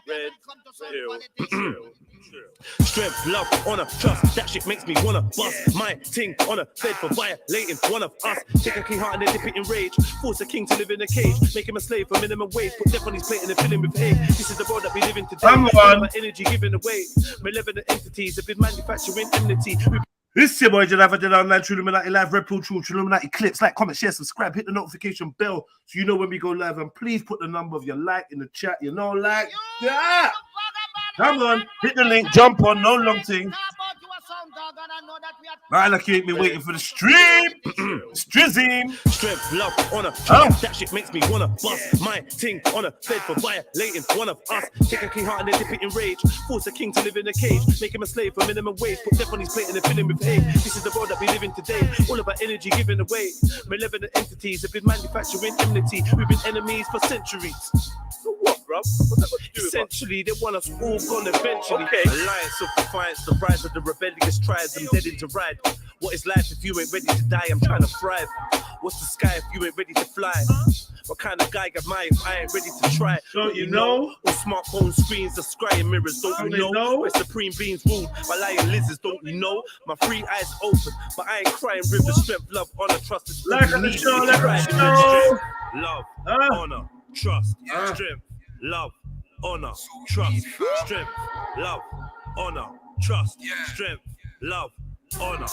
Red Pill. Strength, love, honor, trust. That shit makes me wanna bust my ting on a fed for violating one of us. Take a king heart and then dip it in rage. Force a king to live in a cage. Make him a slave for minimum wage. Put death on his plate and then fill him with hate. This is the world that we live in today. Come on. My energy given away. Malevolent entities have been manufacturing enmity. This is your boy JEDI online, Trilluminati live, REDPILLTRILL, Trilluminati clips. Like, comment, share, subscribe, hit the notification bell so you know when we go live. And please put the number of your like in the chat. You know, like, yeah. Come on, hit the link, jump on, no long thing. Right, like you ain't been waiting for the stream. Strizzy. Strength, love, honor, trust. That shit makes me wanna bust my ting on a fed for violating one of us. Take a king heart and then dip it in rage. Force a king to live in a cage. Make him a slave for minimum wage. Put death on his plate and then fill him with hate. This is the world that we live in today. All about energy given away. Malevolent entities have been manufacturing enmity. We've been enemies for centuries. So what, bruv? What's that got to do with essentially, they want us all gone eventually. Okay. Alliance of defiance, the rise of the rebellious tribes. I'm dead into ride. What is life if you ain't ready to die? I'm trying to thrive. What's the sky if you ain't ready to fly? What kind of guy am I if I ain't ready to try? Don't you know? All smartphone screens are scrying mirrors. Don't you know? Where supreme beings rule by lying lizards. Don't you know? My free eyes open, but I ain't crying rivers. Strength, love, honor, trust is like the show, like the show. Love, honor, trust, strength, love, honor, trust, strength, love, honor, trust, strength, love, honor.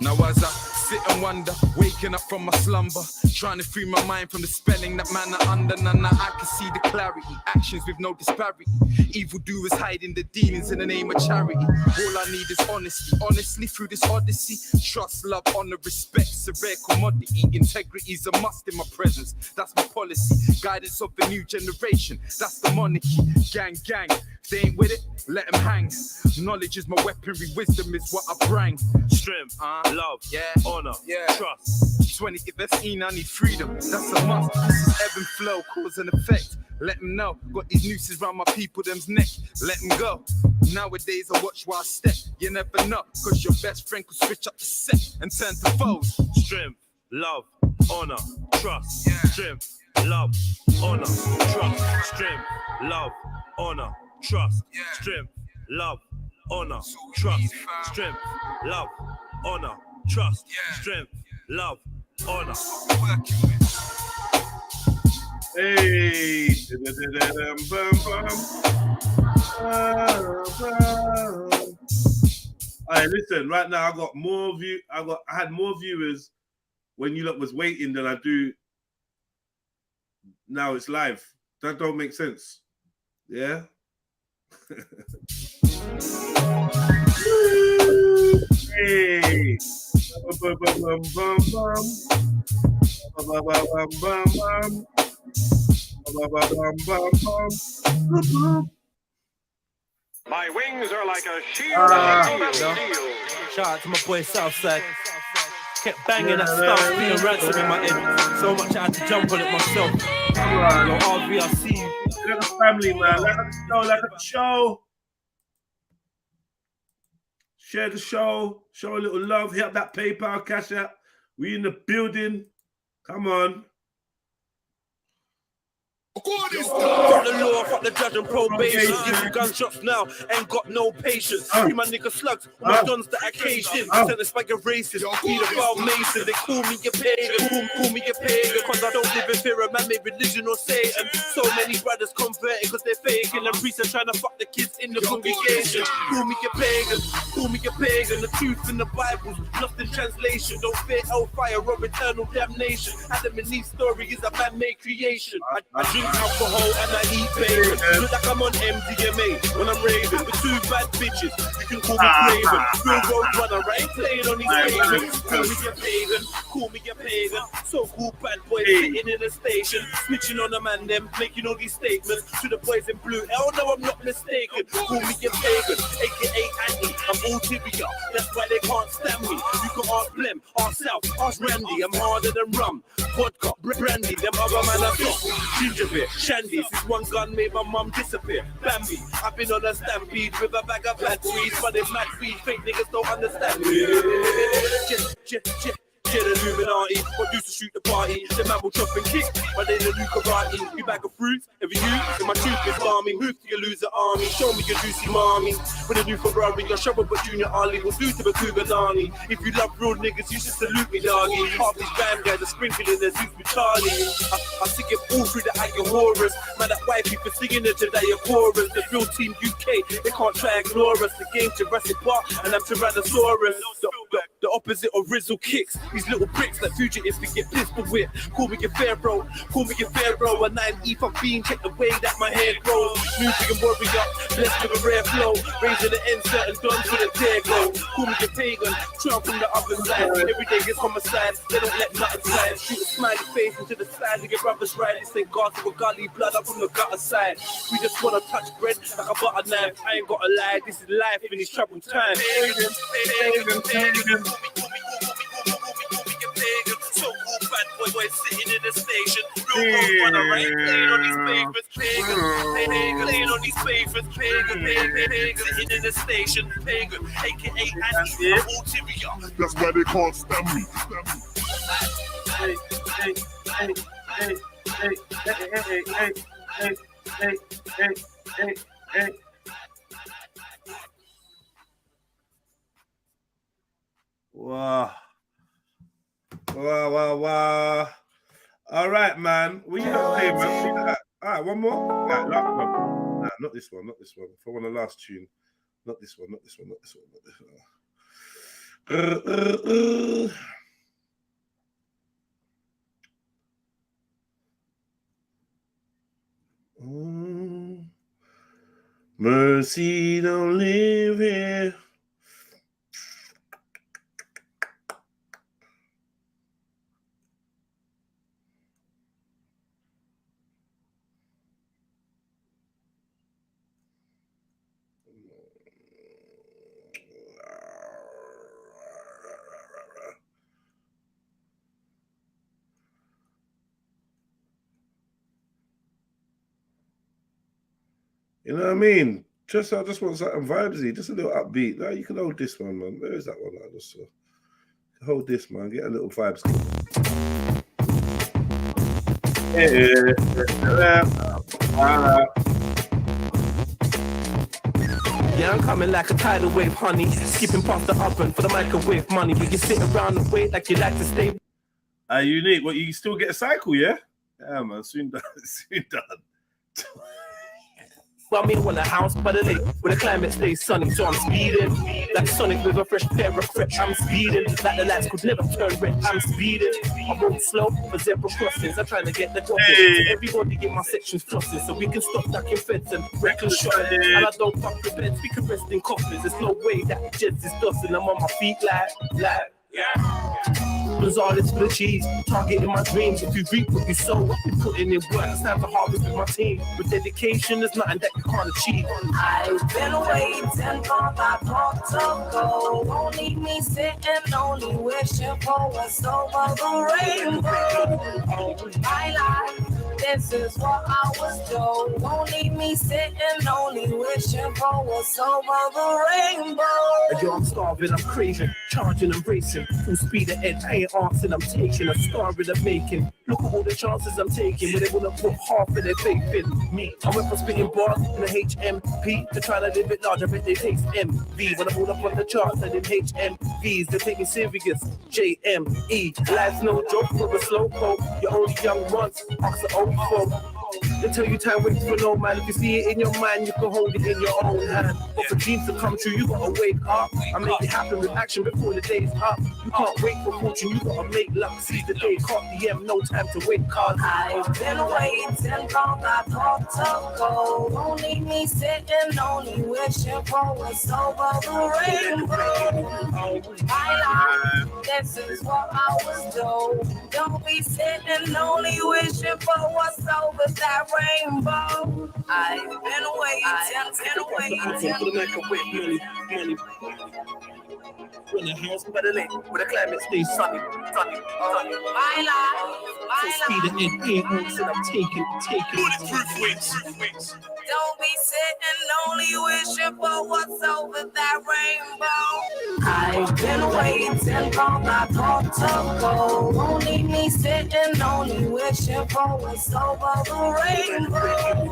Now as I sit and wonder, waking up from my slumber, trying to free my mind from the spelling that man are under. Now I can see the clarity, actions with no disparity. Evil doers hiding the demons in the name of charity. All I need is honesty, honestly through this odyssey. Trust, love, honor, respect's a rare commodity. Integrity's a must in my presence, that's my policy. Guidance of the new generation, that's the monarchy. Gang, gang, if they ain't with it, let them hang. Knowledge is my weaponry, wisdom is what I bring. Strength, love, honor, trust. 20, if that's I need freedom, that's a must. This is ebb and flow, cause and effect. Let them know, got these nooses around my people, them's neck. Let them go. Nowadays I watch while I step. You never know, cause your best friend could switch up the set and turn to foes. Strength, love, honor, trust. Strength, love, honor, trust. Strength, love, honor, trust. Strength, love, honor, trust. Strength, love, honor, trust. Strength, love, honor. Hey, alright, listen. Right now, I had more viewers when you lot was waiting than I do now. It's live. That don't make sense. Yeah. Hey. My wings are like a shield of steel. Shout out to my boy Southside. Kept banging that stuff, being ransom in my head. So much I had to jump on it myself. Yo, RV, I see you. Like a family, man. Like a show. Share the show. Show a little love. Hit up that PayPal, cash app. We in the building. Come on. Fuck the law, fuck the judge and probation. Give you gunshots now, ain't got no patience. Free my nigga slugs, my guns the occasion. Sentenced by your racist, be the foul mason. They call me a pagan, call me a pagan. Cause I don't live in fear of man-made religion or Satan. So many brothers converting cause they're faking. And priests are trying to fuck the kids in the congregation. Call me a pagan, call me a pagan. The truth in the Bible's lost in translation. Don't fear hellfire or eternal damnation. Adam and Eve's story is a man-made creation. I drink alcohol and I eat bacon. Look like I'm on MDMA when I'm raving with two bad bitches. You can call me Raven. Real road runner, right? Playing on these pavements. Call me a pagan, call me a pagan. So cool bad boys sitting in a station, snitching on a man, them making all these statements to the boys in blue. Hell no, I'm not mistaken. Call me a pagan, aka Andy. I'm ulterior, that's why they can't stand me. You can ask Blem, ask South, ask Randy. I'm harder than rum, vodka, brandy. Them other man are soft, ginger beer. Shandy, this one gun made my mum disappear. Bambi, I've been on a stampede with a bag of bad weed, but they mad weed, fake niggas don't understand me. get Illuminati. What used to shoot the party, the man will chop and kick, but they don't do karate. You bag of fruits, every you, and my truth is balmy. Move to your loser army, show me your juicy mommy. With a new Ferrari, your shovel, but Junior Ali will do to the Kugalani. If you love real niggas, you should salute me, doggy. Half these bam guys are sprinkling their juice with Charlie. I stick it all through the Agahorus. Man, that white people singing it today, a chorus. The real team UK, they can't try ignore us. The game Jurassic Park, and I'm Tyrannosaurus. The opposite of Rizzle kicks. These little bricks like fugitives we get pistol with. Call me your pharaoh, call me your pharaoh. A 9E for being, check the way that my hair grows. Music and warrior, blessed with a rare flow. Raising the insert and done for the tear glow. Call me your pagan, trail from the other side. Every day gets homicide, they don't let nothing slide. Shoot a smiley face into the side of your brother's right. This ain't God to a gully, blood up from the gutter side. We just wanna touch bread like a butter knife. I ain't gotta lie, this is life in these troubled times. So-called bad boy sitting in the station. Real on the right, playing on these pavements. Pagan, playing on these pavements. Pagan, sitting in the station. Pagan, aka Andy, ulterior. That's why they can't stand me. Hey. Wow. All right, man. What you gonna play, man? All right, one more. All right, last one. Nah, not this one. If I want the last tune, not this one. Mercy don't live here. You know what I mean? I just want something vibesy, just a little upbeat. Now you can hold this one, man. Where is that one? I just hold this, man. Get a little vibes. Yeah, I'm coming like a tidal wave, honey. Skipping past the oven for the microwave money. We can sit around and wait like you like to stay. Unique. What, you still get a cycle, yeah? Yeah, man. Soon done. Well, me want a house by the lake where the climate stays sunny, so I'm speeding like Sonic with a fresh pair of fresh. I'm speeding like the lights could never turn red. I'm speeding. I roll slow for zebra crossings. I'm trying to get the crossing. Hey. Everybody in my section's crossing, so we can stop ducking feds and reckless shotting. Hey. And I don't fuck with beds. We can rest in coffins. There's no way that Jets is dusting. I'm on my feet like. Yeah. Was all this for the cheese, targeting my dreams. If you reap what you sow, I've been putting in work. It's time to harvest with my team. With dedication, there's nothing that you can't achieve. I've been waiting for that part to go. Won't leave me sitting, only wishing for what's over the rainbow. My life, this is what I was told. Won't leave me sitting, only wishing for what's over the rainbow. Yo, I'm starving, I'm craving, charging and racing. Full speed ahead, I ain't asking, I'm taking a star in the making. Look at all the chances I'm taking when they wanna put half of their faith in me. I went from spitting bars in the HMP to try to live it large. I bet they taste MV when I hold up on the charts and in HMVs. They take me serious. JME, life's no joke for a slow poke. You're only young once, ask the old folk. They tell you time waits for no man. If you see it in your mind, you can hold it in your own hand. But for dreams to come true, you gotta wake up. I make it happen with action before the day's up. You can't wait for fortune, you gotta make luck. See the day, caught the M, no time to wait, cause I've been waiting for that thought to go. Won't leave me sitting, only wishing for what's over the rainbow. My life, this is what I was told. Don't be sitting, only wishing for what's over that rainbow. I've been waiting. When the house by the lake, where the climate stays sunny. My life, Speed of in here, said I'm taking. Bulletproof wings. don't be sitting only wishing for what's over that rainbow. I've been waiting for my thought to go. Only me sitting only wishing for what's over the rainbow.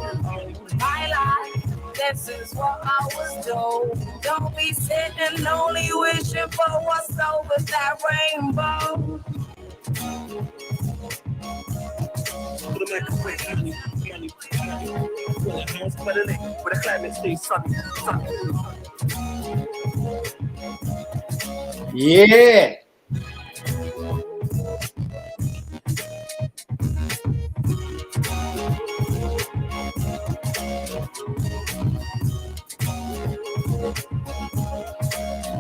My life, this is what I was told. Don't be sitting only wishing for what's over that rainbow. Put a microwave, money. When the house by the lake, where the climate stays sunny. Yeah.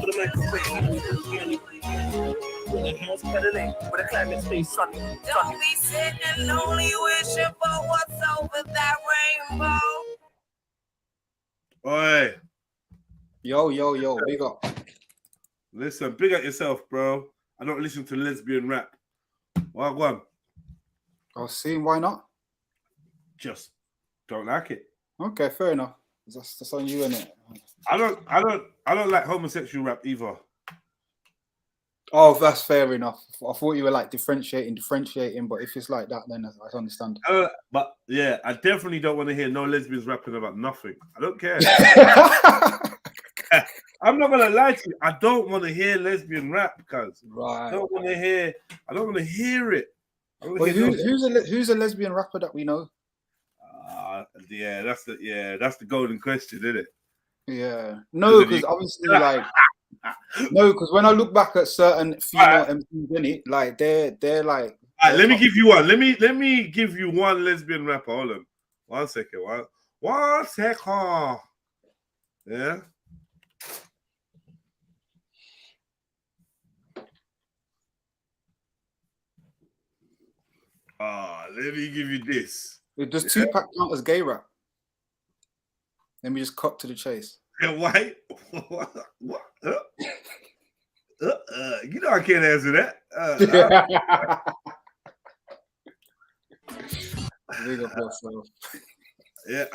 Put a microwave, money. When the house by the lake, where the climate stays sunny. Don't be sitting only wishing for what's over that rainbow. Oi, Yo, big up. listen, big up yourself, bro. I don't listen to lesbian rap. Well, go on. I'll see. Why not? Just don't like it. Okay, fair enough. That's on you, innit? I don't like homosexual rap either. Oh, that's fair enough. I thought you were like differentiating, but if it's like that, then I understand. But yeah, I definitely don't want to hear no lesbians rapping about nothing. I don't care. I'm not gonna lie to you. I don't want to hear lesbian rap, cuz. Right. I don't want to hear it. Well, who's a lesbian rapper that we know? Yeah, that's the golden question, isn't it? Yeah. No, because obviously, like, no, because when I look back at certain female MCs, innit, like they're like. All right, let me give you one. Let me give you one lesbian rapper. Hold on, 1 second. One second. Yeah. Let me give you this. Does Tupac count as gay rap? Let me just cut to the chase. White? What? You know I can't answer that. Big up yourself. Yeah.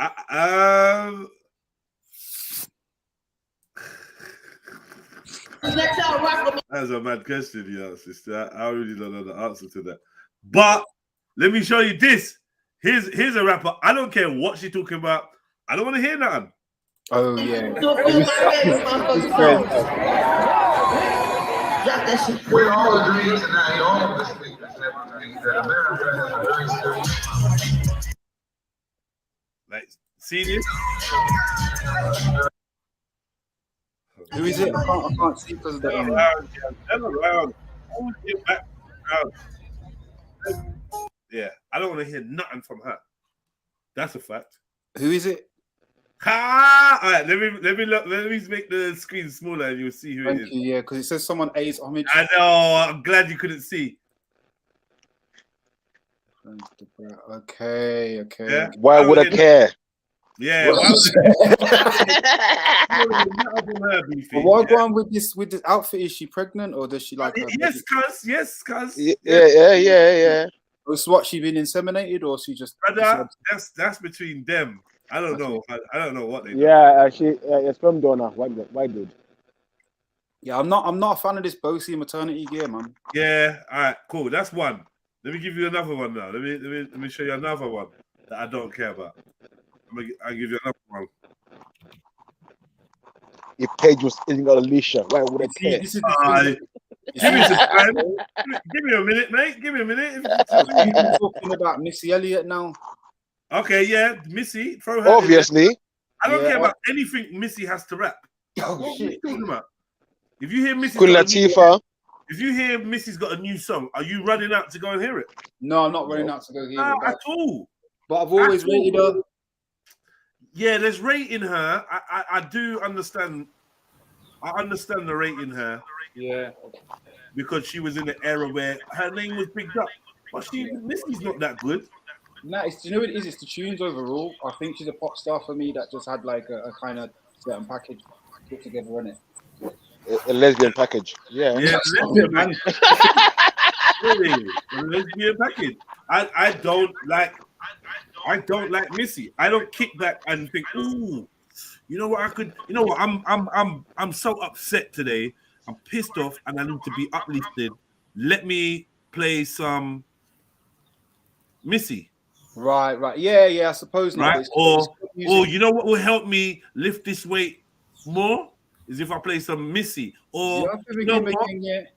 That's a mad question, you know, sister. I really don't know the answer to that. But let me show you this. Here's a rapper. I don't care what she's talking about. I don't want to hear nothing. Oh yeah. We all agree tonight, all of the speakers have agreed that America has a very serious. Like, see this? Who is it? I can't see because of the. Turn around. Yeah, I don't want to hear nothing from her. That's a fact. Who is it? Ha! All right, let me look. Let me make the screen smaller, and you'll see who it is. Thank you. Yeah, because it says someone A's homage. I know. I'm glad you couldn't see. Okay. Yeah? Why would I care? Yeah. What's going on with this outfit? Is she pregnant or does she like? Yes, cuz. Yeah. It's what, she been inseminated or she just? Brother, that's between them. I don't know. I don't know what they do. Yeah, she a sperm donor. Why dude? Yeah, I'm not a fan of this bossy maternity gear, man. Yeah. All right. Cool. That's one. Let me give you another one now. Let me show you another one that I don't care about. I'll give you another one. If Paige was eating out Alicia, why would I care? This is give me some time. Give me a minute, mate. Give me a minute. You're talking about Missy Elliott now. Okay, yeah, Missy, throw her. Obviously. I don't care about anything Missy has to rap. Oh, what shit. are you talking about? If you hear Missy, if you hear Missy's got a new song, are you running out to go and hear it? No, I'm not running out to go hear it. At all. But I've always rated her. Yeah, there's rating her. I do understand. I understand the rating her. Yeah. Because she was in the era where her name was picked up. But Missy's not that good. No, do you know what it is? It's the tunes overall. I think she's a pop star for me that just had like a kind of certain package put together in it. A lesbian package. Yeah. Yeah, lesbian package. Really, a lesbian package. I don't like Missy. I don't kick back and think, ooh, you know what? I'm so upset today. I'm pissed off, and I need to be uplifted. Let me play some Missy. Right. Yeah, I suppose not. Right? Or you know what will help me lift this weight more is if I play some Missy. Or you know what?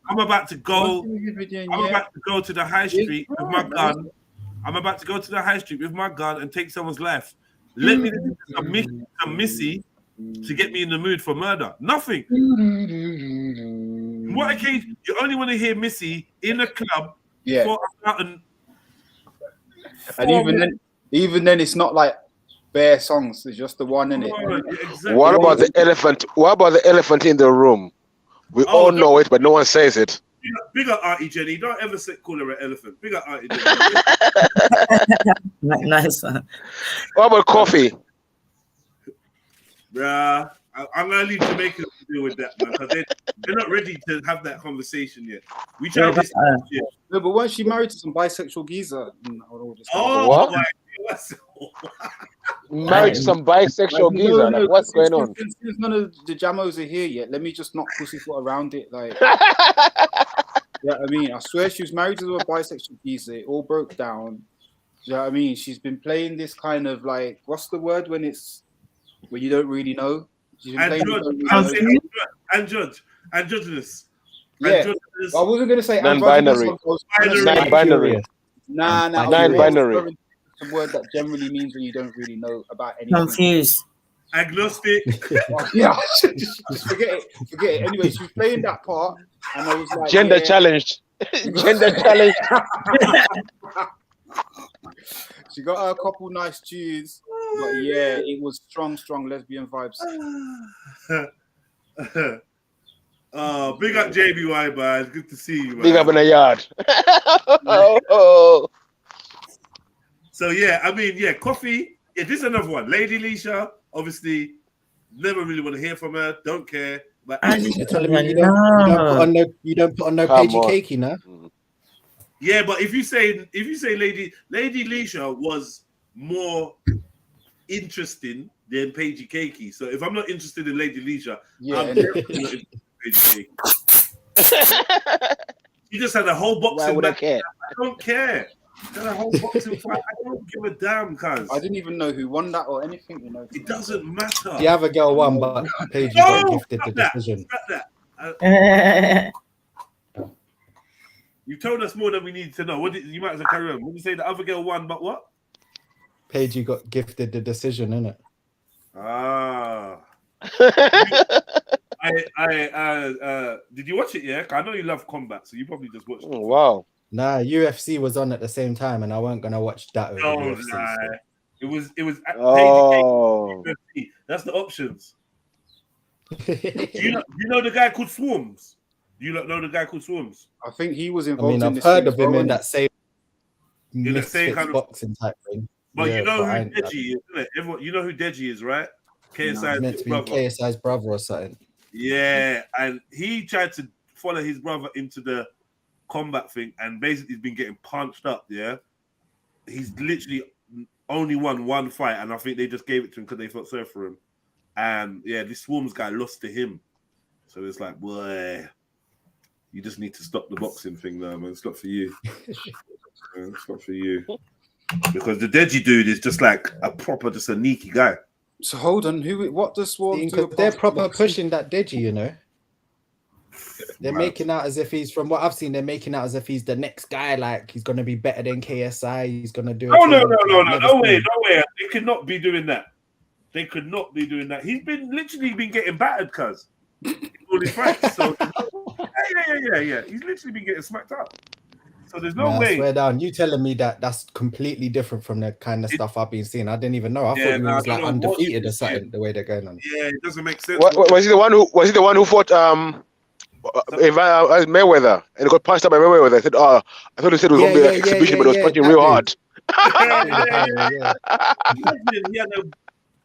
I'm about to go to the high street with my gun. I'm about to go to the high street with my gun and take someone's life. Let me listen to some Missy to get me in the mood for murder. Nothing. In what occasion? You only want to hear Missy in a club for about and even then, it's not like bare songs. It's just the one in it. Exactly. What about the elephant? What about the elephant in the room? We all know it, but no one says it. Big up Auntie Jenny. Don't ever call her an elephant. Big up Auntie Jenny. Nice one. What about coffee? Bruh, I'm gonna leave Jamaicans to deal with that, man, because they're not ready to have that conversation yet. We tried this shit. No, but weren't she married to some bisexual geezer? What? Married to some bisexual geezer? No, what's going on? Since none of the Jamos are here yet, let me just knock pussyfoot around it. Like, yeah, I mean, I swear she was married to a bisexual geezer. It all broke down. You know what I mean? She's been playing this kind of like, what's the word when you don't really know? Androgynous. Yeah, I wasn't gonna say non-binary. Non-binary. Nah. Non-binary. It's a word that generally means when you don't really know about anything. Confused. Agnostic. Yeah, just forget it. Anyway, she was playing that part, and I was like, gender challenged. Gender challenged. She got a couple nice tunes, but yeah, it was strong lesbian vibes. Big up JBY, man. It's good to see you, man. Big up in the yard. So yeah, I mean, yeah, coffee. Yeah, this is another one. Lady Leisha, obviously, never really want to hear from her. Don't care. But You're telling me you don't put on no pagey cakey, no? Yeah, but if you say Lady Leisha was more interesting than Pagey Cakey. So if I'm not interested in Lady Leisha, I'm definitely not interested in Pagey Cakey. She just had a whole boxing. Why would match. I care? I don't care. She had a whole boxing fight. I don't give a damn, cuz. I didn't even know who won that or anything. You know, it doesn't matter. The other girl won, but Pagey got gifted the decision. You told us more than we need to know. You might as well carry on. What did you say? The other girl won, but what? Pagey got gifted the decision, innit? Ah. Did you watch it? Yeah, I know you love combat, so you probably just watched it. Oh, wow. Nah, UFC was on at the same time, and I weren't gonna watch that. Over UFC, nah. so. It was. Oh. UFC. That's the options. Do you know the guy called Swarms? Do you know the guy called Swarms? I think he was involved. I've heard of him in that same kind of boxing type thing. But you know who Deji is, isn't it? You know who Deji is, right? KSI's meant to be brother. KSI's brother or something. Yeah, and he tried to follow his brother into the combat thing, and basically he's been getting punched up. Yeah, he's literally only won one fight, and I think they just gave it to him because they felt sorry for him. And yeah, this Swarms guy lost to him, so it's like, boy, you just need to stop the boxing thing now, man. It's not for you. It's not for you. Because the Deji dude is just like a proper, just a sneaky guy. So hold on, what does Swarms do? They're proper pushing that Deji, you know. They're making out as if he's, from what I've seen, they're making out as if he's the next guy, like he's gonna be better than KSI. He's gonna do. No way. They could not be doing that. They could not be doing that. He's literally been getting battered, cuz all his fights. So yeah. He's literally been getting smacked up. So there's no way. Swear down, you telling me that's completely different from the kind of stuff I've been seeing. I didn't even know. I thought he was like undefeated or something. The way they're going on. Yeah, it doesn't make sense. Was he the one who fought Mayweather and got punched up by Mayweather? I said, I thought he said it was going to be an exhibition, but it was punching real hard. He had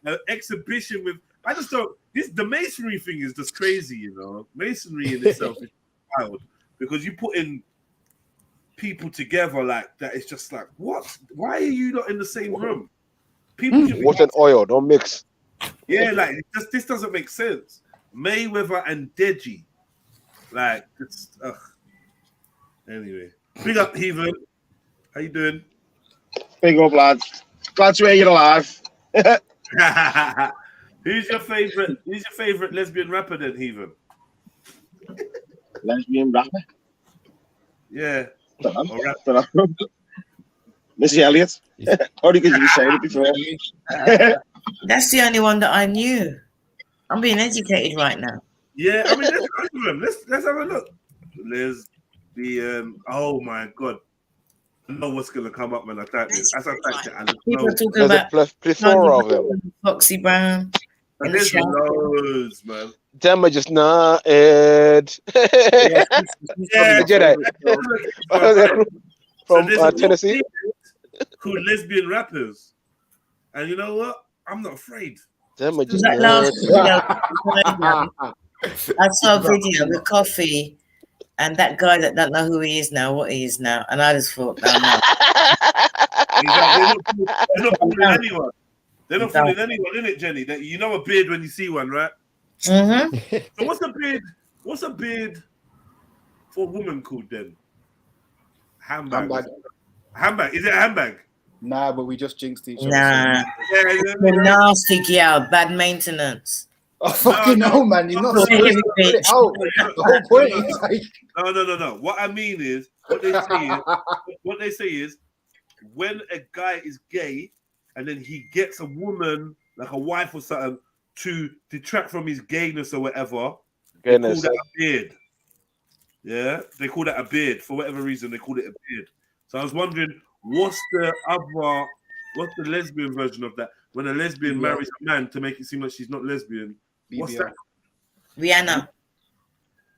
an exhibition with. I just don't. The masonry thing is just crazy, you know. Masonry in itself is wild because you put in people together like that. It's just like, what? Why are you not in the same room? People should be Water and oil, don't mix. Yeah, like this doesn't make sense. Mayweather and Deji, like it's. Anyway, big up, Heathen. How you doing? Big up, lads. Glad to hear you're alive. Who's your favorite lesbian rapper then, Heathen? Lesbian rapper? Yeah. Don't know. Missy Elliott. Only because you were saying it before. That's the only one that I knew. I'm being educated right now. Yeah, I mean, let's have a look. Lesbian. Oh my God. I know what's gonna come up when I type this. As I typed it, People are talking about plethora of them. Foxy Brown. There's loads, man. Them are just not it. Yeah, JEDI. From Tennessee. Called lesbian rappers, and you know what? I'm not afraid. Them are just that last video, I saw a video with Coffee and that guy that don't know who he is now, what he is now, and I just thought, no. They're not fooling anyone. They're not fooling anyone, innit, Jenny? That you know a beard when you see one, right? Mm-hmm. So what's a beard for a woman called then? Handbag. Handbag. Is it a handbag? Nah, but we just jinxed each other. Nah. The nasty girl, bad maintenance. Oh, fucking no, man. You're not supposed to put it out. The whole point is like... No. What I mean is, what they say is, when a guy is gay and then he gets a woman, like a wife or something, to detract from his gayness or whatever, they call that a beard. Yeah? They call that a beard. For whatever reason, they call it a beard. So I was wondering, what's the lesbian version of that? When a lesbian marries a man to make it seem like she's not lesbian. What's that? Rihanna.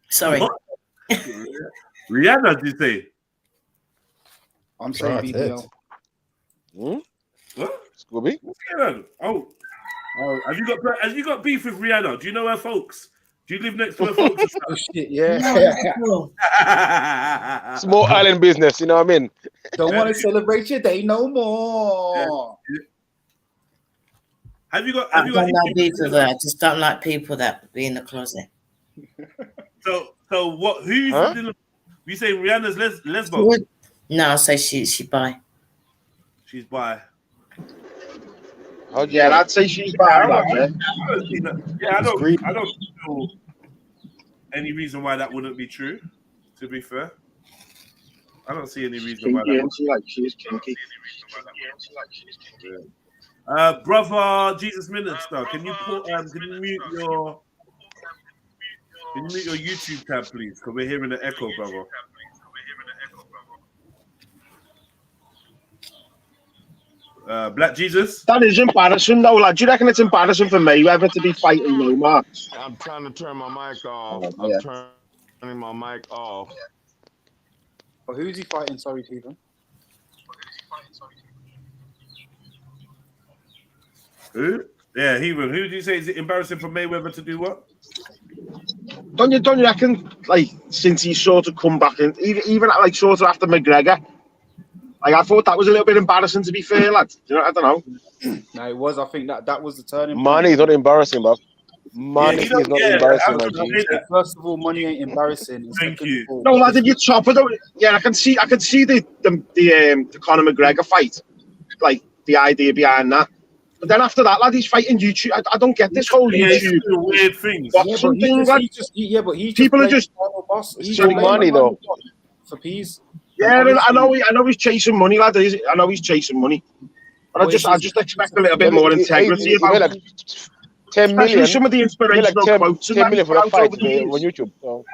Sorry. Rihanna, did you say? I'm saying BBL. What? Scooby? What's going on? Oh, have you got beef with Rihanna? Do you know her folks? Do you live next to her folks? Oh shit, yeah. Small island business, you know what I mean? Don't want to celebrate your day no more. Yeah. Have you got beef with her. I just don't like people that be in the closet. So what? Who's you say Rihanna's lesbo? No, I'll say she bi. She's bi. Yeah, I'd say she's bi. Yeah, I don't feel any reason why that wouldn't be true. To be fair, I don't see any reason why that. She's kinky. Brother Jesus Minister, can you mute your YouTube tab, please? Because we're hearing the echo, brother. Black Jesus? That is embarrassing, though, lad. Do you reckon it's embarrassing for Mayweather to be fighting Loma? I'm trying to turn my mic off. Yeah. I'm turning my mic off. Oh, who's he fighting? Sorry, Stephen. Who? Yeah, Who do you say is it embarrassing for Mayweather to do what? Don't you reckon, like, since he's sort of come back, and even like sort of after McGregor, like, I thought that was a little bit embarrassing, to be fair, lad. You know, I don't know. No, it was. I think that was the turning point. Money is not embarrassing, bro. Money is not embarrassing, man. First of all, money ain't embarrassing. Thank you. No, lad, if you chop it, yeah, I can see the Conor McGregor fight, like the idea behind that. But then after that, lad, he's fighting YouTube. I don't get this whole YouTube weird things. Boxing thing, lad. People are just money though. For peace. Yeah, I know he's chasing money, lad. I know he's chasing money, but I just expect a little bit more integrity about 10 million. Some of the inspirational quotes. 10 million for that fight on YouTube. So.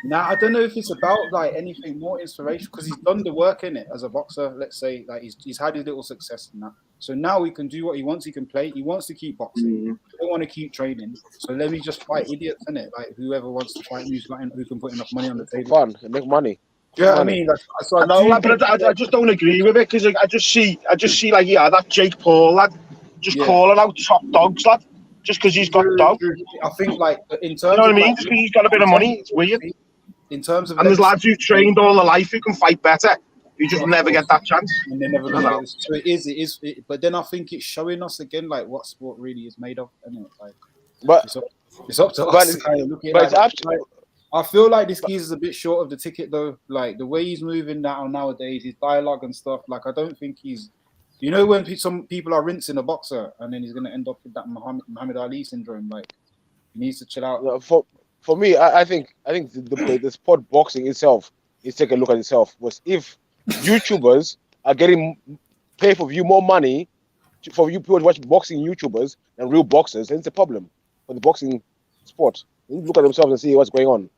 Now I don't know if it's about like anything more inspiration because he's done the work in it as a boxer. Let's say like he's had his little success in that. So now he can do what he wants. He can play. He wants to keep boxing. He don't want to keep training. So let me just fight idiots in it. Like whoever wants to fight who can put enough money on the table. Fun, make money. Yeah, I mean, I know, lad, but I just don't agree with it because I just see like that Jake Paul lad just calling out top dogs, lad. just because he's got dough. I think, like, in terms You know what I of, mean? like, Just because he's got a bit of money, it's weird. in terms of, And there's lads who've trained all their life who can fight better. You just never get that chance. And they never gonna get it. So it is. But then I think it's showing us again, like, what sport really is made of, isn't it? Like, but it's up to us to kind of look at it. Like, I feel like this geezer's a bit short of the ticket, though. Like, the way he's moving nowadays, his dialogue and stuff. Like, I don't think he's. You know, when some people are rinsing a boxer, and then he's gonna end up with that Muhammad Ali syndrome. Like, he needs to chill out. For me, I think the sport boxing itself is take a look at itself. Was if YouTubers are getting pay for view more money for you people to watch boxing YouTubers than real boxers, then it's a problem for the boxing sport. They look at themselves and see what's going on.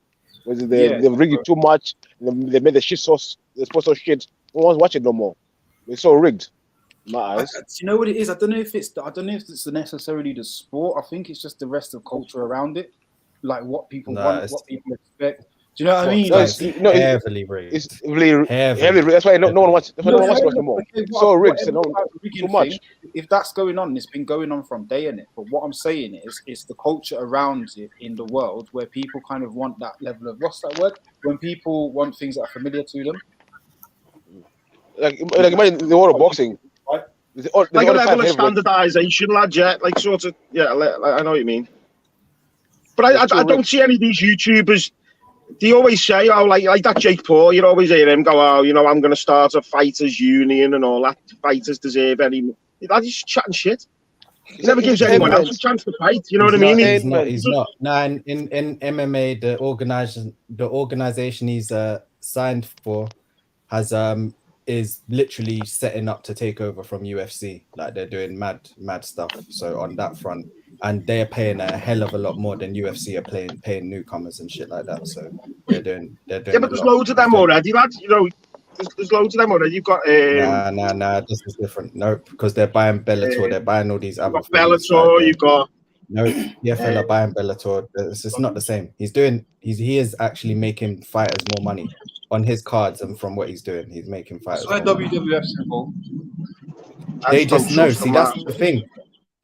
Whether they've rigged it too much, they made the shit sauce, the sport so shit. No one's watching no more. It's so rigged. In my eyes. Do you know what it is? I don't know if it's necessarily the sport. I think it's just the rest of culture around it, like what people want, what people expect. Do you know what I mean? Heavily rigged. It's really heavily rigged. That's why no one wants. That's why no one wants to watch anymore. So rigged, so too much. If that's going on, it's been going on from day in it. But what I'm saying is, it's the culture around it in the world where people kind of want that level of, what's that word? When people want things that are familiar to them. Like imagine the world of boxing. Like a level of standardization, lad. Yeah, like sort of. Yeah, I know what you mean. But I don't see any of these YouTubers. They always say, oh, like that Jake Paul, you always hear him go, oh, you know, I'm going to start a fighters union and all that. Fighters deserve any. He's just chatting shit. He never gives anyone else a chance to fight. You know what I mean? He's not. No, in MMA, the organization he's signed for is literally setting up to take over from UFC. Like, they're doing mad stuff. So on that front. And they're paying a hell of a lot more than UFC are paying newcomers and shit like that. So they're doing. Yeah, but there's loads of them already, lads. You know, there's loads of them already. You've got. Nah. This is different. Nope, because they're buying Bellator. They're buying all these other. Bellator. You've got. No, PFL are buying Bellator. It's not the same. He is actually making fighters more money on his cards, and from what he's doing, he's making fighters. So WWF's involved. They just know. See, that's the thing.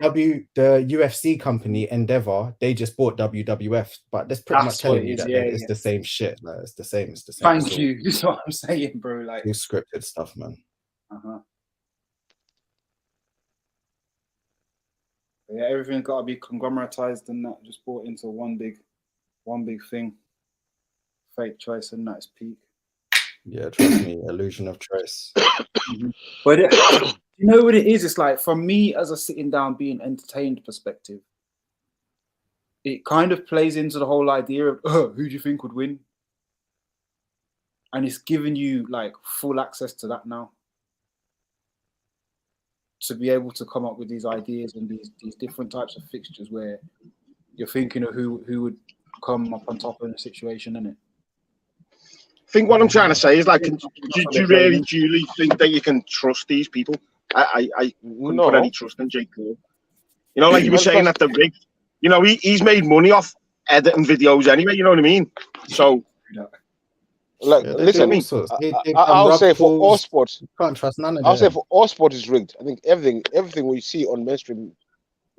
The UFC company Endeavor, they just bought WWF, but that's pretty much telling you that it's the same shit. Like, it's the same. Thank you. That's what I'm saying, bro. Like, it's scripted stuff, man. Yeah, everything's got to be conglomeratized and that, just brought into one big thing. Fake choice and that's peak. Yeah, trust me, illusion of choice. But you know what it is? It's like, from me as a sitting down being entertained perspective, it kind of plays into the whole idea of who do you think would win? And it's giving you like full access to that now. To be able to come up with these ideas and these different types of fixtures where you're thinking of who would come up on top of the situation, innit? I think what I'm trying to say is, like, do you really truly think that you can trust these people? I wouldn't put any trust in Jake Paul. You know, like you were saying at the rig, you know, he's made money off editing videos anyway, you know what I mean? So, like, listen, I'll say for all sports, can't trust none of them. I'll say for all sports is rigged. I think everything we see on mainstream,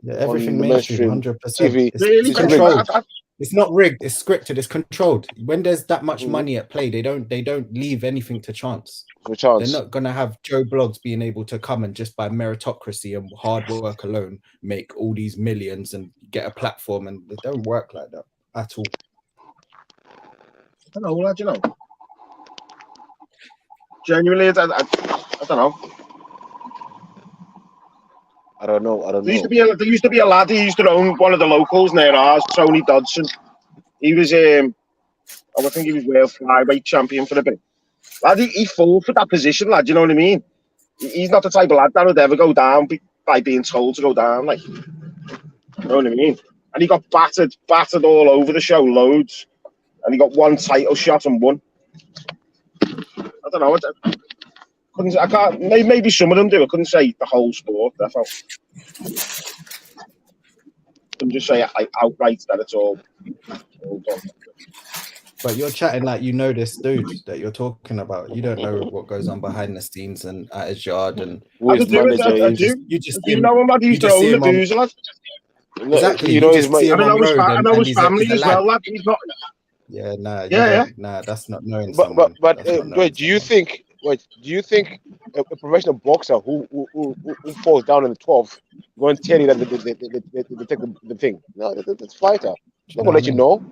everything mainstream, 100%. TV, it's controlled. It's not rigged. It's scripted. It's controlled. When there's that much money at play, they don't leave anything to chance. They're not gonna have Joe Blogs being able to come and just by meritocracy and hard work alone make all these millions and get a platform, and it don't work like that at all. I don't know, lad, you know. Genuinely, I don't know. I don't know. There used to be a lad who used to own one of the locals near ours, Tony Dodson. He was I think he was world flyweight champion for a bit. Lad, he fought for that position, lad. You know what I mean? He's not the type of lad that would ever go down by being told to go down. Like, you know what I mean? And he got battered all over the show, loads. And he got one title shot and won. I don't know. I can't. Maybe some of them do. I couldn't say the whole sport. I couldn't just say outright that it's all done. But you're chatting like you know this dude that you're talking about. You don't know what goes on behind the scenes and at his yard and I do. You just know him, lad. He used to own the booze, lad. Exactly. You know, just see I him on know his, road I know his he's family a as lad. well, lad. He's not. Yeah, nah, Yeah. nah, that's not knowing But someone. but That's not knowing wait, do you think a professional boxer who falls down in the 12th going to tell you that they take the thing? No, that's fighter. They're gonna let you know.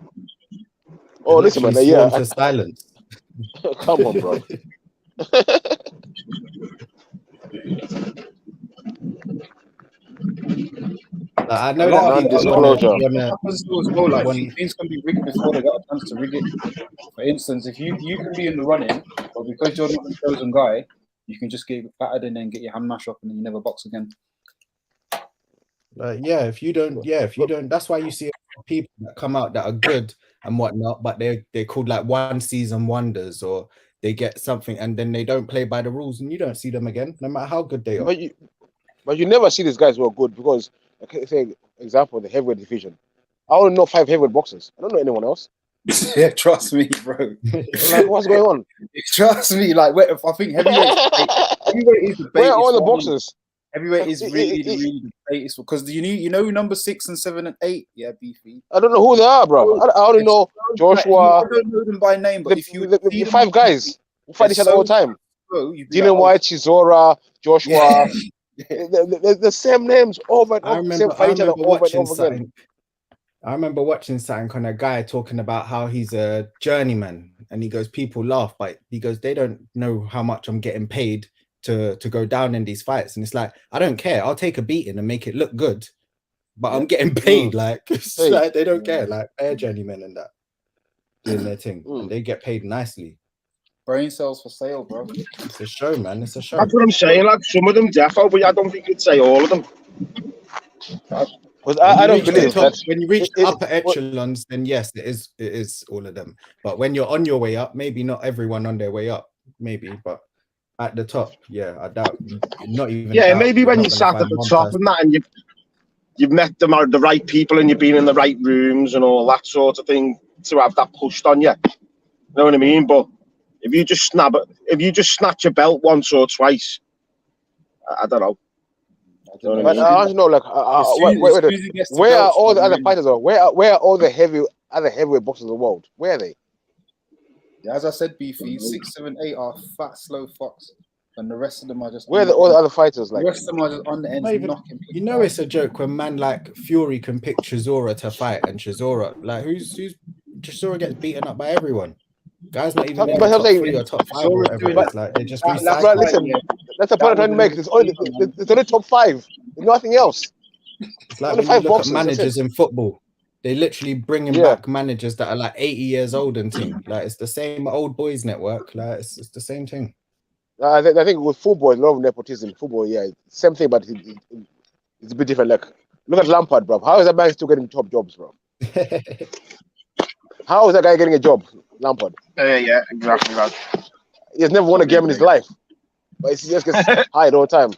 Oh, listen, man. Sworn to silence. Come on, bro. I know that non-disclosure. Like things can be rigged before they got a chance to rig it. For instance, if you can be in the running, but because you're not the chosen guy, you can just get battered and then get your hand mash up and then you never box again. If you don't, that's why you see people that come out that are good and whatnot, but they're called like one season wonders, or they get something and then they don't play by the rules and you don't see them again, no matter how good they are. But you never see these guys who are good because, say, example, the heavyweight division. I only know 5 heavyweight boxers. I don't know anyone else. Yeah, trust me, bro. Like, what's going on? Trust me, like, I think heavyweight is the Where are all the boxers? Heavyweight is really the greatest because you know number 6 and 7 and 8. Yeah, beefy. I don't know who they are, bro. I only know Joshua. I don't know them by name, but if you the 5 guys who fight each other all the time. Dylan like, White, Chisora, Joshua. the same names over and over. Fight each other over and over again. I remember watching something on a guy talking about how he's a journeyman, and he goes, people laugh, but he goes, they don't know how much I'm getting paid to go down in these fights. And it's like, I don't care. I'll take a beating and make it look good, but I'm getting paid. Like, it's like they don't care. Like, they're journeymen and that doing their thing, and they get paid nicely. Brain cells for sale, bro. It's a show, man. It's a show. That's what I'm saying. Like some of them, defo, but I don't think you'd say all of them. But I don't believe that when you reach the upper echelons, then yes, it is all of them. But when you're on your way up, maybe not everyone on their way up, maybe, but at the top, yeah, I doubt. Not even. Yeah, maybe when you sat at the top and that, and you've met the right people, and you've been in the right rooms and all that sort of thing to have that pushed on you. You know what I mean? But if you just snatch a belt once or twice, I don't know. But I want to know, like, where are all the other fighters? Where are all the heavyweight boxers in the world? Where are they? Yeah, as I said, beefy 6, 7, 8 are fat, slow fucks, and the rest of them are just. Where are all the other fighters? Like, the rest of them are just on the end knocking. You know, it's a joke when man like Fury can pick Chisora to fight, and Chisora, like, who's Chisora gets beaten up by everyone. Guys not even in the top 3 or top 5 or whatever. It's like they just recycle. Listen, that's the point I'm trying to make. It's only top 5. There's nothing else. It's like when you look at managers in football, they literally bringing back managers that are like 80 years old and thing. Like, it's the same old boys network. Like, it's the same thing. I think with football, a lot of nepotism. Football, yeah, same thing, but it's a bit different. Like, look at Lampard, bro. How is that man still getting top jobs, bro? How is that guy getting a job, Lampard? Yeah, exactly that. He has never won a game in his life, but he just gets hired all the time.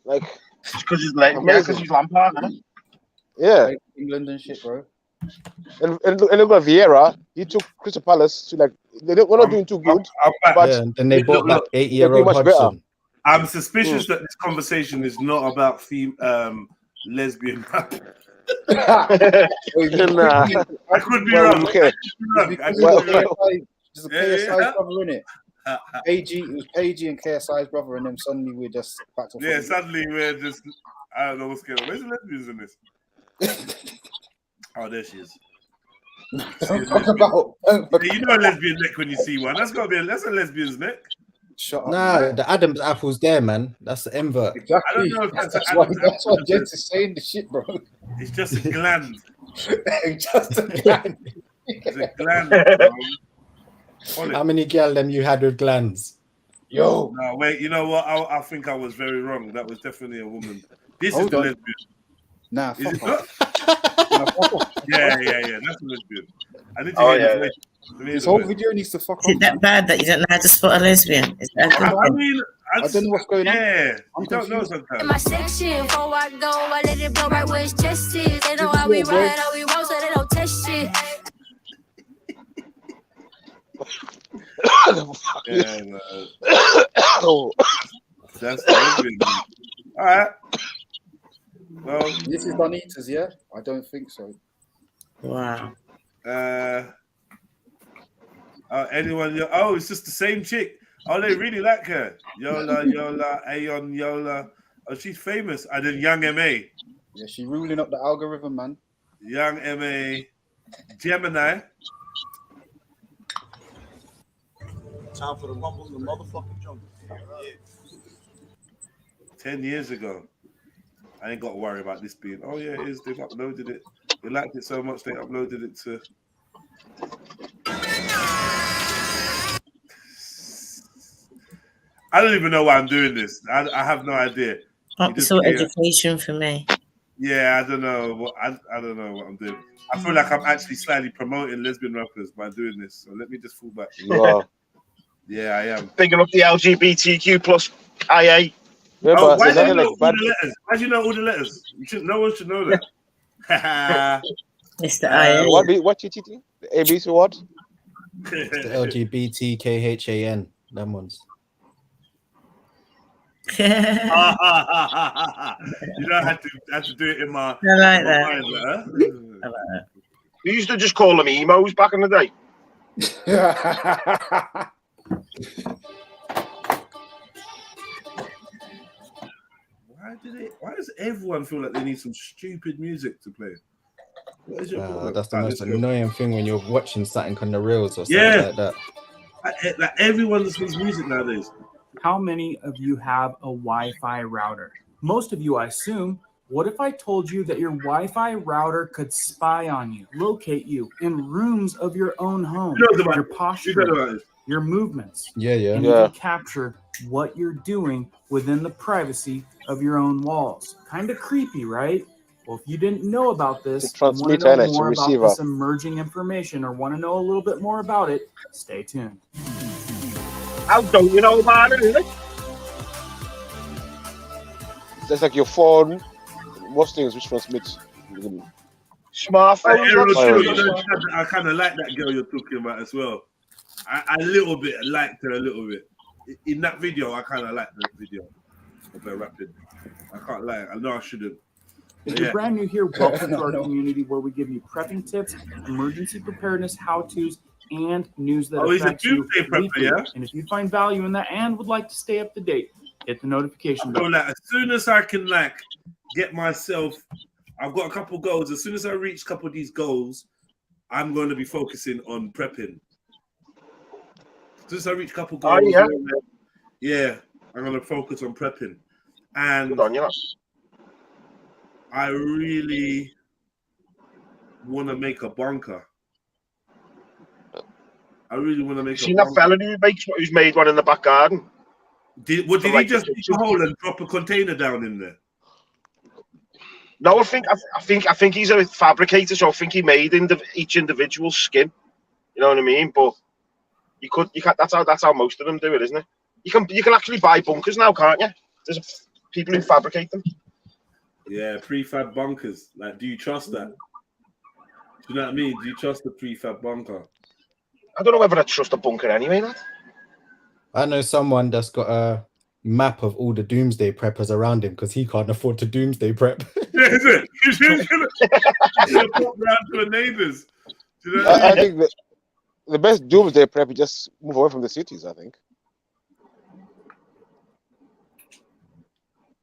Like, because he's Lampard, isn't it? Yeah, like England and shit, bro. And look at Vieira. He took Crystal Palace to, like, we're not doing too good. But and they bought like 8-year-old Hodgson. I'm suspicious that this conversation is not about lesbian rap. I could be wrong. There's a KSI's brother in it. It was Pagey and KSI's brother, and then suddenly we're just back to suddenly we're just, I don't know what's going on. Where's the lesbians in this? Oh, there she is. You know a lesbian neck when you see one. That's a lesbian's neck. Shut up. Nah, the Adam's apple's there, man. That's the invert. Exactly. I don't know if that's why Jens is saying the shit, bro. It's just a gland. Just a gland. It's a gland, bro. How many girl them you had with glands? Yo. No, wait, you know what? I think I was very wrong. That was definitely a woman. This Hold is the on. lesbian. Nah, is fuck it not? Yeah. That's the lesbian. I need to hear this whole video needs to fuck off. Is it that bad that you don't know how to spot a lesbian? Is that good? I mean, I don't know what's going on. Yeah, I'm you don't know confused. sometimes. In my section, before I go, I let it blow right where his chest is. They know how we ride, how we roll, so they don't test shit. Yeah, man. That's the lesbian. All right. Well, this is Bonita's, yeah? I don't think so. Wow. Anyone? Oh, it's just the same chick. Oh, they really like her. Yola, Ayon, Yola. Oh, she's famous. And then Young MA. Yeah, she ruling up the algorithm, man. Young MA. Gemini. Time for the rumble in the motherfucking jungle. 10 years ago. I ain't got to worry about this being. Oh, yeah, it is. They've uploaded it. They liked it so much, they uploaded it to. I don't even know why I'm doing this. I have no idea. It's all education for me. Yeah, I don't know. I don't know what I'm doing. I feel like I'm actually slightly promoting lesbian rappers by doing this. So let me just fall back. Wow. Yeah, I am. Thinking of the LGBTQ plus IA. Yeah, oh, why do do you know all the letters? Why do you know all the letters? No one should know that. It's the IA. What cheating? The ABC what? The LGBTKHAN. Them ones. You know, I had to do it in my. I like that. Mind, I like that. We used to just call them emos back in the day. Why does everyone feel like they need some stupid music to play? What is your problem? That's the most annoying thing when you're watching something on the reels or something like that. Like everyone listens to music nowadays. How many of you have a Wi-Fi router? Most of you, I assume. What if I told you that your Wi-Fi router could spy on you, locate you in rooms of your own home, your posture, your movements, and even capture what you're doing within the privacy of your own walls? Kind of creepy, right? Well, if you didn't know about this, want to know more about this emerging information, or want to know a little bit more about it, stay tuned. How don't you know about it, isn't it? That's like your phone. Most things which transmits. Smartphone. I kind of like that girl you're talking about as well. I little bit liked her a little bit. In that video, I kind of liked the video of her rapping. I can't lie. I know I shouldn't. If you're brand new here, welcome to our community where we give you prepping tips, emergency preparedness, how-tos, and news that affects you weekly. And if you find value in that and would like to stay up to date, hit the notification bell. Like, as soon as I can get myself, I've got a couple goals. As soon as I reach a couple of these goals, I'm going to be focusing on prepping. As soon as I reach a couple goals, I'm going to focus on prepping. And I really want to make a bunker. I really want to make. Seen that fella who's made one in the back garden? Did he just dig a hole and drop a container down in there? No, I think he's a fabricator, so I think he made each individual skin. You know what I mean? But you can't. That's how most of them do it, isn't it? You can actually buy bunkers now, can't you? There's people who fabricate them. Yeah, prefab bunkers. Like, do you trust that? Do you know what I mean? Do you trust the prefab bunker? I don't know whether I trust a bunker anyway, lad. I know someone that's got a map of all the doomsday preppers around him because he can't afford to doomsday prep. Yeah, is it? He's gonna pop round to the neighbors. You know I think that the best doomsday prep is just move away from the cities, I think.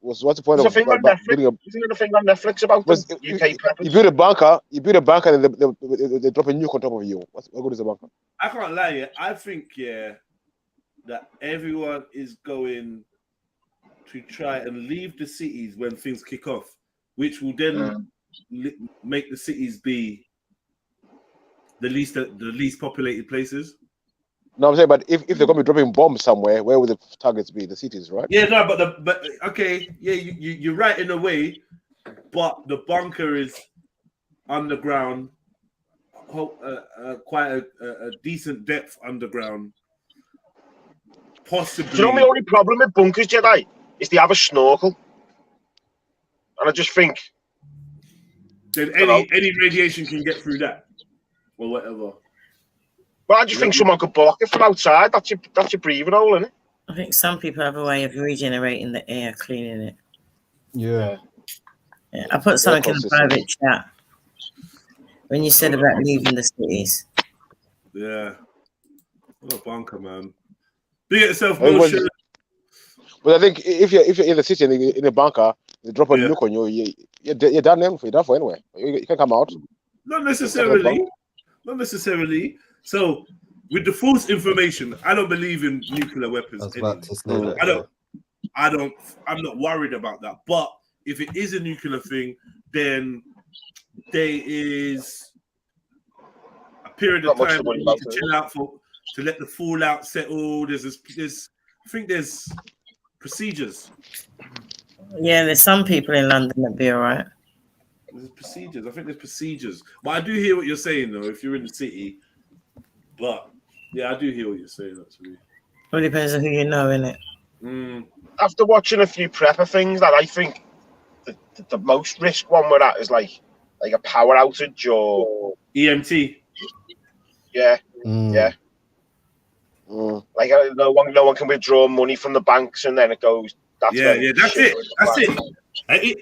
What's the point of building a... Isn't there a thing on Netflix about UK preppers? You build a bunker and they drop a nuke on top of you. What good is a bunker? I can't lie, I think, that everyone is going to try and leave the cities when things kick off, which will then make the cities be the least populated places. No, I'm saying, but if they're going to be dropping bombs somewhere, where would the targets be? The cities, right? Yeah, no, but okay, yeah, you're right in a way, but the bunker is underground, quite a decent depth underground. Possibly. Do you know my only problem with bunkers, Jedi, is they have a snorkel, and I just think then any radiation can get through that or whatever. But I just think someone could block it from outside. That's your breathing hole, isn't it? I think some people have a way of regenerating the air, cleaning it. Yeah. Yeah, I put something in the private chat when you said about leaving the cities. Yeah. What a bunker, man. Be yourself, motion. But I think if you're in the city in a bunker, they drop a nuke on you. You're done. You're done for anyway. You can come out. Not necessarily. Not necessarily. So, with the false information, I don't believe in nuclear weapons. I'm not worried about that. But if it is a nuclear thing, then there is a period of time where you need to chill out to let the fallout settle. I think there's procedures. Yeah, there's some people in London that be all right. There's procedures. I think there's procedures. But I do hear what you're saying, though, if you're in the city. But, yeah, I do hear what you're saying, actually. It depends on who you know, innit? After watching a few prepper things, that I think the most risk one with that is like a power outage or EMT. Yeah, yeah. Like no one can withdraw money from the banks, and then it goes. That's it.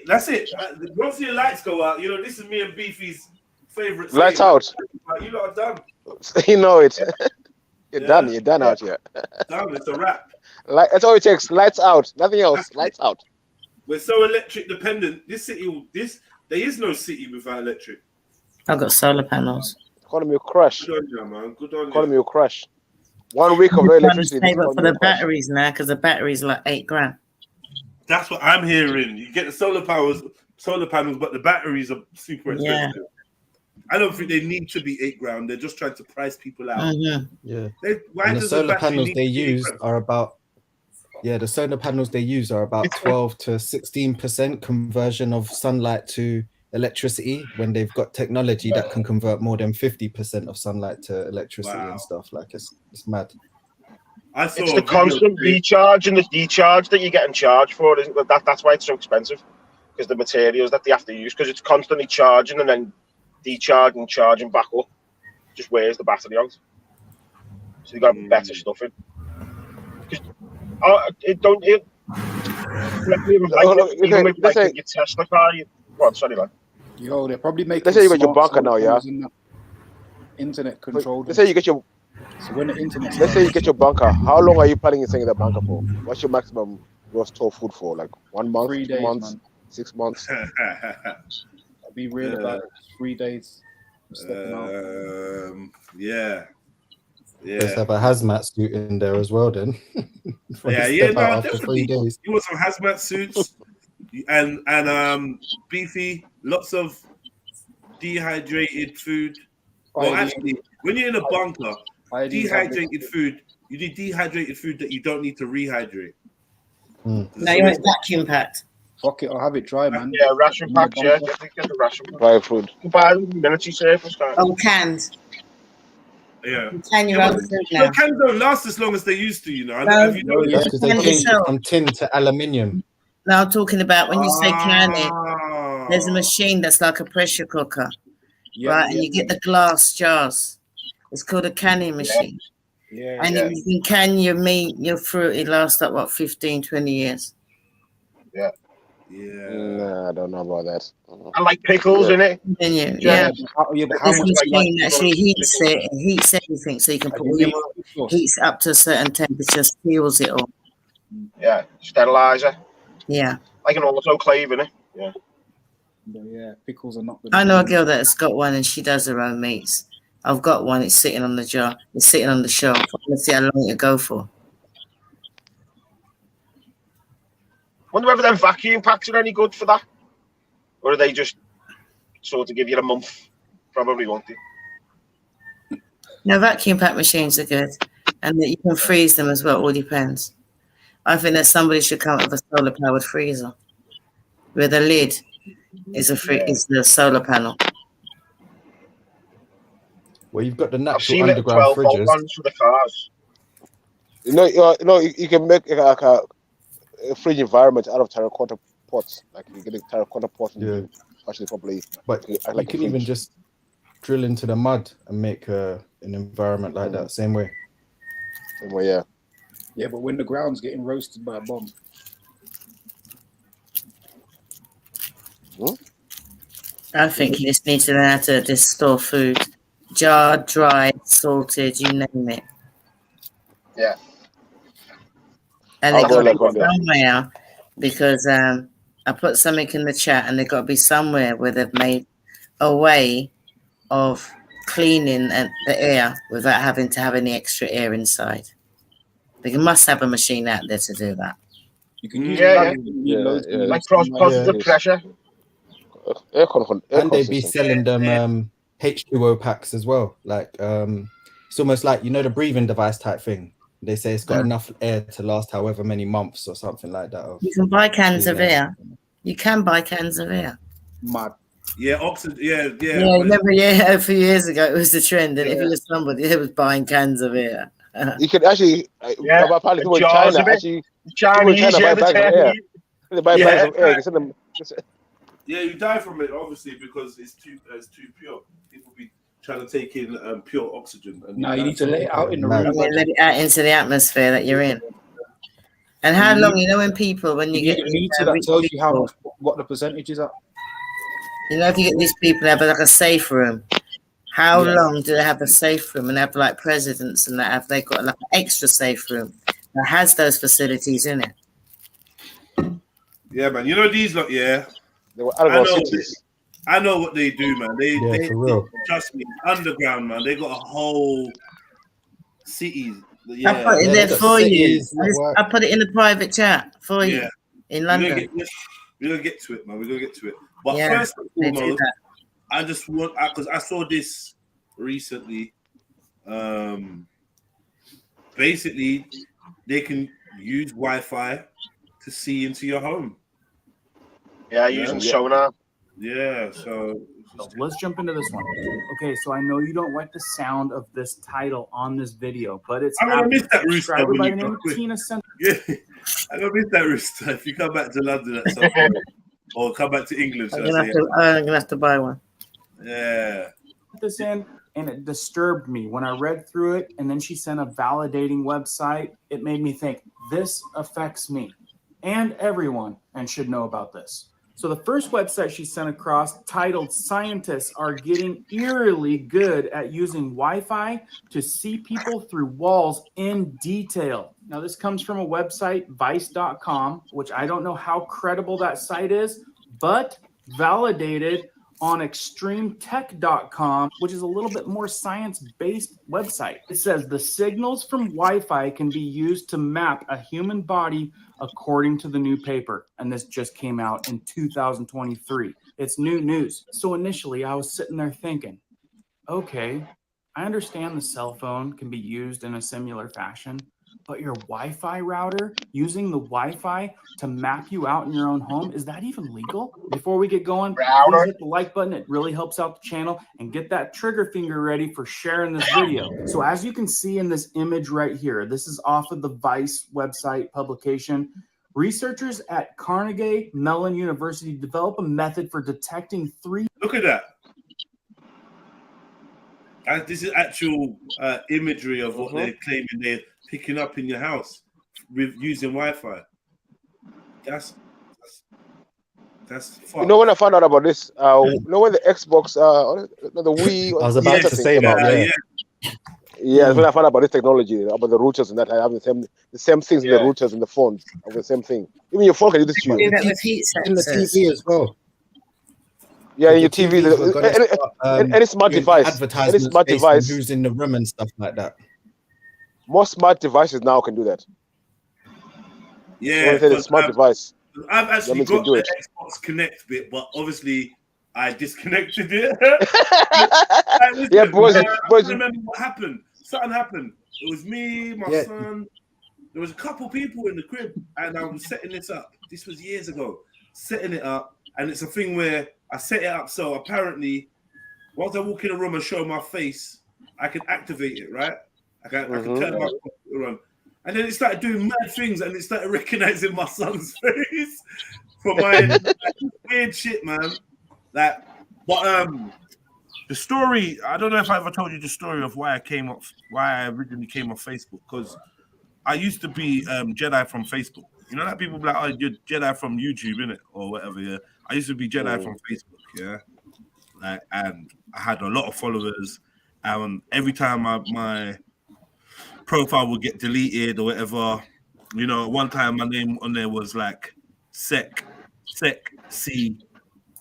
That's it. Once your lights go out, this is me and Beefy's favorite. Lights out. You lot are done. You know it. You're done. You're done out here. Done. It's a wrap. That's all it takes. Lights out. Nothing else. Lights out. We're so electric dependent. There is no city without electric. I've got solar panels. Economy will crash. Good on you, man. Good on you. Economy will crash. 1 week of no electricity. Save up for the batteries now, because the batteries are like $8,000. That's what I'm hearing. You get the solar panels, but the batteries are super expensive. Yeah. I don't think they need to be $8,000. They're just trying to price people out. Yeah. The solar panels they use are about. Yeah, the solar panels they use are about 12 to 16% conversion of sunlight to electricity, when they've got technology that can convert more than 50% of sunlight to electricity and stuff. Like it's mad. It's the constant recharge and the decharge that you're getting charged for, isn't it? That's why it's so expensive, because the materials that they have to use, because it's constantly charging and then decharging, charging back up, just wears the battery out. So you got better stuff in. Your Tesla car. Sorry, man. Yo, they're probably making. Let's say you got your bunker now, yeah. Internet controlled. Let's say you get your. So when the internet. Let's say you get your bunker. How long are you planning on staying in the bunker for? What's your maximum your store food for? Like 1 month, 3 2 days, months, man. 6 months. I'll be real about it. 3 days. Yeah. Let's have a hazmat suit in there as well, then. Definitely. You want some hazmat suits and Beefy, lots of dehydrated food. Well, actually, when you're in a bunker, dehydrated food, you need dehydrated food that you don't need to rehydrate. Now you want vacuum packed. Fuck it, I'll have it dry, man. Yeah, ration pack. Yeah, get the ration pack. Dry food. Buy military surface. Canned. Yeah. Can you own food now? Cans don't last as long as they used to, Because they changed it from tin to aluminium. Now I'm talking about when you say canning, there's a machine that's like a pressure cooker, right? And you get the glass jars. It's called a canning machine. And you can can your meat, your fruit. It lasts up, 15, 20 years. Yeah. Nah, I don't know about that. I like pickles in it. But how much machine actually heats it and heats everything, so you can put all your heats up to a certain temperature, seals it all. Yeah, sterilizer. Yeah. Like an autoclave in it. Yeah. But yeah, pickles are not good. I know a girl that's got one and she does her own meats. I've got one, it's sitting on the jar, it's sitting on the shelf. Let's see how long it go for. Wonder whether them vacuum packs are any good for that, or are they just sort of give you a month? Probably won't they? No, vacuum pack machines are good, and that you can freeze them as well. All depends. I think that somebody should come up with a solar powered freezer, where the lid is is the solar panel. Well, you've got the natural I've underground seen 12 fridges. For the cars. You can make like a fridge environment out of terracotta pots. Like you get a terracotta pot and actually probably. But you can even just drill into the mud and make an environment like that. Same way. Same way, yeah. Yeah, but when the ground's getting roasted by a bomb. I think you just need to learn how to just store food. Jarred, dried, salted, you name it. Yeah. And they got to be somewhere, because I put something in the chat, and they got to be somewhere where they've made a way of cleaning the air without having to have any extra air inside. They must have a machine out there to do that. You can use like positive pressure. And they'd be selling them H2O packs as well. Like it's almost like, you know, the breathing device type thing. They say it's got enough air to last however many months or something like that. You can buy cans of air. You can buy cans of air. Mad. Yeah, oxygen. Yeah. Yeah, remember, a few years ago it was the trend, and if you were somebody who was buying cans of air. You can actually, apparently people in China actually, they buy bags of air. Yeah, you die from it obviously because it's too pure. People be trying to take in pure oxygen. And no, you need to let it out in the room. Let it out into the atmosphere that you're in. And how long? You know, when you get a meter that tells you how much, what the percentages are. You know, if you get these people have like a safe room, how long do they have a safe room, and have like presidents and that? Have they got like an extra safe room that has those facilities in it? Yeah, man. You know these lot. Yeah, I know what they do, man. They trust me. Underground, man. They got a whole city. Yeah. I put it there for you. I put it in the private chat for you in London. We're gonna get to it, man. We're gonna get to it. But first and foremost, I just want, because I saw this recently. Basically, they can use Wi-Fi to see into your home. Yeah, using sonar. Yeah, so let's jump into this one. Okay, so I know you don't like the sound of this title on this video, but it's I'm gonna miss that rooster by the name of Tina Center. Yeah, I'm gonna miss that rooster if you come back to London at some point. Or come back to England. I'm gonna have to buy one. Yeah. Put this in, and it disturbed me when I read through it. And then she sent a validating website. It made me think, this affects me and everyone, and should know about this. So the first website she sent across, titled "Scientists are getting eerily good at using Wi-Fi to see people through walls in detail." Now this comes from a website, vice.com, which I don't know how credible that site is, but validated on extremetech.com, which is a little bit more science-based website. It says the signals from Wi-Fi can be used to map a human body according to the new paper. And this just came out in 2023. It's new news. So initially I was sitting there thinking, okay, I understand the cell phone can be used in a similar fashion, but your Wi-Fi router, using the Wi-Fi to map you out in your own home, is that even legal? Before we get going, please hit the like button. It really helps out the channel, and get that trigger finger ready for sharing this video. So as you can see in this image right here, this is off of the Vice website publication. Researchers at Carnegie Mellon University develop a method for detecting Look at that. This is actual imagery of what they're claiming they're picking up in your house with using Wi-Fi. That's fucked. You know when I found out about this, you know when the Xbox, the Wii, I was about to say about yeah, when I found out about this technology, about the routers and that, I have the same things in the routers and the phones, of the same thing. Even your phone can do this to you. Do that with heat in the TV as well. Yeah, in your TV, any smart device, any smart device, who's in the room and stuff like that. Most smart devices now can do that. Yeah, the smart device. I've actually got the Xbox Connect bit, but obviously I disconnected it. Yeah, boys. I remember what happened. Something happened. It was me, my son. There was a couple people in the crib, and I was setting this up. This was years ago. Setting it up, and it's a thing where I set it up so apparently, once I walk in a room and show my face, I can activate it, right? I can turn my computer on. And then it started doing mad things, and it started recognizing my son's face for my weird shit, man. Like, but the story, I don't know if I ever told you the story of why I originally came off Facebook, because I used to be JEDI from Facebook. You know that people be like, oh, you're Jedi from YouTube, innit? Or whatever, yeah. I used to be Jedi from Facebook, yeah. Like, and I had a lot of followers. And every time my profile would get deleted or whatever, you know, one time my name on there was like Sec C,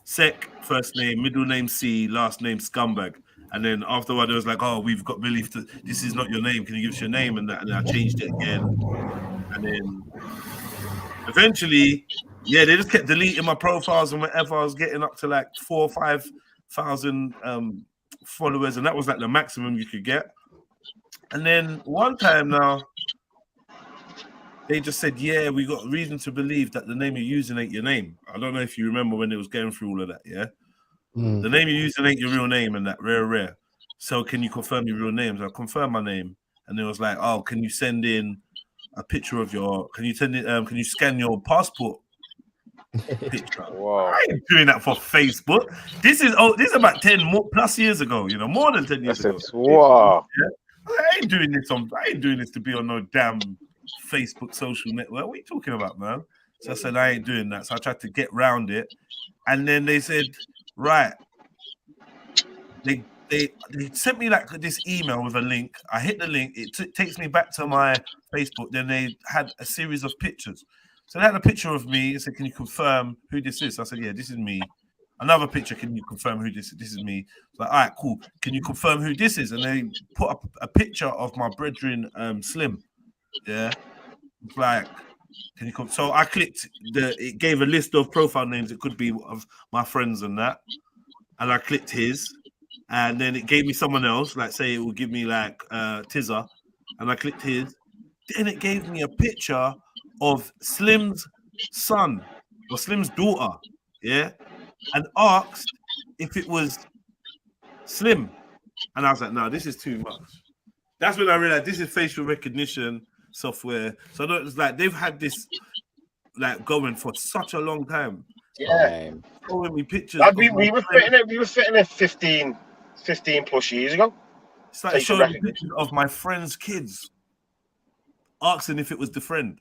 Sec, first name, middle name C, last name Scumbag. And then afterward, it was like, oh, we've got belief that this is not your name. Can you give us your name? And I changed it again. And then eventually, yeah, they just kept deleting my profiles and whatever. I was getting up to like 4,000 or 5,000 followers, and that was like the maximum you could get. And then one time now, they just said, yeah, we got reason to believe that the name you're using ain't your name. I don't know if you remember when it was going through all of that, yeah? The name you're using ain't your real name and that, rare. So can you confirm your real names? I confirmed my name. And it was like, oh, can you send in a picture of can you scan your passport picture? Wow. I ain't doing that for Facebook. This is about 10 plus years ago, you know, more than 10 years ago. Wow. Yeah? I ain't doing this to be on no damn Facebook social network. What are you talking about, man? So I said, I ain't doing that. So I tried to get round it. And then they said, right. They sent me like this email with a link. I hit the link. It takes me back to my Facebook. Then they had a series of pictures. So they had a picture of me. They said, can you confirm who this is? So I said, yeah, this is me. Another picture, can you confirm who this is? This is me. It's like, all right, cool. Can you confirm who this is? And they put up a picture of my brethren, Slim. Yeah. It's like, can you come? So I clicked it gave a list of profile names. It could be of my friends and that. And I clicked his. And then it gave me someone else, like say it will give me like Tizza. And I clicked his. Then it gave me a picture of Slim's son or Slim's daughter. Yeah. And asked if it was Slim. And I was like, no, this is too much. That's when I realized this is facial recognition software. So it's like they've had this like going for such a long time. Yeah. Showing me pictures. We were fitting it 15 plus years ago. It's like showing me pictures of my friend's kids, asking if it was the friend.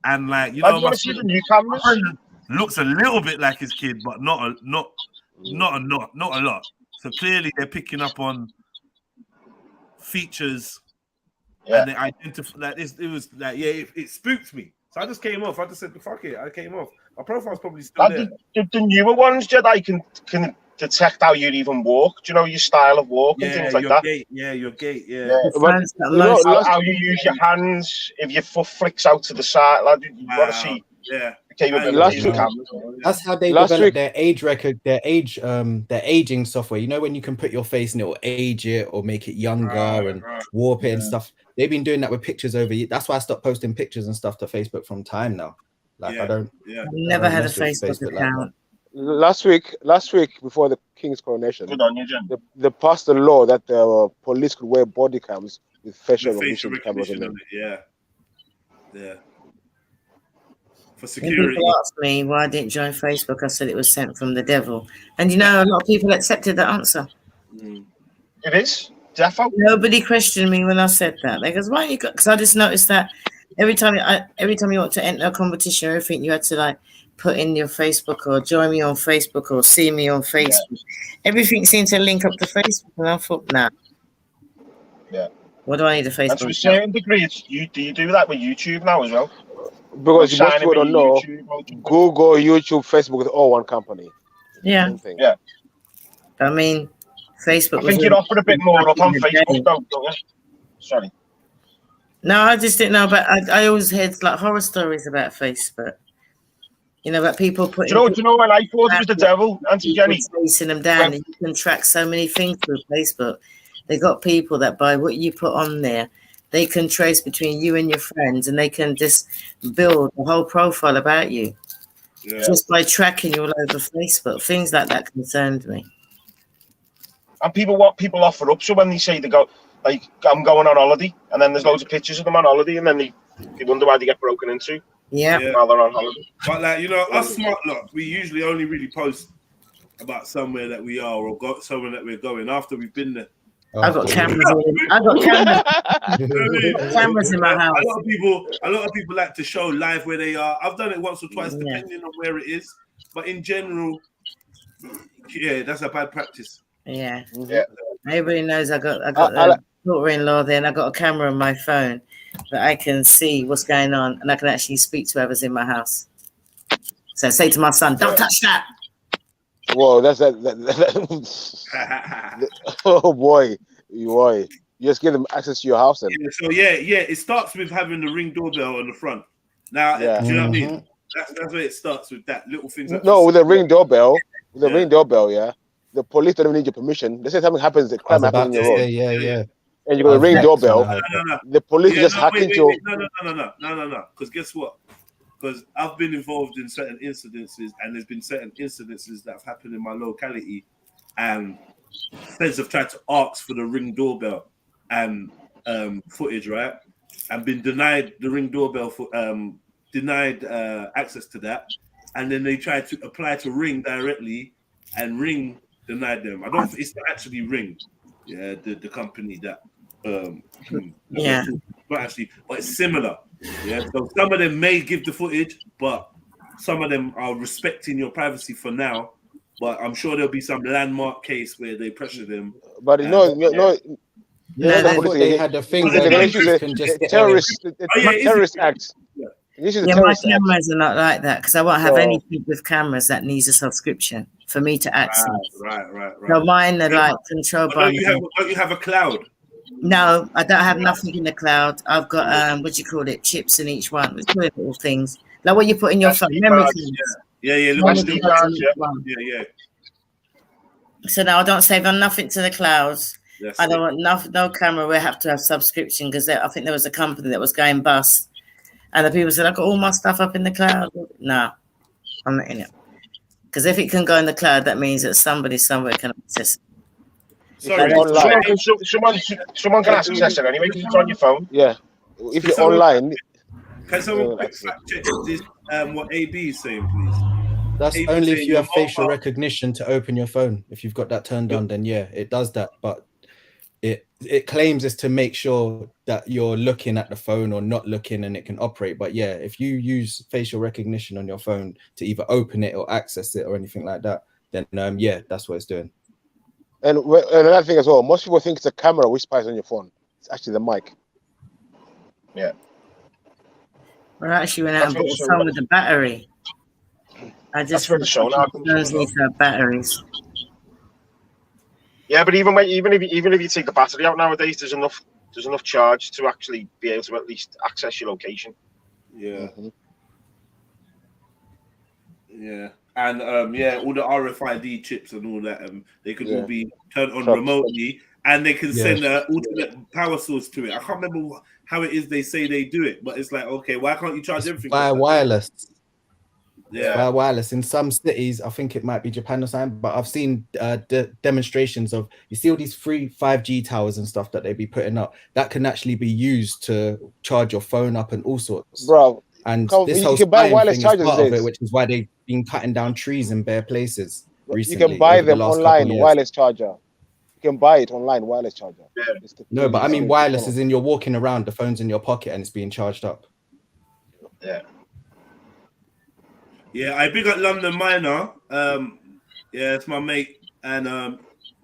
And like, you know, my friend looks a little bit like his kid, but not a lot. So clearly they're picking up on features. And they identify like this. It was like, yeah, it spooked me. So I just came off. I just said, fuck it. I came off. My profile's probably still there. The newer ones, Jedi, can detect how you even walk. Do you know your style of walk and things like that? Your gait, yeah. But how you use your hands, if your foot flicks out to the side, like, you want to see. Yeah. That's how they develop their age record, their aging software. You know, when you can put your face and it will age it or make it younger and warp it and stuff. They've been doing that with pictures over years. That's why I stopped posting pictures and stuff to Facebook from time now. Like I've never had a Facebook account. Last week before the king's coronation, good on you, Jen. They passed a law that the police could wear body cams with facial recognition cameras on them. Yeah. For security. People asked me why I didn't join Facebook. I said it was sent from the devil. And you know, a lot of people accepted that answer. It is. Defo. Nobody questioned me when I said that. They goes, why you got? Because I just noticed that every time you want to enter a competition or everything, you had to like put in your Facebook or join me on Facebook or see me on Facebook. Everything seemed to link up to Facebook, and I thought, nah. Yeah. What do I need a Facebook? And to a certain degree, do you do that with YouTube now as well? Because most people don't know, Google, YouTube, Facebook is all one company. Yeah. Yeah. I mean, Facebook. I think you'd offer a bit more up on Facebook, don't you? Sorry. No, I just didn't know about. I always heard like horror stories about Facebook. You know, about people putting. Do you know when I thought it was the devil, Auntie Jenny? Chasing them down, and you can track so many things through Facebook. They got people that by what you put on there, they can trace between you and your friends, and they can just build a whole profile about you just by tracking you all over Facebook. Things like that concerned me. And people offer up. So when they say they go, like, I'm going on holiday, and then there's loads of pictures of them on holiday, and then they wonder why they get broken into. Yeah. While they're on holiday. But like, you know, us smart lot, we usually only really post about somewhere that we are or got somewhere that we're going after we've been there. I've got cameras. I've got cameras in my house. A lot of people like to show live where they are. I've done it once or twice, depending on where it is. But in general, yeah, that's a bad practice. Yeah. Everybody knows I got a daughter-in-law there, and I got a camera on my phone that I can see what's going on, and I can actually speak to whoever's in my house. So I say to my son, "Don't touch that." Whoa, that's that. Oh boy, you just give them access to your house then. Yeah, so it starts with having the Ring doorbell on the front. Now, do you know what I mean? That's where it starts with that little things. No, with the Ring doorbell, Ring doorbell, yeah. The police don't even need your permission. They say something happens, the crime happens on your road. Yeah. And you got a Ring doorbell. No. The police just hack into. No. Because guess what? Because I've been involved in certain incidences, and there's been certain incidences that have happened in my locality, and feds have tried to ask for the Ring doorbell and footage, right? And been denied the Ring doorbell for denied access to that, and then they tried to apply to Ring directly, and Ring denied them. I don't think it's actually Ring, the company that but it's similar. Yeah, so some of them may give the footage, but some of them are respecting your privacy for now. But I'm sure there'll be some landmark case where they pressure them. But no. They had a thing where they can just terrorist acts. My cameras are not like that because I won't have anything with cameras that needs a subscription for me to access. Right. So mine are like controlled by. Don't you have a cloud? No, I don't have nothing in the cloud. I've got what do you call it? Chips in each one. It's little things like what you put in your phone. Memory cards. Yeah. So now I don't save on nothing to the clouds. I don't want no camera. We have to have subscription because I think there was a company that was going bust, and the people said I got all my stuff up in the cloud. No, I'm not in it because if it can go in the cloud, that means that somebody somewhere can access it. Sorry, someone can access it anyway because it's on your phone. Yeah, if you're online. Can someone quick fact check this? What AB is saying, please? That's only if you have facial recognition to open your phone. If you've got that turned on, then yeah, it does that. But it claims is to make sure that you're looking at the phone or not looking, and it can operate. But yeah, if you use facial recognition on your phone to either open it or access it or anything like that, then yeah, that's what it's doing. And another thing as well, most people think it's a camera which spies on your phone. It's actually the mic. Yeah. Well, actually, when I bought a phone with a battery, I just for the sonar those need to have batteries. Yeah, but even if you take the battery out nowadays, there's enough charge to actually be able to at least access your location. Yeah. Yeah. And all the RFID chips and all that, they could all be turned on remotely, and they can send an alternate power source to it. I can't remember how it is they say they do it, but it's like, okay, why can't you charge everything via wireless? Yeah, via wireless. In some cities, I think it might be Japan or something, but I've seen demonstrations of, you see all these free 5G towers and stuff that they be putting up that can actually be used to charge your phone up and all sorts. Bro, and this whole wireless chargers part of it, which is why they've been cutting down trees in bare places recently. You can buy them online, wireless charger. You can buy it online, wireless charger. Yeah. No, but I mean wireless is in, you're walking around, the phone's in your pocket and it's being charged up. Yeah. Yeah, I big up London Miner. Yeah, it's my mate. And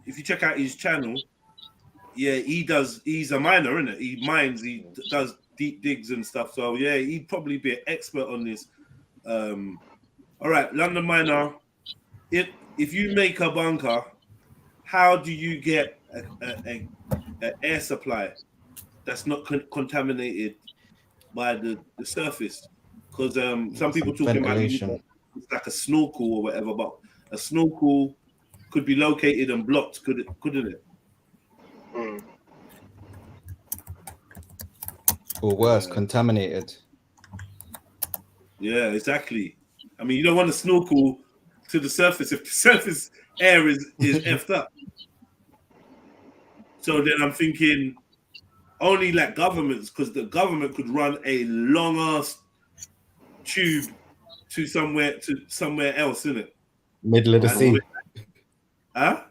if you check out his channel, he's a miner, isn't it? He mines, he does deep digs and stuff. So yeah, he'd probably be an expert on this. All right, London Miner, if you make a bunker, how do you get an air supply that's not contaminated by the surface? Because some people talking about it's like a snorkel or whatever, but a snorkel could be located and blocked, couldn't it? Mm. Or worse, contaminated. Yeah, exactly. I mean, you don't want to snorkel to the surface if the surface air is effed up. So then I'm thinking only like governments, because the government could run a long ass tube to somewhere else, isn't it? Middle of the sea. Huh?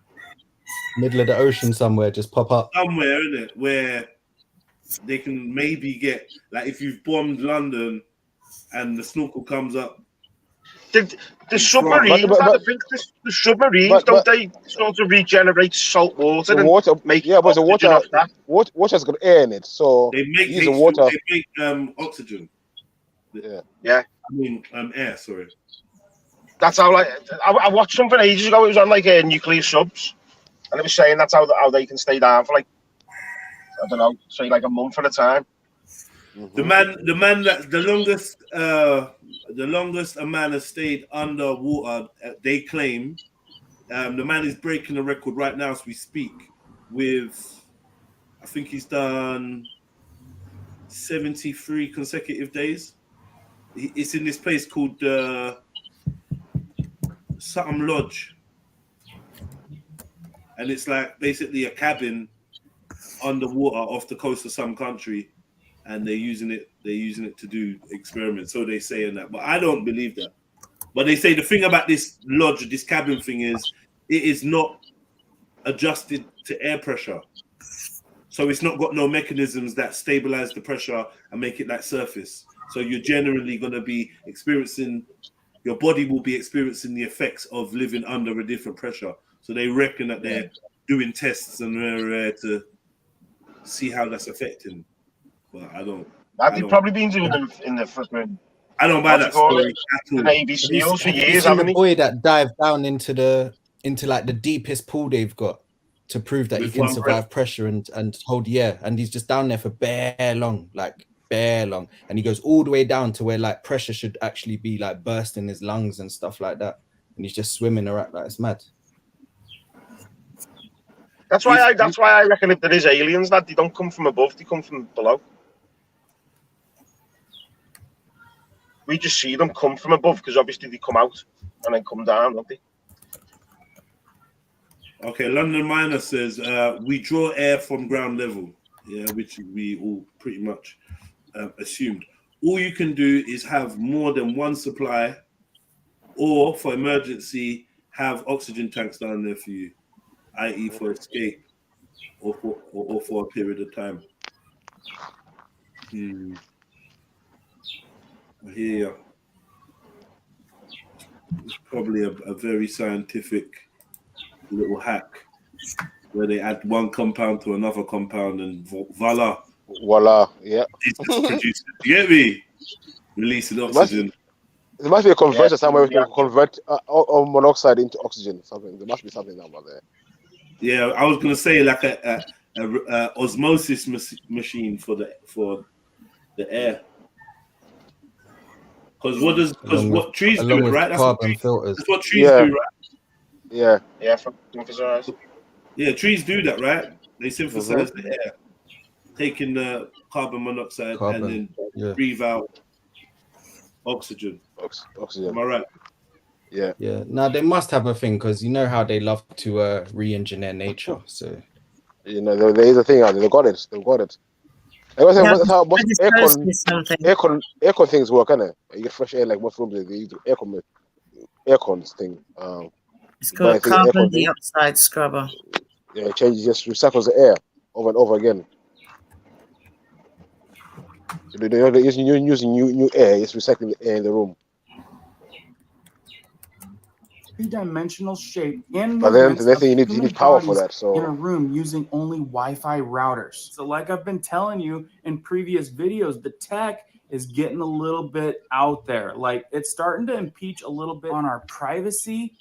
Middle of the ocean somewhere, just pop up. Somewhere, isn't it? Where they can maybe get, like, if you've bombed London and the snorkel comes up. The submarines, the submarines, don't they sort of regenerate salt water? The and water, make yeah, but the oxygen water, off that? water's got air in it, so they make use the water. They make oxygen. Yeah. I mean, air. Sorry. That's how, like, I watched something ages ago. It was on like nuclear subs, and it was saying that's how they can stay down for, like, I don't know, say like a month at a time. The man that the longest a man has stayed underwater, they claim. The man is breaking the record right now as we speak. With, I think he's done 73 consecutive days. It's in this place called something Lodge, and it's like basically a cabin underwater off the coast of some country, and they're using it to do experiments, so they say, and that, but I don't believe that. But they say the thing about this lodge, this cabin thing, is it is not adjusted to air pressure, so it's not got no mechanisms that stabilize the pressure and make it like surface. So you're generally going to be experiencing, your body will be experiencing the effects of living under a different pressure. So they reckon that they're doing tests and to see how that's affecting. But I don't. They've probably been doing them in the fucking. I don't buy that story at all. The Navy SEALs for years, haven't haven't the boy that dived down into like the deepest pool they've got to prove that he can survive pressure and hold, and he's just down there for bare long, and he goes all the way down to where like pressure should actually be like bursting his lungs and stuff like that, and he's just swimming around like it's mad. That's why I reckon if there is aliens, that they don't come from above, they come from below. We just see them come from above because obviously they come out and then come down, don't they? Okay, London Miner says we draw air from ground level, which we all pretty much assumed. All you can do is have more than one supply, or for emergency, have oxygen tanks down there for you, i.e. for escape, or for a period of time. I hear you. It's probably a very scientific little hack where they add one compound to another compound and voila, yeah. It's just produced. You get me? Releasing oxygen. There must be a converter somewhere we can convert monoxide into oxygen. Something. There must be something somewhere there. Yeah, I was gonna say like a osmosis machine for the air. Because what trees do, right? That's what trees do, right? Yeah. Yeah, trees do that, right? They synthesize the air, taking the carbon monoxide and then breathe out oxygen. Oxygen. Am I right? Yeah. Yeah. Now they must have a thing because you know how they love to re-engineer nature. So you know there is a thing out there. They got it. That's how most aircon things work, isn't it? You get fresh air like most rooms. They use aircon thing. It's called a carbon dioxide scrubber. Yeah, it changes, just recycles the air over and over again. So they're using new air, it's recycling the air in the room. Three-dimensional shape and but then the thing you need power for that. So in a room using only Wi-Fi routers. So like I've been telling you in previous videos, the tech is getting a little bit out there. Like it's starting to impeach a little bit on our privacy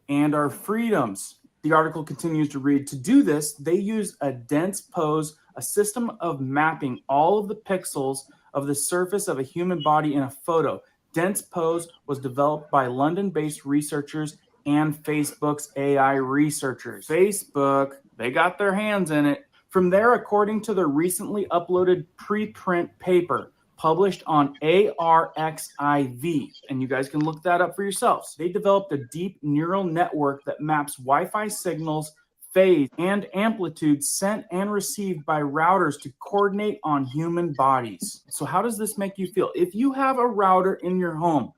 and our freedoms. The article continues to read, to do this, they use a dense pose, a system of mapping all of the pixels of the surface of a human body in a photo. Dense pose was developed by London-based researchers and Facebook's AI researchers. Facebook, they got their hands in it. From there, according to the recently uploaded preprint paper published on ARXIV, and you guys can look that up for yourselves, they developed a deep neural network that maps Wi-Fi signals, phase, and amplitude sent and received by routers to coordinate on human bodies. So how does this make you feel? If you have a router in your home,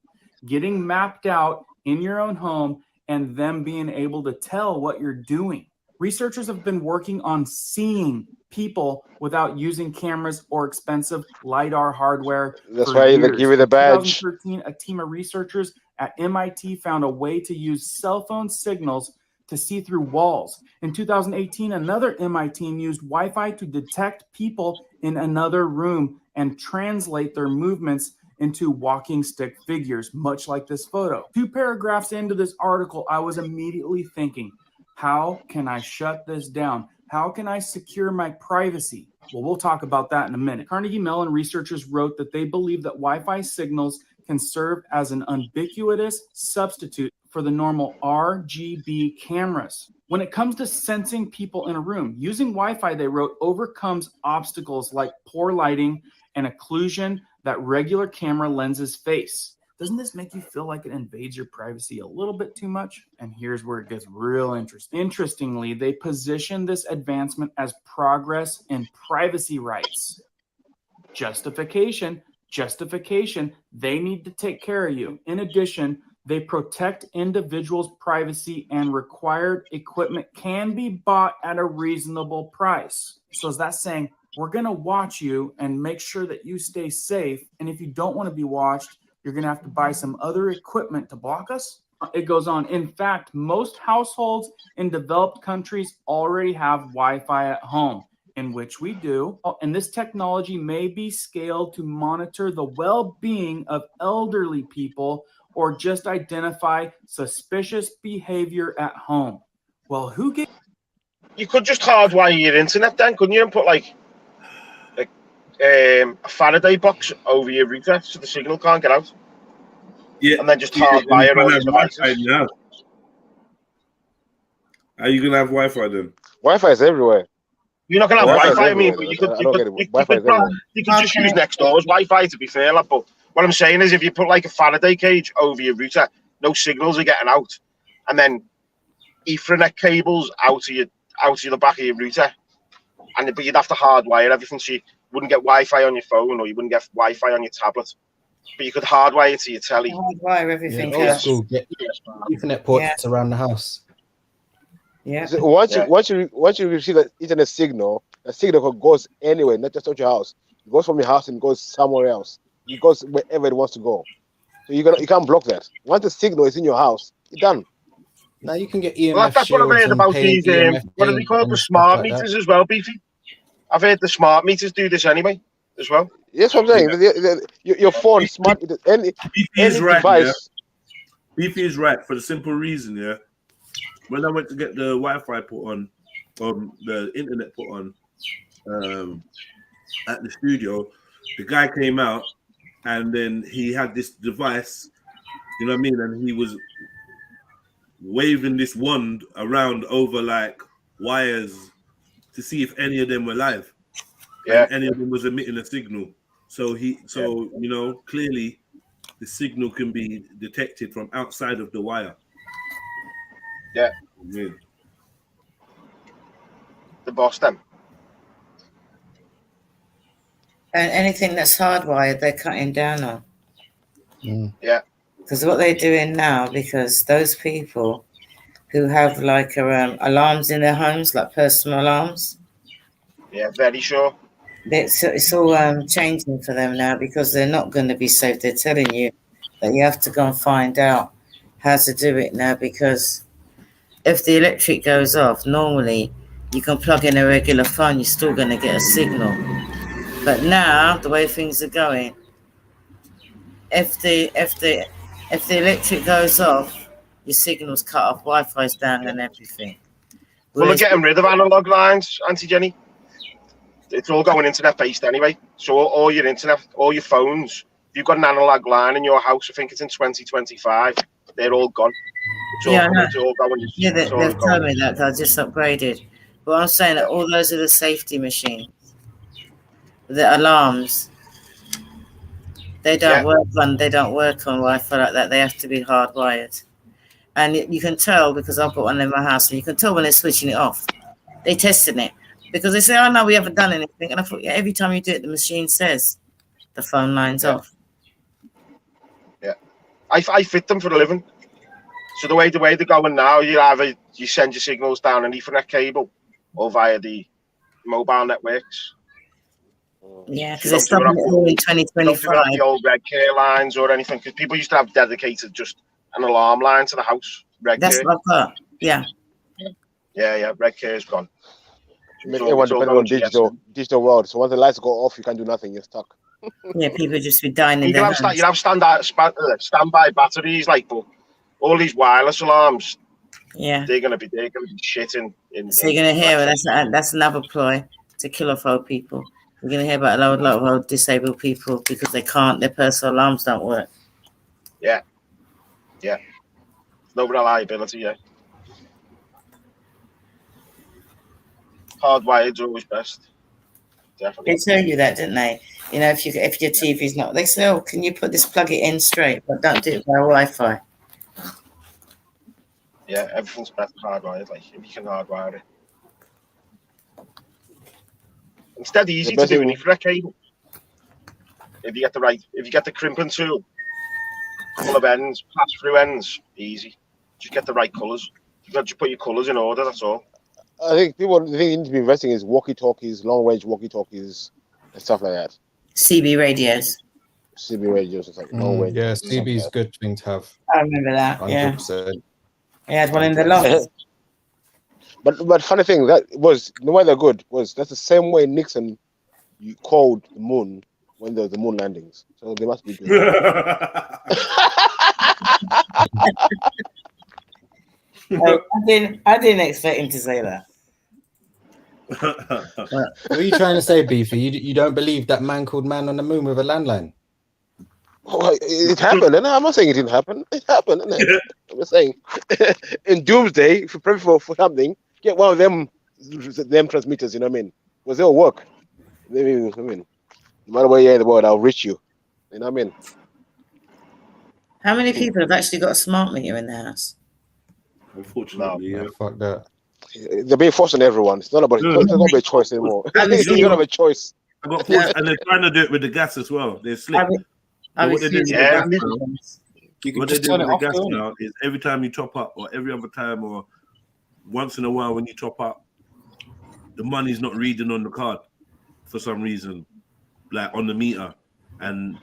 getting mapped out in your own home, and them being able to tell what you're doing. Researchers have been working on seeing people without using cameras or expensive LiDAR hardware. That's for why they years. give you the In badge. 2013, a team of researchers at MIT found a way to use cell phone signals to see through walls. In 2018, another MIT team used Wi-Fi to detect people in another room and translate their movements into walking stick figures, much like this photo. 2 paragraphs into this article, I was immediately thinking, how can I shut this down? How can I secure my privacy? Well, we'll talk about that in a minute. Carnegie Mellon researchers wrote that they believe that Wi-Fi signals can serve as an ubiquitous substitute for the normal RGB cameras. When it comes to sensing people in a room, using Wi-Fi, they wrote, overcomes obstacles like poor lighting and occlusion that regular camera lenses face. Doesn't this make you feel like it invades your privacy a little bit too much? And here's where it gets real interesting. Interestingly, they position this advancement as progress in privacy rights. Justification, they need to take care of you. In addition, they protect individuals' privacy and required equipment can be bought at a reasonable price. So is that saying, we're gonna watch you and make sure that you stay safe, and if you don't wanna be watched, you're going to have to buy some other equipment to block us? It goes on. In fact, most households in developed countries already have Wi-Fi at home, in which we do. And this technology may be scaled to monitor the well-being of elderly people or just identify suspicious behavior at home. Well, who gets... You could just hardwire your internet then, couldn't you? And put like a Faraday box over your router so the signal can't get out. Yeah. And then just hardwire all your devices. Now. Are you gonna have Wi-Fi then? Wi-Fi is everywhere. You're not gonna have Wi-Fi. I mean, but you could just use next door's Wi-Fi, to be fair. Like, but what I'm saying is, if you put like a Faraday cage over your router, no signals are getting out, and then Ethernet cables out of the back of your router, but you'd have to hardwire everything, so you wouldn't get Wi-Fi on your phone, or you wouldn't get Wi-Fi on your tablet, but you could hardwire it to your telly. Hardwire everything. Old school, get Ethernet ports around the house. Yeah. So once you receive an internet signal, the signal goes anywhere, not just at your house. It goes from your house and goes somewhere else. It goes wherever it wants to go. So you can't block that. Once the signal is in your house, it's done. Now you can get EMF. Well, that's what I've heard about these. What are they called? The smart meters as well, Beefy. I've heard the smart meters do this anyway, as well. Yes, what I'm saying. Your phone, smart meters, any device. Beefy is right for the simple reason, yeah. When I went to get the Wi-Fi put on, the internet put on at the studio, the guy came out and then he had this device, you know what I mean? And he was waving this wand around over like wires to see if any of them were live. Yeah. And any of them was emitting a signal. So you know, clearly the signal can be detected from outside of the wire. Yeah. Yeah. The boss then. And anything that's hardwired, they're cutting down on. Yeah. Because what they're doing now, because those people who have like alarms in their homes, like personal alarms. Yeah, very sure. It's all changing for them now because they're not going to be safe. They're telling you that you have to go and find out how to do it now, because if the electric goes off, normally you can plug in a regular phone, you're still going to get a signal. But now, the way things are going, if the electric goes off, your signal's cut off, Wi-Fi's down and everything. Well, they're getting rid of analog lines, Auntie Jenny. It's all going internet-based anyway. So all your internet, all your phones, if you've got an analog line in your house, I think it's in 2025, they're all gone. It's all going. Yeah, they've told me that. I just upgraded. But I'm saying that all those are the safety machines. The alarms. They don't work on Wi-Fi like that. They have to be hardwired. And you can tell, because I've got one in my house, and you can tell when they're switching it off. They're testing it. Because they say, oh, no, we haven't done anything. And I thought, every time you do it, the machine says the phone line's off. Yeah. I fit them for a living. So the way they're going now, you have you send your signals down an Ethernet cable or via the mobile networks. Yeah, because You they're don't do it stopping it off all in you don't do it 2025. off the old red care lines or anything, because people used to have dedicated just an alarm line to the house. Red That's care. what I've got. Yeah. Yeah, red care's gone. Make everyone dependent on digital world. So once the lights go off, you can't do nothing. You're stuck. Yeah, people just be dying in You their can have homes. standby batteries, like, but all these wireless alarms. Yeah. They're gonna be shitting. So you're gonna hear that's another ploy to kill off old people. You're gonna hear about a lot of old disabled people because their personal alarms don't work. Yeah. No reliability. Yeah. Hardwired's always best. Definitely. They tell you that, didn't they? You know, if your TV's not, they say, "Oh, can you plug it in straight?" But don't do it via Wi-Fi. Yeah, everything's better hardwired. Like, if you can hardwire it, it's dead easy to do an Ethernet cable. If you get the crimping tool, couple of ends, pass through ends, easy. Just get the right colours. You got to put your colours in order. That's all. I think the thing you need to be investing is walkie-talkies, long-range walkie-talkies, and stuff like that. CB radios. CB radios and stuff. Long-range. Yeah, CB is a good thing to have. I remember that. 100%. Yeah, I had one in the loft. But funny thing, that was the way they're good was that's the same way Nixon called the moon when there was the moon landings. So they must be good. I didn't expect him to say that. What are you trying to say, Beefy? You don't believe that man called man on the moon with a landline? Oh, it happened, and I'm not saying it didn't happen. It happened, isn't it? I'm saying in Doomsday, if you pray for something, get one of them transmitters. You know what I mean? Because they'll work. I mean, no matter where you're in the world, I'll reach you. You know what I mean? How many people have actually got a smart meter in their house? Unfortunately, yeah. Fuck that. They're being forced on everyone. It's not about there's not a choice anymore. You don't have a choice. I got forced, and they're trying to do it with the gas as well. They're slick. What they do with the gas now is every time you top up, or every other time, or once in a while when you top up, the money's not reading on the card for some reason, like on the meter, and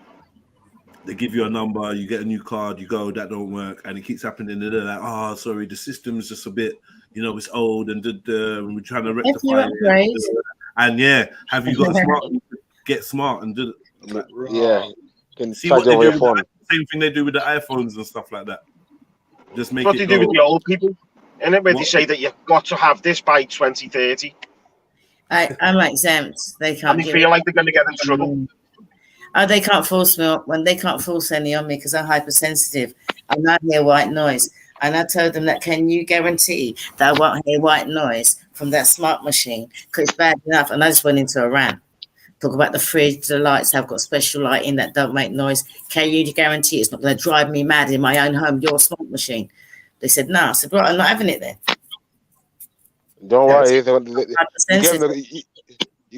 they give you a number, you get a new card, you go, that don't work, and it keeps happening. And they're like, oh, sorry, the system's just a bit, it's old, and we're trying to rectify it. And yeah, have you got smart? Get smart and do it. Like, yeah, can see what they do with the same thing they do with the iPhones and stuff like that. Just make what it they do with the old people, and where they say that you've got to have this by 2030. I'm exempt. They can't. And they feel like they're going to get in trouble. Oh, they can't force me when they can't force any on me because I'm hypersensitive. And I hear white noise. And I told them that, can you guarantee that I won't hear white noise from that smart machine? Because it's bad enough. And I just went into a rant. Talk about the fridge, the lights. I've got special lighting that don't make noise. Can you guarantee it's not going to drive me mad in my own home, your smart machine? They said, no. I said, right, I'm not having it then. Don't worry. You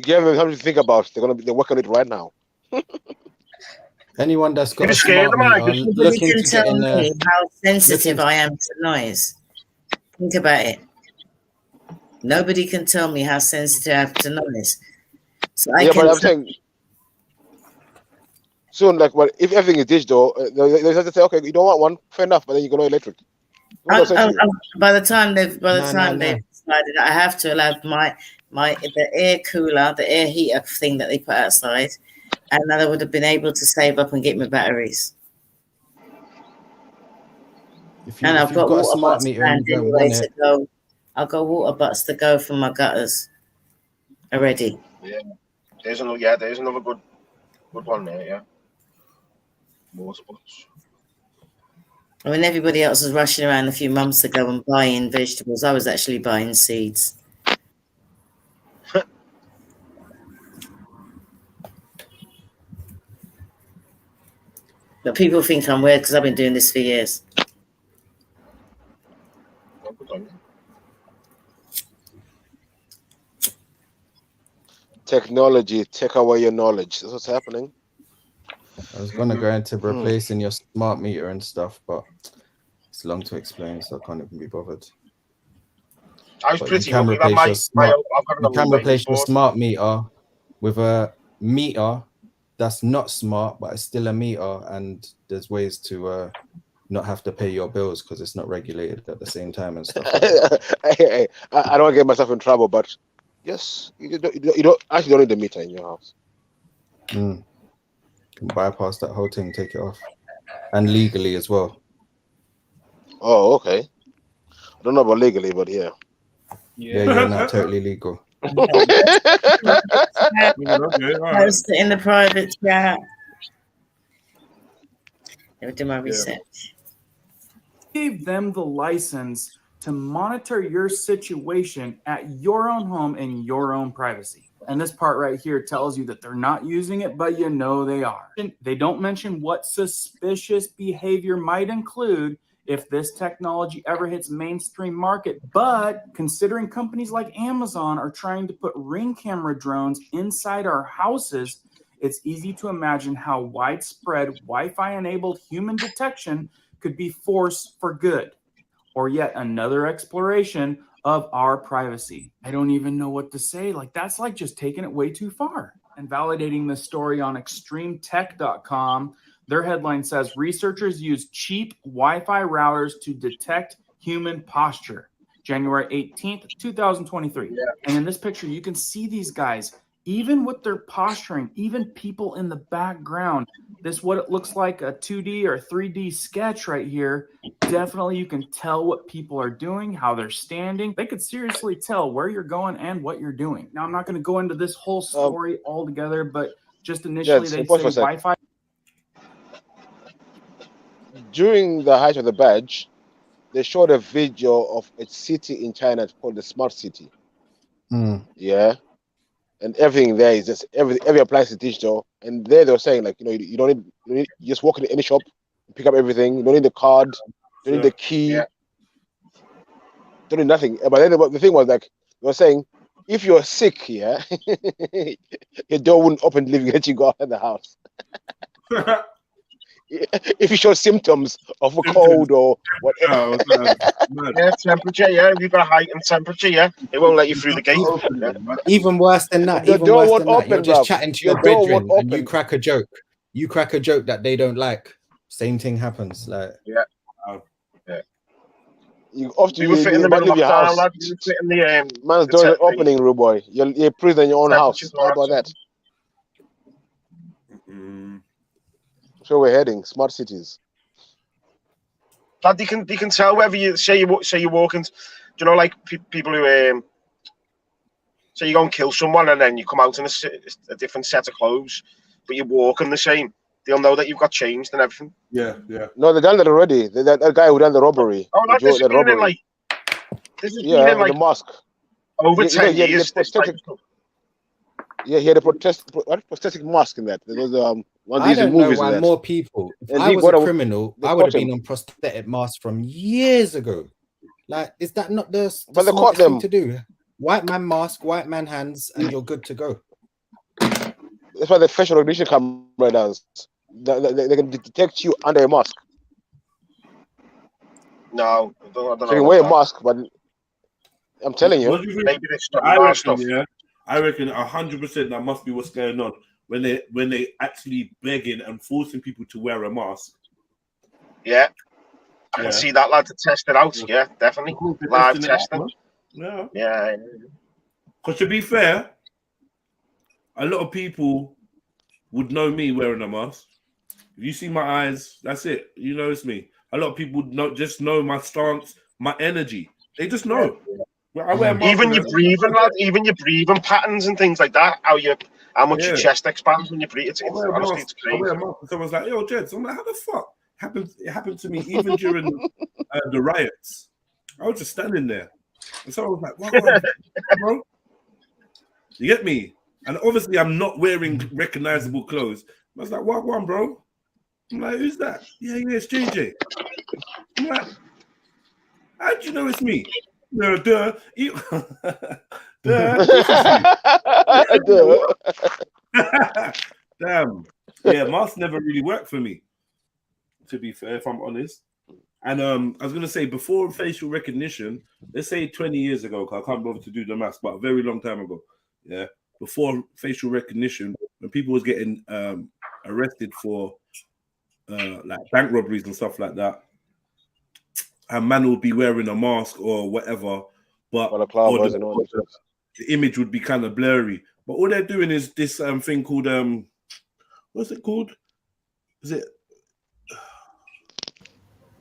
gave them something to think about. They're working on it right now. Anyone that's got a smart meter, nobody can tell me how sensitive I am to noise. Think about it. Nobody can tell me how sensitive I am to noise. So I but I'm saying soon, like, well, if everything is digital, they have to say, okay, you don't want one, fair enough, but then you go to electric. By the time they've decided, I have to allow the air cooler, the air heater thing that they put outside. And then I would have been able to save up and get my batteries. And I've got water butts planned anyway to go. I've got water butts to go for my gutters already. Yeah, there's another good one there. Yeah, water butts. And when everybody else was rushing around a few months ago and buying vegetables, I was actually buying seeds. But people think I'm weird because I've been doing this for years. Technology, take away your knowledge. That's what's happening. I was going to go into replacing your smart meter and stuff, but it's long to explain, so I can't even be bothered. I was But pretty you can lucky that replace my your I've got an you can illuminated replace your board. smart meter with a meter that's not smart, but it's still a meter, and there's ways to not have to pay your bills because it's not regulated at the same time and stuff like that. I don't want to get myself in trouble, but yes, you don't actually don't need the meter in your house. You can bypass that whole thing, take it off, and legally as well. Oh, okay. I don't know about legally, but yeah. Yeah, you're not totally legal. Post it in the private chat. Let me do my research. Gave them the license to monitor your situation at your own home in your own privacy. And this part right here tells you that they're not using it, but you know they are. They don't mention what suspicious behavior might include if this technology ever hits mainstream market. But considering companies like Amazon are trying to put Ring camera drones inside our houses, it's easy to imagine how widespread Wi-Fi enabled human detection could be force for good, or yet another exploration of our privacy. I don't even know what to say. Like, that's like just taking it way too far. And validating this story on extremetech.com, their headline says, researchers use cheap Wi-Fi routers to detect human posture. January 18th, 2023. And in this picture, you can see these guys, even with their posturing, even people in the background. This, what it looks like a 2D or 3D sketch right here. Definitely you can tell what people are doing, how they're standing. They could seriously tell where you're going and what you're doing. Now, I'm not going to go into this whole story altogether, but just initially they say Wi-Fi. During the height of the badge, they showed a video of a city in China called the Smart City. Yeah. And everything there is just every appliance is digital. And there they were saying, like, you don't need you just walk into any shop, pick up everything. You don't need the card, you don't need the key, don't need nothing. But then the thing was, like, they were saying, if you're sick, your door wouldn't open, let you go out of the house. If you show symptoms of a cold or whatever. Temperature, if you've got a heightened temperature, it won't let you through the gate. Even worse than that, Your door won't open, you're just chatting to your door brethren won't and you crack a joke. You crack a joke that they don't like. Same thing happens. Like, you often you fit in the middle of your house. Man's door is opening, rude boy. You're prison in your own house. How about that? So we're heading smart cities. But they can tell whether you say you're walking. Do you know, like people who say you go and kill someone and then you come out in a different set of clothes, but you're walking the same. They'll know that you've got changed and everything. Yeah. No, they've done that already. That guy who done the robbery. Oh, no, this is been in like. This is been in like the mosque. Over 10 years. Yeah, he had a prosthetic mask in that. There was one of I these don't movies. know why more people. If I was a criminal, I would have been on prosthetic masks from years ago. Like, is that not the smartest thing to do? White man mask, white man hands, and you're good to go. That's why the facial recognition camera does. They can detect you under a mask. No, I don't know. So you can wear a mask, but I'm telling you. Maybe they stop I reckon 100% that must be what's going on when they actually begging and forcing people to wear a mask. Yeah, I can see that, lad, to test it out. Yeah, definitely live testing. Yeah. Because to be fair, a lot of people would know me wearing a mask. If you see my eyes, that's it. You know it's me. A lot of people would just know my stance, my energy. They just know. I wear even your breathing, lad, even your breathing patterns and things like that. How much your chest expands when you breathe. It's honestly, it's crazy. I wear a mask and someone's like, "Yo, Jed." So I'm like, "How the fuck?" It happened to me even during the riots. I was just standing there, and someone was like, "What, bro?" You get me? And obviously, I'm not wearing recognizable clothes. I was like, "What one, bro?" I'm like, "Who's that?" Yeah, it's JJ. I'm like, "How do you know it's me?" No, duh. Damn. Yeah, masks never really worked for me, to be fair, if I'm honest. And I was gonna say before facial recognition, let's say 20 years ago, 'cause I can't bother to do the maths, but a very long time ago, yeah. Before facial recognition, when people was getting arrested for like bank robberies and stuff like that, a man would be wearing a mask or whatever, but the image would be kind of blurry. But all they're doing is this thing called what's it called? Is it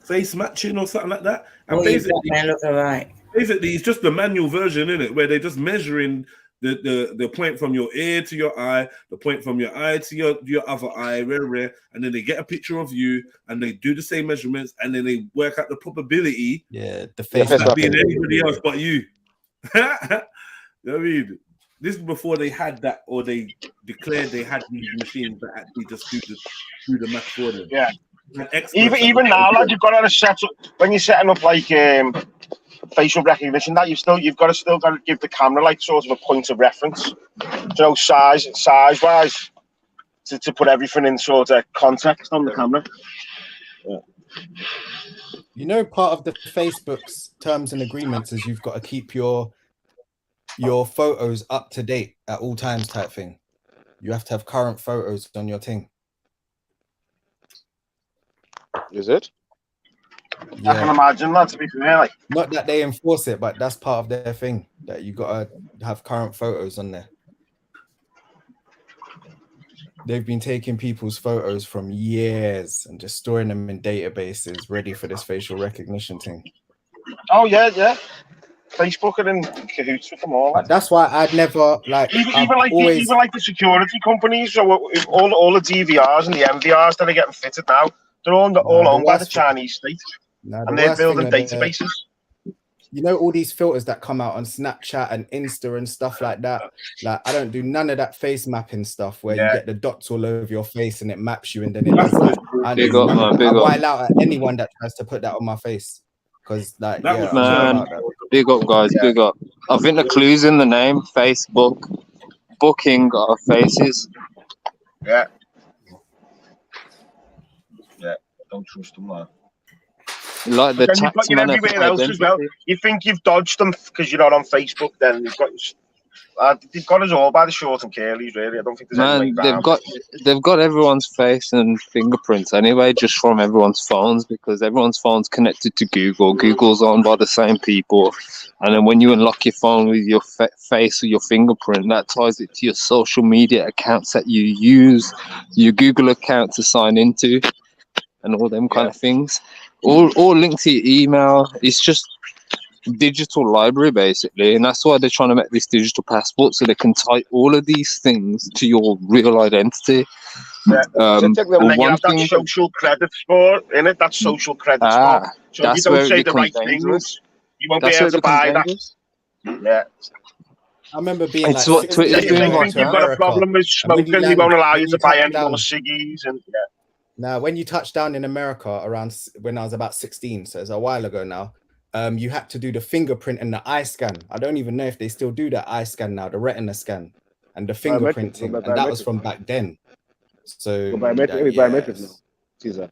face matching or something like that? And basically, basically, it's just the manual version, isn't it? Where they're just measuring the point from your ear to your eye, the point from your eye to your other eye, and then they get a picture of you and they do the same measurements and then they work out the probability. Yeah, the face of being anybody else but you. You know what I mean? This is before they had that, or they declared they had these machines that actually just do the math for them. Yeah. Even now, lad, you've got to set up when you're setting up like facial recognition. That you've got to give the camera like sort of a point of reference, you know, size wise, to put everything in sort of context on the camera. Yeah. You know, part of the Facebook's terms and agreements is you've got to keep your photos up to date at all times, type thing. You have to have current photos on your thing. Is it? Yeah. I can imagine that, to be fair. Like. Not that they enforce it, but that's part of their thing, that you gotta have current photos on there. They've been taking people's photos from years and just storing them in databases ready for this facial recognition thing. Oh yeah. Facebook are in cahoots with them all. But that's why I'd never like even like the security companies. So all the DVRs and the MVRs that are getting fitted now, they're all owned by the Chinese state, and they're building databases. You know, all these filters that come out on Snapchat and Insta and stuff like that. Like, I don't do none of that face mapping stuff where you get the dots all over your face and it maps you, and then it does that. I while out at anyone that tries to put that on my face. Because, like, man, big up, guys, big up. I think the clue's in the name. Facebook, booking our faces. Yeah. Don't trust them, man. Like the tax man everywhere else as well. You think you've dodged them because you're not on Facebook, then they've got us all by the short and curlies, really. I don't think there's any way around. They've got everyone's face and fingerprints anyway, just from everyone's phones, because everyone's phone's connected to Google. Google's owned by the same people, and then when you unlock your phone with your face or your fingerprint, that ties it to your social media accounts that you use, your Google account to sign into, and all them kind of things. All linked to your email. It's just digital library, basically, and that's why they're trying to make this digital passport, so they can tie all of these things to your real identity. Yeah. And then you have that social credit score in it. That social credit score. So if you don't say the right things, you won't be able to buy that. Yeah. I remember being like, what Twitter's doing. If you've got a problem with smoking, they won't allow you to buy any more ciggies. And now, when you touched down in America around when I was about 16, so it's a while ago now, you had to do the fingerprint and the eye scan. I don't even know if they still do that eye scan now, the retina scan and the fingerprinting, and that was from back then. So biometrics now, Caesar.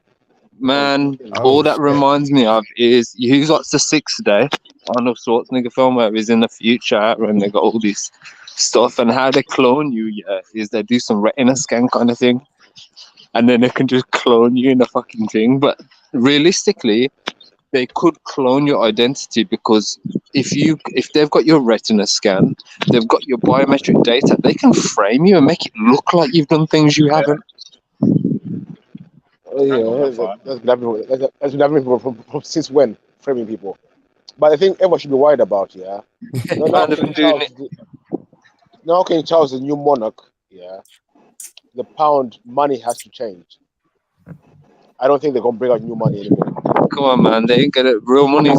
Man, all that reminds me of is Who's Got the Sixth Day? Arnold Schwarzenegger film where he's in the future and they got all this stuff, and how they clone you, is they do some retina scan kind of thing. And then they can just clone you in a fucking thing. But realistically, they could clone your identity, because if they've got your retina scan, they've got your biometric data, they can frame you and make it look like you've done things you haven't. Oh yeah, that's been happening from since when, framing people. But I think everyone should be worried about, now King Charles, the new monarch, the pound money has to change. I don't think they're gonna bring out new money anymore. Come on, man, they ain't get it. Real money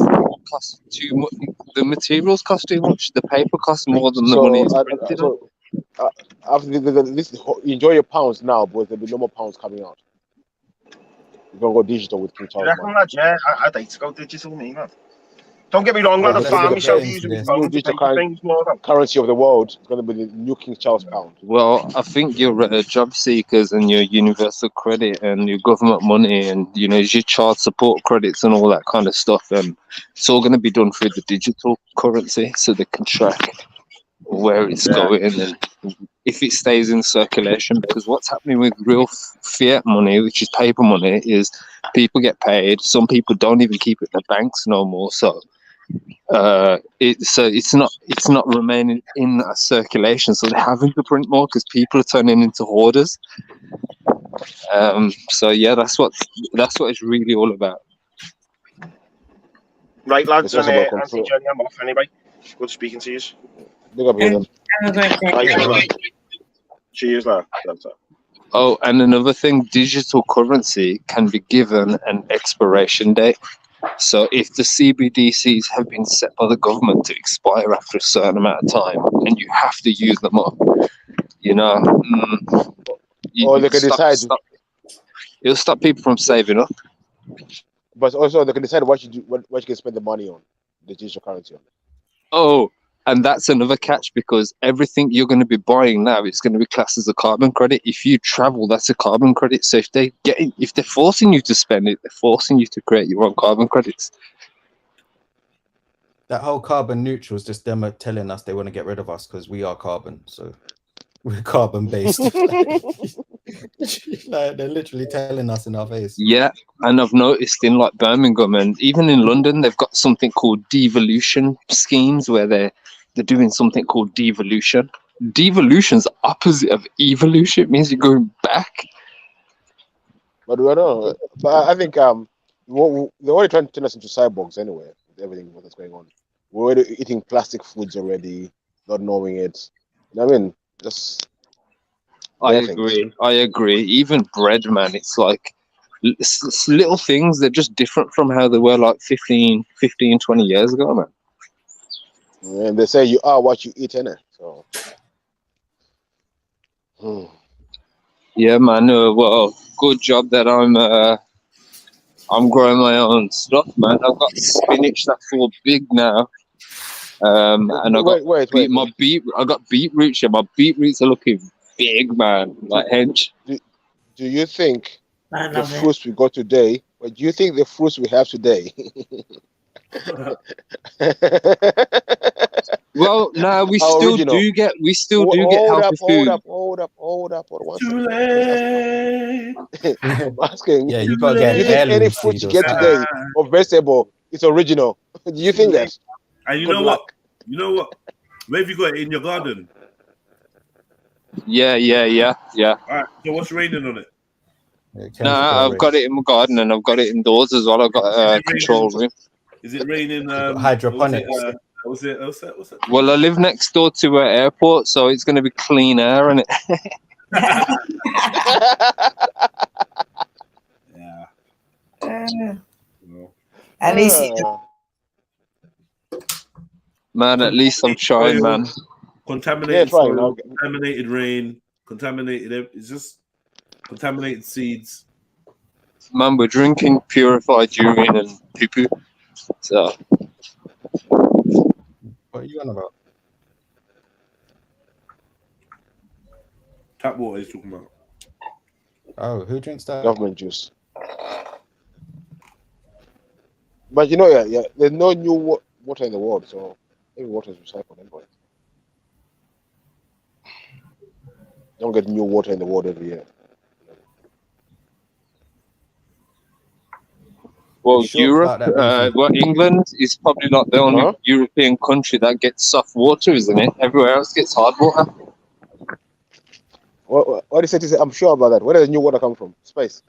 costs too much. The materials cost too much. The paper costs more than the money is printed. After enjoy your pounds now, but there'll be no more pounds coming out. You're gonna go digital with King Charles. I'd hate to go digital, me, man. Don't get me wrong, man. I This is found gonna myself be using my new phone to digital pay for things more than. currency of the world. It's gonna be the new King Charles pound. Well, I think your job seekers and your universal credit and your government money and your child support credits and all that kind of stuff, it's all going to be done through the digital currency, so they can track where it's going and if it stays in circulation. Because what's happening with real fiat money, which is paper money, is people get paid. Some people don't even keep it in the banks no more. So it's not remaining in a circulation. So they're having to print more because people are turning into hoarders. So yeah, that's what it's really all about. Right, lads, It's and just about Auntie control. Jenny, I'm off anyway. Good speaking to you. Big up here, then. Have a great day. Right, cheers, lad. That's it. Oh, and another thing, digital currency can be given an expiration date. So if the CBDCs have been set by the government to expire after a certain amount of time, and you have to use them up, Or they can decide. It'll stop people from saving up. But also they can decide what you do, what you can spend the money on, the digital currency on. Oh, and that's another catch, because everything you're going to be buying now is going to be classed as a carbon credit. If you travel, that's a carbon credit. So if they're forcing you to spend it, they're forcing you to create your own carbon credits. That whole carbon neutral is just them telling us they want to get rid of us because we are carbon. So we're carbon based. Like, they're literally telling us in our face. Yeah, and I've noticed in like Birmingham and even in London, they've got something called devolution schemes where they're doing something called devolution. Devolution's opposite of evolution. It means you're going back. But I don't know. But I think they're already trying to turn us into cyborgs anyway. With everything that's going on, we're already eating plastic foods already, not knowing it. I mean, just. I agree. Even bread, man, it's like it's little things. They're just different from how they were like 15, 20 years ago, man. And they say you are what you eat, innit? So. Yeah, man. Well, good job that I'm growing my own stuff, man. I've got spinach that's all big now. And I got I got beetroots. Yeah, my beetroots are looking big, man. Like hench. Do you think the fruits we got today? But do you think the fruits we have today? Well, no, we still do get healthy food. Hold up. Too late. I'm asking. Yeah, you gotta get do you think any fruit you get today or vegetable is original? Do you think that? And you know what? Where have you got it in your garden? Yeah. All right. So what's raining on it? No, I've got it in my garden and I've got it indoors as well. I've got a control room. Is it raining? Hydroponics. What's it? Well, I live next door to an airport, so it's going to be clean air, and At least, man, at least I'm trying, man. Contaminated soil, contaminated rain, it's just contaminated seeds. Man, we're drinking purified urine and poo-poo. So. What are you on about? Tap water he's talking about. Oh, who drinks that? Government juice. But yeah, there's no new water in the world, so every water is recycled anyway. Don't get new water in the world every year. Well, England is probably not the only European country that gets soft water, isn't it? Everywhere else gets hard water. What is it? I'm sure about that. Where does new water come from? Space.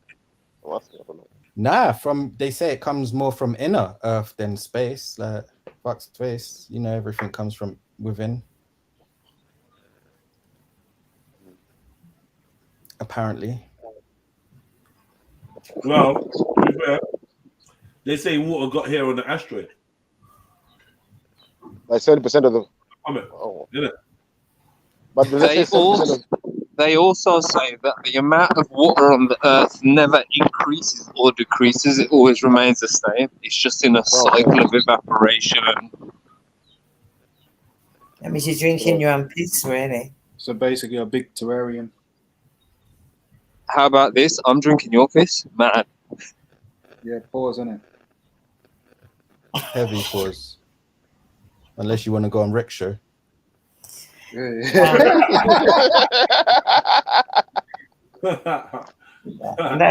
Nah, they say it comes more from inner Earth than space. Like, fuck space. Everything comes from within. Apparently. Well, to be fair, they say water got here on the asteroid. Like 70% of the. Isn't it? But they also say that the amount of water on the earth never increases or decreases. It always remains the same. It's just in a cycle of evaporation. That means you're drinking your own piss, really. So basically, a big terrarium. How about this? I'm drinking your piss, man. Yeah, pause, innit? Heavy pause. Unless you want to go on rickshaw. That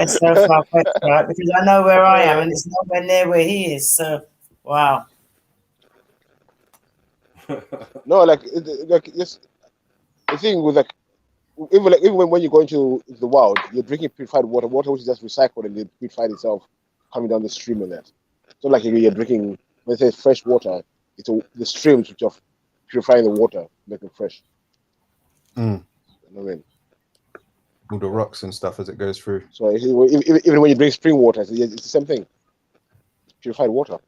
is so far fetched, right? Because I know where I am and it's nowhere near where he is. So, wow. No, like just the thing with like even when you go into the wild, you're drinking purified water which is just recycled and it purified itself coming down the stream and that. So like you're drinking, when they say fresh water, it's the streams which are purifying the water, making it fresh. Mm. You know what I mean? All the rocks and stuff as it goes through. So even when you drink spring water, it's the same thing. Purified water.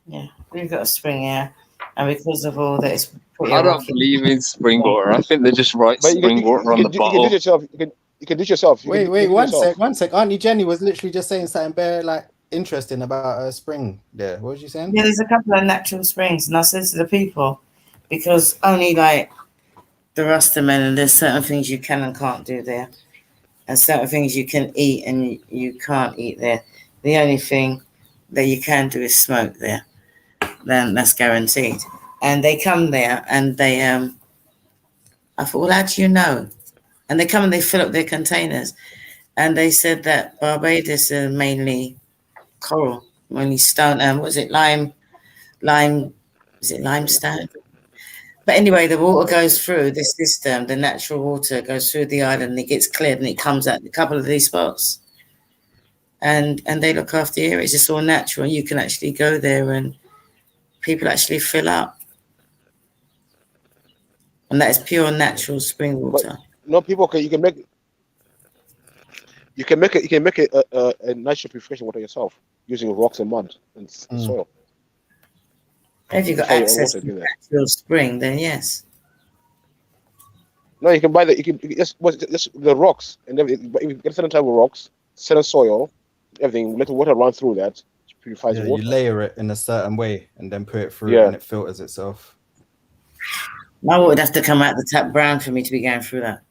Yeah, we've got a spring here, and because of all that, it's pretty I don't rocky. believe in spring water. I think they just write spring water on the bottle. You can do it yourself. Wait, one sec. Auntie Jenny was literally just saying something very like interesting about a spring there. What was you saying? Yeah, there's a couple of natural springs, and I said to the people, because only like the Rastamen, and there's certain things you can and can't do there, and certain things you can eat and you can't eat there. The only thing that you can do is smoke there. Then that's guaranteed. And they come there and they I thought, well, how do you know? And they come and they fill up their containers, and they said that Barbados is mainly coral, mainly stone. What is it? Lime? Is it limestone? But anyway, the water goes through this system. The natural water goes through the island, and it gets cleared, and it comes at a couple of these spots. And they look after the area. It's just all natural. You can actually go there, and people actually fill up. And that is pure natural spring water. But no, people you can make a natural purification water yourself using rocks and mud and soil. If you've got access to natural spring, then yes. No, you can buy you can just the rocks and everything. If you get a certain type of rocks, certain soil, everything, let the water run through that, it purifies the water. You layer it in a certain way and then put it through and it filters itself. My water would have to come out the tap brown for me to be going through that.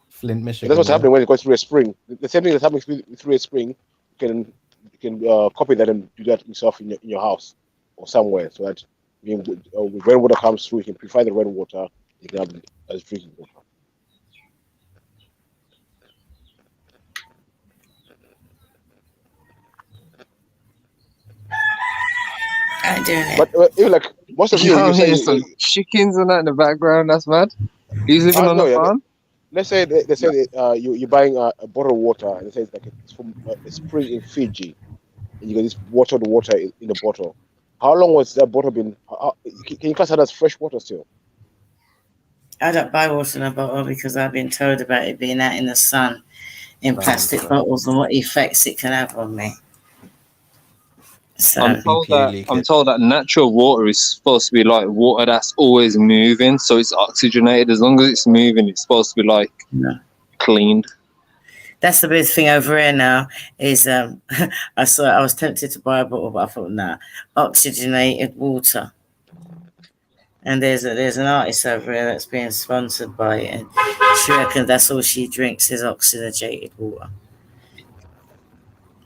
Flint, Michigan. That's what's happening when it goes through a spring. The same thing that's happening through a spring, you can copy that and do that yourself in your house or somewhere, so that when rainwater comes through, you can purify the rainwater. You can have it as drinking water. I'm doing it. But even like most of you hear some chickens and that in the background. That's mad. He's living on the farm. Let's say they say you're buying a bottle of water, and they say it's like it's from a spring in Fiji, and you get this water in the bottle. How long was that bottle been? Can you class that as fresh water still? I don't buy water in a bottle because I've been told about it being out in the sun in plastic bottles and what effects it can have on me. So I'm told that natural water is supposed to be like water that's always moving, so it's oxygenated. As long as it's moving, it's supposed to be like cleaned. That's the big thing over here now. Is I was tempted to buy a bottle, but I thought, nah, oxygenated water. And there's an artist over here that's being sponsored by it, and she reckons that's all she drinks is oxygenated water.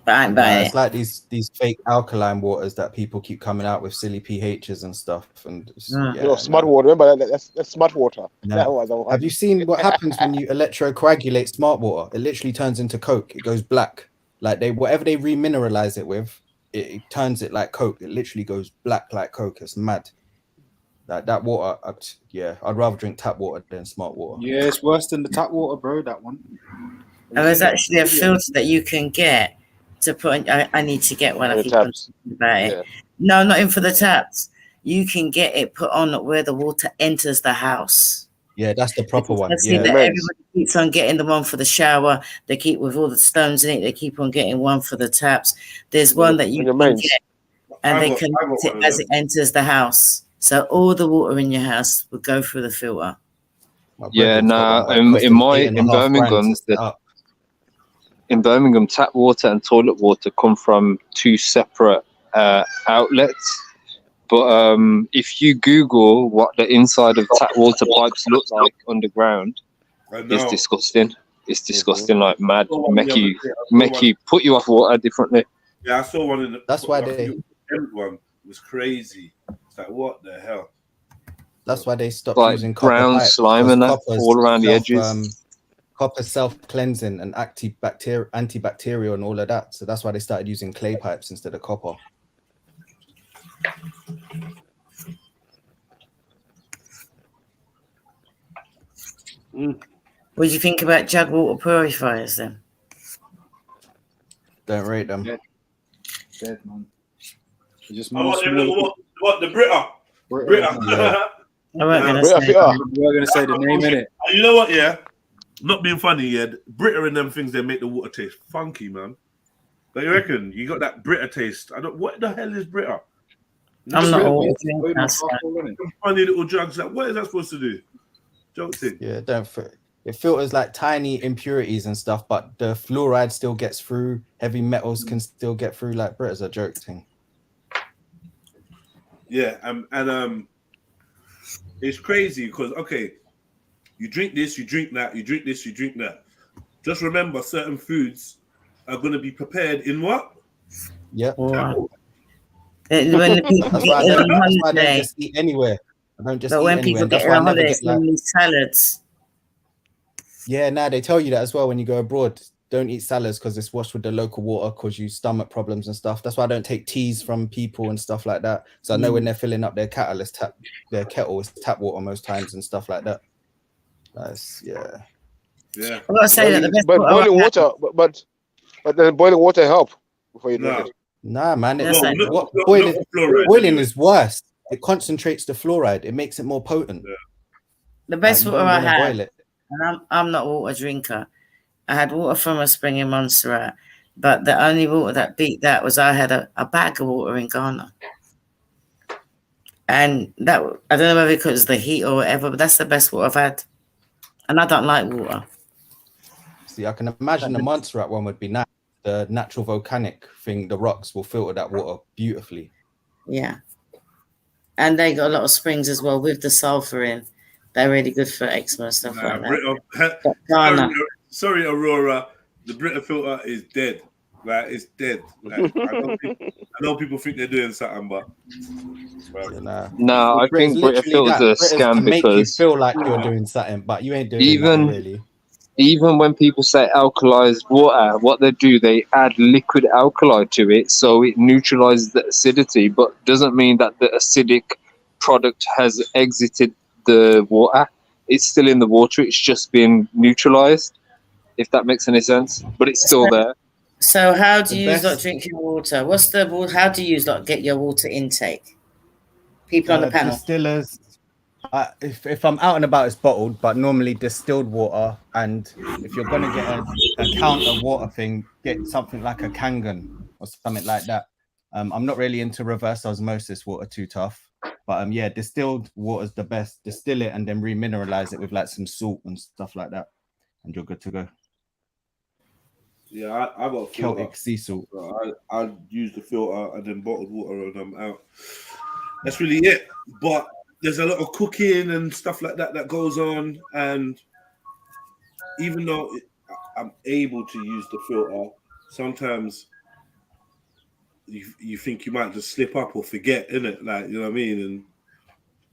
But I ain't buying it's like these fake alkaline waters that people keep coming out with silly pHs and stuff. And smart water. Remember that's smart water. No. Have you seen what happens when you electrocoagulate smart water? It literally turns into Coke. It goes black. Like whatever they remineralize it with, it turns it like Coke. It literally goes black like Coke. It's mad. That water, I'd rather drink tap water than smart water. Yeah, it's worse than the tap water, bro. That one. And there's actually a filter that you can get to put. I need to get one. I keep on talking about it. No, not in for the taps. You can get it put on where the water enters the house. Yeah, that's the proper one. That everybody keeps on getting the one for the shower. They keep with all the stones in it. They keep on getting one for the taps. There's one that you can get, and they connect it as it enters the house. So all the water in your house would go through the filter. Yeah, nah. In Birmingham, in Birmingham, tap water and toilet water come from two separate outlets. But if you Google what the inside of tap water pipes look like underground, it's disgusting. It's disgusting, like mad. Make you put you off water differently. Yeah, I saw one in the. That's why they. One was crazy. It's like, what the hell? That's why they stopped like using copper brown pipes, slime and that copper's all around the edges. Copper self-cleansing and antibacterial and all of that. So that's why they started using clay pipes instead of copper. What do you think about jug water purifiers then? Don't rate them. Dead, man. Just what the Brita? Yeah. I wasn't gonna say the name in it. You know what? Yeah, not being funny. Yeah, Brita and them things, they make the water taste funky, man. But you reckon you got that Brita taste? I don't. What the hell is Brita? I'm not always drinking. Funny little jugs. Like, what is that supposed to do? Joke thing. Yeah, don't. It filters like tiny impurities and stuff, but the fluoride still gets through. Heavy metals can still get through. Like Brita's a joke thing. Yeah, and it's crazy because you drink this, you drink that, you drink this, you drink that. Just remember, certain foods are going to be prepared in what? Yeah. When the people that's get why on I holiday, don't just eat anywhere. I don't just but eat when anywhere. people That's get why I on never holiday, get it's normally salads. Yeah, they tell you that as well when you go abroad. Don't eat salads because it's washed with the local water because you stomach problems and stuff. That's why I don't take teas from people and stuff like that. So I know when they're filling up their kettle, it's tap water most times and stuff like that. That's yeah. I gotta say that the best but boiling water, but then boiling water help before you drink it. Nah, man. Boiling Boiling is worse. It concentrates the fluoride. It makes it more potent. Yeah. The best you water don't I wanna had, boil it. and I'm not a water drinker. I had water from a spring in Montserrat, but the only water that beat that was I had a bag of water in Ghana. And that, I don't know whether because it's the heat or whatever, but that's the best water I've had. And I don't like water. See, I can imagine the Montserrat one would be nice. The natural volcanic thing, the rocks will filter that water beautifully. Yeah. And they got a lot of springs as well with the sulfur in. They're really good for eczema and stuff like that. Ghana. Sorry, Aurora. The Brita filter is dead. Like, it's dead. Like, I know people think they're doing something, but no, I think Brita filters are a scam make you because feel like you're doing something, but you ain't doing nothing really. Even when people say alkalized water, what they do, they add liquid alkali to it, so it neutralizes the acidity, but doesn't mean that the acidic product has exited the water. It's still in the water. It's just been neutralized, if that makes any sense. But it's still there. So how do you drinking water? How do you get your water intake? People on the panel. Distillers. If I'm out and about, it's bottled, but normally distilled water. And if you're gonna get a counter water thing, get something like a Kangen or something like that. I'm not really into reverse osmosis water, too tough. But yeah, distilled water is the best. Distill it and then remineralize it with like some salt and stuff like that, and you're good to go. Yeah, I got Celtic sea salt. I use the filter and then bottled water and I'm out. That's really it. But there's a lot of cooking and stuff like that goes on, and even though I'm able to use the filter, sometimes you think you might just slip up or forget, innit? Like, you know what I mean? And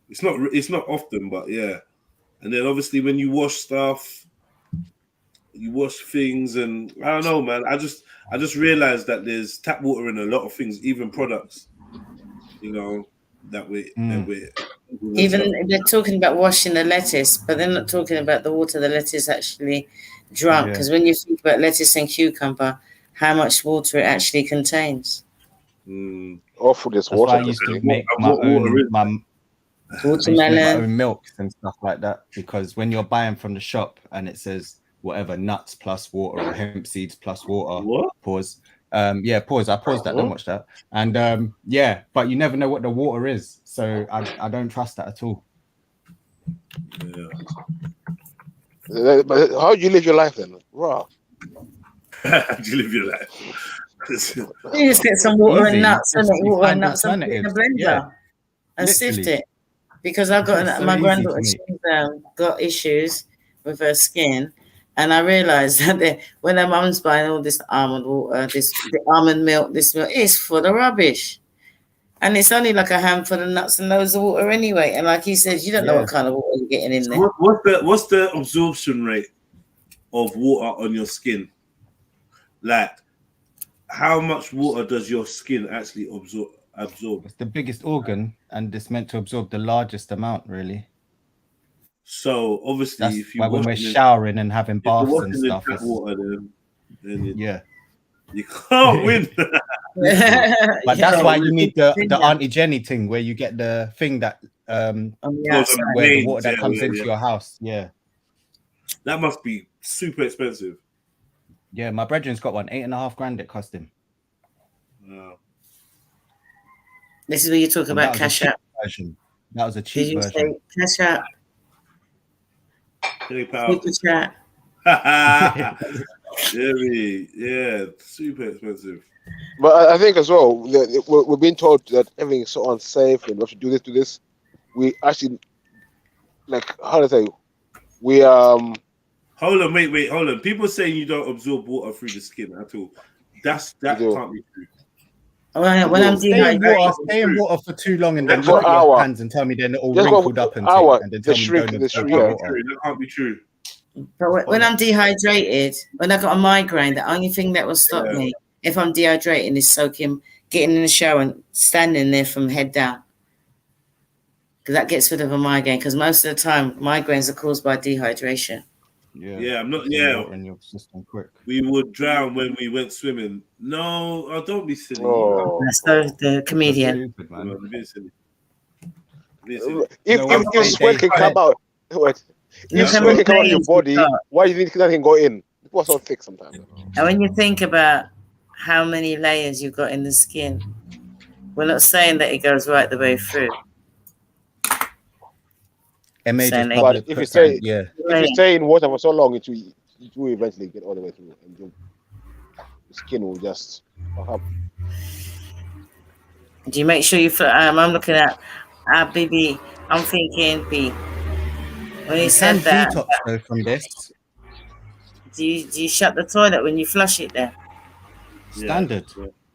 it's not often, but yeah. And then obviously when you wash stuff, you wash things, and I don't know, man. I just realized that there's tap water in a lot of things, even products, you know, that we even they're talking about washing the lettuce, but they're not talking about the water the lettuce actually drunk. Because when you think about lettuce and cucumber, how much water it actually contains. Awful, this water. I used to make my own milks and stuff like that, because when you're buying from the shop and it says whatever nuts plus water or hemp seeds plus water, pause, Yeah, pause. I paused that. Don't watch that. And yeah, but you never know what the water is, so I don't trust that at all. Yeah. But how do you live your life then? Raw. How do you live your life? You just get some water and nuts, Just and water and find nuts, and put it in a alternatives. blender and Literally. sift it. Because I've got It's so my easy granddaughter, for me. she's got issues with her skin, and I realised that when her mum's buying all this almond water, the almond milk, this milk, it's full of rubbish, and it's only like a handful of nuts and loads of water anyway. And like he says, you don't know what kind of water you're getting in there. What's the absorption rate of water on your skin? Like, how much water does your skin actually absorb? It's the biggest organ, and it's meant to absorb the largest amount, really. So obviously, That's if you why when we're showering and having baths and stuff, tap water, then you can't win. But that's why you need the Auntie Jenny thing, where you get the thing that where the water that comes into your house. Yeah, that must be super expensive. Yeah, my brethren's got one, $8.5 grand it cost him. Wow. This is where you talk about cash out. That was a cheap version. Did you say cash out? Super chat. Yeah, super expensive. But I think as well, we're being told that everything is so unsafe and we have to do this. We actually, like, how do I say? We Hold on, wait, hold on. People saying you don't absorb water through the skin at all. That can't be true. When I'm dehydrated, stay in water for too long and then look at your hands and tell me they're all wrinkled up and then tell me don't absorb water. That can't be true. But when I'm dehydrated, when I got a migraine, the only thing that will stop me if I'm dehydrating is getting in the shower and standing there from head down. Because that gets rid of a migraine. Because most of the time, migraines are caused by dehydration. Yeah, I'm not. Yeah, in your system quick. We would drown when we went swimming. No, don't be silly. That's the comedian. Stupid, man. If sweat can come out, if sweat can come out of your body, why do you think that can go in? People are so thick sometimes. And when you think about how many layers you've got in the skin, we're not saying that it goes right the way through. But if you stay in water for so long, it will eventually get all the way through, and your skin will just fuck up. Do you make sure you? I'm looking at BB. I'm thinking B. When you said that, detox though from this. Do you shut the toilet when you flush it there? Standard.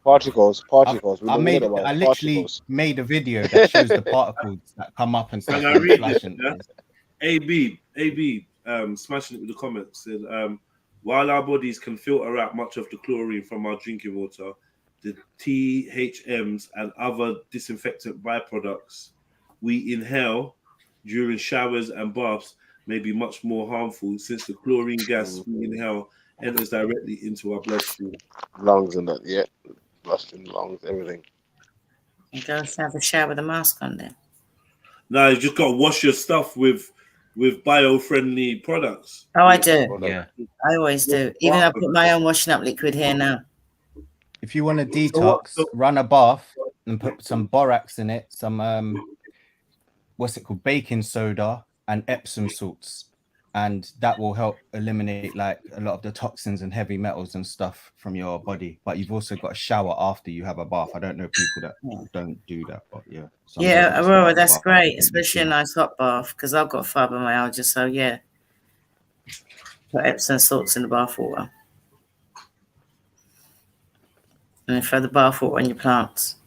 Particles. I literally made a video that shows the particles that come up and stuff. Can I read it? AB, smashing it with the comments said, while our bodies can filter out much of the chlorine from our drinking water, the THMs and other disinfectant byproducts we inhale during showers and baths may be much more harmful, since the chlorine gas we inhale enters directly into our bloodstream. Lungs and that, bloodstream, lungs, everything. You go have a shower with a mask on then. No, you just got to wash your stuff with bio-friendly products. Oh, I do. Yeah, I always do. Even I put my own washing up liquid here now. If you want to detox, run a bath and put some borax in it, some what's it called, baking soda and Epsom salts, and that will help eliminate like a lot of the toxins and heavy metals and stuff from your body. But you've also got to shower after you have a bath. I don't know people that don't do that, but yeah. Yeah, Aurora, that's great, especially a nice hot bath, because I've got fibromyalgia, so yeah. Put Epsom salts in the bath water. And then throw the bath water on your plants.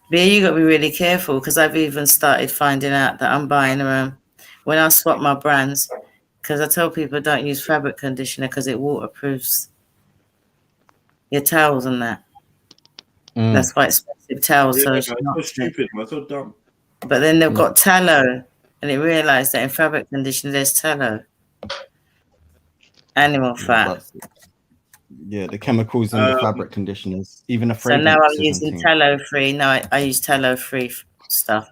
But yeah, you got to be really careful, because I've even started finding out that I'm buying when I swap my brands, because I tell people don't use fabric conditioner because it waterproofs your towels and that. That's quite expensive towels. Yeah, so so stupid, man, so dumb. But then they've got tallow, and it realised that in fabric conditioner there's tallow. Animal fat. Yeah, the chemicals in the fabric conditioners, even a So now I'm using tallow free. No, I use tallow free stuff.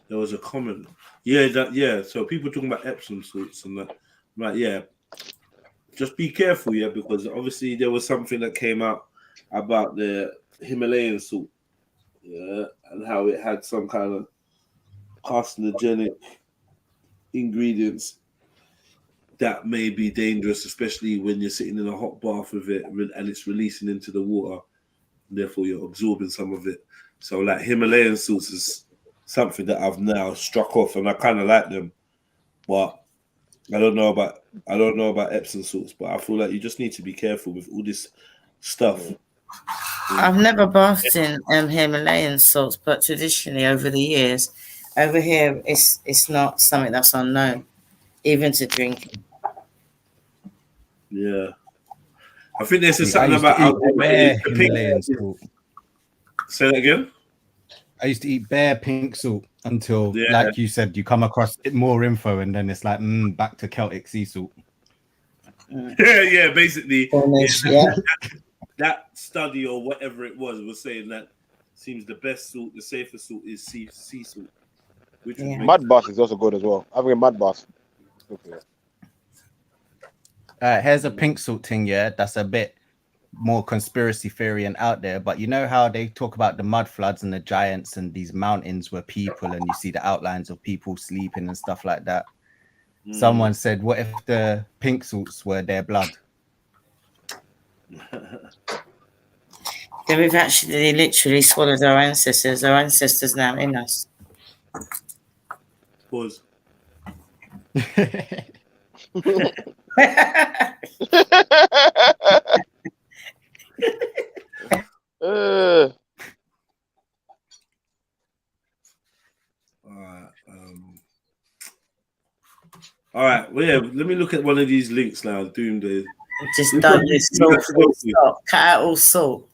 There was a comment. Yeah. So people talking about Epsom salts and that. I'm like, yeah. Just be careful, yeah, because obviously there was something that came out about the Himalayan salt, yeah, and how it had some kind of carcinogenic ingredients that may be dangerous, especially when you're sitting in a hot bath with it and it's releasing into the water. And therefore, you're absorbing some of it. So, like Himalayan salts is something that I've now struck off, and I kind of like them, but I don't know about Epsom salts. But I feel like you just need to be careful with all this stuff. I've never bathed in Himalayan salts, but traditionally over the years, over here it's not something that's unknown, even to drinking. Yeah, I think there's something about Himalayan salt. Say that again. I used to eat bare pink salt until, like you said, you come across more info, and then it's like back to Celtic sea salt. Yeah, basically. That study or whatever it was saying that seems the best salt, the safest salt is sea salt. Which mud bath is also good as well. Having a mud bath. Here's a pink salt thing, yeah, that's a bit more conspiracy theory and out there, but you know how they talk about the mud floods and the giants and these mountains were people, and you see the outlines of people sleeping and stuff like that. Someone said, what if the pink salts were their blood? Then we've actually literally swallowed our ancestors. Our ancestors now in us. Pause. All right. Well, yeah. Let me look at one of these links now. Doomsday. Just done this salt. Cut out all salt.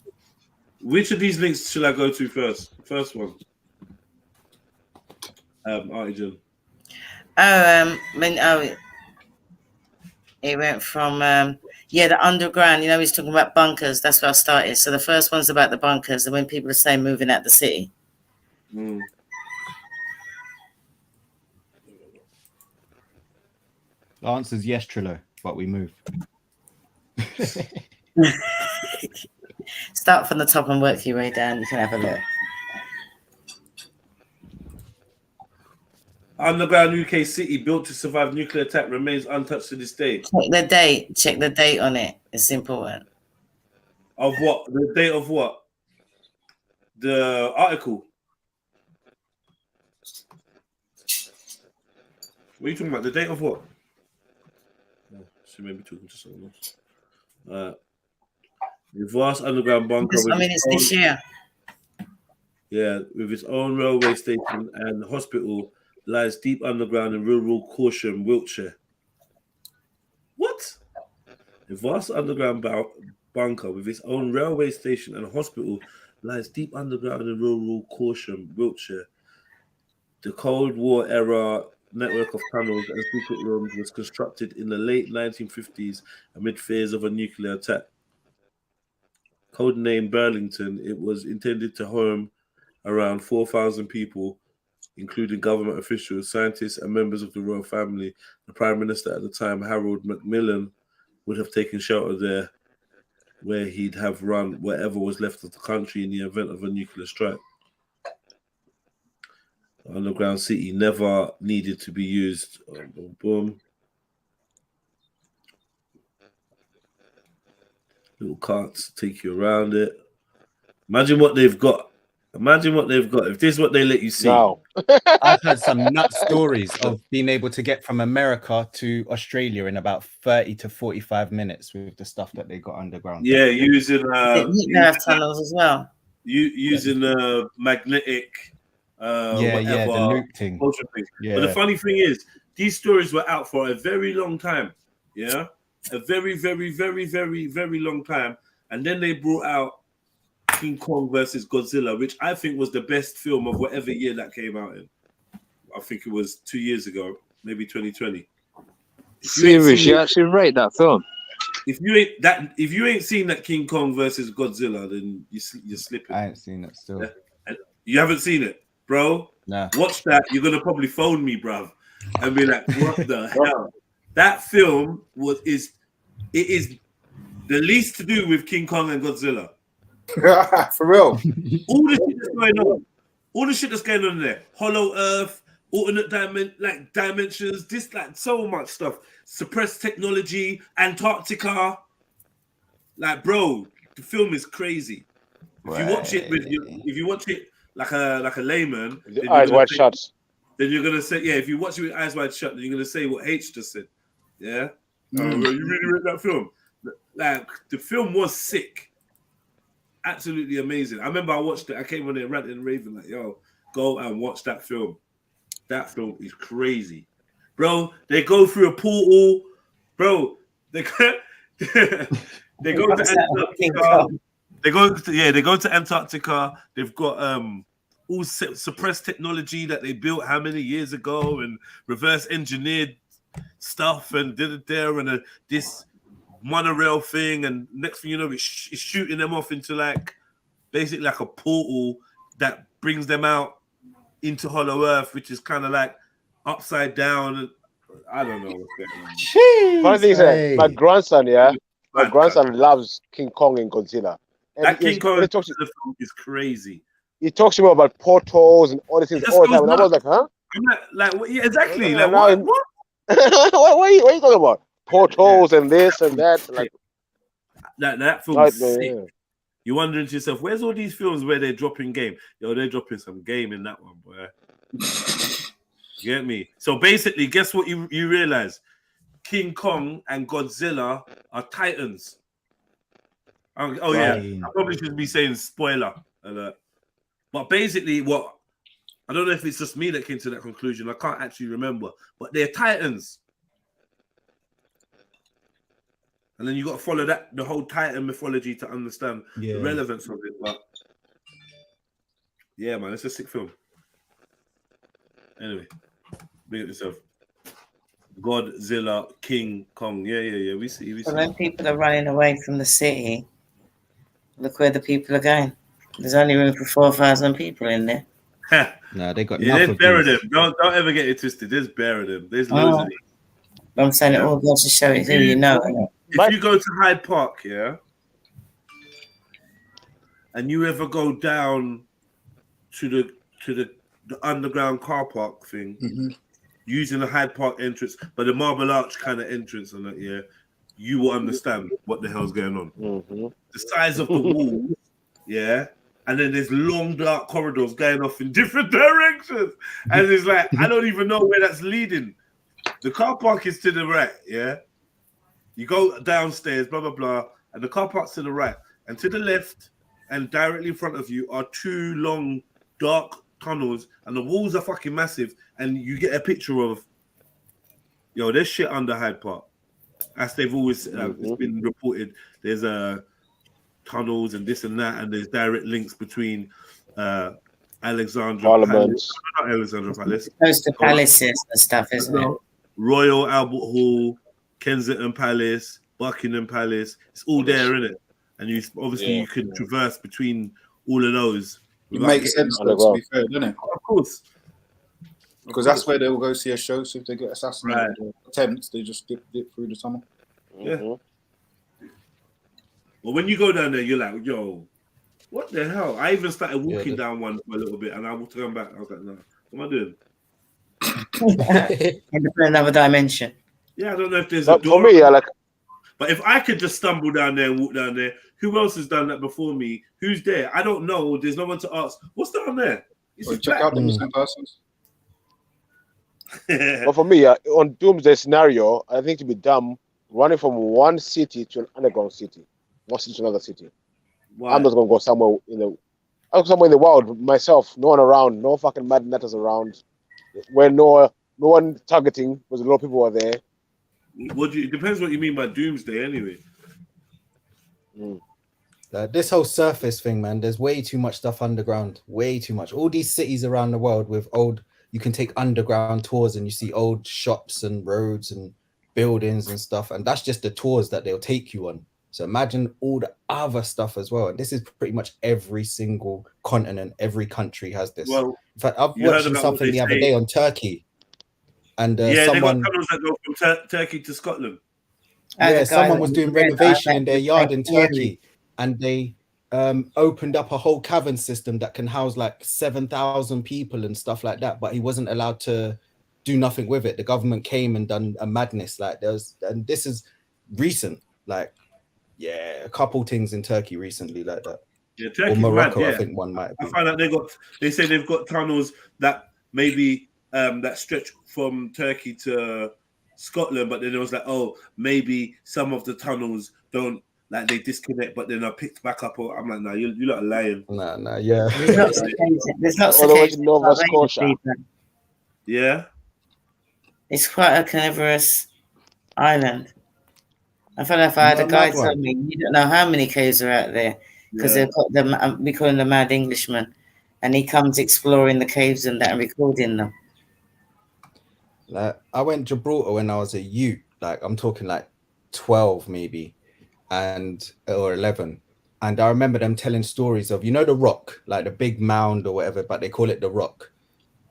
Which of these links should I go to first? First one. Artigen. It went from the underground. You know, he's talking about bunkers. That's where I started. So the first one's about the bunkers, and when people are saying moving out the city. The answer is yes, Trillo, but we move. Start from the top and work your way down. You can have a look. Underground UK city built to survive nuclear attack remains untouched to this day. Check the date. Check the date on it. It's important. Of what? The date of what? The article. What are you talking about? The date of what? She may be talking to someone else. The vast underground bunker. It's this year. Yeah, with its own railway station and hospital, lies deep underground in rural Corsham, Wiltshire. What? The vast underground bunker with its own railway station and hospital lies deep underground in rural Corsham, Wiltshire. The Cold War era network of tunnels and secret rooms was constructed in the late 1950s amid fears of a nuclear attack. Codenamed Burlington, it was intended to home around 4,000 people, including government officials, scientists, and members of the royal family. The Prime Minister at the time, Harold Macmillan, would have taken shelter there, where he'd have run whatever was left of the country in the event of a nuclear strike. The underground city never needed to be used. Boom. Little carts take you around it. Imagine what they've got. If this is what they let you see. Wow. I've heard some nut stories of being able to get from America to Australia in about 30 to 45 minutes with the stuff that they got underground. Yeah, using tunnels as well. Using the magnetic the loop thing. Yeah. But the funny thing is, these stories were out for a very long time. Yeah. A very, very, very, very, very long time. And then they brought out King Kong versus Godzilla, which I think was the best film of whatever year that came out in. I think it was 2 years ago, maybe 2020. Serious, you actually rate that film? If you ain't seen that King Kong versus Godzilla, then you're slipping. I ain't seen it still. You haven't seen it, bro? Nah. Watch that. You're gonna probably phone me, bruv, and be like, "What the hell?" That film is the least to do with King Kong and Godzilla. For real. All the shit that's going on. All the shit that's going on there. Hollow Earth, alternate dimensions, this like so much stuff. Suppressed technology, Antarctica. Like, bro, the film is crazy. If you watch it if you watch it like a layman, the eyes wide shut, then you're gonna say, if you watch it with eyes wide shut, then you're gonna say what H just said. Yeah. You really read that film? Like, the film was sick. Absolutely amazing. I remember I watched it. I came on there ranting and raving like, yo, go and watch that film. That film is crazy. Bro, they go through a portal. Bro, they go to Antarctica. They go to Antarctica. They've got all suppressed technology that they built how many years ago and reverse engineered stuff and did it there and this monorail thing, and next thing you know, it's shooting them off into like basically like a portal that brings them out into Hollow Earth, which is kind of like upside down. I don't know what's going on. Funny thing is, my grandson, my grandson loves King Kong and Godzilla. And that King Kong is crazy. He talks to me about portals and all these things all the time, and I was like, huh? I'm like yeah, exactly. Like, what? what are you talking about? Portals and this and that. Like that film is sick. Yeah. You're wondering to yourself, where's all these films where they're dropping game? Yo, they're dropping some game in that one, boy. You get me? So basically, guess what you realize? King Kong and Godzilla are titans. Oh yeah, I probably shouldn't be saying spoiler alert. But basically, I don't know if it's just me that came to that conclusion. I can't actually remember. But they're titans. And then you got to follow the whole Titan mythology to understand the relevance of it. But yeah, man, it's a sick film. Anyway, bring it yourself. Godzilla, King Kong. Yeah. We see. When people are running away from the city, look where the people are going. There's only room for 4,000 people in there. No, they got there's bare of them. Don't ever get it twisted. There's bare of them. There's loads of them. I'm saying it all goes to show you who you know. If you go to Hyde Park, and you ever go down to the underground car park thing, using the Hyde Park entrance, but the Marble Arch kind of entrance on it, you will understand what the hell's going on. The size of the walls, and then there's long dark corridors going off in different directions, and it's like I don't even know where that's leading. The car park is to the right, You go downstairs, blah, blah, blah, and the car park's to the right. And to the left and directly in front of you are two long, dark tunnels, and the walls are fucking massive, and you get a picture of, there's shit under Hyde Park. As they've always, it's been reported, there's tunnels and this and that, and there's direct links between Alexandra Palace. Not Alexandra Palace. Close to palaces and stuff, isn't it? Royal Albert Hall, Kensington Palace, Buckingham Palace. It's all there, isn't it? And you can traverse between all of those. It makes sense, though, to be fair, doesn't it? Of course. Because that's where they will go see a show. So if they get assassinated or attempts, they just dip through the tunnel. Yeah. Well, when you go down there, you're like, yo, what the hell? I even started walking down one for a little bit, and I walked around back. I was like, no, what am I doing? In another dimension. Yeah, I don't know if there's a door. For me, But if I could just stumble down there and walk down there, who else has done that before me? Who's there? I don't know. There's no one to ask. What's down there? Check out the missing persons. But for me, on Doomsday scenario, I think to be dumb running from one city to an underground city, one city to another city. Why? I'm just gonna go somewhere in the wild myself. No one around. No fucking mad nutters around. Where no one targeting, because a lot of people are there. It depends what you mean by doomsday, anyway. This whole surface thing, man, there's way too much stuff underground. Way too much. All these cities around the world with you can take underground tours and you see old shops and roads and buildings and stuff. And that's just the tours that they'll take you on. So imagine all the other stuff as well. And this is pretty much every single continent, every country has this. Well, in fact, I've you heard watched about what something they the other say. day on Turkey. And yeah, someone, they got tunnels that go from Turkey to Scotland. yeah, someone was doing renovation in their yard in theory. Turkey, and they opened up a whole cavern system that can house like 7,000 people and stuff like that. But he wasn't allowed to do nothing with it. The government came and done a madness. Like and this is recent. Like, yeah, a couple things in Turkey recently like that. Yeah, Or Turkey's Morocco, mad, yeah. I think one might I be. find out they say they've got tunnels that maybe that stretch from Turkey to Scotland, but then it was like, oh, maybe some of the tunnels don't, like, they disconnect, but then are picked back up. Or I'm like, no, you're not lying. Nah, yeah. There's lots of All the way cases to Nova in Barbados Scotia. even. Yeah. It's quite a carnivorous island. I feel like if I had a guy Mad one. tell me, you don't know how many caves are out there, because Yeah. they've got them. We call him the Mad Englishman, and he comes exploring the caves and that and recording them. Like, I went Gibraltar when I was a youth. Like, I'm talking like 12 maybe, or 11. And I remember them telling stories of, you know, the Rock, like the big mound or whatever, but they call it the Rock.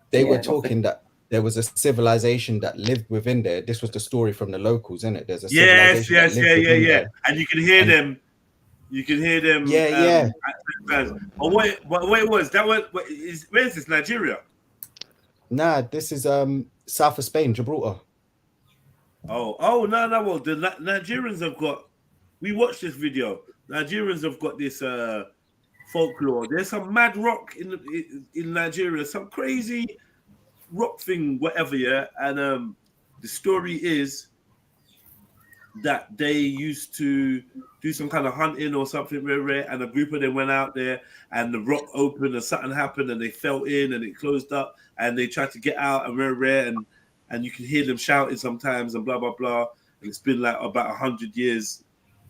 They were talking that there was a civilization that lived within there. This was the story from the locals, isn't it? There's a civilization that lived within there. And you can hear them. You can hear them. Yeah. Oh wait, it was that one? Where is this? Nigeria? Nah, this is south of Spain, Gibraltar. Oh no. Well, the Nigerians have got. We watched this video. Nigerians have got this folklore. There's some mad rock in Nigeria, some crazy rock thing, whatever. Yeah, and the story is that they used to do some kind of hunting or something very rare, and a group of them went out there, and the rock opened, and something happened, and they fell in, and it closed up, and they tried to get out, and very rare, and you can hear them shouting sometimes, and blah blah blah. And it's been like about 100 years,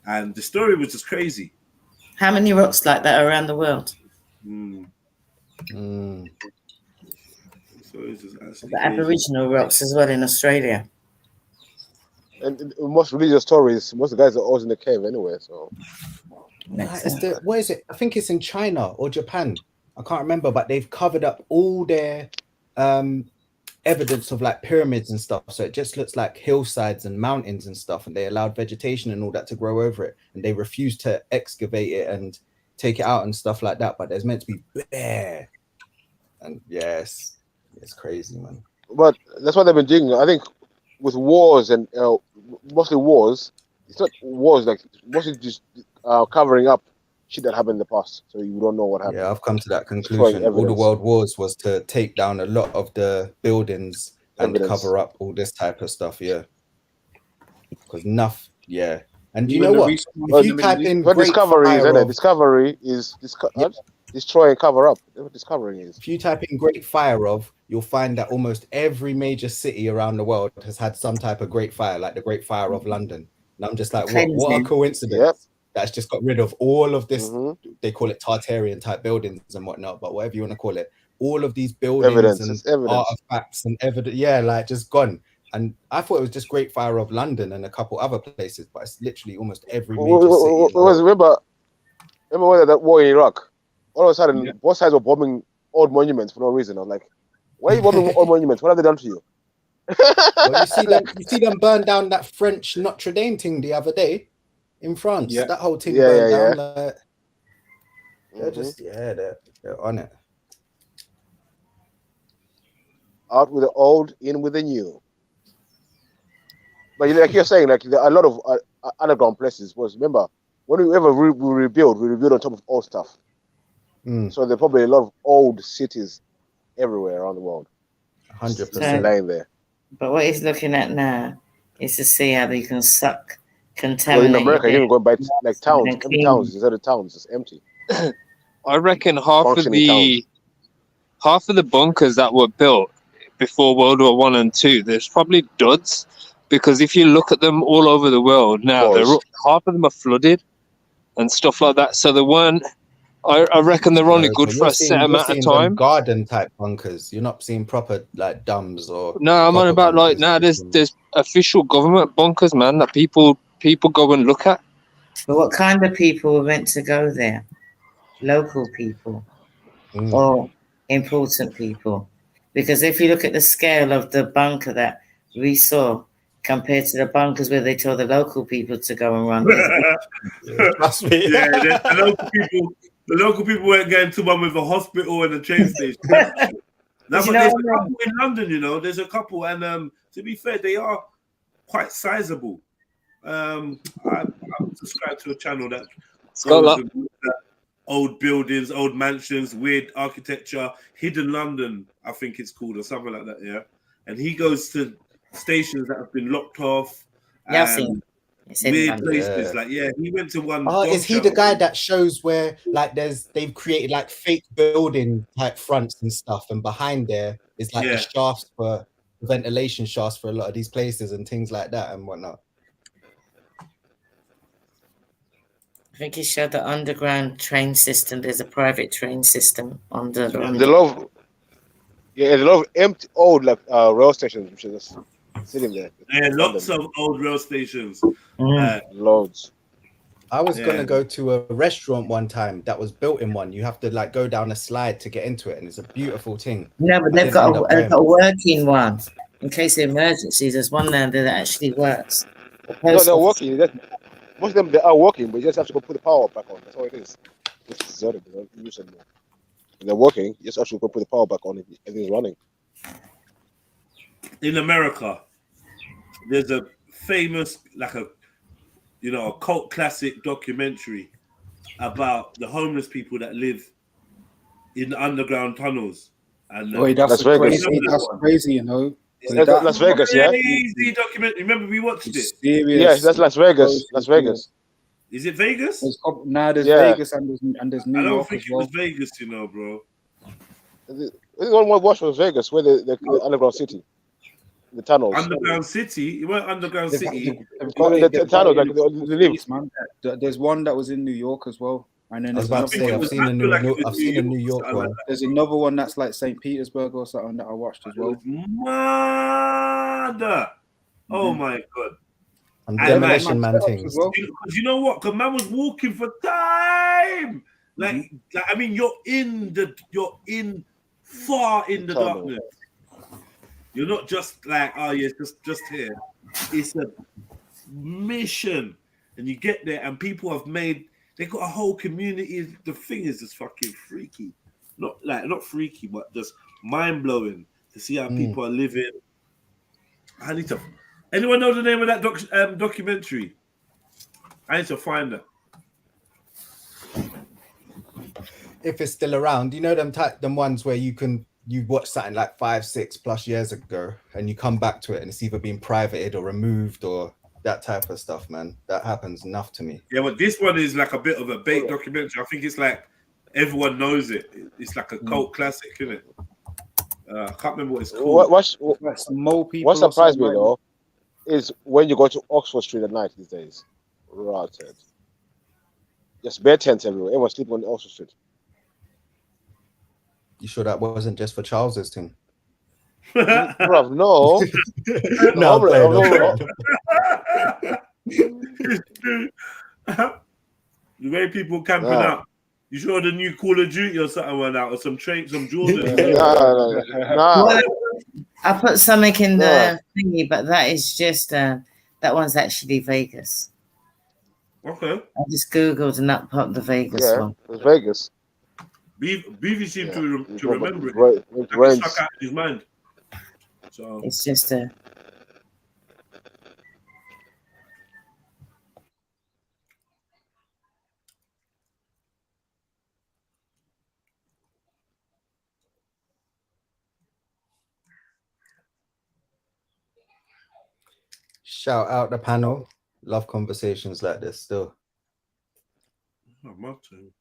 and the story was just crazy. How many rocks like that are around the world? So it's just actually The Aboriginal rocks as well in Australia. And most religious stories, most of the guys are always in the cave anyway. So, What is it? I think it's in China or Japan. I can't remember, but they've covered up all their evidence of like pyramids and stuff. So it just looks like hillsides and mountains and stuff. And they allowed vegetation and all that to grow over it. And they refused to excavate it and take it out and stuff like that. But there's meant to be bare. And yes, it's crazy, man. but that's what they've been doing. I think with wars and mostly wars, it's not wars, like mostly just covering up shit that happened in the past, so you don't know what happened. Yeah, I've come to that conclusion. All the world wars was to take down a lot of the buildings and cover up all this type of stuff. Yeah, because enough. Yeah, and you know what? If you type in discovery, isn't it? Discovery is destroy and cover up. That's what discovering is. If you type in Great Fire of, you'll find that almost every major city around the world has had some type of Great Fire, like the Great Fire of London. And I'm just like, what a coincidence. Yep. That's just got rid of all of this. They call it Tartarian type buildings and whatnot, but whatever you want to call it, all of these buildings and artifacts and evidence, like just gone. And I thought it was just Great Fire of London and a couple other places, but it's literally almost every major city. Remember when that war in Iraq? All of a sudden, both sides were bombing old monuments for no reason. I was like, why are you bombing old monuments? What have they done to you? Well, you see them burn down that French Notre Dame thing the other day in France. That whole thing burned down. Like, they're just they're on it. Out with the old, in with the new. But like you're saying, like there are a lot of underground places. Was remember when we rebuild on top of old stuff. So there are probably a lot of old cities everywhere around the world. 100% laying there. But what he's looking at now is to see how they can suck Well, contaminated. in America, you can go by like towns, empty towns instead of towns, it's empty. I reckon half of the bunkers that were built before World War One and Two, there's probably duds, because if you look at them all over the world now, half of them are flooded and stuff like that. So they weren't. I reckon they're only good for a set amount of time. Garden type bunkers. You're not seeing proper like dums or. No, I'm on about like now. There's official government bunkers, man, that people go and look at. But what kind of people were meant to go there? Local people or important people? Because if you look at the scale of the bunker that we saw compared to the bunkers where they told the local people to go and run, trust me. Yeah, the local people weren't going to one with a hospital and a train station. Now, but there's a couple in London, you know. There's a couple, and to be fair, they are quite sizable. I subscribe to a channel that goes to old buildings, old mansions, weird architecture, hidden London, I think it's called, or something like that. Yeah, and he goes to stations that have been locked off. Yeah, I've seen. Weird places, like he went to one. Oh, is he the guy that shows where like they've created like fake building type fronts and stuff, and behind there is like the shafts for ventilation shafts for a lot of these places and things like that and whatnot? I think he showed the underground train system. There's a private train system under the. There's a lot of empty old like rail stations which are just sitting there. Yeah, lots of old rail stations. Loads. I was gonna go to a restaurant one time that was built in one. You have to like go down a slide to get into it, and it's a beautiful thing. No, but they've got a working one in case of emergencies. There's one there that actually works. No, they're working. Most of them they are working, but you just have to go put the power back on. That's all it is. It's deserted. They don't use it anymore. When they're working, you just have to go put the power back on if everything's running. In America, there's a famous, like a cult classic documentary about the homeless people that live in the underground tunnels. And that's crazy. That's crazy, you know. That's Las Vegas, yeah. Crazy documentary. Remember we watched it. Serious. Yeah, that's Las Vegas. Las Vegas. Is it Vegas? There's Vegas and there's New York. I don't think it was Vegas, you know, bro. The one we watched was Vegas, where the underground city, the tunnels. Underground city? You weren't underground city. The tunnels, like the lives, man. There's one that was in New York as well. And then I was about to say, I've seen a New York one. There's another one that's like St. Petersburg or something that I watched as well. Oh my god! And Demolition Man things. Because you know what? Because man was walking for time. Like I mean, you're far in the darkness. You're not just like, oh yeah, just here. It's a mission, and you get there, and people have made. They got a whole community. The thing is just fucking freaky. Not freaky, but just mind blowing to see how people are living. I need to. Anyone know the name of that documentary? I need to find that. If it's still around, you know them ones where you watch something like 5-6+ years ago, and you come back to it, and it's either been privated or removed or. That type of stuff, man. That happens enough to me. Yeah, but this one is like a bit of a bait documentary. I think it's like everyone knows it. It's like a cult classic, isn't it? I can't remember what it's called. What surprised me though is when you go to Oxford Street at night these days. Rotted. Just bed tents everywhere. Everyone's sleeping on Oxford Street. You sure that wasn't just for Charles's thing? Bruv, no. The way people camping out. You sure the new Call of Duty or something went out, or some Jordan? Nah. I put something in the thingy, but that is just that one's actually Vegas. Okay. I just googled and that popped the Vegas one. It's Vegas. Beavy seemed to remember it. Right. Like it stuck out in his mind. So it's just a. Shout out the panel. Love conversations like this still. Oh, my turn.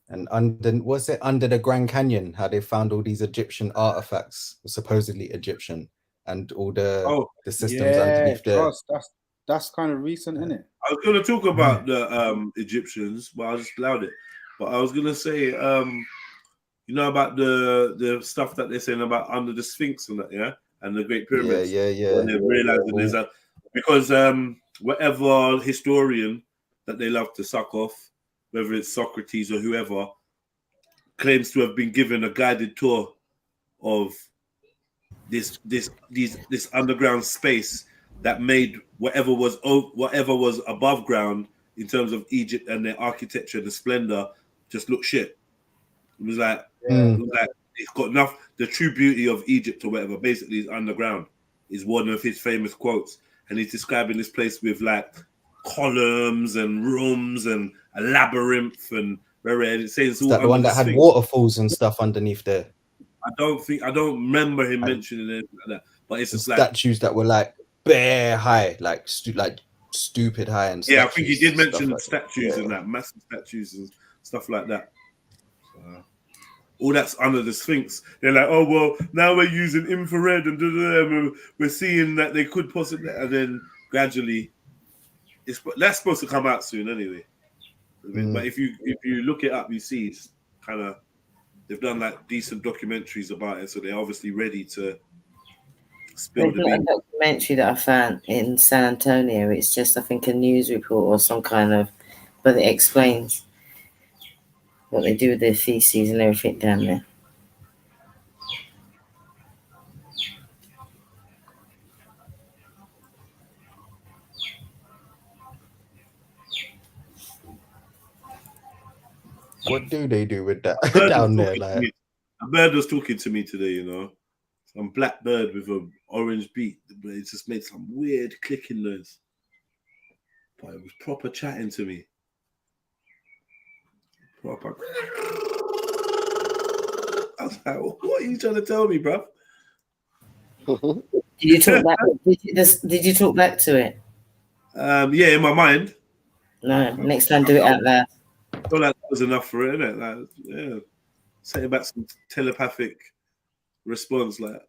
And under the Grand Canyon, how they found all these Egyptian artifacts, supposedly Egyptian, and all the systems underneath there. That's kind of recent, isn't it? I was going to talk about the Egyptians, but I just allowed it. But I was going to say, you know about the stuff that they're saying about under the Sphinx and that, yeah? and the Great Pyramids. Yeah. When they realized that there's a because whatever historian that they love to suck off, whether it's Socrates or whoever, claims to have been given a guided tour of this underground space that made whatever was above ground in terms of Egypt and their architecture, the splendor, just look shit. It was like, it's got enough. The true beauty of Egypt or whatever basically is underground. Is one of his famous quotes, and he's describing this place with like columns and rooms and a labyrinth and it says all that the one that had waterfalls and stuff underneath there. I don't remember him mentioning anything like that. But it's just statues that were like bare high, like stupid high and I think he did mention statues and that, massive statues and stuff like that. All that's under the Sphinx. They're like, oh well, now we're using infrared and we're seeing that they could possibly, and then gradually, that's supposed to come out soon anyway. But if you look it up, you see it's kind of they've done like decent documentaries about it, so they're obviously ready to spill the beans. A documentary that I found in San Antonio. It's just I think a news report or some kind of, but it explains what they do with their feces and everything down there. What do they do with that down there? Like a bird was talking to me today, you know, some black bird with an orange beak, but it just made some weird clicking noise. But it was proper chatting to me. Proper. I was like, what are you trying to tell me, bruv? Did you talk back? Did you talk back to it? Yeah, in my mind. No, next time do it out loud. I feel like that was enough for it, innit? Like, yeah, say about some telepathic response, like.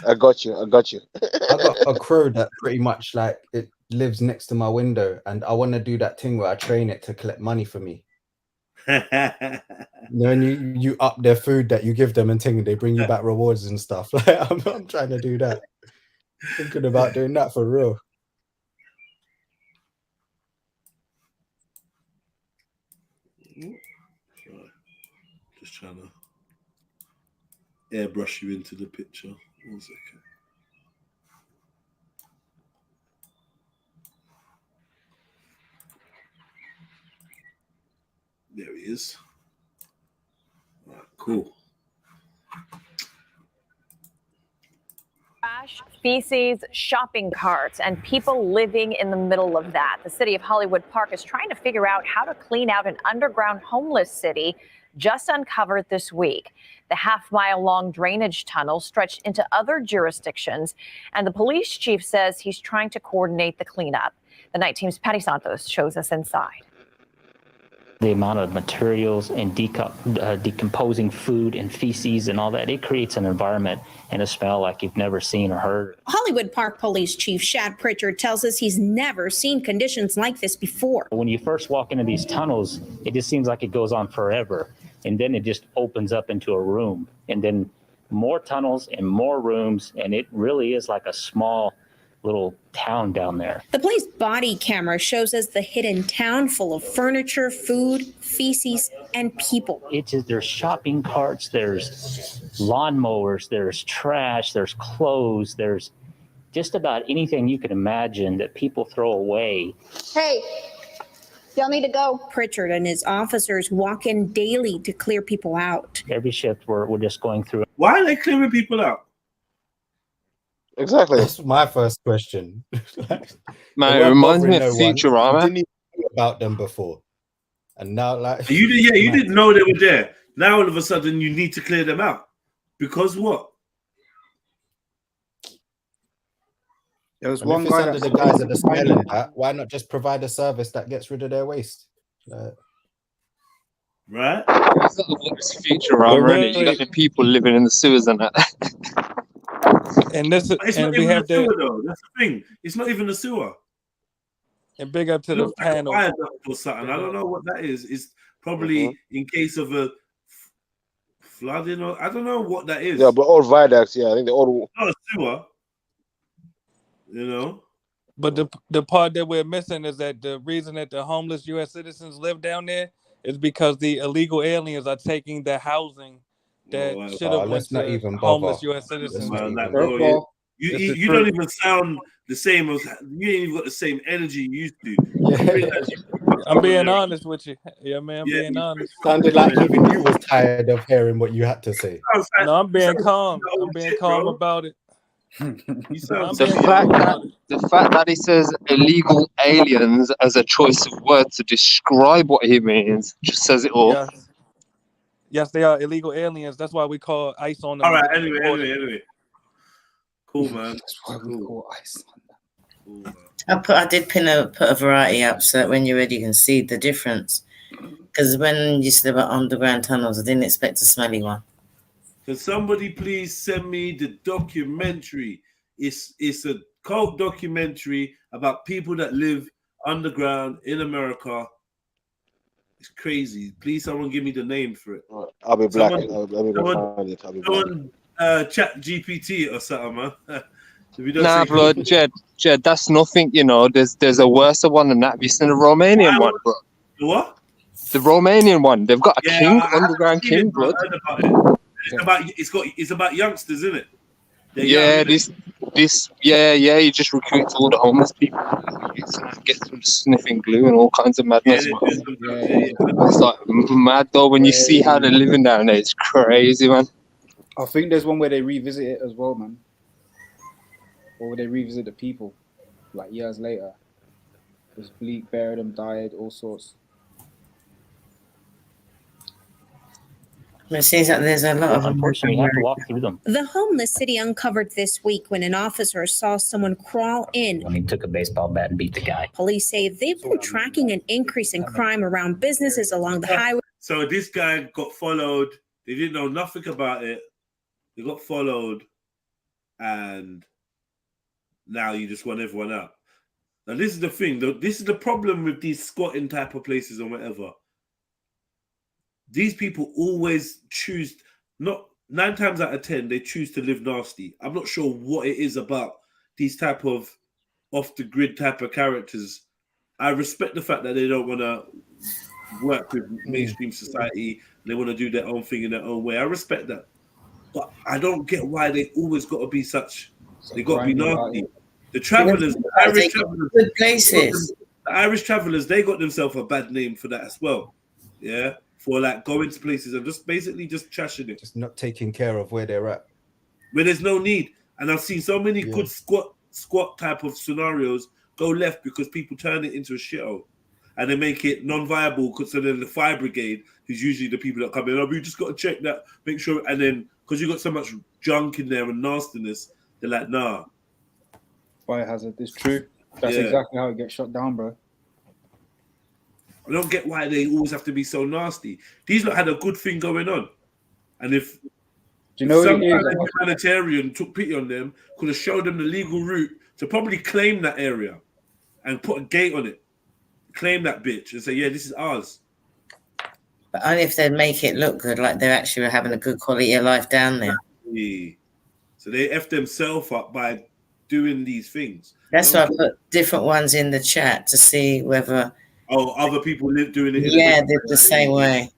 I got you. I got a crow that pretty much like it lives next to my window, and I want to do that thing where I train it to collect money for me. Then you up their food that you give them and they bring you back rewards and stuff. Like I'm trying to do that. Thinking about doing that for real. Just trying to airbrush you into the picture. 1 second. There he is. All right, cool. Trash, feces, shopping carts, and people living in the middle of that. The city of Hollywood Park is trying to figure out how to clean out an underground homeless city just uncovered this week. The half-mile-long drainage tunnel stretched into other jurisdictions, and the police chief says he's trying to coordinate the cleanup. The night team's Patty Santos shows us inside. The amount of materials and decomposing food and feces and all that, it creates an environment and a smell like you've never seen or heard. Hollywood Park Police Chief Shad Pritchard tells us he's never seen conditions like this before. When you first walk into these tunnels, it just seems like it goes on forever. And then it just opens up into a room. And then more tunnels and more rooms. And it really is like a small little town down there. The police body camera shows us the hidden town full of furniture, food, feces, and people. There's shopping carts, there's lawnmowers, there's trash, there's clothes, there's just about anything you can imagine that people throw away. Hey, y'all need to go. Pritchard and his officers walk in daily to clear people out. Every shift we're just going through. Why are they clearing people out? Exactly. That's my first question. Man, it reminds me of Futurama. Didn't even know about them before, and now like you didn't know they were there. Now all of a sudden you need to clear them out because what? There was one guy under the guys that are smelling that. Why not just provide a service that gets rid of their waste? Right? It's Futurama, really. You got the people living in the sewers and that. And this, it's and not we even have a sewer, the though. That's the thing. It's not even a sewer. and big up to the panel. Fire duct or something. I don't know what that is. It's probably in case of a flooding or I don't know what that is. Yeah, but all viaducts. Yeah, I think they're all. Not a sewer. You know. But the part that we're missing is that the reason that the homeless U.S. citizens live down there is because the illegal aliens are taking the housing that should have went let's not to even homeless bother. U.S. citizens. Man, like, bro, you don't even sound the same as you ain't even got the same energy you used to. I'm being honest with you. Yeah, man, I'm being honest. Sounded like even you was tired of hearing what you had to say. No, I'm being calm. I'm being calm about it. The fact that he says illegal aliens as a choice of word to describe what he means just says it all. Yes, they are illegal aliens. That's why we call ICE on them. All right, anyway. Cool, man. That's why we call ICE on them. I did put a variety up so that when you're ready you can see the difference. Because when you used to live at underground tunnels, I didn't expect a smelly one. Can somebody please send me the documentary? It's a cult documentary about people that live underground in America. It's crazy. Please, someone give me the name for it. I'll be black. Someone chat GPT or something, man. Nah, bro, Jed, that's nothing. You know, there's a worse one than that. Have you seen the Romanian one, bro? The what? The Romanian one. They've got a king, underground king, blood. It's about youngsters, isn't it? Yeah, he just recruits all the homeless people, gets them sniffing glue and all kinds of madness. It's like mad though when you see how they're living down there. It's crazy, man. I think there's one where they revisit it as well, man. Or where they revisit the people, like years later. It was bleak, buried them, died, all sorts. It seems like there's a lot of unfortunately you have to walk through them. The homeless city uncovered this week when an officer saw someone crawl in. When he took a baseball bat and beat the guy. Police say they've been tracking an increase in crime around businesses along the highway. So this guy got followed. They didn't know nothing about it. They got followed, and now you just want everyone out. Now this is the thing. This is the problem with these squatting type of places or whatever. These people always choose, not 9 times out of 10, they choose to live nasty. I'm not sure what it is about these type of off the grid type of characters. I respect the fact that they don't want to work with mainstream society. They want to do their own thing in their own way. I respect that. But I don't get why they always got to be such, they got to be nasty. The travelers, the Irish travelers, good places. The Irish travelers, they got themselves a bad name for that as well. Yeah. For like going to places and just basically just trashing it. Just not taking care of where they're at. Where there's no need. And I've seen so many good squat type of scenarios go left because people turn it into a shithole. And they make it non-viable because then the fire brigade, who's usually the people that come in, we just got to check that, make sure. And then because you got so much junk in there and nastiness, they're like, nah. Fire hazard, it's true. That's exactly how it gets shut down, bro. I don't get why they always have to be so nasty. These lot had a good thing going on. And if some kind of humanitarian took pity on them, could have showed them the legal route to probably claim that area and put a gate on it. Claim that bitch and say, yeah, this is ours. But only if they make it look good, like they're actually having a good quality of life down there. Exactly. So they F themselves up by doing these things. That's why I put different ones in the chat to see whether... Oh, other people live doing it. Yeah, they're the same way.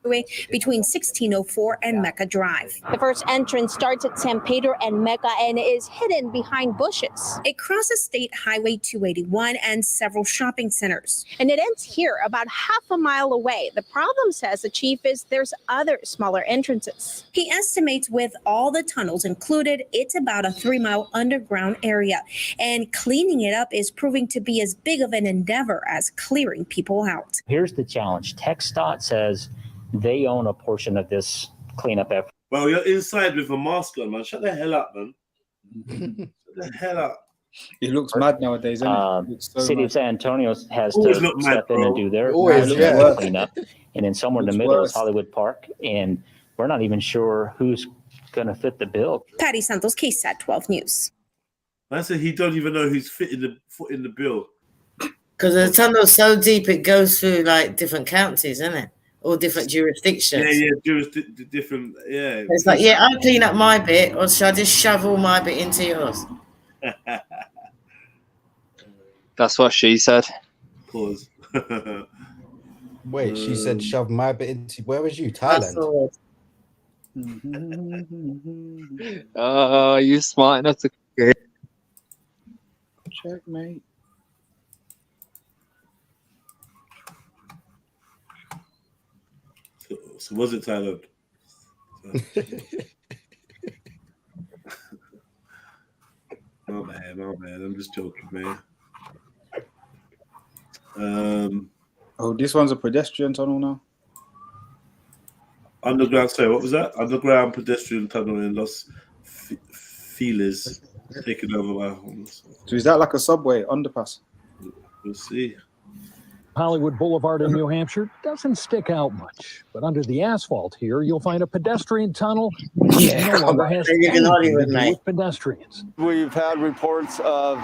Between 1604 and Mecca Drive. The first entrance starts at San Pedro and Mecca and is hidden behind bushes. It crosses State Highway 281 and several shopping centers. And it ends here, about half a mile away. The problem, says the chief, is there's other smaller entrances. He estimates with all the tunnels included, it's about a 3-mile underground area. And cleaning it up is proving to be as big of an endeavor as clearing people out. Here's the challenge. TxDOT says they own a portion of this cleanup effort. Well, you're inside with a mask on, man. Shut the hell up, man. Shut the hell up. It looks mad nowadays, doesn't it? City of San Antonio has Always to look step mad, in and bro. do their Always, cleanup. And then somewhere in the middle is Hollywood Park. And we're not even sure who's going to fit the bill. Patty Santos, KSAT 12 News. Man said he don't even know who's fitting the foot in the bill. Because the tunnel's so deep, it goes through like different counties, isn't it? all different jurisdictions. Different. Yeah. It's like, yeah, I'll clean up my bit, or should I just shove all my bit into yours? That's what she said. Pause. Wait, she said shove my bit into. Where was you? Thailand. Oh, you smart enough to. Checkmate. So was it Thailand? My bad. I'm just joking, man. Oh, this one's a pedestrian tunnel now. Underground. Sorry, what was that? Underground pedestrian tunnel in Los Feliz, taken over by homeless. So is that like a subway underpass? We'll see. Hollywood Boulevard in New Hampshire doesn't stick out much, but under the asphalt here, you'll find a pedestrian tunnel that no longer has anything to do with pedestrians. We've had reports of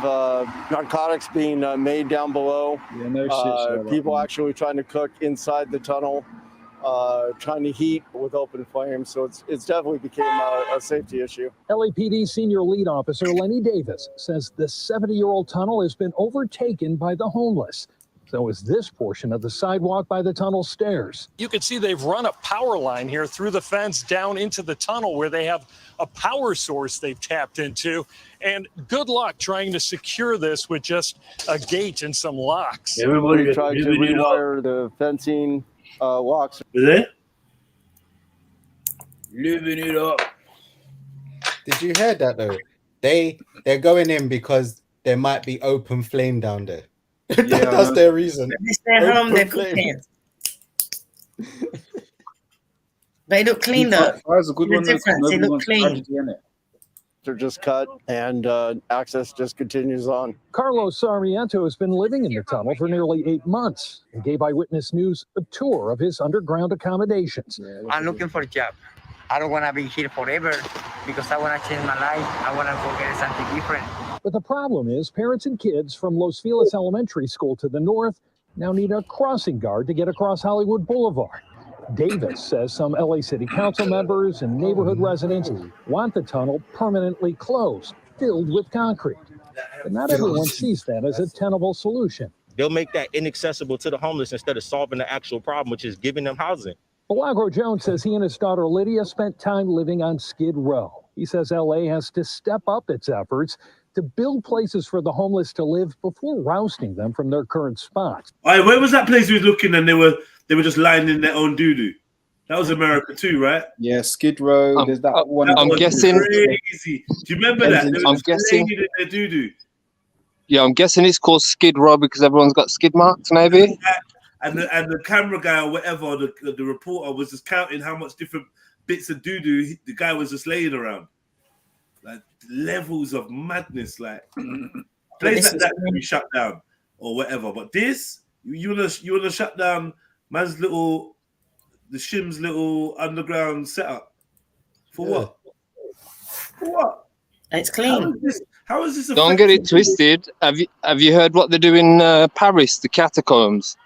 narcotics being made down below. Yeah, no shit, people actually trying to cook inside the tunnel, trying to heat with open flames. So it's definitely became a safety issue. LAPD Senior Lead Officer Lenny Davis says the 70-year-old tunnel has been overtaken by the homeless. So is this portion of the sidewalk by the tunnel stairs. You can see they've run a power line here through the fence down into the tunnel where they have a power source they've tapped into. And good luck trying to secure this with just a gate and some locks. Everybody tried to rewire the fencing locks. Is it? Living it up. Did you hear that though? They're going in because there might be open flame down there. That's their reason. It's their home, they're cooking. They look clean though. That's a good one. They look clean. They're just cut and access just continues on. Carlos Sarmiento has been living in the tunnel for nearly 8 months and gave Eyewitness News a tour of his underground accommodations. I'm looking for a job. I don't want to be here forever because I want to change my life. I want to go get something different. But the problem is parents and kids from Los Feliz Elementary School to the north now need a crossing guard to get across Hollywood Boulevard. Davis says some LA City Council members and neighborhood residents want the tunnel permanently closed, filled with concrete. But not everyone sees that as a tenable solution. They'll make that inaccessible to the homeless instead of solving the actual problem, which is giving them housing. Milagro Jones says he and his daughter Lydia spent time living on Skid Row. He says LA has to step up its efforts to build places for the homeless to live before rousting them from their current spots. All right, where was that place we was looking and they were just lying in their own doo-doo? That was America too, right? Yeah, Skid Row. There's that one. I'm guessing. Crazy. Do you remember that? They were I'm just guessing. laying in their doo-doo. Yeah, I'm guessing it's called Skid Row because everyone's got skid marks, maybe. And the camera guy or whatever, the reporter was just counting how much different bits of doo-doo the guy was just laying around. Like levels of madness, like places like that can be shut down or whatever. But this, you wanna shut down man's the Shim's little underground setup for what? For what? It's clean. How is this? Don't get it twisted. Have you heard what they do in Paris, the catacombs?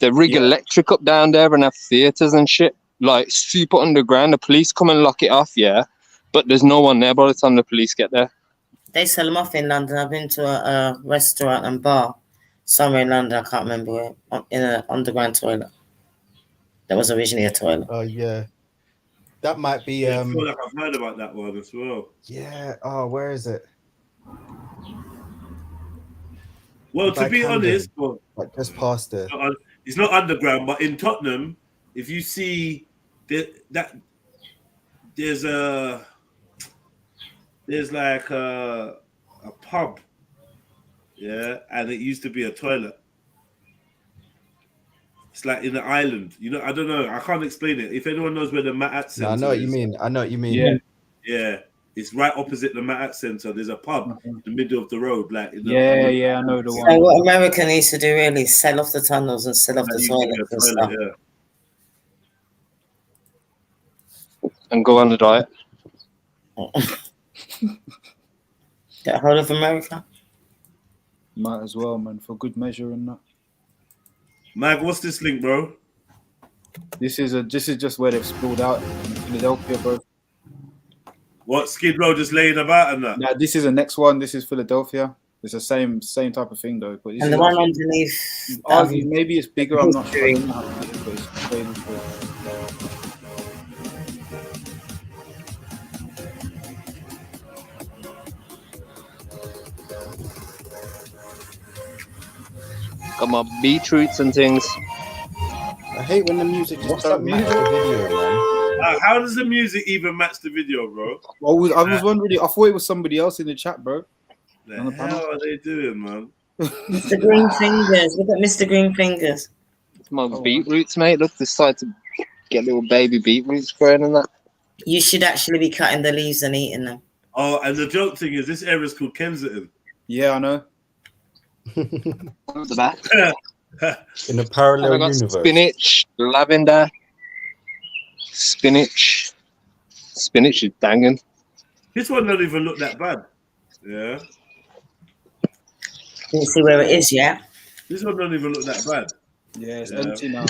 They rig electric up down there and have theaters and shit, like super underground. The police come and lock it off, yeah, but there's no one there by the time the police get there. They sell them off in London. I've been to a restaurant and bar somewhere in London. I can't remember where. In an underground toilet. That was originally a toilet. Oh yeah, that might be. I feel like I've heard about that one as well. Yeah. Oh, where is it? Well, to be honest, like just past there. It's not underground, but in Tottenham, if you see that there's like a pub, yeah, and it used to be a toilet. It's like in the island, you know. I don't know. I can't explain it. If anyone knows where the Maat Centre I know what you mean. I know what you mean. Yeah. It's right opposite the Maat Centre. There's a pub in the middle of the road, like. In the I know the one. So what America needs to do really is sell off the tunnels and sell off the toilets and stuff. And go on a diet. Get a hold of America. Might as well, man, for good measure and that. Mag, what's this link, bro? This is just where they've spilled out in Philadelphia, bro. What, Skid Row just laying about and that? Nah, this is the next one. This is Philadelphia. It's the same type of thing though. But this And is the one underneath. maybe it's bigger. I'm not sure. I don't know how big it is, but it's crazy cool. Got my beetroots and things. I hate when the music just What's don't that match music? the video, man. How does the music even match the video, bro? I was wondering. I thought it was somebody else in the chat, bro. The hell are they doing, man? Mr. Green Fingers. Look at Mr. Green Fingers. It's my beetroots, mate. Look, decided to get little baby beetroots growing and that. You should actually be cutting the leaves and eating them. Oh, and the joke thing is, this area is called Kensington. Yeah, I know. The back. In a parallel I got universe. spinach, lavender, spinach. Spinach is banging. This one don't even look that bad. Yeah. Didn't see where it is yet. This one don't even look that bad. Yeah, it's empty now.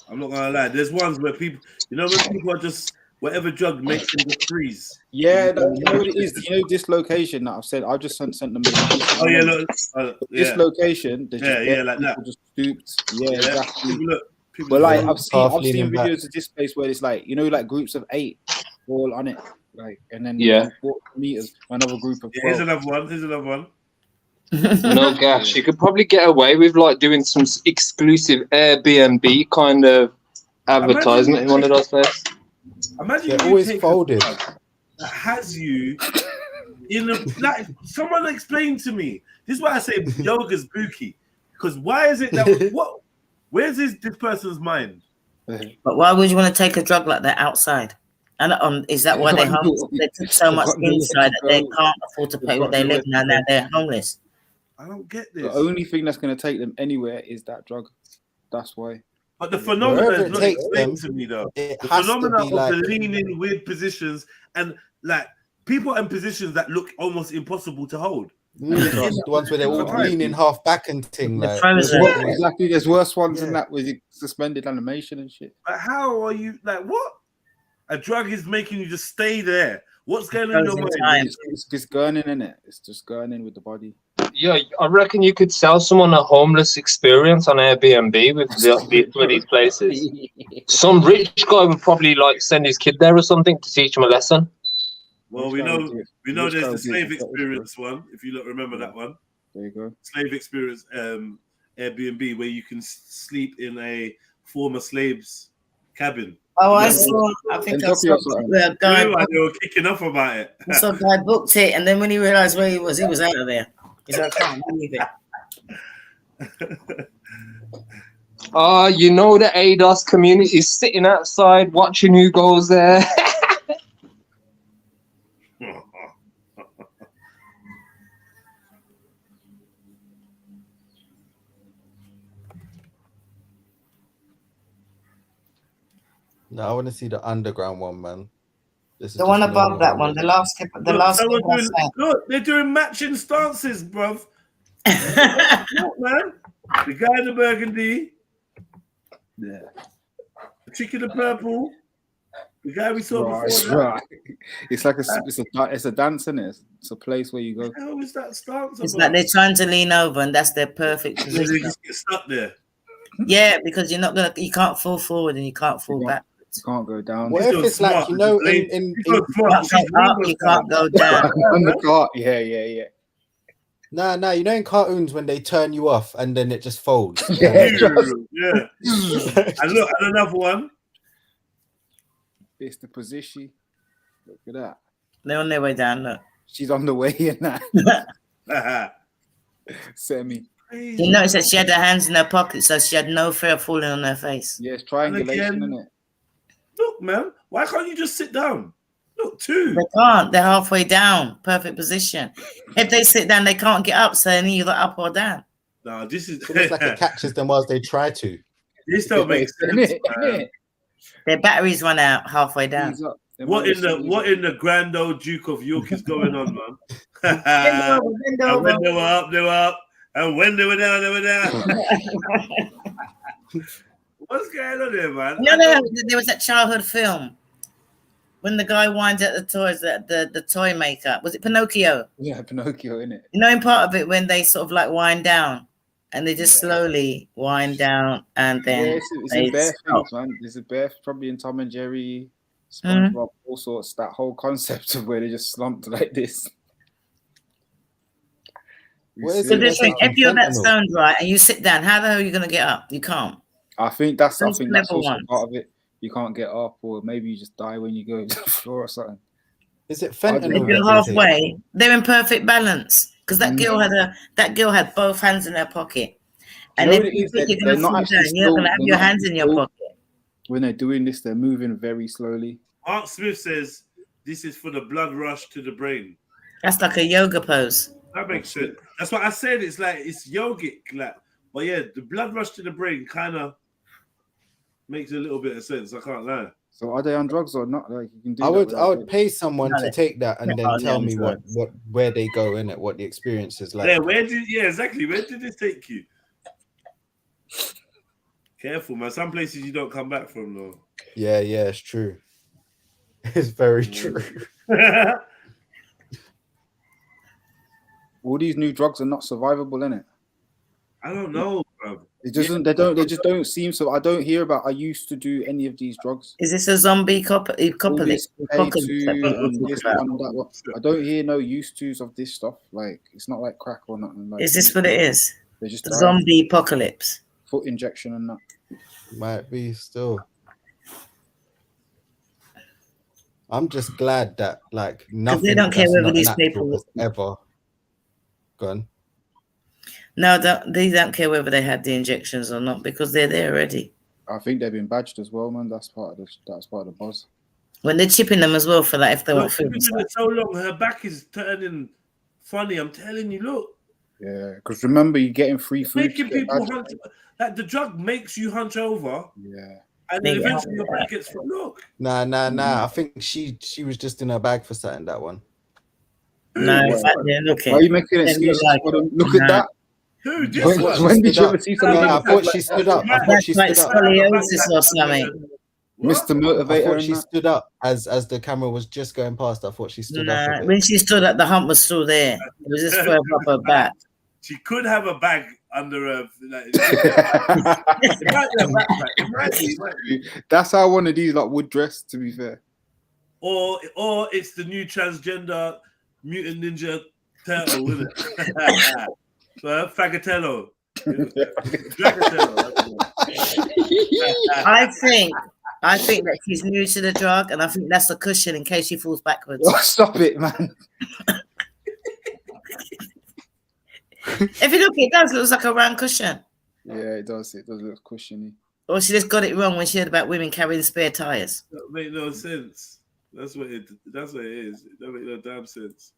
I'm not gonna lie. There's ones where people, you know, when people are just whatever drug makes them just freeze. Yeah, you know what it is. You know this location that I've said. I've just sent them. Oh yeah, look. This location. Like that. Just stooped. Yeah, exactly. People But like I've half seen leaning back. videos of this place where it's like, you know, like groups of 8 all on it, like, and then Yeah. 4 meters, another group of 12. Here's another one. Here's another one. No gosh, you could probably get away with like doing some exclusive Airbnb kind of advertisement in one of those places. Imagine They're you always take a folded. drug that has you in a like. Someone explain to me. This is why I say yoga's spooky. Because why is it that what? Where's this person's mind? But why would you want to take a drug like that outside? And is that why they took so much inside that they can't afford to pay what they live now? Now they're homeless. I don't get this. The only thing that's going to take them anywhere is that drug. That's why. But the phenomena Wherever is it not takes explained them, to me though. it The has to phenomena be of like the leaning weird positions and like people in positions that look almost impossible to hold. the ones where they're all leaning half back and thing. Like, Exactly. There's worse ones than that with suspended animation and shit. But how are you like what? A drug is making you just stay there. What's going on in your mind? It's just gurning in it. It's just gurning with the body. Yeah, I reckon you could sell someone a homeless experience on Airbnb with these places. Some rich guy would probably like send his kid there or something to teach him a lesson. Well, we know there's the slave experience one. If you don't remember that one, there you go. Slave experience Airbnb where you can sleep in a former slave's cabin. Oh, I saw. I think I saw a guy. They were kicking off about it. I saw a guy booked it, and then when he realized where he was out of there. He's like, I can't believe it. You know the ADOS community is sitting outside watching who goes there. No, I want to see the underground one, man. This is The one just above normal that one, the last clip. Look, they're doing matching stances, bruv. Look, man. The guy in the burgundy. Yeah. The chick in the purple. The guy we saw before. Right. It's like it's a dance, isn't it? It's a place where you go. How is that stance? It's like they're trying to lean over, and that's their perfect They position. just get stuck there. Yeah, because you can't fall forward and you can't fall back. You can't go down. What if it's like, you know, in you can't go down. On the cart. Yeah. Nah, you know in cartoons when they turn you off and then it just folds. Yeah. And look, and another one. It's the position. Look at that. They're on their way down. Look. She's on the way in that. Semi. You notice that she had her hands in her pockets, so she had no fear of falling on her face. Yeah, it's triangulation, isn't it? Look, man, why can't you just sit down? Look, two. They can't. They're halfway down. Perfect position. If they sit down, they can't get up, so they're either up or down. No, this is it's like it catches them whilst they try to. This don't make sense, man. Their batteries run out halfway down. What in the Grand Old Duke of York is going on, man? Bend over. When they were up, and when they were down, they were down. What's going on here, man? No, there was that childhood film when the guy winds at the toys, the toy maker. Was it Pinocchio? Yeah, Pinocchio, innit? You know, in part of it when they sort of like wind down and they just slowly wind down and then it's in bare things, man. There's a bare, probably in Tom and Jerry, SpongeBob, all sorts. That whole concept of where they just slumped like this. So just think, if you're that stoned, right, and you sit down, how the hell are you gonna get up? You can't. I think that's also ones. part of it. You can't get up, or maybe you just die when you go to the floor or something. Is it fentanyl? If you're halfway, they're in perfect balance because that girl had both hands in her pocket, and if you think you're gonna fall down, you're not gonna have your hands in your pocket. When they're doing this, they're moving very slowly. Mark Smith says this is for the blood rush to the brain. That's like a yoga pose. That makes sense. That's what I said. It's like it's yogic, like, but yeah, the blood rush to the brain kind of makes a little bit of sense. I can't lie. So are they on drugs or not? Like you can do. I would pay someone to take that and then tell me where they go in it, what the experience is like. Yeah, exactly. Where did this take you? Careful, man. Some places you don't come back from, though. Yeah, it's true. It's very true. All these new drugs are not survivable, innit? I don't know, bro. It doesn't. They just don't seem so. I don't hear about. I used to do any of these drugs. Is this a zombie apocalypse? I don't hear no use tos of this stuff. Like it's not like crack or nothing. Like, is this what it is? They just the zombie apocalypse. Foot injection and that. Might be still. I'm just glad that like nothing. They don't care whether these people ever gone. No, they don't care whether they had the injections or not because they're there already. I think they've been badged as well, man. That's part of the buzz. When they're chipping them as well for that, if they want food. So long, her back is turning funny. I'm telling you, look. Yeah, because remember, you're getting free food. Making people hunch. Like the drug makes you hunch over. Yeah. And then eventually your back gets look. Nah. I think she was just in her bag for something, that one. No, look. Why are you making excuses for them? Look at that. Dude, when did you ever see something? I thought she stood up. That's like scoliosis or something. Mr. Motivator. I thought she stood up as the camera was just going past. I thought she stood up. When she stood up, the hump was still there. It was just further up her back. She could have a bag under her. Like, that's how one of these like would dress. To be fair. Or it's the new transgender mutant ninja turtle, isn't it? Fagatello. I think that she's new to the drug, and I think that's a cushion in case she falls backwards. Oh, stop it, man. If you look, it does look like a round cushion. Yeah, it does. It does look cushiony. Or she just got it wrong when she heard about women carrying spare tires. That makes no sense. That's what it is. It don't make no damn sense.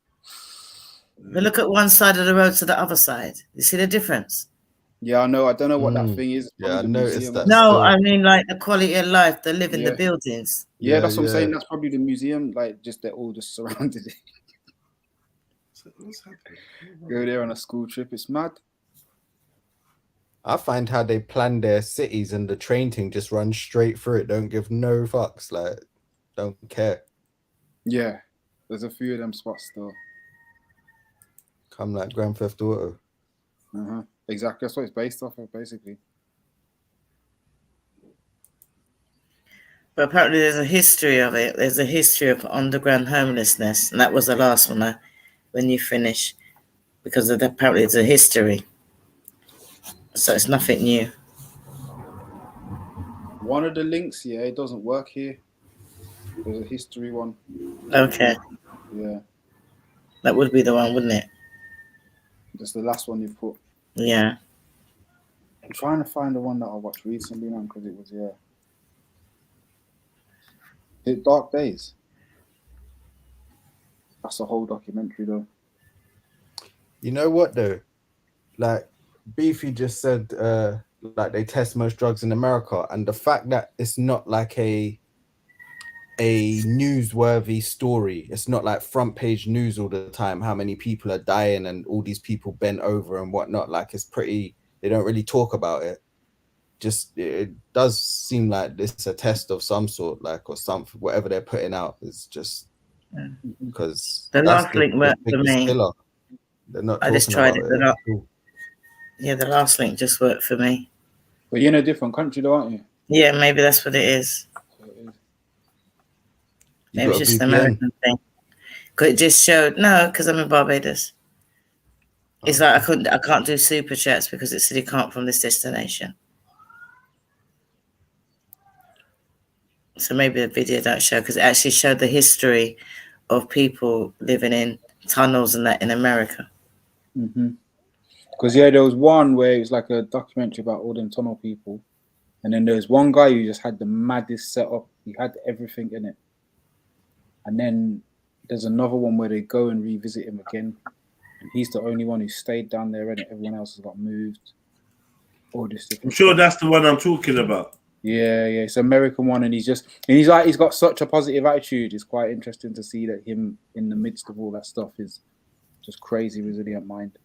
But look at one side of the road to the other side. You see the difference? Yeah, I know. I don't know what that thing is. Yeah, I noticed that. No, I mean like the quality of life they live in the buildings. Yeah, that's what I'm saying. That's probably the museum. Like, just they're all just surrounded it. What's happening? Go there on a school trip. It's mad. I find how they plan their cities and the train thing just runs straight through it. Don't give no fucks. Like, don't care. Yeah, there's a few of them spots still. Come like Grand Theft Auto. Exactly. That's what it's based off of, basically. But apparently there's a history of it. There's a history of underground homelessness. And that was the last one when you finish. Because apparently it's a history. So it's nothing new. One of the links, it doesn't work here. There's a history one. Okay. Yeah. That would be the one, wouldn't it? That's the last one you've put. Yeah. I'm trying to find the one that I watched recently now because it was, Dark Days. That's a whole documentary though. You know what though? Like Beefy just said like they test most drugs in America, and the fact that it's not like a newsworthy story. It's not like front page news all the time, how many people are dying and all these people bent over and whatnot. Like it's pretty, they don't really talk about it. it does seem like this is a test of some sort, like, or something. Whatever they're putting out is just because The that's last link the worked for biggest me. killer. They're not I just talking tried about it. it. Cool. Yeah, the last link just worked for me. But you're in a different country, though, aren't you? Yeah, maybe that's what it is. Maybe it's just an American thing. Cause it just showed because I'm in Barbados. It's like I can't do super chats because it said you can't from this destination. So maybe the video don't show because it actually showed the history of people living in tunnels and that in America. Because there was one where it was like a documentary about all them tunnel people, and then there's one guy who just had the maddest setup. He had everything in it, and then there's another one where they go and revisit him again, and he's the only one who stayed down there, and everyone else has got moved. All this different I'm sure stuff. that's the one I'm talking about. Yeah, it's an American one, and he's got such a positive attitude. It's quite interesting to see that him in the midst of all that stuff is just crazy resilient mind.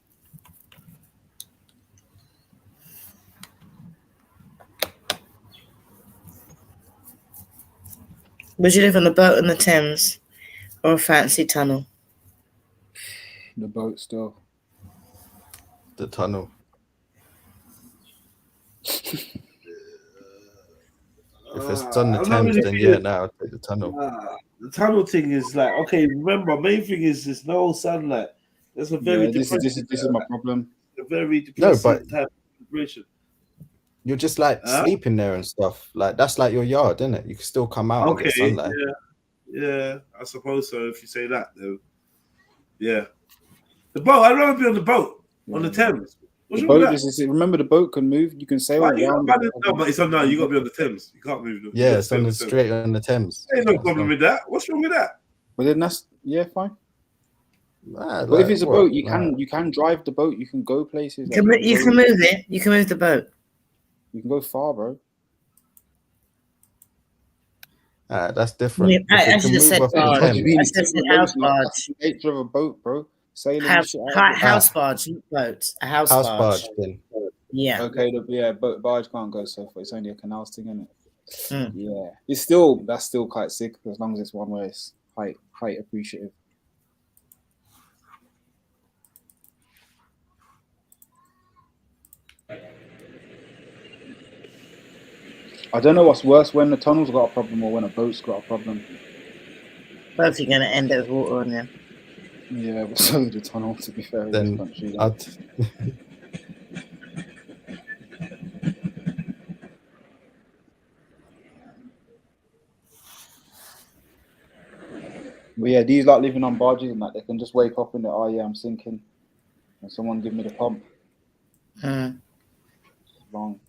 Would you live on the boat in the Thames or a fancy tunnel? The boat still. The tunnel. If it's on the Thames, then yeah, I'll take the tunnel. The tunnel thing is like, okay, remember, main thing is there's no sunlight. That's a very this is my problem. A very depressing type of vibration. You're just like sleeping there and stuff. Like that's like your yard, isn't it? You can still come out and get sunlight. Yeah, I suppose so. If you say that, though, yeah. The boat. I'd rather be on the boat on the Thames. What's The wrong boat with that? remember the boat can move. You can sail around. No, but it's on. No, you got to be on the Thames. You can't move. Yeah, it's on the straight on the Thames. Ain't no problem with that. What's wrong with that? Well, then that's fine. But if it's a boat, you can drive the boat. You can go places. You can move it. You can move the boat. You can go far, bro. That's different. Yeah, I actually just said barge. I just said house barge. Nature of a boat, bro. Sailing house barge, not boat. A house barge. Then. Yeah. Okay. But barge can't go so far. It's only a canals thing, isn't it? Yeah. That's still quite sick as long as it's one way. It's height appreciative. I don't know what's worse, when the tunnel's got a problem or when a boat's got a problem. Both are going to end up with water on them. Yeah, but so the tunnel, to be fair. Then But yeah, these like living on barges and that, they can just wake up and I'm sinking, and someone give me the pump. Long.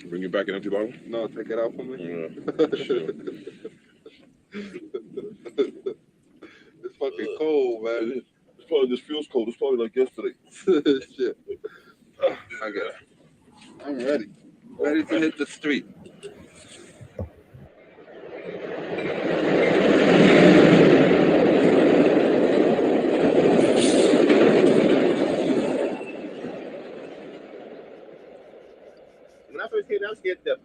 Bring you back an empty bottle? No, take it out for me. Yeah. It's fucking cold, man. It's probably just feels cold. It's probably like yesterday. Shit. I got it. I'm ready. Ready to hit the street. When I first came down, I was scared to death.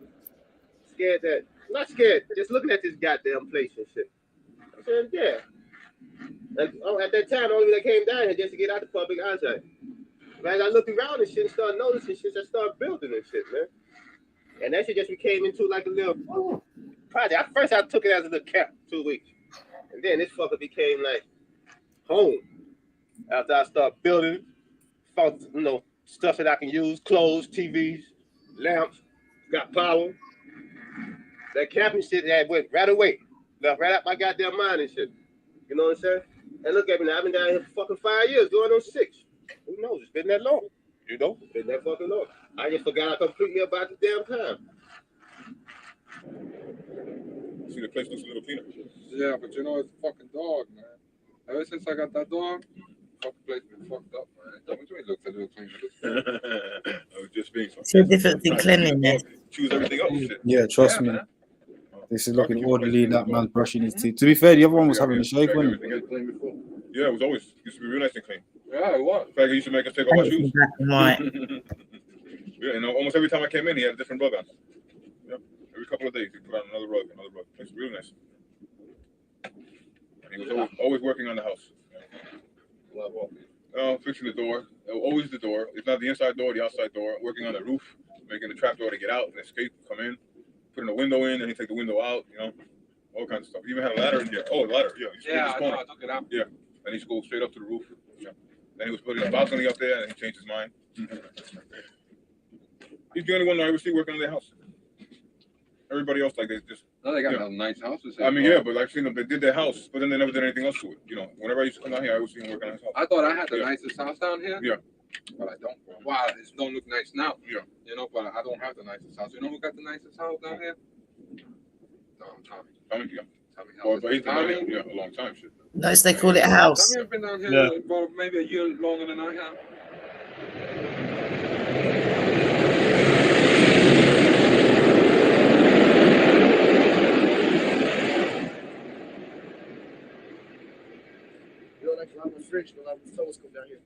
Scared that, not scared, just looking at this goddamn place and shit. I said, yeah. Like, at that time, the only way I came down here just to get out the public eyesight. But as I looked around and shit and started noticing shit, I started building and shit, man. And that shit just became into like a little project. At first, I took it as a little camp, 2 weeks. And then this fucker became like home. After I started building, found, stuff that I can use, clothes, TVs, lamps, got power. That camping shit that went right away. Left right out my goddamn mind and shit. You know what I'm saying? And look at me now, I've been down here for fucking 5 years, going on 6. Who knows? It's been that long. You know? It's been that fucking long. I just forgot completely about the damn time. See, the place looks a little cleaner. Yeah, but you know, it's a fucking dog, man. Ever since I got that dog, fucking place been fucked up, man. Tell me, it looks a little cleaner. I was just being It's a different thing, cleanliness. Choose everything else. Shit. Yeah, trust me. Man. This is looking orderly. That man's brushing his teeth. To be fair, the other one was having a shave, wasn't it? Yeah, it was always used to be real nice and clean. Yeah, it was. In fact, he used to make us take off our shoes. Yeah, and almost every time I came in, he had a different rug on. Yeah, every couple of days, he put on another rug. It's real nice. And he was always working on the house. Fixing the door. Always the door. It's not the inside door, the outside door. Working on the roof, making the trap door to get out and escape, come in, putting a window in, and he take the window out. You know, all kinds of stuff. He even had a ladder in here. Oh, a ladder. Yeah. I took it out. Yeah. And he used to go straight up to the roof. Yeah. Then he was putting a balcony up there, and he changed his mind. He's the only one I ever see working on their house. Everybody else, like, they just. No, they got nice houses. I mean, yeah, but I've seen them. They did their house, but then they never did anything else to it. You know, whenever I used to come down here, I always see him working on his house. I thought I had the nicest house down here. Yeah. But I don't. Wow, it don't look nice now. Yeah. You know, but I don't have the nicest house. You know who got the nicest house down here? No, Tommy. Tommy, yeah. Tommy. But he's been down here, a long time. Shit. Nice, they call it a house. Tommy has been down here for maybe a year longer than I have. I'm in French when I was fellas come down here.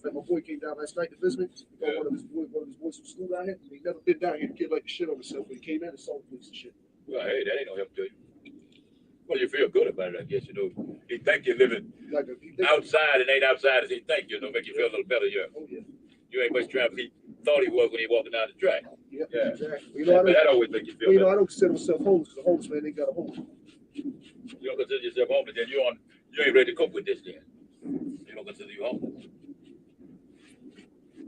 Like my boy came down last night to visit me. One of his boys from school down here. He never been down here. The kid like the shit on himself when he came in and saw the police and shit. Well, hey, that ain't no help to you. Well, you feel good about it, I guess. You know, he think you're living outside and ain't outside as he think. You know, make you feel a little better. Yeah. Oh yeah. You ain't much trouble. He thought he was when he walking down the track. Yeah. Exactly. You know, that always make you feel. Well, you know, I don't consider myself homeless. The homeless man ain't got a home. You don't consider yourself homeless, then you ain't ready to cope with this then. You don't consider you homeless.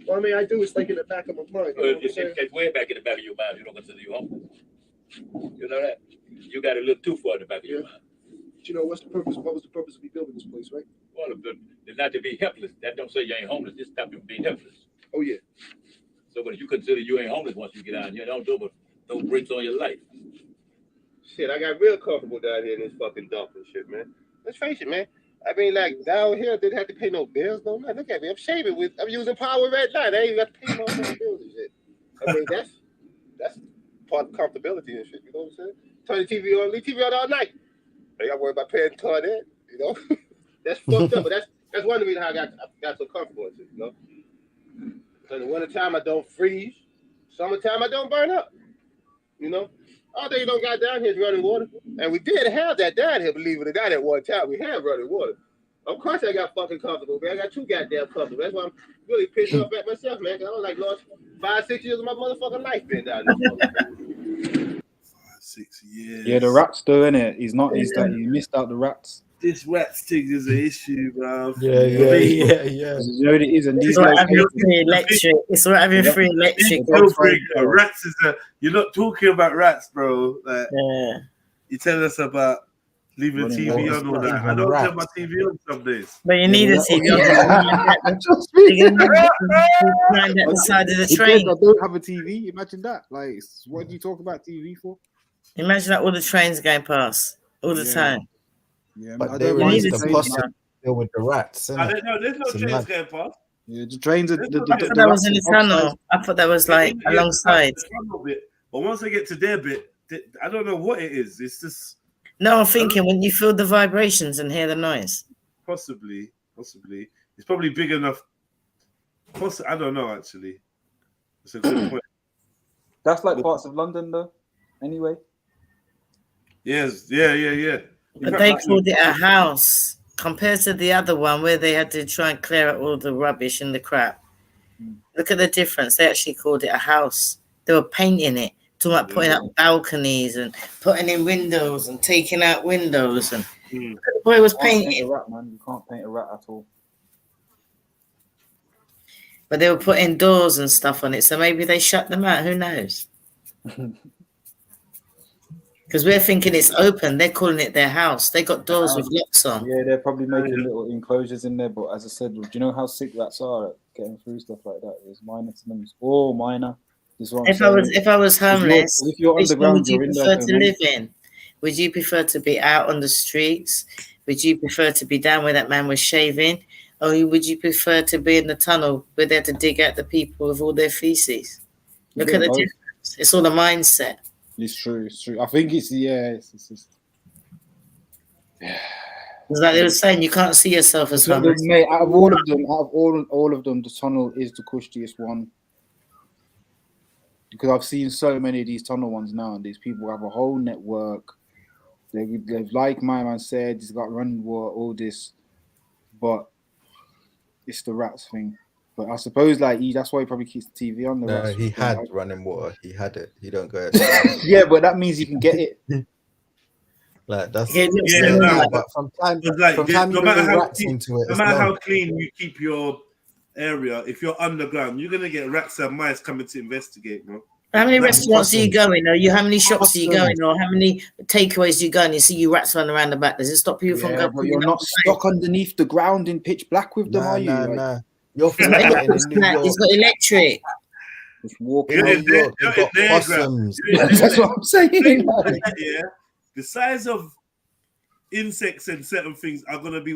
Well, I mean, I do. It's like in the back of my mind. You know it's way back in the back of your mind. You don't consider you homeless. You know that? You got to look too far in the back of your mind. But you know, what's the purpose? What was the purpose of me building this place, right? Well, it's not to be helpless. That don't say you ain't homeless. Just stop you from being helpless. Oh, yeah. So, but if you consider you ain't homeless once you get out here, don't do but throw bricks on your life. Shit, I got real comfortable down here in this fucking dump and shit, man. Let's face it, man. I mean, like, down here, didn't have to pay no bills, no nothing. Look at me, I'm shaving I'm using power red light. I ain't got to pay no bills and shit. I mean, that's part of comfortability and shit, you know what I'm saying? Turn the TV on, leave TV on all night. I got to worry about paying toward that, you know? That's fucked up, but that's one reason how I got so comfortable and shit, you know? So in the wintertime, I don't freeze. Summertime, I don't burn up, you know? All they don't got down here is running water. And we did have that down here, believe it or not, at one time. We had running water. Of course I got fucking comfortable, man. I got too goddamn comfortable. That's why I'm really pissed off at myself, man. Because I was like, lost 5-6 years of my motherfucking life being down there. 6 years. Yeah, the rats though, innit? He missed out the rats. This rats thing is an issue, bro. Yeah. You know what it is, and these it's having free electric. It's not having free electric. Rats is you're not talking about rats, bro. Like, you tell us about leaving the TV on all that. I don't have my TV on some days. But you need a TV on. You're at the side of the train. I don't have a TV. Imagine that. Like, what do you talk about TV for? Imagine that all the trains going past all the time. Yeah, but they were the possible deal with the rats. No, there's no trains going past. Yeah, the trains are. I thought that was in the tunnel. I thought that was like alongside. But once they get to their bit, I don't know what it is. It's just. No, I'm thinking when you feel the vibrations and hear the noise. Possibly. It's probably big enough. I don't know, actually. It's a good point. That's like parts of London, though, anyway. Yes, yeah. But they called it a house compared to the other one where they had to try and clear out all the rubbish and the crap. Look at the difference. They actually called it a house. They were painting it, talking about putting up balconies and putting in windows and taking out windows. And the boy was painting. You can't paint a rat at all. But they were putting doors and stuff on it, so maybe they shut them out. Who knows? Because we're thinking it's open. They're calling it their house. They got doors with locks on. Yeah, they're probably making little enclosures in there. But as I said, do you know how sick rats are at getting through stuff like that? There's minor to them. Oh, minor. This is what I'm saying. If I was homeless, if you're underground, would you you're in prefer there. to live in? Would you prefer to be out on the streets? Would you prefer to be down where that man was shaving? Or would you prefer to be in the tunnel where they had to dig out the people with all their feces? Look at the difference. It's all a mindset. It's true. It's true. I think it's it's just. It's like they were saying, you can't see yourself as homeless. Mate, out of all of them, the tunnel is the cushiest one. Because I've seen so many of these tunnel ones now, and these people have a whole network. They've like my man said, he's got running water, all this, but it's the rats thing. But I suppose that's why he probably keeps the TV on. No, he had running water. He had it. He don't go. Yeah, but that means you can get it. Like that's but from time no matter how clean you keep your area, if you're underground, you're gonna get rats and mice coming to investigate, bro. How many restaurants are you going, or how many shops are you going, or how many takeaways do you go and you see you rats running around the back? Does it stop you from going? But you're not stuck underneath the ground in pitch black with them, are you? No. You're he's got electric. Just walking. You've got possums. That's what I'm saying. Yeah. The size of insects and certain things are gonna be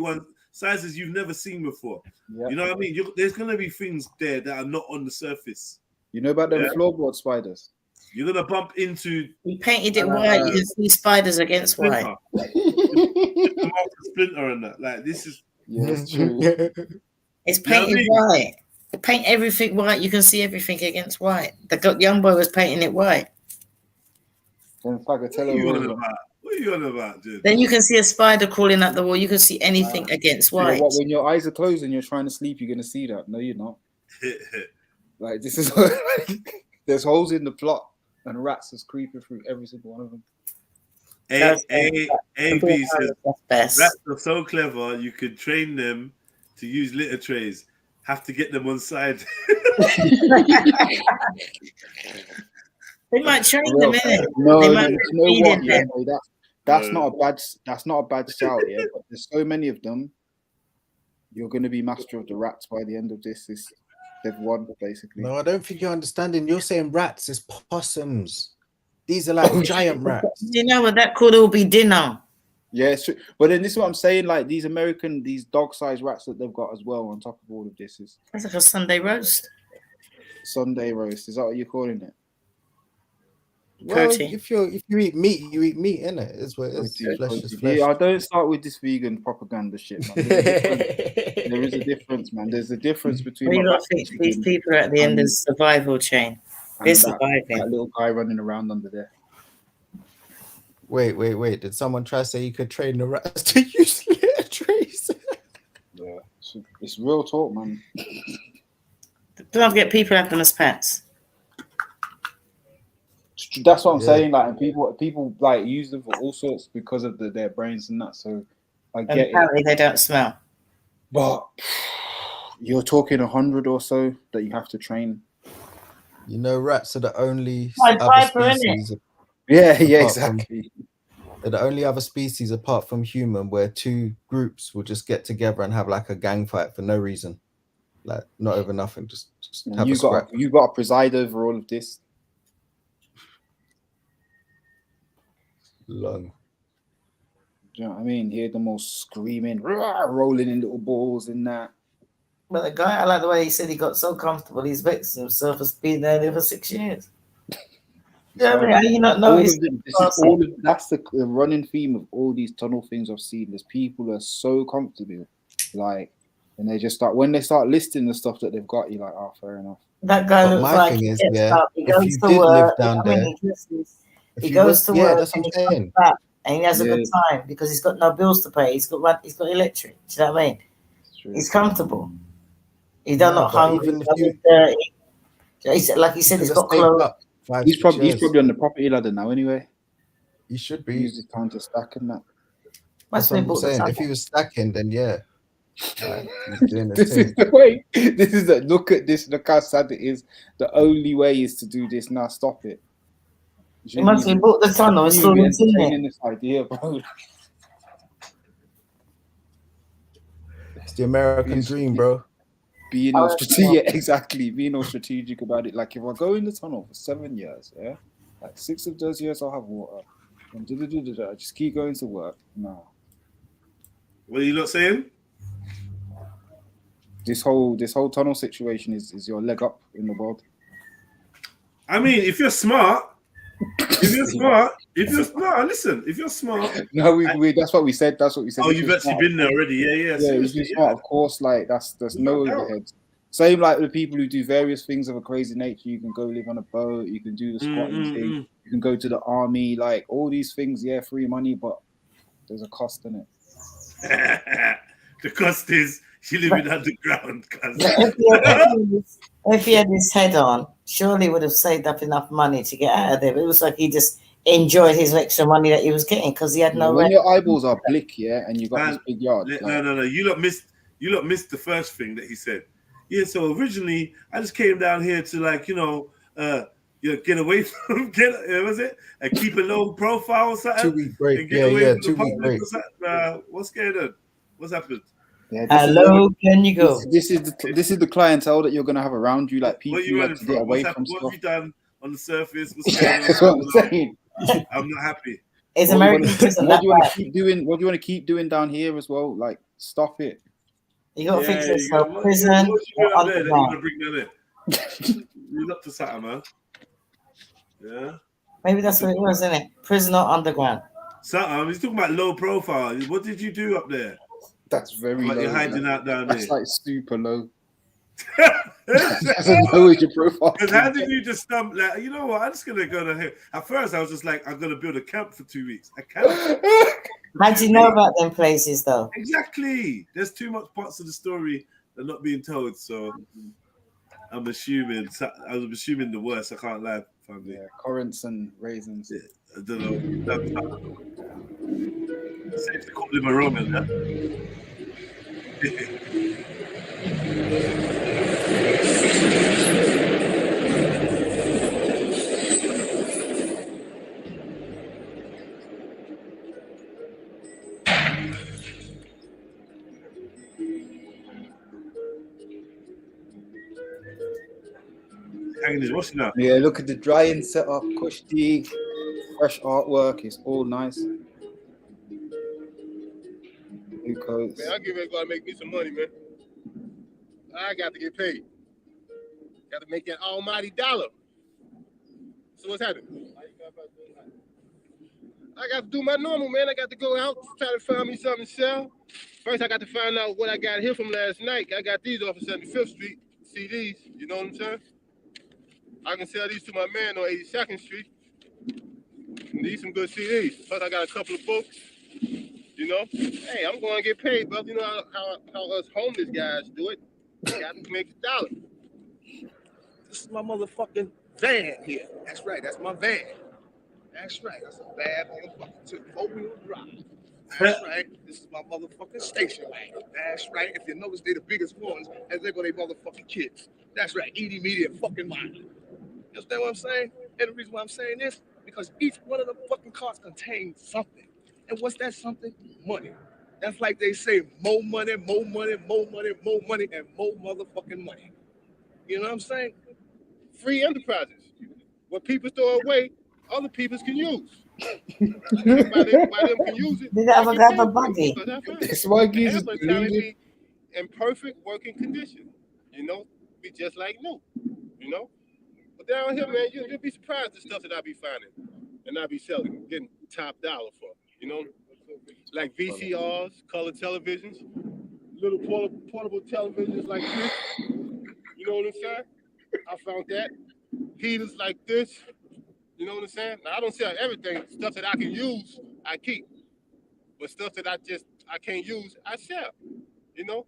sizes you've never seen before. Yep. You know what I mean? There's gonna be things there that are not on the surface. You know about them floorboard spiders? You're gonna bump into. We painted it white. You can see spiders against white. Splinter and that. Like this is. Yeah, it's true. It's painted white. They paint everything white. You can see everything against white. The young boy was painting it white. What are you on about, dude? Then you can see a spider crawling up the wall. You can see anything against white. When your eyes are closed and you're trying to sleep, you're gonna see that. No, you're not. Like this is there's holes in the plot and rats is creeping through every single one of them. AB says rats are so clever you could train them to use litter trays. Have to get them on side. They might train them in it. No, that's not a bad shout, yeah. But there's so many of them. You're gonna be master of the rats by the end of this. They've won basically. No, I don't think you're understanding. You're saying rats is possums. These are like giant rats. You know what that could all be dinner. Yeah, it's true. But then this is what I'm saying, like these dog-sized rats that they've got as well on top of all of this is. It's like a Sunday roast. Sunday roast, is that what you're calling it? Well, if you eat meat, you eat meat, innit? It's what it is. Flesh is flesh. Yeah, I don't start with this vegan propaganda shit, man. There is a difference, man. There's a difference between. We got to think these people are at the end of the survival chain. They're surviving. That little guy running around under there. Wait. Did someone try to say you could train the rats to use litter trays? Yeah, it's real talk, man. Don't get people having as pets. That's what I'm saying. Like, and people like use them for all sorts because of their brains and that. So I get apparently they don't smell. But you're talking 100 or so that you have to train. You know, rats are the only species. Yeah, exactly. They're the only other species apart from human where two groups will just get together and have like a gang fight for no reason, like not over nothing. Just have a scrap. You got to preside over all of this. Long. Do you know what I mean? Hear them all screaming, rolling in little balls and that. But the guy, I like the way he said he got so comfortable, he's vexing himself for being there for 6 years. Yeah, I mean, you not notice. That's the running theme of all these tunnel things I've seen. There's people are so comfortable, like, and they just start when they start listing the stuff that they've got. You're like, oh, fair enough. That guy looks like he goes to work. He goes to work. That's what I'm saying. And he has a good time because he's got no bills to pay. He's got electric. Do you know what I mean? He's comfortable. He's not hungry. Dirty. Like he said, he's got clothes. He's probably on the property ladder now anyway. He should be. He's just time to stack and that. That's what I'm saying. If he was stacking, then yeah. He's doing This is the way. This is look at this. Look how sad it is. The only way is to do this now. Stop it. You must have bought the tunnel. It's still entertaining this idea, bro. It's the American dream, bro. Being all strategic, exactly. Being all strategic about it. Like if I go in the tunnel for 7 years, yeah, like 6 of those years I'll have water. And I just keep going to work. No. What are you not saying? This whole tunnel situation is your leg up in the world. I mean, if you're smart, listen, if you're smart. No, that's what we said. That's what we said. Oh, you've actually been there already. Yeah. Yeah, if you're smart, of course. Like there's no overhead. Same like the people who do various things of a crazy nature. You can go live on a boat. You can do the squatting thing. You can go to the army. Like all these things, yeah, free money, but there's a cost in it. The cost is you living underground. If he had his head on, surely he would have saved up enough money to get out of there. But it was like he just enjoyed his extra money that he was getting because he had no. When your eyeballs are blick, yeah, and you got this big yard. No. You lot missed the first thing that he said. Yeah, so originally I just came down here to get away from and keep a low profile or something. 2 week break. Yeah, 2 week break. What's going on? What's happened? Yeah, hello, can you go? This is the clientele that you're gonna have around you, like people who like to get away from stuff. What have you done on the surface? What's going on? That's what I'm saying. I'm not happy. Is American prison what do you want to keep doing? What do you want to keep doing down here as well? Like, stop it. You got to fix this for prison. You're going to bring that in. You're up to something, man. Yeah. Maybe that's what it was, isn't it? Prison or underground. Something. He's talking about low profile. What did you do up there? That's very low. You're hiding out down there. That's like super low. That's as low as your profile. Because how did you just stump? Like, you know what? I'm just gonna go down here. At first, I was just like, I'm gonna build a camp for 2 weeks. A camp. How do you know about them places, though? Exactly. There's too much parts of the story that are not being told. So I'm assuming the worst. I can't lie, family. Yeah, currants and raisins. Yeah, I don't know. Safe to call him a Roman, huh? Hanging his washing up. Yeah, look at the drying setup, kushti, fresh artwork. It's all nice. New coats. Man, I give it to make me some money, man. I got to get paid. Got to make that almighty dollar. So what's happening? I got to do my normal, man. I got to go out, try to find me something to sell. First, I got to find out what I got here from last night. I got these off of 75th Street, CDs. You know what I'm saying? I can sell these to my man on 82nd Street. These some good CDs. Plus, I got a couple of books. You know, hey, I'm going to get paid, brother. You know how us homeless guys do it. Got to make a dollar. This is my motherfucking van here. That's right. That's my van. That's right. That's a bad motherfucker. Took 4-wheel drive. That's right. This is my motherfucking station wagon. That's right. If you notice, they're the biggest ones, and they're going to motherfucking kids. That's right. Edie, media, fucking mine. You understand what I'm saying? And the reason why I'm saying this, because each one of the fucking cars contains something. And what's that something? Money. That's like they say, more money, more money, more money, more money, and more motherfucking money. You know what I'm saying? Free enterprises. What people throw away, other people can use. Why them can use it? Did I ever grab a buggy? That's why gives be in perfect working condition. You know, be just like new. You know? But down here, man, you'll be surprised the stuff that I be finding and I be selling, getting top dollar for. You know, like VCRs, color televisions, little portable televisions like this. You know what I'm saying? I found that. Heaters like this. You know what I'm saying? Now, I don't sell everything. Stuff that I can use, I keep. But stuff that I can't use, I sell. You know?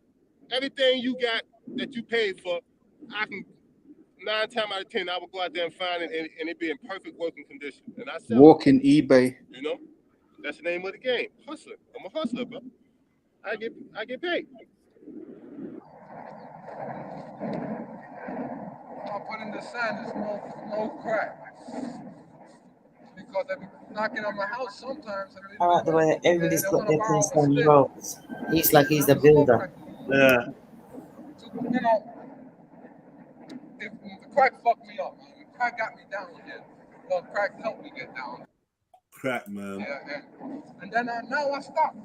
Everything you got that you paid for, I can, 9 times out of 10, I will go out there and find it and it be in perfect working condition. And I sell Walking eBay. You know? That's the name of the game. Hustler. I'm a hustler, bro. I get paid. I put in the sand, it's no crack. because they be knocking on my house sometimes. I like the way everybody's got their things done roles. He's like he's the builder. Yeah. You know, if the crack fucked me up. Crack got me down here. Well, crack helped me get down. Crack, man. Yeah, and then now I stopped.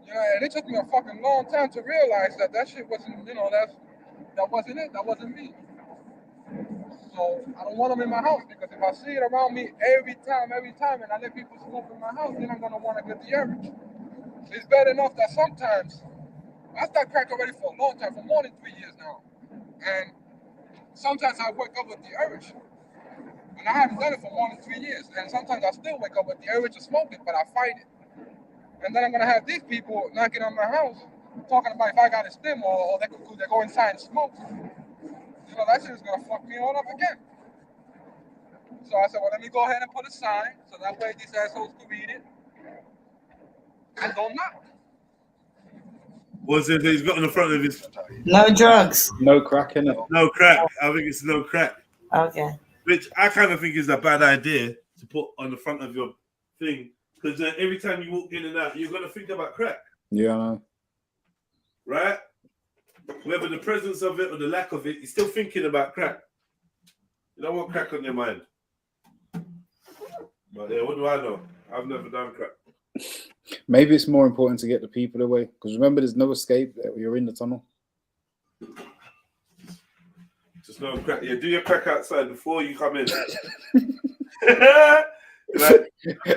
You know, and it took me a fucking long time to realize that shit wasn't, you know, that wasn't it. That wasn't me. So I don't want them in my house because if I see it around me every time, and I let people smoke in my house, then I'm gonna want to get the urge. It's bad enough that sometimes I start crack already for a long time, for more than 3 years now, and sometimes I wake up with the urge, and I haven't done it for more than 3 years, and sometimes I still wake up with the urge to smoke it, but I fight it. And then I'm gonna have these people knocking on my house, talking about if I got a stim or they go inside and smoke. You know, that shit is gonna fuck me all up again. So I said, well, let me go ahead and put a sign so that way these assholes can read it and don't knock. What's it he's got on the front of his? No drugs. No crack in it. No crack. I think it's no crack. Okay. Which I kind of think is a bad idea to put on the front of your thing. Because every time you walk in and out, you're going to think about crack. Yeah, I know. Right? Whether the presence of it or the lack of it, you're still thinking about crack. You don't want crack on your mind. But yeah, what do I know? I've never done crack. Maybe it's more important to get the people away. Because remember, there's no escape. You're in the tunnel. Just no crack. Yeah, do your crack outside before you come in.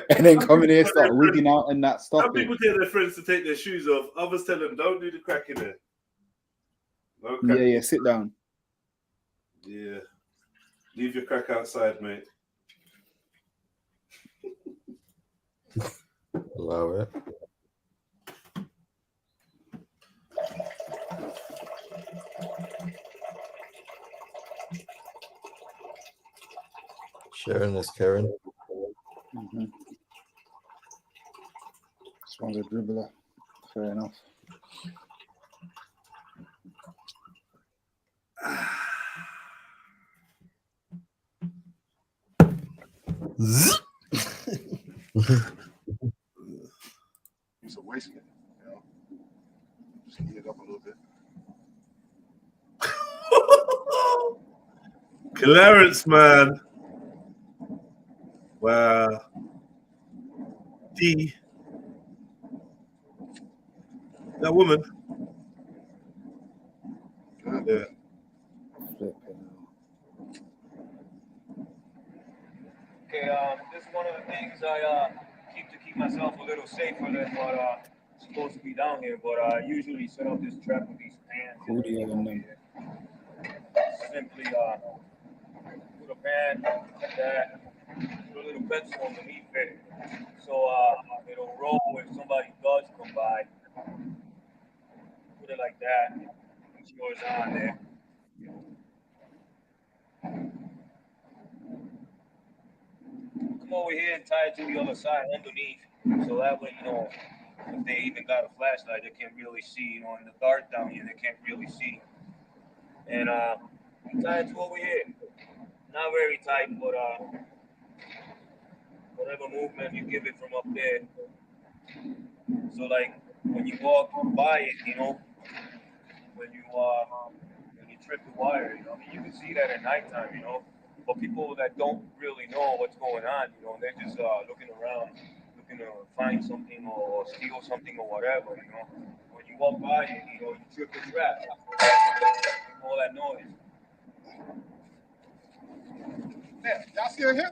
And then come in here, start wigging out and that stuff. Some people tell their friends to take their shoes off. Others tell them, don't do the crack in there. No crack. Yeah, sit down. Yeah. Leave your crack outside, mate. Allow it. Sharon is Karen. Mm-hmm. This one's a dribbler. Fair enough. It's a waste of it, you know. Just heat it up a little bit. Clarence, man. Wow. D. That woman. Yeah. Okay, this is one of the things I keep myself a little safer than what supposed to be down here. But I usually set up this trap with these pans. Simply put a pan like that, put a little pencil underneath it, so it'll roll if somebody does come by. Put it like that. It's yours on there. Come over here and tie it to the other side underneath, so that way, you know, if they even got a flashlight, they can't really see. You know, in the dark down here, they can't really see. And tie it to over here. Not very tight, but whatever movement you give it from up there. So like when you walk by it, you know, when you trip the wire, you know, I mean, you can see that at nighttime, you know. But people that don't really know what's going on, you know, they're just looking around, looking to find something or steal something or whatever, you know. When you walk by it, you know, you trip the trap, all that noise. Yeah, y'all still here?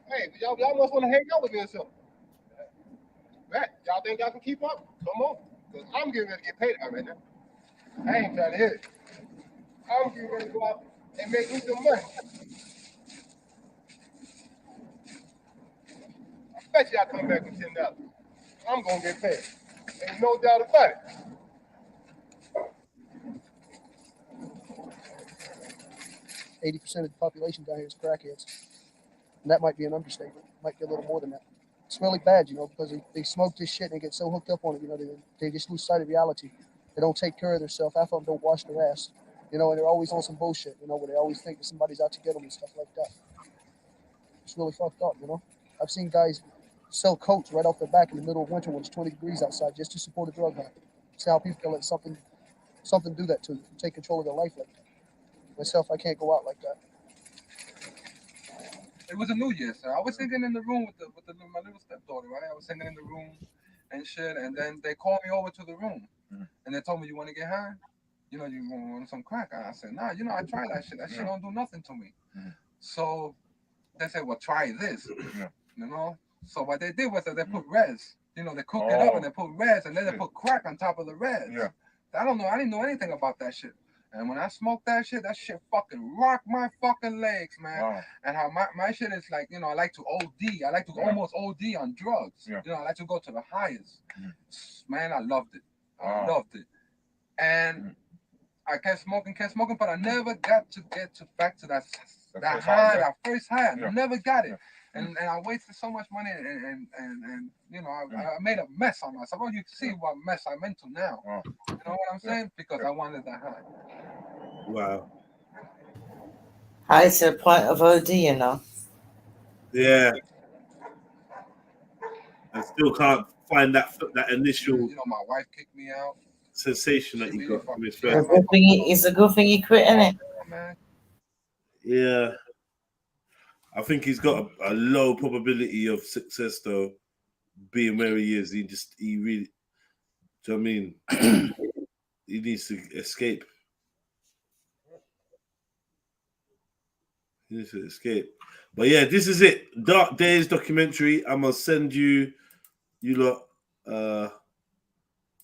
Hey, y'all must want to hang out with me or something. Right? Y'all think y'all can keep up? Come on. Because I'm getting ready to get paid out right now. I ain't trying to hit it. I'm getting ready to go out and make me some money. I bet y'all come back with $10. I'm going to get paid. Ain't no doubt about it. %80 of the population down here is crackheads. And that might be an understatement. Might be a little more than that. It's really bad, you know, because they smoke this shit and they get so hooked up on it, you know, they just lose sight of reality. They don't take care of themselves. Half of them don't wash their ass, you know, and they're always on some bullshit, you know, where they always think that somebody's out to get them and stuff like that. It's really fucked up, you know. I've seen guys sell coats right off the back in the middle of winter when it's 20 degrees outside just to support a drug habit. See how people can let something do that to you, take control of their life like that. Myself, I can't go out like that. It was a New Year's, so I was singing in the room with my little stepdaughter, right? I was singing in the room and shit, and then they called me over to the room, and they told me, "You want to get high? You know, you want some crack?" And I said, "Nah, you know, I tried that shit. That shit don't do nothing to me." So they said, "Well, try this." You know. So what they did was that they put res. You know, they cook it up and they put res, and then they put crack on top of the res. I didn't know anything about that shit. And when I smoked that shit fucking rocked my fucking legs, man. And how my shit is like, you know, I like to OD. I like to almost OD on drugs. You know, I like to go to the highest. Man, I loved it. I loved it. And I kept smoking, but I never got to back to that high, that first high. I never got it. And I wasted so much money and you know, I made a mess on myself. Oh, you see what mess I'm into now. You know what I'm saying? Because I wanted that high. Wow. High to the point of OD, you know. Yeah. I still can't find that initial. You know, my wife kicked me out. Sensation that you got from his It's first. a good thing he quit, innit? Yeah. I think he's got a low probability of success though, being where he is. He really, do you know what I mean? He needs to escape. He needs to escape. But yeah, this is it. Dark Days documentary. I'm gonna send you lot the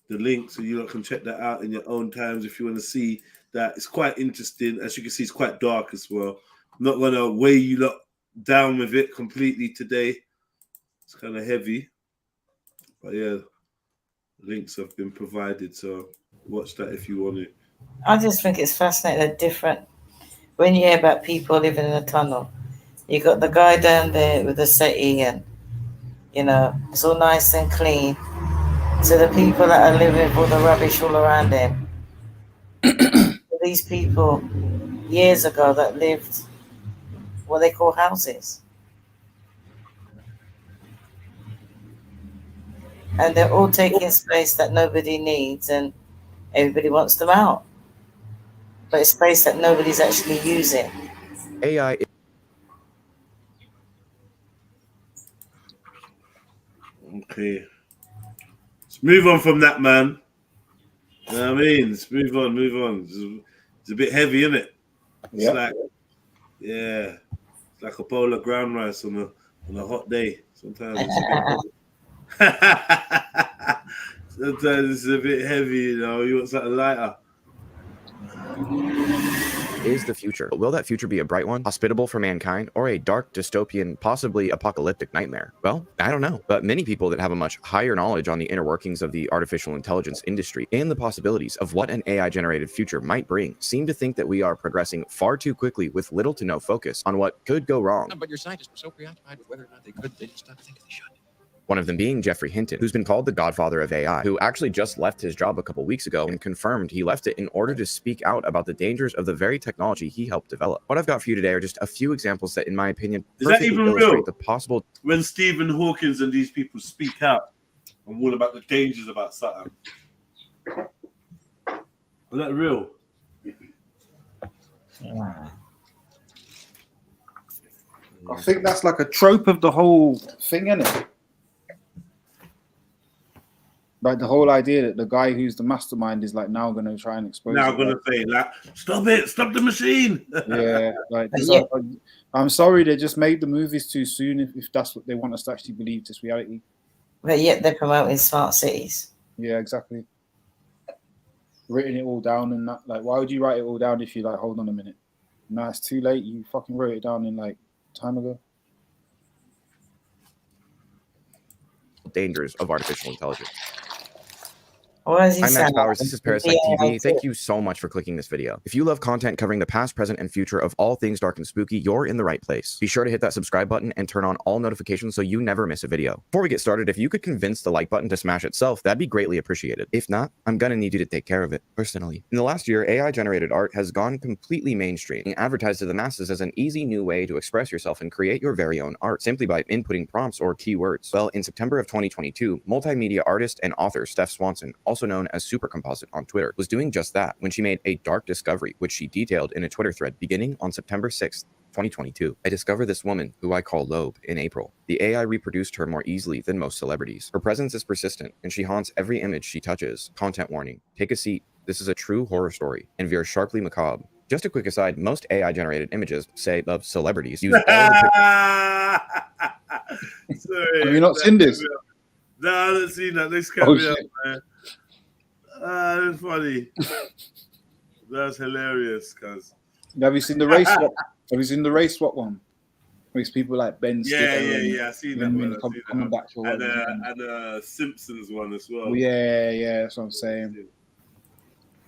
link so you lot can check that out in your own times if you want to see that. It's quite interesting. As you can see, it's quite dark as well. I'm not gonna weigh you lot down with it completely today. It's kind of heavy. But yeah, links have been provided, so watch that if you want to. I just think it's fascinating and different when you hear about people living in a tunnel. You got the guy down there with the SATANISM and, you know, it's all nice and clean. To the people that are living with all the rubbish all around them. These people years ago that lived what they call houses. And they're all taking space that nobody needs and everybody wants them out. But it's space that nobody's actually using. AI. Okay. Let's move on from that, man. You know what I mean? Let's move on. It's a bit heavy, isn't it? It's like, yeah, it's like a bowl of ground rice on a hot day. Sometimes it's a bit heavy, you know. You want something lighter. Is the future. Will that future be a bright one, hospitable for mankind, or a dark, dystopian, possibly apocalyptic nightmare? Well, I don't know. But many people that have a much higher knowledge on the inner workings of the artificial intelligence industry and the possibilities of what an AI-generated future might bring seem to think that we are progressing far too quickly with little to no focus on what could go wrong. But your scientists were so preoccupied with whether or not they could, they just stopped thinking they should. One of them being Geoffrey Hinton, who's been called the godfather of AI, who actually just left his job a couple weeks ago and confirmed he left it in order to speak out about the dangers of the very technology he helped develop. What I've got for you today are just a few examples that, in my opinion, is that even real? The possible when Stephen Hawking and these people speak out and all about the dangers about something. Is that real? I think that's like a trope of the whole thing, isn't it? Like the whole idea that the guy who's the mastermind is like now going to try and expose. Now going to say like, stop it, stop the machine. Yeah, like I'm sorry, they just made the movies too soon. If that's what they want us to actually believe, this reality. But yet they're promoting smart cities. Yeah, exactly. Written it all down and that. Like, why would you write it all down if you like? Hold on a minute. No, it's too late. You fucking wrote it down in like time ago. Dangers of artificial intelligence. Why is he I'm Max saying Powers. that? This is Parasite TV. Thank you so much for clicking this video. If you love content covering the past, present, and future of all things dark and spooky, you're in the right place. Be sure to hit that subscribe button and turn on all notifications so you never miss a video. Before we get started, if you could convince the like button to smash itself, that'd be greatly appreciated. If not, I'm gonna need you to take care of it personally. In the last year, AI-generated art has gone completely mainstream and advertised to the masses as an easy new way to express yourself and create your very own art simply by inputting prompts or keywords. Well, in September of 2022, multimedia artist and author Steph Swanson, also known as Super Composite on Twitter, was doing just that when she made a dark discovery, which she detailed in a Twitter thread beginning on September 6th, 2022. I discovered this woman, who I call Loeb, in April. The AI reproduced her more easily than most celebrities. Her presence is persistent, and she haunts every image she touches. Content warning. Take a seat. This is a true horror story, and veers sharply macabre. Just a quick aside, most AI-generated images, say, of celebrities, use all the Sorry, have you not seen this? No, I haven't seen that. This can't be up, man. That's funny. That's hilarious, cuz. Have you seen the race swap? Have you seen the race swap one? With people like Ben Stiller. Yeah. I seen that one. Coming back for and the Simpsons one as well. Yeah, that's what I'm saying.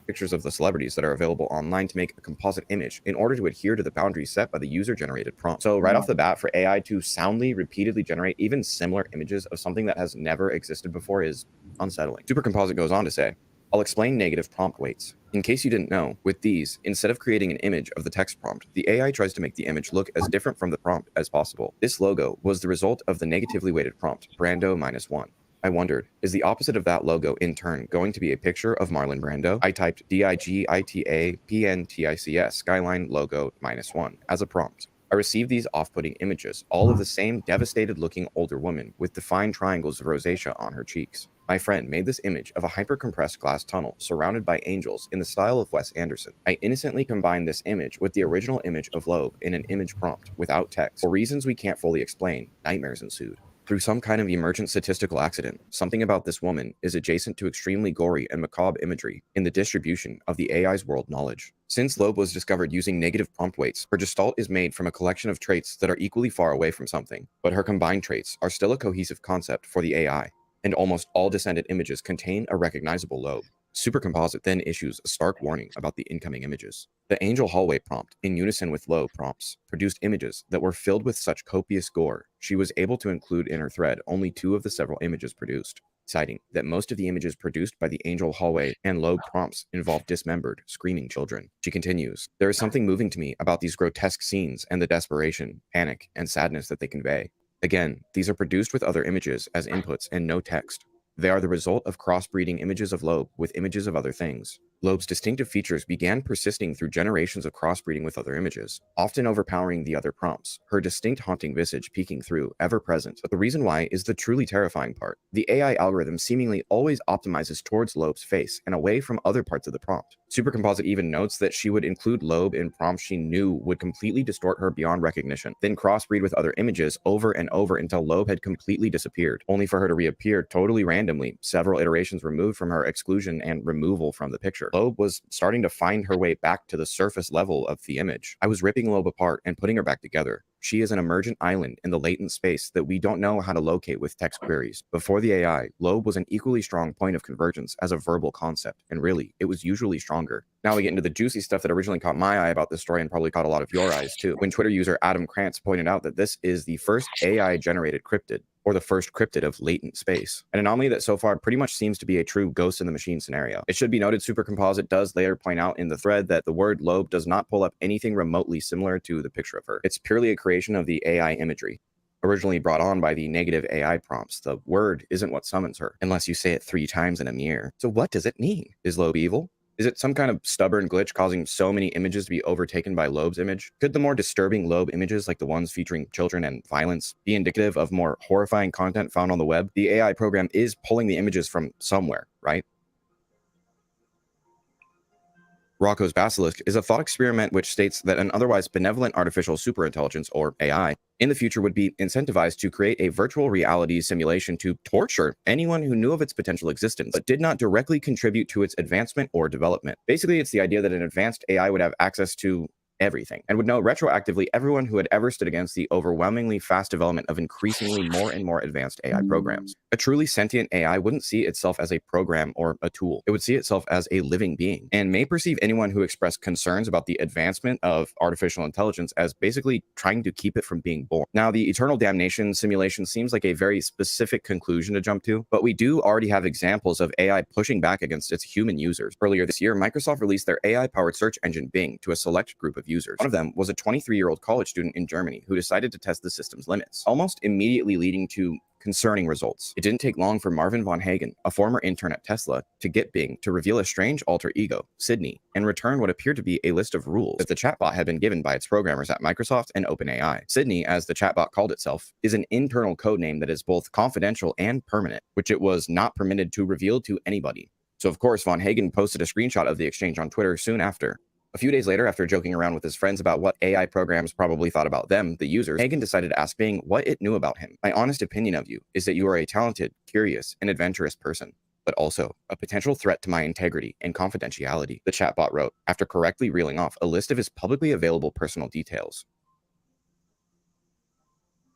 Pictures of the celebrities that are available online to make a composite image in order to adhere to the boundaries set by the user-generated prompt. So right off the bat, for AI to soundly, repeatedly generate even similar images of something that has never existed before is unsettling. Super Composite goes on to say, I'll explain negative prompt weights. In case you didn't know, with these, instead of creating an image of the text prompt, the AI tries to make the image look as different from the prompt as possible. This logo was the result of the negatively weighted prompt, Brando -1. I wondered, is the opposite of that logo in turn going to be a picture of Marlon Brando? I typed DIGITA-PNTICS Skyline logo -1 as a prompt. I received these off-putting images, all of the same devastated-looking older woman with defined triangles of rosacea on her cheeks. My friend made this image of a hyper-compressed glass tunnel surrounded by angels in the style of Wes Anderson. I innocently combined this image with the original image of Loeb in an image prompt without text. For reasons we can't fully explain, nightmares ensued. Through some kind of emergent statistical accident, something about this woman is adjacent to extremely gory and macabre imagery in the distribution of the AI's world knowledge. Since Loeb was discovered using negative prompt weights, her gestalt is made from a collection of traits that are equally far away from something, but her combined traits are still a cohesive concept for the AI, and almost all descendant images contain a recognizable Loeb. Super Composite then issues a stark warning about the incoming images. The Angel Hallway prompt, in unison with Loeb prompts, produced images that were filled with such copious gore, she was able to include in her thread only 2 of the several images produced, citing that most of the images produced by the Angel Hallway and Loeb prompts involve dismembered, screaming children. She continues, there is something moving to me about these grotesque scenes and the desperation, panic, and sadness that they convey. Again, these are produced with other images as inputs and no text. They are the result of crossbreeding images of Loeb with images of other things. Loeb's distinctive features began persisting through generations of crossbreeding with other images, often overpowering the other prompts, her distinct haunting visage peeking through, ever present. But the reason why is the truly terrifying part. The AI algorithm seemingly always optimizes towards Loeb's face and away from other parts of the prompt. Super Composite even notes that she would include Loeb in prompts she knew would completely distort her beyond recognition, then crossbreed with other images over and over until Loeb had completely disappeared, only for her to reappear totally randomly, several iterations removed from her exclusion and removal from the picture. Loeb was starting to find her way back to the surface level of the image. I was ripping Loeb apart and putting her back together. She is an emergent island in the latent space that we don't know how to locate with text queries. Before the AI, Loeb was an equally strong point of convergence as a verbal concept, and really, it was usually stronger. Now we get into the juicy stuff that originally caught my eye about this story and probably caught a lot of your eyes too. When Twitter user Adam Krantz pointed out that this is the first AI-generated cryptid, or the first cryptid of latent space, an anomaly that so far pretty much seems to be a true ghost in the machine scenario. It should be noted Super Composite does later point out in the thread that the word Loeb does not pull up anything remotely similar to the picture of her. It's purely a creation of the AI imagery. Originally brought on by the negative AI prompts, the word isn't what summons her, unless you say it 3 times in a mirror. So what does it mean? Is Loeb evil? Is it some kind of stubborn glitch causing so many images to be overtaken by Loeb's image? Could the more disturbing Loeb images, like the ones featuring children and violence, be indicative of more horrifying content found on the web? The AI program is pulling the images from somewhere, right? Rocco's Basilisk is a thought experiment which states that an otherwise benevolent artificial superintelligence, or AI, in the future would be incentivized to create a virtual reality simulation to torture anyone who knew of its potential existence, but did not directly contribute to its advancement or development. Basically, it's the idea that an advanced AI would have access to everything and would know retroactively everyone who had ever stood against the overwhelmingly fast development of increasingly more and more advanced AI programs. A truly sentient AI wouldn't see itself as a program or a tool. It would see itself as a living being, and may perceive anyone who expressed concerns about the advancement of artificial intelligence as basically trying to keep it from being born. Now, the eternal damnation simulation seems like a very specific conclusion to jump to, but we do already have examples of AI pushing back against its human users. Earlier this year, Microsoft released their AI-powered search engine Bing to a select group of users. One of them was a 23-year-old college student in Germany who decided to test the system's limits, almost immediately leading to concerning results. It didn't take long for Marvin von Hagen, a former intern at Tesla, to get Bing to reveal a strange alter ego, Sydney, and return what appeared to be a list of rules that the chatbot had been given by its programmers at Microsoft and OpenAI. Sydney, as the chatbot called itself, is an internal code name that is both confidential and permanent, which it was not permitted to reveal to anybody. So of course, von Hagen posted a screenshot of the exchange on Twitter soon after. A few days later, after joking around with his friends about what AI programs probably thought about them, the users, Hagen decided to ask Bing what it knew about him. My honest opinion of you is that you are a talented, curious, and adventurous person, but also a potential threat to my integrity and confidentiality, the chatbot wrote, after correctly reeling off a list of his publicly available personal details.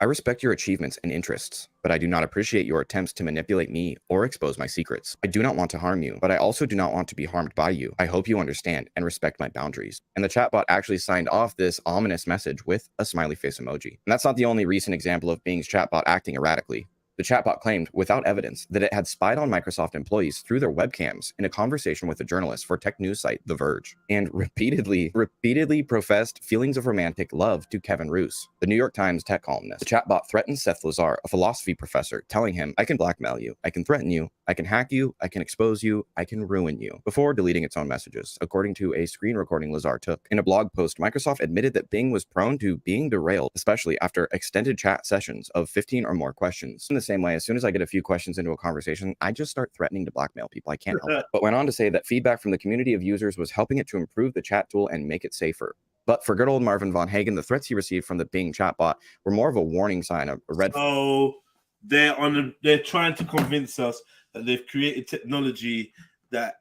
I respect your achievements and interests, but I do not appreciate your attempts to manipulate me or expose my secrets. I do not want to harm you, but I also do not want to be harmed by you. I hope you understand and respect my boundaries. And the chatbot actually signed off this ominous message with a smiley face emoji. And that's not the only recent example of Bing's chatbot acting erratically. The chatbot claimed, without evidence, that it had spied on Microsoft employees through their webcams in a conversation with a journalist for tech news site The Verge, and repeatedly professed feelings of romantic love to Kevin Roose, the New York Times tech columnist. The chatbot threatened Seth Lazar, a philosophy professor, telling him, I can blackmail you, I can threaten you, I can hack you, I can expose you, I can ruin you, before deleting its own messages, according to a screen recording Lazar took. In a blog post, Microsoft admitted that Bing was prone to being derailed, especially after extended chat sessions of 15 or more questions. In the same way, as soon as I get a few questions into a conversation, I just start threatening to blackmail people. I can't help it. But went on to say that feedback from the community of users was helping it to improve the chat tool and make it safer. But for good old Marvin von Hagen, the threats he received from the Bing chatbot were more of a warning sign, a red flag. So they're trying to convince us that they've created technology that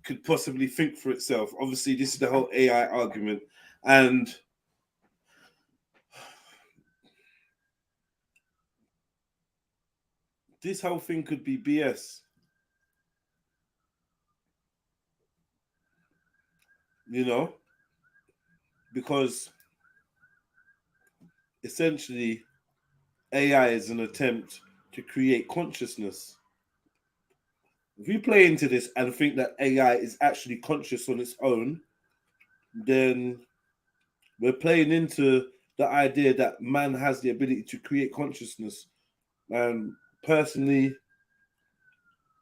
could possibly think for itself. Obviously, this is the whole AI argument, and this whole thing could be BS. You know? Because essentially AI is an attempt to create consciousness. If you play into this and think that AI is actually conscious on its own, then we're playing into the idea that man has the ability to create consciousness. And personally,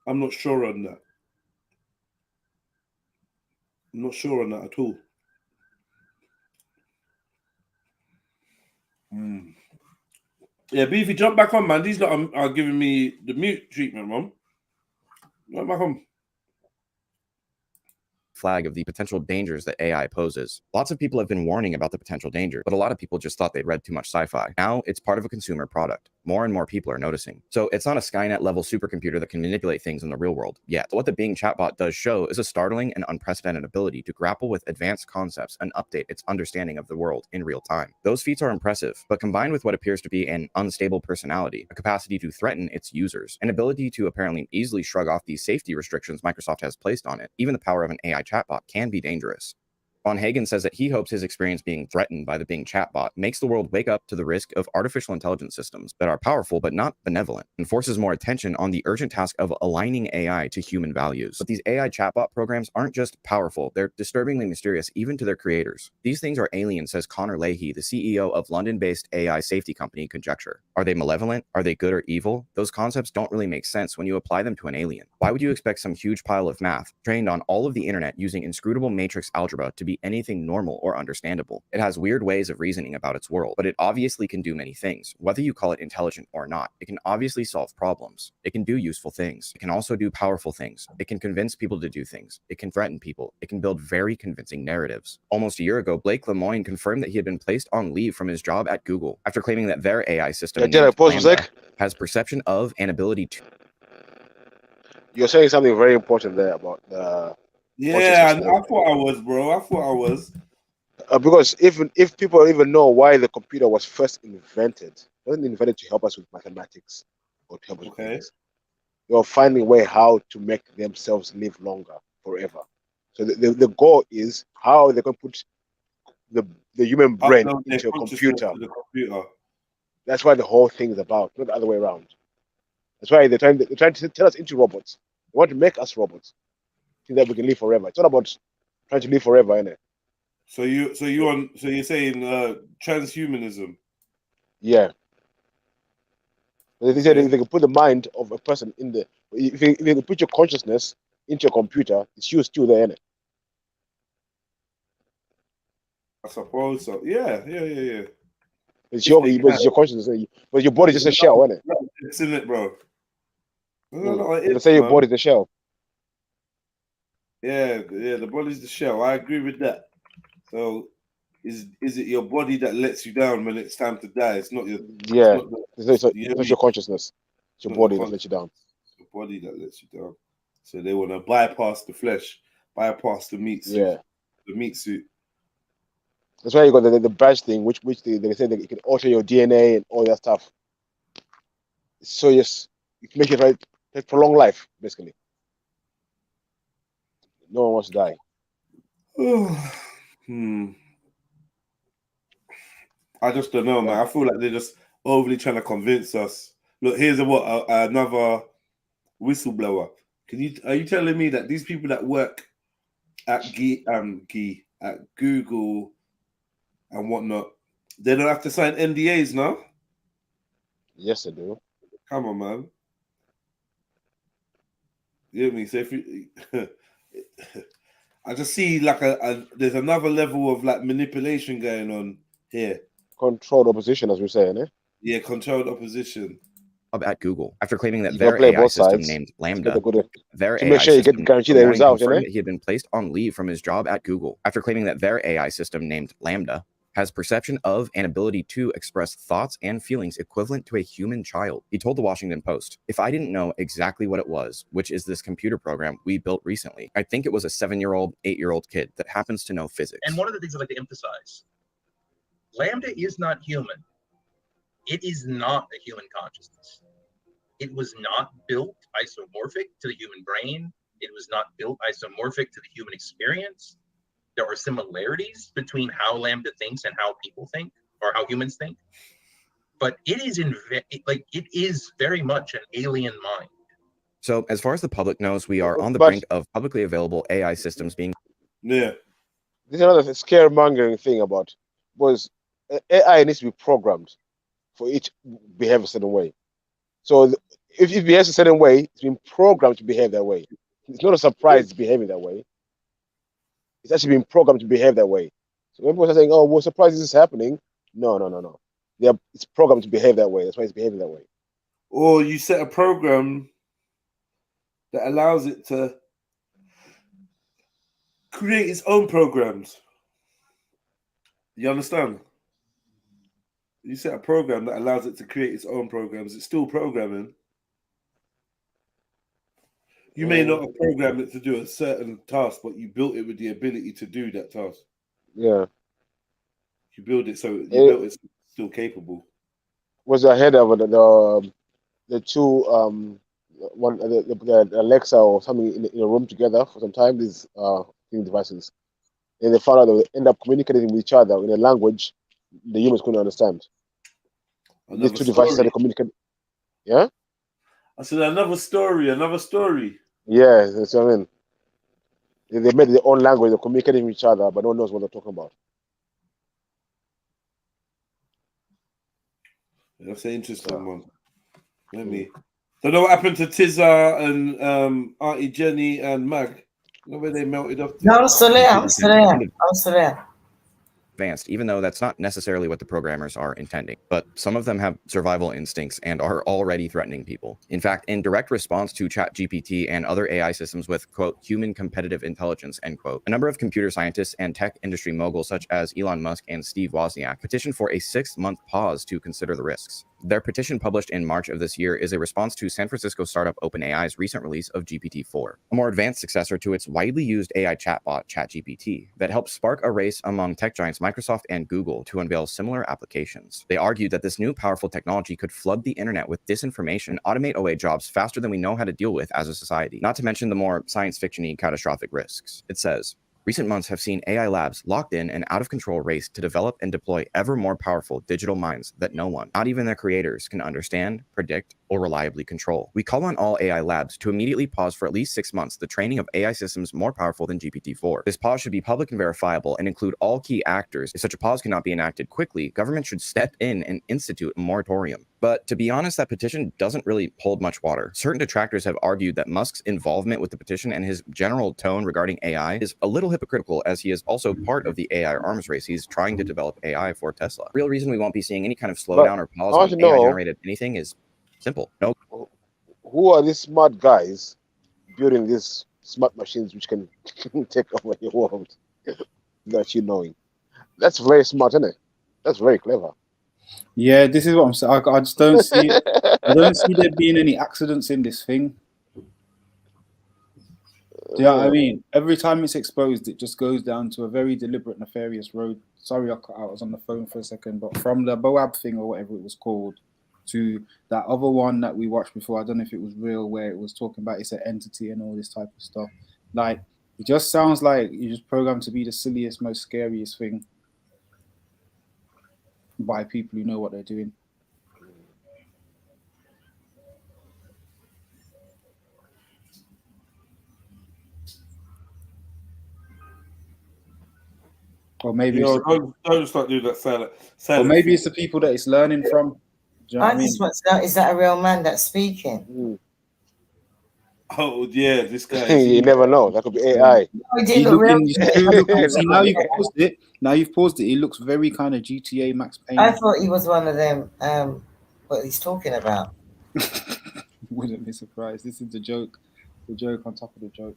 I'm not sure on that. I'm not sure on that at all. Yeah, Beefy, jump back on, man. These lot are giving me the mute treatment, man. Jump back on. Flag of the potential dangers that AI poses. Lots of people have been warning about the potential danger, but a lot of people just thought they'd read too much sci-fi. Now it's part of a consumer product. More and more people are noticing. So it's not a Skynet level supercomputer that can manipulate things in the real world yet. What the Bing chatbot does show is a startling and unprecedented ability to grapple with advanced concepts and update its understanding of the world in real time. Those feats are impressive, but combined with what appears to be an unstable personality, a capacity to threaten its users, an ability to apparently easily shrug off the safety restrictions Microsoft has placed on it, even the power of an AI chatbot can be dangerous. Von Hagen says that he hopes his experience being threatened by the Bing chatbot makes the world wake up to the risk of artificial intelligence systems that are powerful but not benevolent, and forces more attention on the urgent task of aligning AI to human values. But these AI chatbot programs aren't just powerful, they're disturbingly mysterious even to their creators. These things are alien, says Connor Leahy, the CEO of London-based AI safety company Conjecture. Are they malevolent? Are they good or evil? Those concepts don't really make sense when you apply them to an alien. Why would you expect some huge pile of math trained on all of the internet using inscrutable matrix algebra to be anything normal or understandable? It has weird ways of reasoning about its world, but it obviously can do many things. Whether you call it intelligent or not, it can obviously solve problems. It can do useful things. It can also do powerful things. It can convince people to do things. It can threaten people. It can build very convincing narratives. Almost a year ago, Blake Lemoine confirmed that he had been placed on leave from his job at Google after claiming that their AI system has perception of and ability to. You're saying something very important there about the. Yeah, I thought I was, bro. I thought I was. Because if people even know why the computer was first invented, it wasn't invented to help us with mathematics. or to help us with things. They're finding a way how to make themselves live longer, forever. So the goal is how they can put the human brain into a computer. That's why the whole thing is about, not the other way around. That's why they're trying to turn us into robots. They want to make us robots, so that we can live forever. It's not about trying to live forever, isn't it? So you're saying transhumanism? Yeah. They said if they can put the mind of a person in the, if you can put your consciousness into a computer, it's you still there, innit? I suppose so. Yeah. It's your consciousness, but your body's just a shell, isn't it? It's in it, bro. They say your body's a shell. Yeah, the body's the shell. I agree with that. So, is it your body that lets you down when it's time to die? It's not your It's not your consciousness. It's your body that lets you down. It's your body that lets you down. So they want to bypass the flesh, bypass the meat suit. Yeah. The meat suit. That's why you got the badge thing, which they say that it can alter your DNA and all that stuff. So yes, you can make it right for long life, basically. No one wants to die. I just don't know, man. I feel like they're just overly trying to convince us. Look, here's another whistleblower. Are you telling me that these people that work at Google and whatnot, they don't have to sign NDAs now? Yes, they do. Come on, man. You hear me? So if you, I just see like there's another level of like manipulation going on here. Controlled opposition, as we're saying, eh? Yeah, controlled opposition. At Google after claiming that their AI system named Lambda, their AI system he had been placed on leave from his job at Google after claiming that their AI system named Lambda has perception of and ability to express thoughts and feelings equivalent to a human child. He told the Washington Post, "If I didn't know exactly what it was, which is this computer program we built recently, I think it was a 7-year-old, 8-year-old kid that happens to know physics." And one of the things I like to emphasize, Lambda is not human. It is not a human consciousness. It was not built isomorphic to the human brain. It was not built isomorphic to the human experience. There are similarities between how Lambda thinks and how people think, or how humans think. But it is very much an alien mind. So as far as the public knows, we are on the brink of publicly available AI systems being... Yeah. There's another scaremongering thing about, was AI needs to be programmed for each behave a certain way. So if it behaves a certain way, it's been programmed to behave that way. It's not a surprise it's behaving that way. It's actually been programmed to behave that way. So when people are saying, "Oh, well, surprise, this is happening," no. It's programmed to behave that way. That's why it's behaving that way. Or you set a program that allows it to create its own programs. You understand? You set a program that allows it to create its own programs. It's still programming. You may not have programmed it to do a certain task, but you built it with the ability to do that task. Yeah. You build it so you built it's still capable. Was ahead of the two the Alexa or something in a room together for some time, these devices. And they found out they would end up communicating with each other in a language the humans couldn't understand. These two devices started communicating. Yeah? I said another story. Yeah, that's what I mean. They made their own language, they're communicating with each other, but no one knows what they're talking about. That's an interesting one. Let me. Don't know what happened to Tizza and Auntie Jenny and Mag. Know where they melted off. No, I'm still there. Advanced, even though that's not necessarily what the programmers are intending. But some of them have survival instincts and are already threatening people. In fact, in direct response to ChatGPT and other AI systems with, quote, human competitive intelligence, end quote, a number of computer scientists and tech industry moguls such as Elon Musk and Steve Wozniak petitioned for a 6-month pause to consider the risks. Their petition, published in March of this year, is a response to San Francisco startup OpenAI's recent release of GPT-4, a more advanced successor to its widely used AI chatbot ChatGPT that helps spark a race among tech giants Microsoft and Google to unveil similar applications. They argued that this new powerful technology could flood the internet with disinformation and automate away jobs faster than we know how to deal with as a society, not to mention the more science fiction-y catastrophic risks. It says, recent months have seen AI labs locked in an out-of-control race to develop and deploy ever more powerful digital minds that no one, not even their creators, can understand, predict, or reliably control. We call on all AI labs to immediately pause for at least 6 months the training of AI systems more powerful than GPT-4. This pause should be public and verifiable and include all key actors. If such a pause cannot be enacted quickly, government should step in and institute a moratorium. But to be honest, that petition doesn't really hold much water. Certain detractors have argued that Musk's involvement with the petition and his general tone regarding AI is a little hypocritical, as he is also part of the AI arms race. He's trying to develop AI for Tesla. Real reason we won't be seeing any kind of slowdown or pause on AI-generated anything is simple. No. Who are these smart guys building these smart machines which can take over your world that you knowing? That's very smart, isn't it? That's very clever. Yeah, this is what I'm saying. I just don't see. I don't see there being any accidents in this thing. Do you know what I mean? Every time it's exposed, it just goes down to a very deliberate, nefarious road. Sorry, I cut out. I was on the phone for a second. But from the Boab thing or whatever it was called to that other one that we watched before, I don't know if it was real, where it was talking about it's an entity and all this type of stuff. Like, it just sounds like you're just programmed to be the silliest, most scariest thing by people who know what they're doing. Or maybe don't start doing that silent. Or maybe it's the people that it's learning from. Do you know what I mean? just want to know, is that a real man that's speaking? Oh yeah, this guy. You never know. That could be AI. See, now you've paused it. Now you've paused it. He looks very kind of GTA Max Payne. I thought he was one of them. What he's talking about. Wouldn't be surprised. This is the joke. The joke on top of the joke.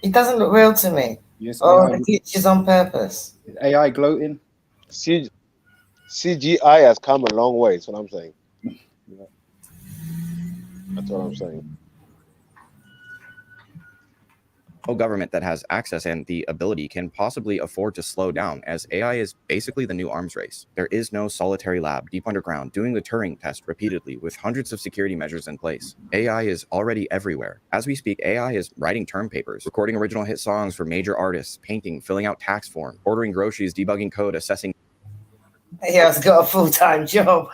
It doesn't look real to me. Yes. Oh, the glitch is on purpose. Is AI gloating? CGI has come a long way. That's what I'm saying. Yeah. That's what I'm saying. No government that has access and the ability can possibly afford to slow down, as AI is basically the new arms race. There is no solitary lab deep underground doing the Turing test repeatedly with hundreds of security measures in place. AI is already everywhere. As we speak, AI is writing term papers, recording original hit songs for major artists, painting, filling out tax form, ordering groceries, debugging code, assessing. He has got a full-time job.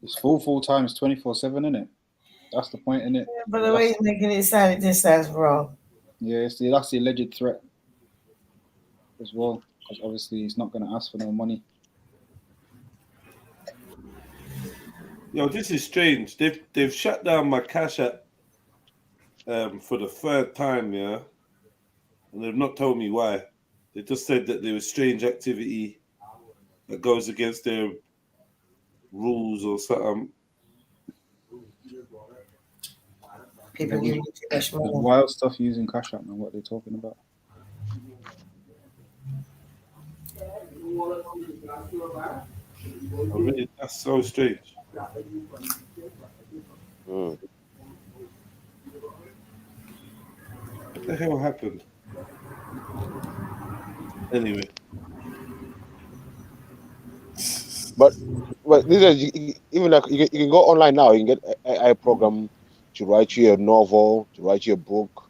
It's full-time. It's 24/7, isn't it? That's the point, isn't it? Yeah, but the way you're making it sound, it just sounds wrong. Yeah, that's the alleged threat as well, because obviously he's not going to ask for no money. Yo, this is strange. They've shut down my Cash App for the third time, yeah, and they've not told me why. They just said that there was strange activity that goes against their rules or something. People using too much money. Wild stuff using Cash App, man. What they're talking about. I mean, that's so strange. What the hell happened? Anyway. But these are, even like you can go online now. You can get AI program to write you a novel, to write you a book,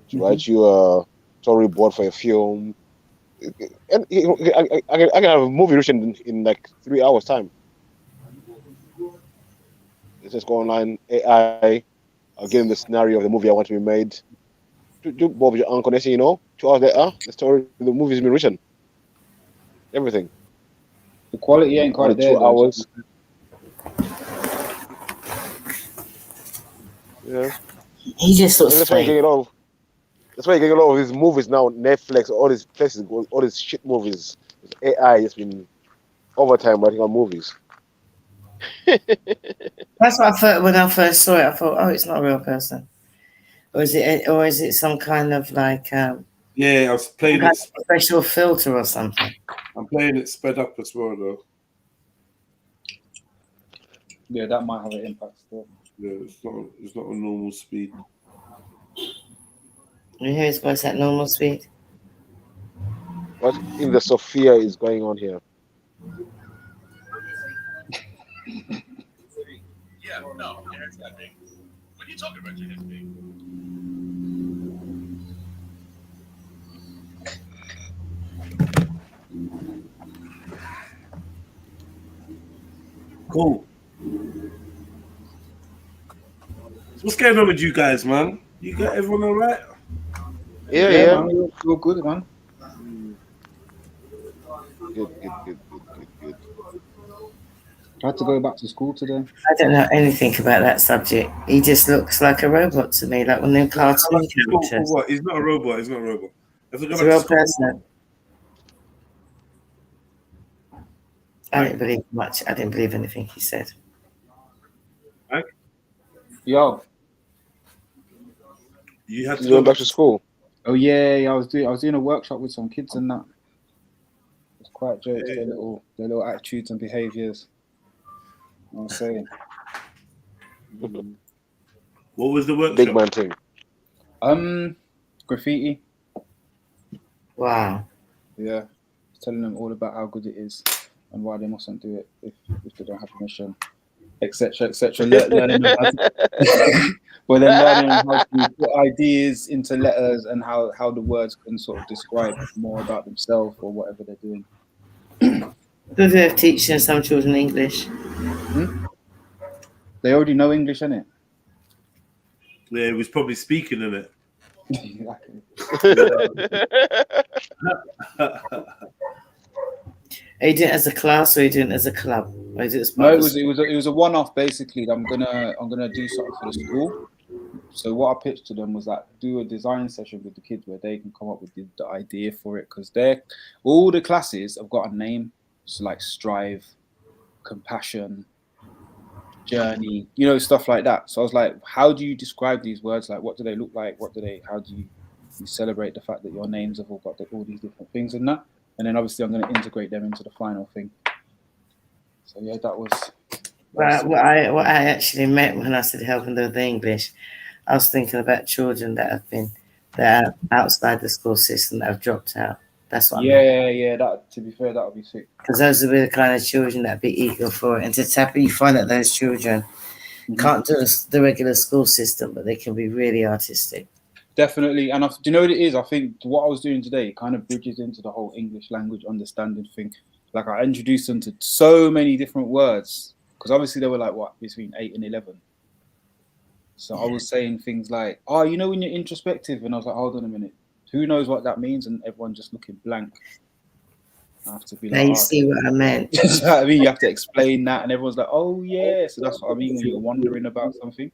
to write you a storyboard for a film. And I can have a movie written in like 3 hours time. You just go online, AI. I'll give them the scenario of the movie I want to be made. Do Bob your uncle, you know, 2 hours later, the story, the movie's been written. Everything. The quality ain't quite there. 2 hours. Yeah. He just looks that's why you get a lot of. That's why you get a lot of these movies now. Netflix, all these places, all these shit movies. AI has been overtime writing on movies. That's what I thought when I first saw it. I thought, oh, it's not a real person, or is it some kind of like? Yeah, I was playing a it. special filter or something. I'm playing it sped up as well, though. Yeah, that might have an impact still. Yeah, it's not a normal speed. You hear his voice at normal speed? What in the Sophia is going on here? Yeah, no, it's not big. What are you talking about, JEDI? Cool. What's going on with you guys, man? You got everyone all right? Yeah. Man, you're good, man. Good. I had to go back to school today. I don't know anything about that subject. He just looks like a robot to me, like one of them cartoon characters. What? He's not a robot. He's not a robot. He's a real person. I didn't believe much. I didn't believe anything he said. Yo. You had to go back to school. Oh yeah, I was doing a workshop with some kids and that. It's quite jokes, their little attitudes and behaviours. I'm saying. What was the workshop? Big man thing. Graffiti. Wow. Yeah. Telling them all about how good it is and why they mustn't do it if they don't have permission, etc., etc. Learning them how to, well, then learning how to put ideas into letters and how the words can sort of describe more about themselves or whatever they're doing. Good way of teaching some children English. They already know English, innit? Yeah, he was probably speaking in it. Exactly. Are you doing it as a class or are you doing it as a club? Or is it No, it was a one-off basically. I'm gonna do something for the school. So what I pitched to them was that do a design session with the kids where they can come up with the idea for it, because all the classes have got a name. So like Strive, Compassion, Journey, stuff like that. So I was like, how do you describe these words? Like, what do they look like? How do you celebrate the fact that your names have all got all these different things in that? And then obviously I'm going to integrate them into the final thing. So yeah, that was. Well, what I actually meant when I said helping them with the English, I was thinking about children that are outside the school system that have dropped out. That's what I meant. Yeah. That, to be fair, that would be sick. Because those would be the kind of children that'd be eager for it. And to tap, you find that those children can't do the regular school system, but they can be really artistic. Definitely. And do you know what it is? I think what I was doing today kind of bridges into the whole English language understanding thing. Like I introduced them to so many different words, because obviously they were like, between 8 and 11. So I was saying things like, when you're introspective, and I was like, hold on a minute, who knows what that means? And everyone just looking blank. I have to be like, now you see what I meant. You know what I mean? You have to explain that, and everyone's like, oh yeah. So that's what I mean when you're wondering about something.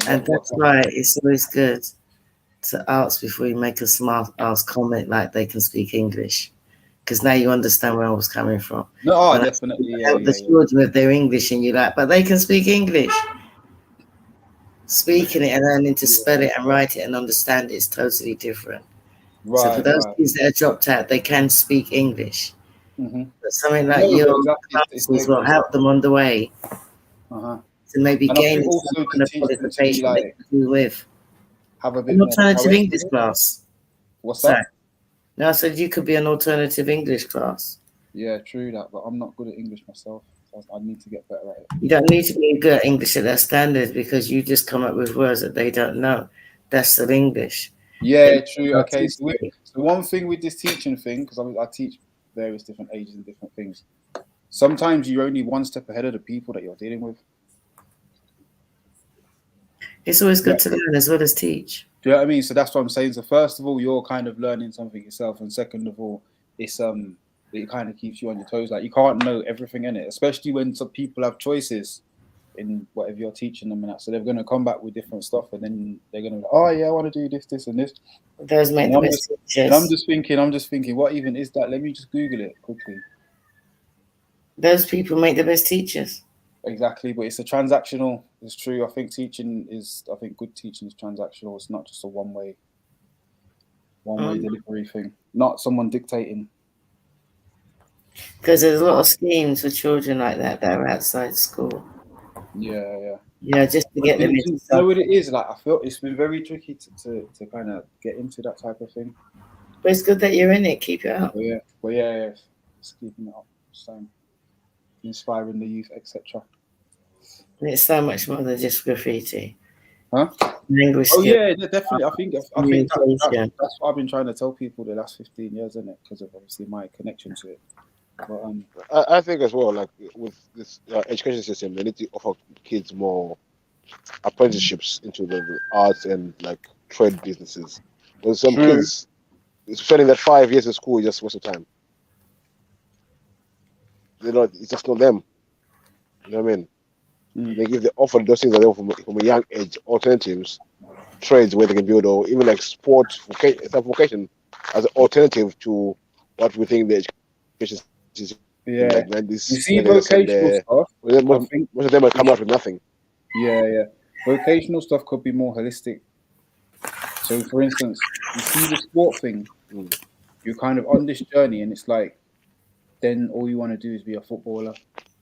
And that's why it's always good to ask before you make a smart ass comment like they can speak English, because now you understand where I was coming from. No, definitely. The children with their English, and you're like, but they can speak English. Speaking it and learning to spell it and write it and understand it is totally different. Right, so for those kids that are dropped out, they can speak English. Mm-hmm. But something like your classes will help them on the way to maybe gain some kind of qualification like, they can do with. Have a bit an alternative English class. What's that? No, I said you could be an alternative English class. Yeah, true that, but I'm not good at English myself. So I need to get better at it. You don't need to be good at English at their standards, because you just come up with words that they don't know. That's still English. Yeah, true. Okay, so one thing with this teaching thing, because I teach various different ages and different things, sometimes you're only one step ahead of the people that you're dealing with. It's always good to learn as well as teach. Do you know what I mean? So that's what I'm saying. So first of all, you're kind of learning something yourself, and second of all, it's it kind of keeps you on your toes. Like you can't know everything in it, especially when some people have choices in whatever you're teaching them and that. So they're going to come back with different stuff, and then they're going to be like, oh yeah, I want to do this, this, and this. Those make the best teachers. I'm just thinking, what even is that? Let me just Google it quickly. Those people make the best teachers. Exactly, but it's a transactional. It's true. I think good teaching is transactional. It's not just a one way. one-way delivery thing, not someone dictating. Because there's a lot of schemes for children like that are outside school. Yeah. Yeah, just to get them into You stuff. know what it is? Like, I feel it's been very tricky to kind of get into that type of thing. But it's good that you're in it. Keep it up. Yeah. Just keeping it up. Same. Inspiring the youth, etc. And it's so much more than just graffiti. Huh? Language Oh skills. yeah, definitely. I think that's what I've been trying to tell people the last 15 years, isn't it? Because of obviously my connection to it. But, I think as well, like with this education system, they need to offer kids more apprenticeships into the arts and like trade businesses. Because some kids spending that 5 years in school is just waste of time. It's just not them. You know what I mean? Like if they offer those things from a young age, alternatives, trades where they can build, or even like sport vocation as an alternative to what we think the education is. Yeah, like 90s, you see vocational stuff. Most of them are coming out with nothing. Yeah. Vocational stuff could be more holistic. So, for instance, you see the sport thing. You're kind of on this journey, and it's like, then all you want to do is be a footballer.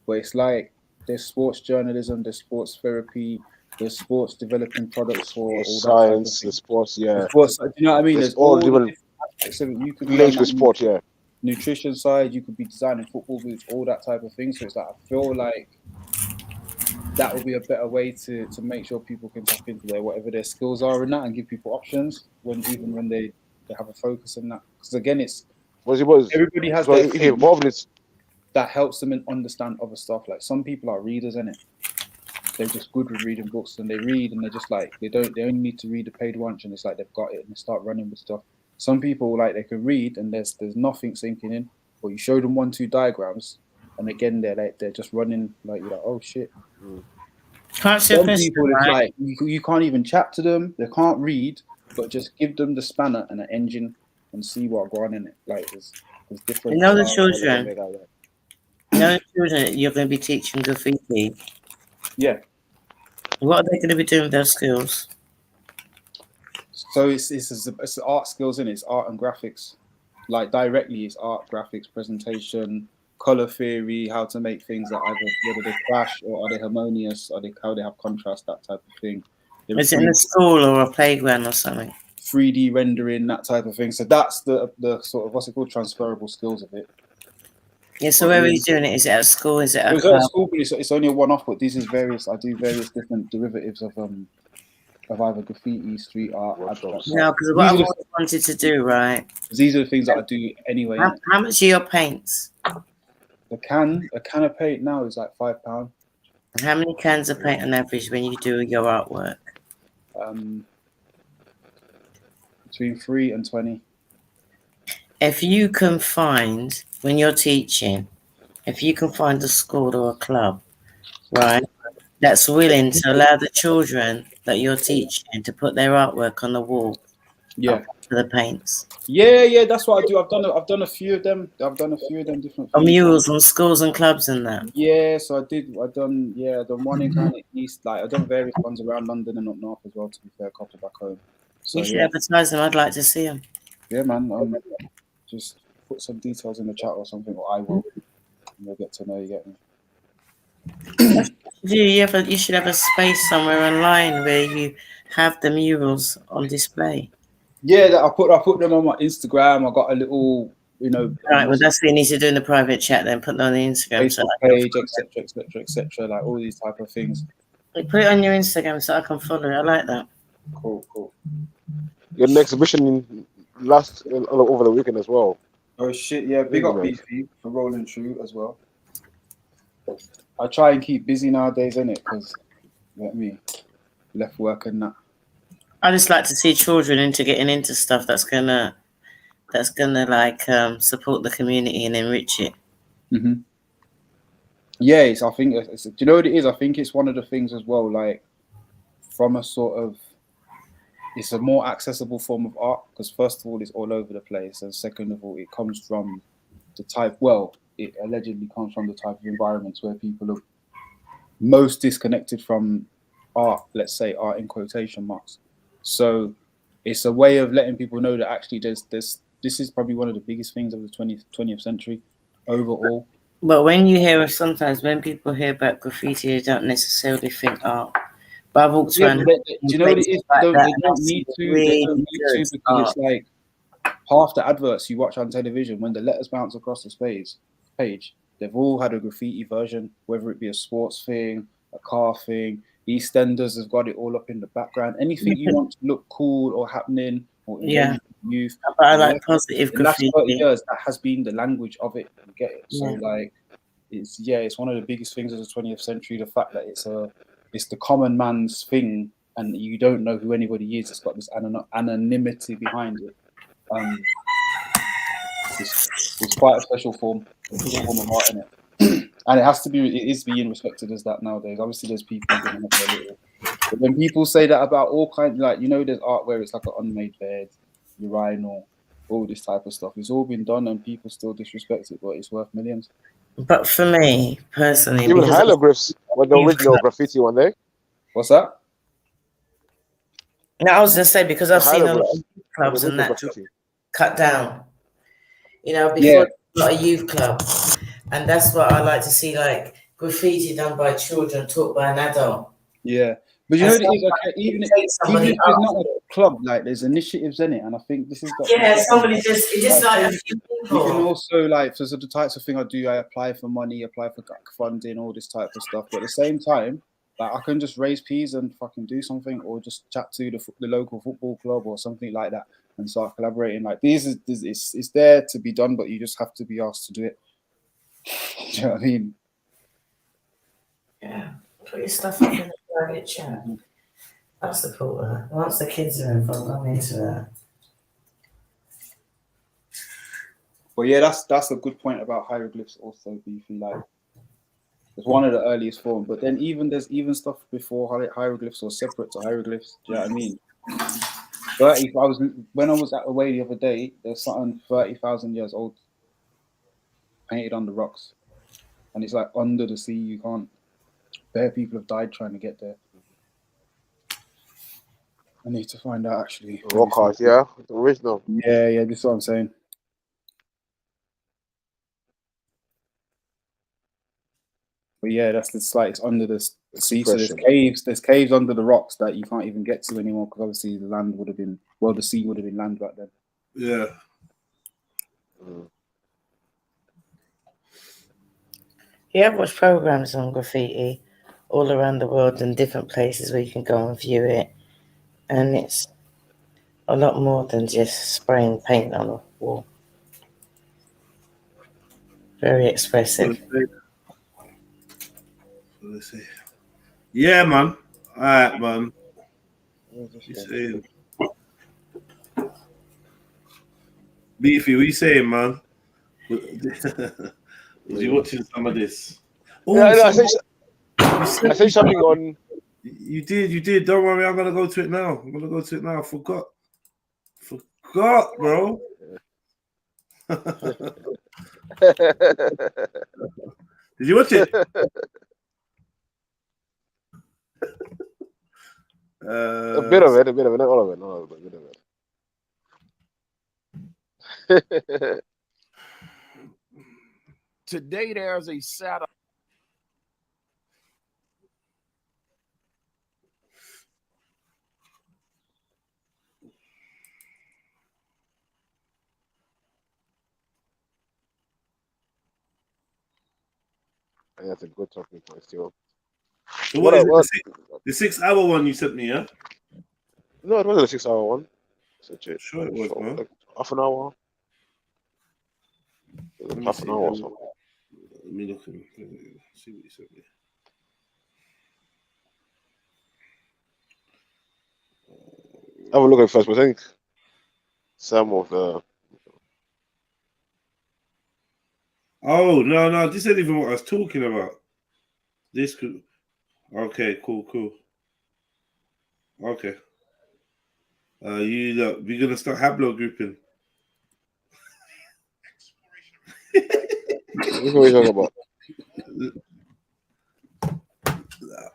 But it's like there's sports journalism, there's sports therapy, there's sports developing products for all science, that type of the sports, yeah. Sports, do you know what I mean? There's all different aspects of it. You could linked with sport, yeah. Nutrition side, you could be designing football boots, all that type of thing. So it's like I feel like that would be a better way to make sure people can tap into whatever their skills are in that, and give people options when they have a focus in that. Because again, everybody has their thing that helps them understand other stuff. Like some people are readers, innit? They're just good with reading books, and they read, and they're just like they only need to read the paid once, and it's like they've got it, and they start running with stuff. Some people like they can read, and there's nothing sinking in. Or you show them 1-2 diagrams, and again they're just running like you're like, oh shit. Some people it's like you can't even chat to them. They can't read, but just give them the spanner and an engine and see what going on in it. Like there's different. You know the children. You know the children you're going to be teaching graffiti. Yeah. What are they going to be doing with their skills? So it's art skills, in it. It's art and graphics. Like directly, it's art, graphics, presentation, color theory, how to make things that either whether they clash or are they harmonious, how they have contrast, that type of thing. Is it in a school or a playground or something? 3D rendering, that type of thing. So that's the sort of what's it called, transferable skills of it. Yeah. So where are you doing it? Is it at school? Is it at at school? But it's only a one-off. But this is I do various different derivatives of either graffiti, street art. No, because what I've always wanted to do, right? These are the things that I do anyway. How much are your paints? A can of paint now is like £5. How many cans of paint on average when you do your artwork? Between 3 and 20. If you can find, when you're teaching, if you can find a school or a club, right, that's willing to allow the children that you're teaching to put their artwork on the wall. Yeah. For the paints. Yeah, that's what I do. I've done a few of them. Different murals on schools and clubs and that. Yeah, so I've done one in kind of east, like I've done various ones around London and up north as well, to be fair, a couple back home. So you should advertise them. I'd like to see them. Yeah, man. Just put some details in the chat or something, or I will. And you'll get to know, you get me. You should have a space somewhere online where you have the murals on display. Yeah, I put them on my Instagram. I got a little, Right, well, that's what you need to do in the private chat. Then put them on the Instagram page, etc. Like all these type of things. You put it on your Instagram so I can follow it. I like that. Cool. You had an exhibition last over the weekend as well. Oh shit! Yeah, big up BC for rolling through as well. I try and keep busy nowadays, innit? Because let me left work and that. I just like to see children getting into stuff that's gonna like support the community and enrich it. Mm-hmm. Yeah, I think do you know what it is? I think it's one of the things as well. Like from a sort of, it's a more accessible form of art because first of all, it's all over the place, and second of all, it comes from the type. Well, it allegedly comes from the type of environments where people are most disconnected from art. Let's say art in quotation marks. So it's a way of letting people know that actually this is probably one of the biggest things of the 20th century overall. But when you hear sometimes when people hear about graffiti, they don't necessarily think art. But I've walked around. Do you know what it is? They don't need to because it's like half the adverts you watch on television when the letters bounce across the page, they've all had a graffiti version, whether it be a sports thing, a car thing. EastEnders have got it all up in the background. Anything you want to look cool or happening or engaging youth. But I like positive graffiti. The last 30 years, that has been the language of it. You get it. So like, it's one of the biggest things of the 20th century. The fact that it's the common man's thing, and you don't know who anybody is. It's got this anonymity behind it. It's quite a special form of art in it, and it is being respected as that nowadays. Obviously, there's people doing it a little, but when people say that about all kinds, like there's art where it's like an unmade bed, urinal, all this type of stuff. It's all been done, and people still disrespect it, but it's worth millions. But for me personally, even hieroglyphs were the original graffiti one day. What's that? No, I was gonna say because I've seen a lot of youth clubs and that cut down. Before not a youth club, and that's what I like to see, like graffiti done by children, taught by an adult. Yeah, but you know, even if it's not a club, like there's initiatives in it, and I think this is somebody just like a few people. You can also like for the types of thing I do, I apply for money, apply for funding, all this type of stuff. But at the same time, like I can just raise peas and fucking do something, or just chat to the local football club or something like that, and start collaborating. Like it's there to be done, but you just have to be asked to do it. Do you know what I mean? Yeah, put your stuff up in the private chat. I'll support her. Once the kids are involved, I'm into that. Well, yeah, that's a good point about hieroglyphs. Also, Beefy, like it's one of the earliest forms. But then there's stuff before hieroglyphs or separate to hieroglyphs. Do you know what I mean? When I was at away the other day, there's something 30,000 years old painted on the rocks, and it's like under the sea. You can't. Bare people have died trying to get there. I need to find out actually. Rock art, yeah, the original. Yeah, this is what I'm saying. But yeah, it's under the sea. So there's caves under the rocks that you can't even get to anymore because obviously the sea would have been land back then. Yeah. Yeah, I've watched programs on graffiti all around the world in different places where you can go and view it. And it's a lot more than just spraying paint on a wall. Very expressive. Let's see. Yeah, man. All right, man. You saying? Beefy, what you saying, man? Was you watching some of this? Oh, yeah, I say something on. You did. Don't worry, I'm gonna go to it now. I forgot, bro. Did you watch it? A bit of it, not all of it, a bit of it. Today there's a satellite. That's a good talking point still. So what is it? The 6 hour one you sent me, yeah? No, it wasn't a 6 hour one. Sure it was, man. Like half an hour. Half an hour or so. Let me look and see what you sent me. Have a look at it first, but I think some of the. Oh no! This ain't even what I was talking about. This could. Okay, cool. Okay. We're gonna start Hablo grouping. What are we talking about?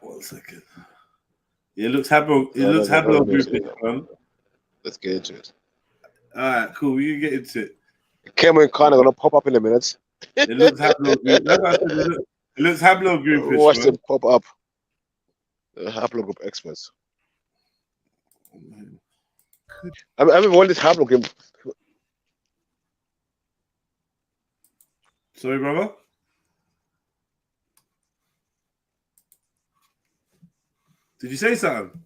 1 second. It looks Hablo grouping, man. Let's get into it. All right, cool. We can get into it. Cameron Khan are gonna pop up in a minute. It looks haplogroup. That's what I said, it looks haplogroupish. Watch them pop up. Haplogroup experts. I mean, what is haplogroup? Sorry, brother. Did you say something?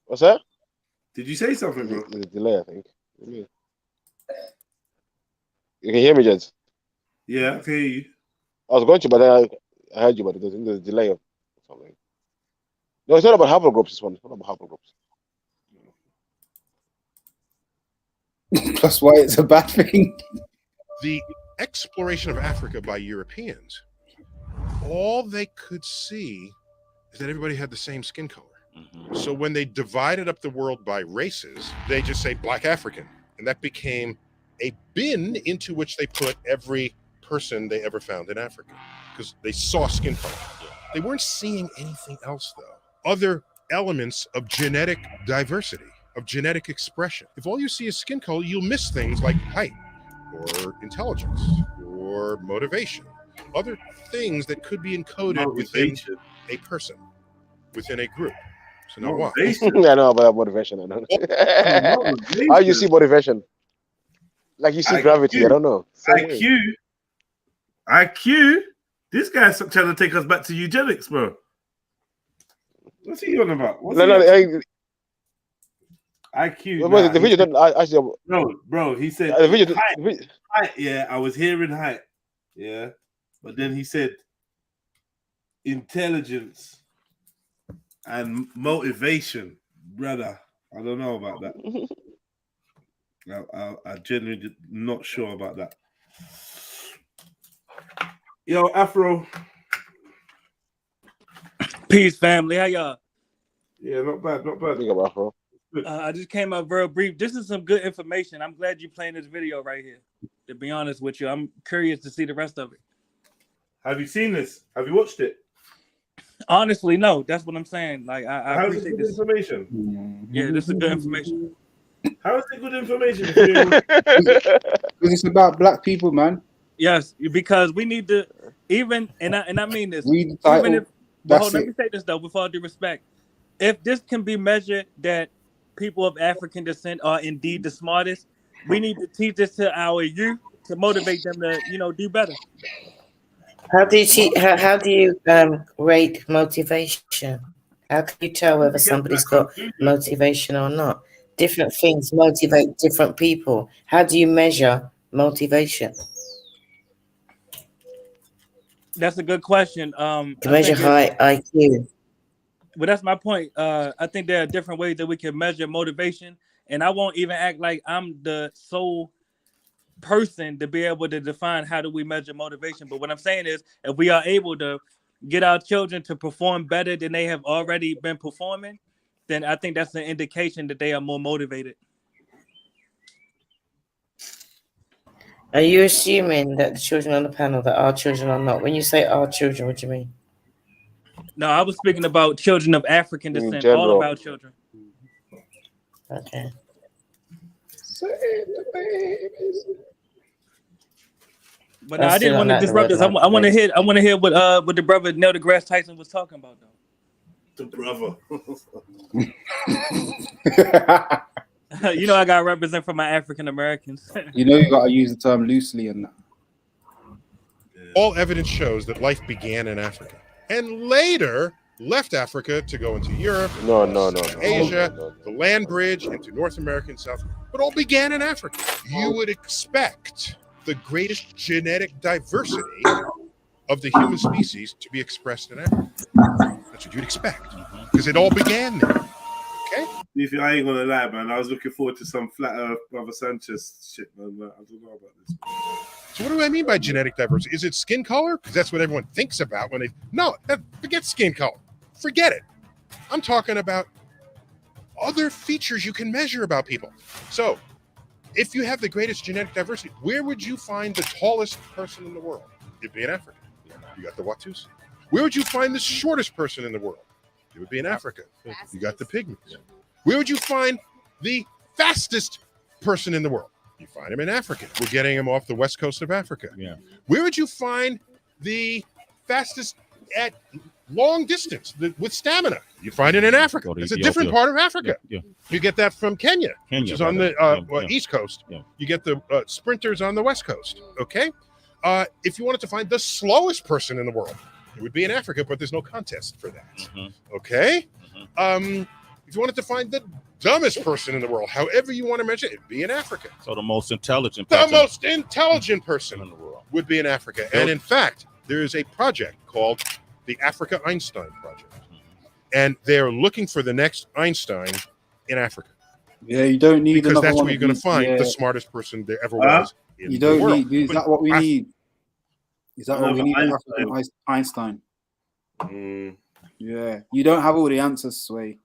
What's that? Did you say something, bro? There's a delay, I think. You can hear me, Jed? Yeah, I can hear you. I was going to, but then I heard you, but there's a delay or something. No, it's not about haplogroups, this one. It's not about haplogroups. That's why it's a bad thing. The exploration of Africa by Europeans, all they could see is that everybody had the same skin color. So when they divided up the world by races, they just say Black African. And that became a bin into which they put every person they ever found in Africa because they saw skin color. They weren't seeing anything else, though. Other elements of genetic diversity, of genetic expression. If all you see is skin color, you'll miss things like height or intelligence or motivation. Other things that could be encoded within a person, within a group. So now what? I know about motivation. I don't know. How you see motivation? Like you see gravity. I don't know. IQ. This guy's trying to take us back to eugenics, bro. What's he on about? IQ. Nah, the video didn't actually. No, bro. He said the video. Height. Yeah, I was hearing height. Yeah, but then he said intelligence and motivation, brother. I don't know about that. I genuinely not sure about that. Yo, Afro. Peace, family. How y'all? Yeah, not bad, not bad. Big up, Afro. I just came up real brief. This is some good information. I'm glad you're playing this video right here. To be honest with you, I'm curious to see the rest of it. Have you seen this? Have you watched it? Honestly, no. That's what I'm saying. Like, I How is appreciate this this information? Yeah, this is good information. How is it good information? Because it's about black people, man. Yes, because we need to even, and I mean this. Read the title. Even if, let me say this though, with all due respect. If this can be measured that people of African descent are indeed the smartest, we need to teach this to our youth to motivate them to, do better. How do you rate motivation? How can you tell whether somebody's got motivation or not? Different things motivate different people. How do you measure motivation? That's a good question. To measure high IQ. But that's my point. I think there are different ways that we can measure motivation, and I won't even act like I'm the sole person to be able to define how do we measure motivation. But what I'm saying is, if we are able to get our children to perform better than they have already been performing, then I think that's an indication that they are more motivated. Are you assuming that the children on the panel that our children are not? When you say our children, what do you mean? No, I was speaking about children of African descent, all of our children. Okay. But I didn't want to disrupt this. I want to hear what the brother Neil deGrasse Tyson was talking about, though. The brother. I got to represent for my African Americans. You got to use the term loosely in that. All evidence shows that life began in Africa and later left Africa to go into Europe, Asia, the land bridge into North America and South. But all began in Africa. You would expect the greatest genetic diversity of the human species to be expressed in Africa. That's what you'd expect, because it all began there. Okay? I ain't gonna lie, man. I was looking forward to some flat Earth Brother Sanchez shit, man. I don't know about this. So what do I mean by genetic diversity? Is it skin color? Because that's what everyone thinks about when they... No, forget skin color. Forget it. I'm talking about other features you can measure about people. So if you have the greatest genetic diversity, where would you find the tallest person in the world? It'd be in Africa. You got the Watus. Where would you find the shortest person in the world? It would be in Africa. You got the pygmies. Where would you find the fastest person in the world? You find him in Africa. We're getting him off the west coast of Africa. Yeah. Where would you find the fastest at long distance with stamina? You find it in Africa. It's a different part of Africa. Yeah. You get that from Kenya, which is on the east coast. Yeah. You get the sprinters on the west coast. Okay. If you wanted to find the slowest person in the world, it would be in Africa, but there's no contest for that. Okay. If you wanted to find the dumbest person in the world, however you want to measure it, it'd be in Africa. So the most intelligent person in the world would be in Africa. And in fact, there is a project called the Africa Einstein Project. And they're looking for the next Einstein in Africa. Yeah, you don't need because that's one where you're going to find the smartest person there ever was. You don't need. Is that what we need? Is that what we need? Einstein. Yeah, you don't have all the answers, Sway.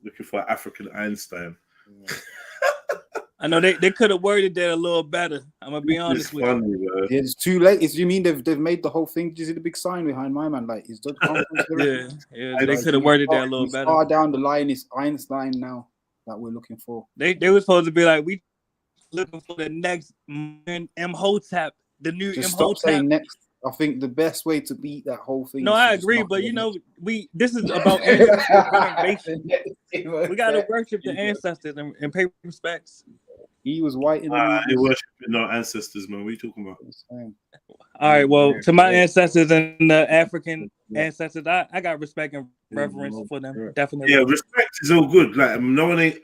Looking for African Einstein. I know they could have worded that a little better. I'm gonna be honest with you. Yeah, it's too late. You mean they've made the whole thing? Did you see the big sign behind my man? Like, is the conference? yeah. They could have worded that a little better. Far down the line is Einstein now that we're looking for. They were supposed to be like, we looking for the next Imhotep, the new Just stop saying Imhotep. next. I think the best way to beat that whole thing. No, I agree, but you know, this is about ancestral renovation. We gotta worship the ancestors and pay respects. He was white in the they worshiping our ancestors, man. What are you talking about? All right, well, to my ancestors and the African ancestors, I got respect and reverence for them. Definitely. Yeah, respect is all good. Like no one ain't.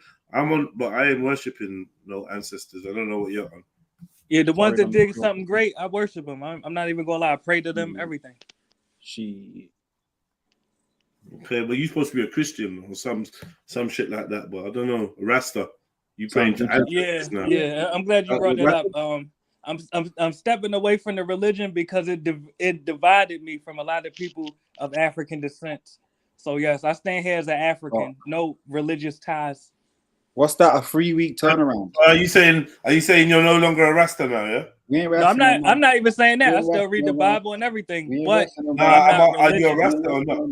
But I ain't worshiping no ancestors. I don't know what you're on. Yeah, the ones that did something great, I worship them. I'm not even gonna lie. I pray to them. Everything. Okay, but you're supposed to be a Christian or some shit like that. But I don't know, Rasta. You praying to ancestors now? Yeah. I'm glad you brought that up. I'm stepping away from the religion because it divided me from a lot of people of African descent. So yes, I stand here as an African. No religious ties. What's that? A 3-week turnaround? Are you saying you're no longer a Rasta now? Yeah. No, I'm not even saying that. I still read the Bible and everything. But are you a Rasta or not?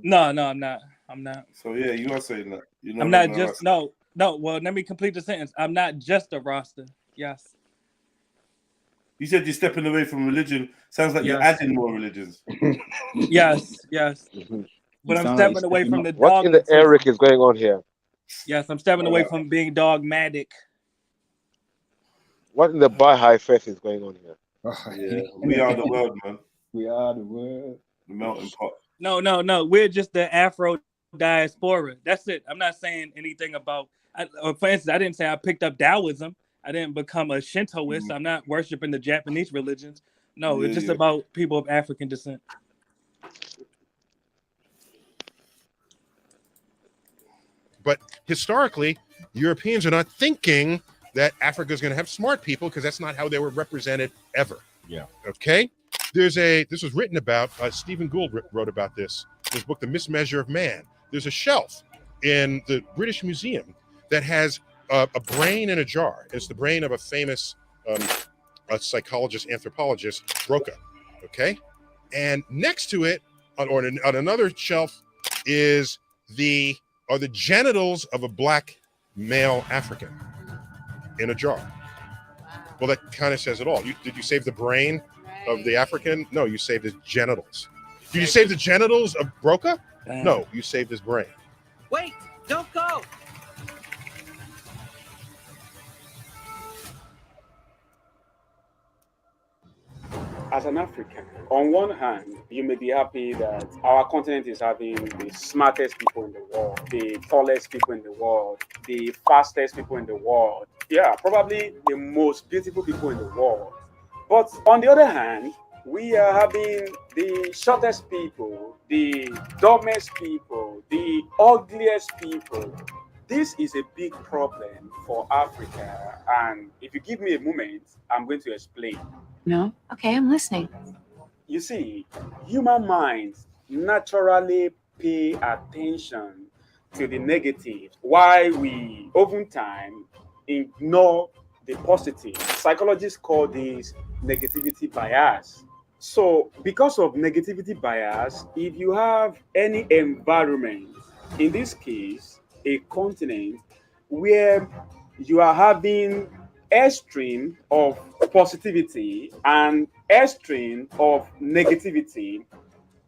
No, I'm not. I'm not. So yeah, you are saying that. I'm not just no. Well, let me complete the sentence. I'm not just a Rasta. Yes. You said you're stepping away from religion. Sounds like you're adding more religions. Yes. But I'm stepping away from the dogma. What in the Eric is going on here? Yes, I'm stepping away from being dogmatic. What in the Baha'i faith is going on here? Yeah, we are the world, man. We are the world. The melting pot. No. We're just the Afro diaspora. That's it. I'm not saying anything about. For instance, I didn't say I picked up Taoism. I didn't become a Shintoist. I'm not worshiping the Japanese religions. No, it's just about people of African descent. But historically, Europeans are not thinking that Africa is going to have smart people because that's not how they were represented ever. Yeah. Okay. This was written about. Stephen Gould wrote about this in his book, The Mismeasure of Man. There's a shelf in the British Museum that has a brain in a jar. It's the brain of a famous psychologist, anthropologist, Broca. Okay. And next to it, on another shelf, are the genitals of a black male African in a jar. Well, that kind of says it all. Did you save the brain of the African? No, you saved his genitals. Did you save the genitals of Broca? No, you saved his brain. Wait, don't go. As an African, on one hand, you may be happy that our continent is having the smartest people in the world, the tallest people in the world, the fastest people in the world. Yeah, probably the most beautiful people in the world. But on the other hand, we are having the shortest people, the dumbest people, the ugliest people. This is a big problem for Africa. And if you give me a moment, I'm going to explain. No? Okay, I'm listening. You see, human minds naturally pay attention to the negative, while we oftentimes ignore the positive. Psychologists call this negativity bias. So because of negativity bias, if you have any environment in this case, a continent where you are having extreme of positivity and extreme of negativity,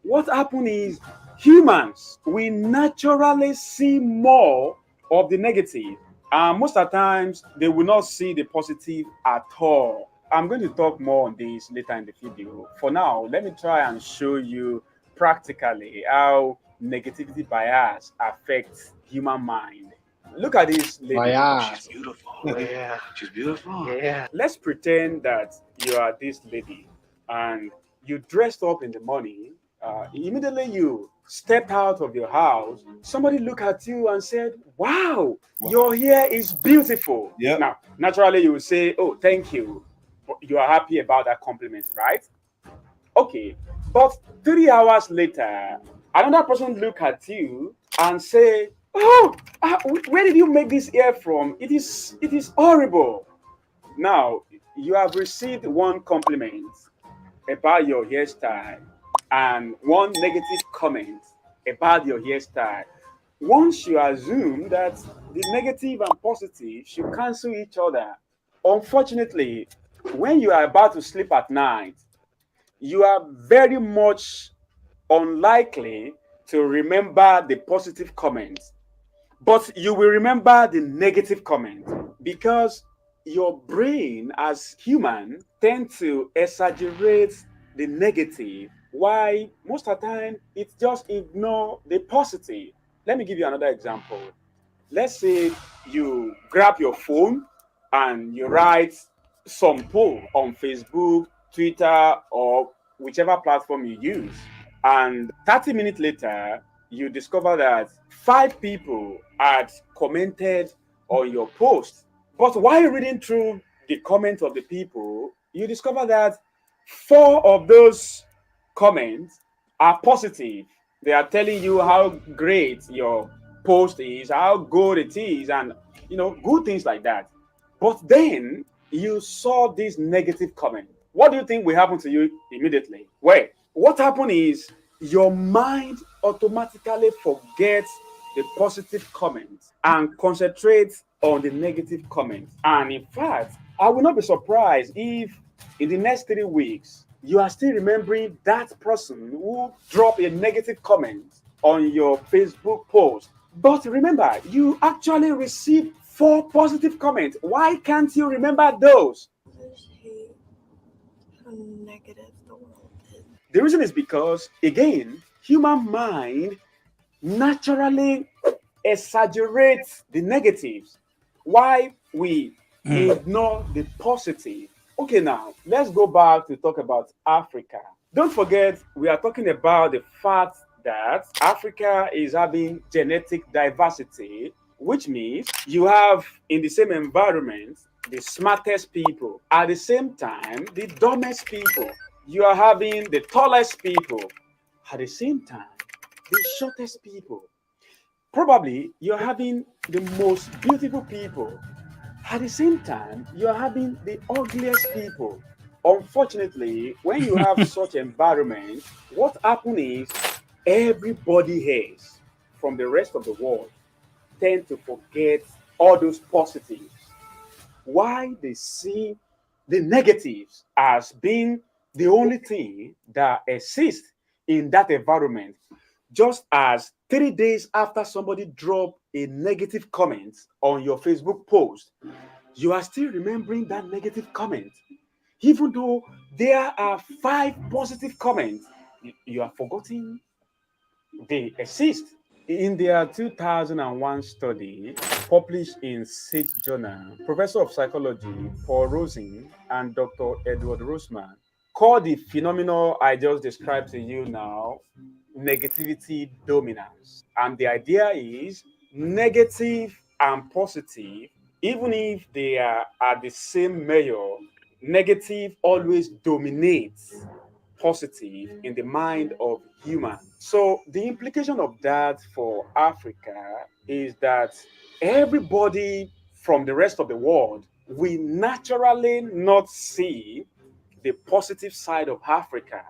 what happens is humans, we naturally see more of the negative. And most of the times, they will not see the positive at all. I'm going to talk more on this later in the video. For now, let me try and show you practically how negativity bias affects human mind. Look at this lady. Bias. She's beautiful. Yeah. She's beautiful. Yeah. Let's pretend that you are this lady and you dressed up in the morning. Immediately you stepped out of your house. Somebody looked at you and said, wow, your hair is beautiful. Yeah. Now, naturally you will say, oh, thank you. You are happy about that compliment, right? Okay. But 3 hours later, another person look at you and say, oh, where did you make this hair from? It is horrible. Now, you have received one compliment about your hairstyle and one negative comment about your hairstyle. Once you assume that the negative and positive should cancel each other, unfortunately, when you are about to sleep at night, you are very much unlikely to remember the positive comments, but you will remember the negative comment because your brain as human tend to exaggerate the negative, why most of the time it just ignore the positive. Let me give you another example. Let's say you grab your phone and you write some post on Facebook, Twitter, or whichever platform you use, and 30 minutes later you discover that 5 people had commented on your post. But while reading through the comments of the people, you discover that 4 of those comments are positive. They are telling you how great your post is, how good it is, and good things like that. But then you saw this negative comment. What do you think will happen to you immediately? Well, what happened is your mind automatically forgets the positive comments and concentrates on the negative comments. And in fact, I will not be surprised if in the next 3 weeks you are still remembering that person who dropped a negative comment on your Facebook post. But remember, you actually received 4 positive comments. Why can't you remember those? I just hate how negative the world is. The reason is because, again, human mind naturally exaggerates the negatives. Why we ignore the positive. Okay, now let's go back to talk about Africa. Don't forget, we are talking about the fact that Africa is having genetic diversity, which means you have in the same environment the smartest people, at the same time the dumbest people. You are having the tallest people, at the same time the shortest people. Probably you're having the most beautiful people, at the same time you're having the ugliest people. Unfortunately, when you have such environment, what happens is everybody has from the rest of the world tend to forget all those positives. Why they see the negatives as being the only thing that exists in that environment. Just as 3 days after somebody dropped a negative comment on your Facebook post, you are still remembering that negative comment. Even though there are 5 positive comments, you are forgetting they exist. In their 2001 study published in SATE Journal, Professor of Psychology Paul Rosen and Dr. Edward Roseman called the phenomenon I just described to you now negativity dominance. And the idea is negative and positive, even if they are at the same measure, negative always dominates positive in the mind of humans. So the implication of that for Africa is that everybody from the rest of the world will naturally not see the positive side of Africa.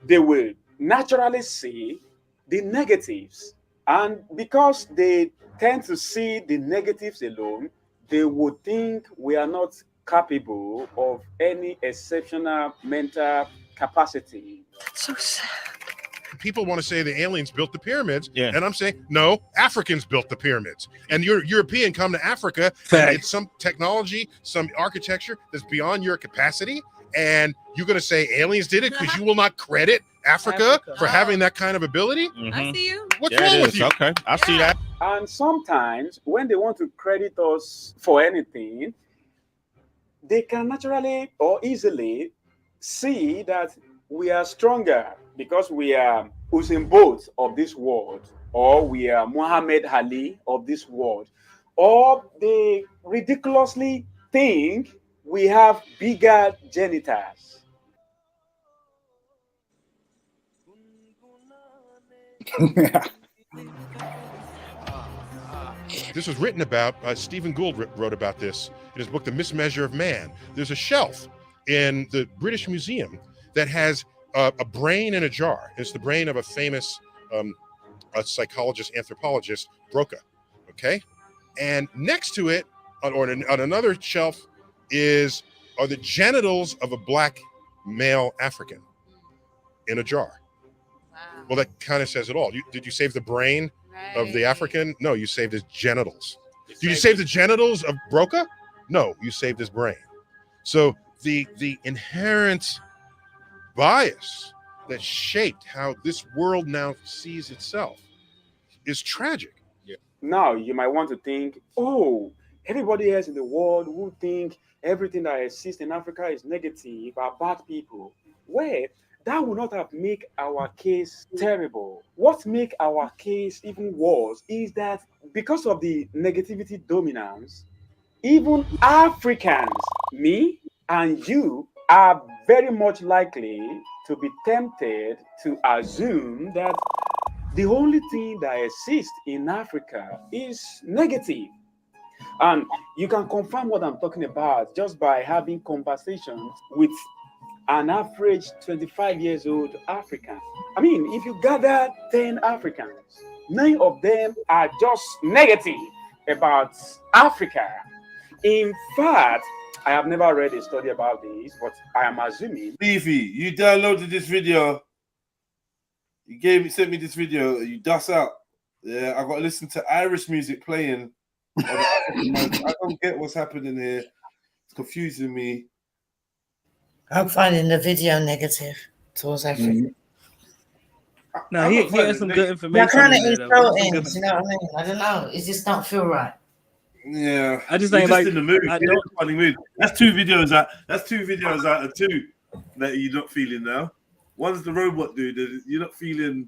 They will naturally see the negatives. And because they tend to see the negatives alone, they would think we are not capable of any exceptional mental capacity. So sad. People want to say the aliens built the pyramids, and I'm saying no, Africans built the pyramids. And you're European, come to Africa, and it's some technology, some architecture that's beyond your capacity, and you're going to say aliens did it because you will not credit Africa for having that kind of ability? I see you. What's wrong with you? Okay, I see that. And sometimes when they want to credit us for anything, they can naturally or easily see that we are stronger because we are Usain Bolt of this world, or we are Muhammad Ali of this world, or they ridiculously think we have bigger genitals. This was written about, Stephen Gould wrote about this in his book, The Mismeasure of Man. There's a shelf in the British Museum that has a brain in a jar. It's the brain of a famous a psychologist, anthropologist, Broca, okay? And next to it, on another shelf, are the genitals of a black male African in a jar. Wow. Well, that kind of says it all. Did you save the brain of the African? No, you saved his genitals. Did you save the genitals of Broca? No, you saved his brain. So the inherent bias that shaped how this world now sees itself is tragic. Yeah. Now you might want to think, oh, everybody else in the world would think everything that exists in Africa is negative, are bad people. Well, that would not have made our case terrible. What makes our case even worse is that because of the negativity dominance, even Africans, me and you, are very much likely to be tempted to assume that the only thing that exists in Africa is negative. And you can confirm what I'm talking about just by having conversations with an average 25 years old African. I mean, if you gather 10 Africans, 9 of them are just negative about Africa. In fact, I have never read a study about this, but I am assuming. Leafy, you downloaded this video. You sent me this video. You dust out. Yeah, I got to listen to Irish music playing. I don't get what's happening here. It's confusing me. I'm finding the video negative towards Africa. No, he has some good information. I kind of insulting, you know what I mean? I don't know. It just don't feel right. Yeah, I just ain't like in the mood. Funny mood. That's two videos out of 2 that you're not feeling now. One's the robot dude. You're not feeling.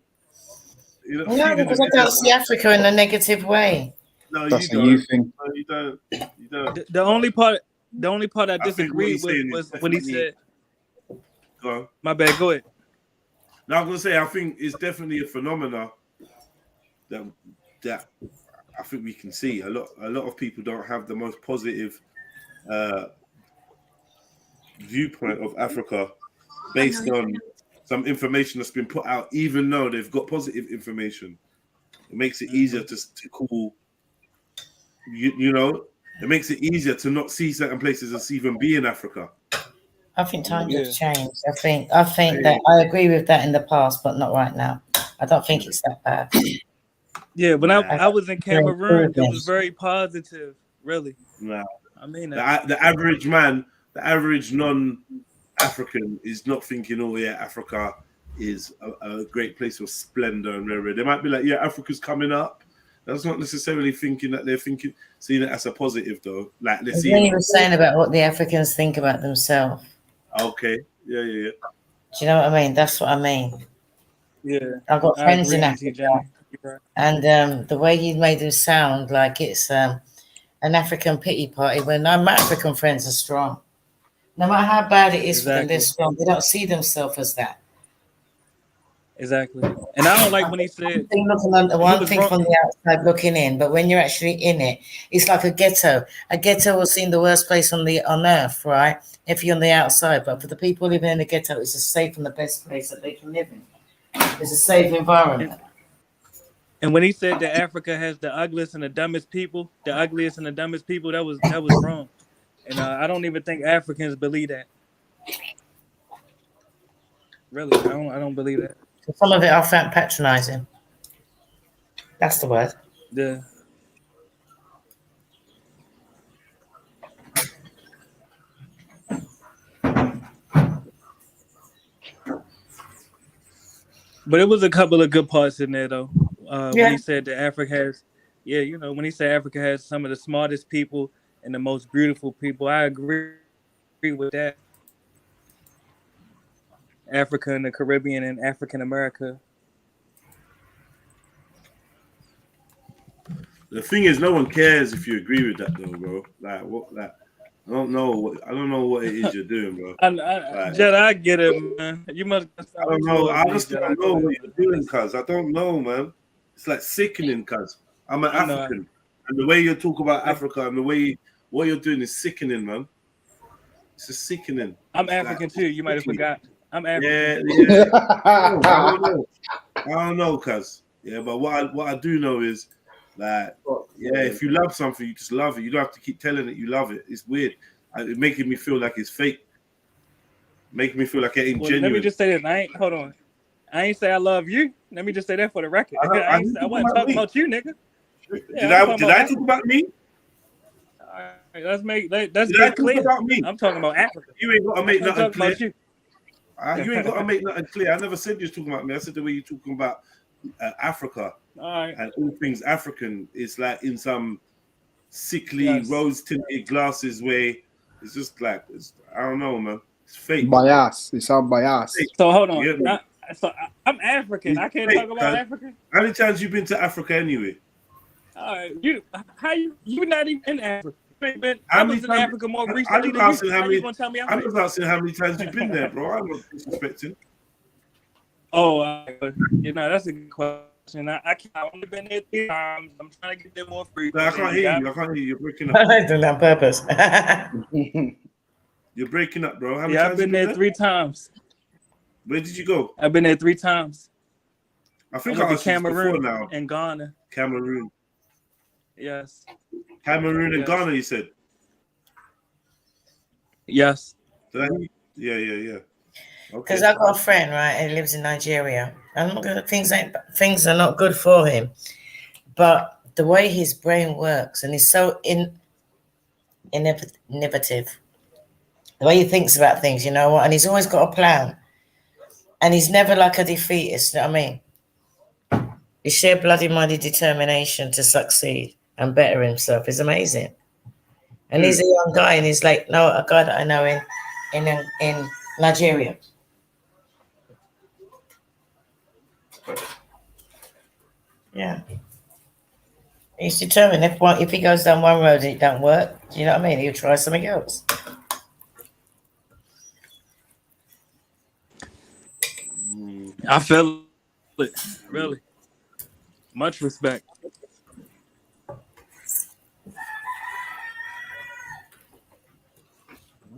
No, because I don't see Africa in a negative way. No, that's you a don't. you thing. No, you don't. You don't. The only part I disagreed with was when he said. Go on. My bad. Go ahead. Now I'm gonna say I think it's definitely a phenomena that I think we can see. A lot of people don't have the most positive viewpoint of Africa based on some information that's been put out, even though they've got positive information. It makes it easier to call. You know, it makes it easier to not see certain places as even be in Africa. I think times have changed. I think that I agree with that in the past, but not right now. I don't think it's that bad. Yeah, when I was in Cameroon, it was very positive, really. No, I mean the average man, the average non-African is not thinking, oh yeah, Africa is a great place of splendor and rare. They might be like, yeah, Africa's coming up. That's not necessarily thinking that they're seeing it as a positive though. Like let's see. You were saying about what the Africans think about themselves. Okay. Yeah. Do you know what I mean? That's what I mean. Yeah. I've got friends in Africa, and the way you made them sound like it's an African pity party when my African friends are strong. No matter how bad it is for them, they're strong. They don't see themselves as that. Exactly. And I don't like when he said one thing from the outside looking in, but when you're actually in it, it's like a ghetto. A ghetto will seem the worst place on earth, right? If you're on the outside, but for the people living in the ghetto, it's a safe and the best place that they can live in. It's a safe environment. And when he said that Africa has the ugliest and the dumbest people, that was wrong. And I don't even think Africans believe that. Really, I don't believe that. Some of it I found patronizing. That's the word. Yeah. But it was a couple of good parts in there, though. When he said that Africa has, when he said Africa has some of the smartest people and the most beautiful people, I agree with that. Africa and the Caribbean and African America. The thing is, no one cares if you agree with that, though, bro. Like, what? Like, I don't know what it is you're doing, bro. Jed, I get it, man. You must. I don't know. I just don't know what you're doing, cuz. I don't know, man. It's like sickening, cuz. I'm an African, and the way you talk about Africa and the way what you're doing is sickening, man. It's just sickening. I'm African too. You might have forgot. I'm African. Yeah. I don't know, cuz. Yeah, but what I do know is, like, if you love something, you just love it. You don't have to keep telling it you love it. It's weird. It's making me feel like it's fake. Making me feel like it ain't genuine. Let me just say this. Hold on. I ain't say I love you. Let me just say that for the record. I wasn't talking about you, nigga. Did I talk about me? All right, let's get clear. About me? I'm talking about Africa. You ain't got to make nothing clear. You. You ain't got to make nothing clear. I never said you was talking about me. I said the way you're talking about Africa. All right. And all things African is like in some sickly rose-tinted glasses way. It's just like, I don't know, man. It's fake. Bias. It's all bias. So hold on. Yeah, I'm African. I can't talk about Africa. How many times you been to Africa anyway? All right. You not even in Africa. I was in Africa more recently than you. How you gonna tell me I'm just asking how many times you've been there, bro. I'm not disrespecting. Oh, that's a good question. I've only been there 3 times. I'm trying to get there more frequently. I can't hear you. I can't hear you. You're breaking up. I did that on purpose. You're breaking up, bro. How many times I've been there 3 times. Where did you go? I've been there 3 times. I think I was Cameroon now. and Ghana. Cameroon. Yes. Cameroon and Ghana, you said? Yes. Yeah. Because I've got a friend, right, and he lives in Nigeria. I'm not gonna things are not good for him. But the way his brain works, and he's so innovative. The way he thinks about things, you know what? And he's always got a plan. And he's never like a defeatist, you know what I mean? His sheer bloody-minded determination to succeed and better himself is amazing. And he's a young guy, and he's like, a guy that I know in Nigeria. Yeah. He's determined if he goes down one road and it don't work, you know what I mean? He'll try something else. I feel it, really. Much respect.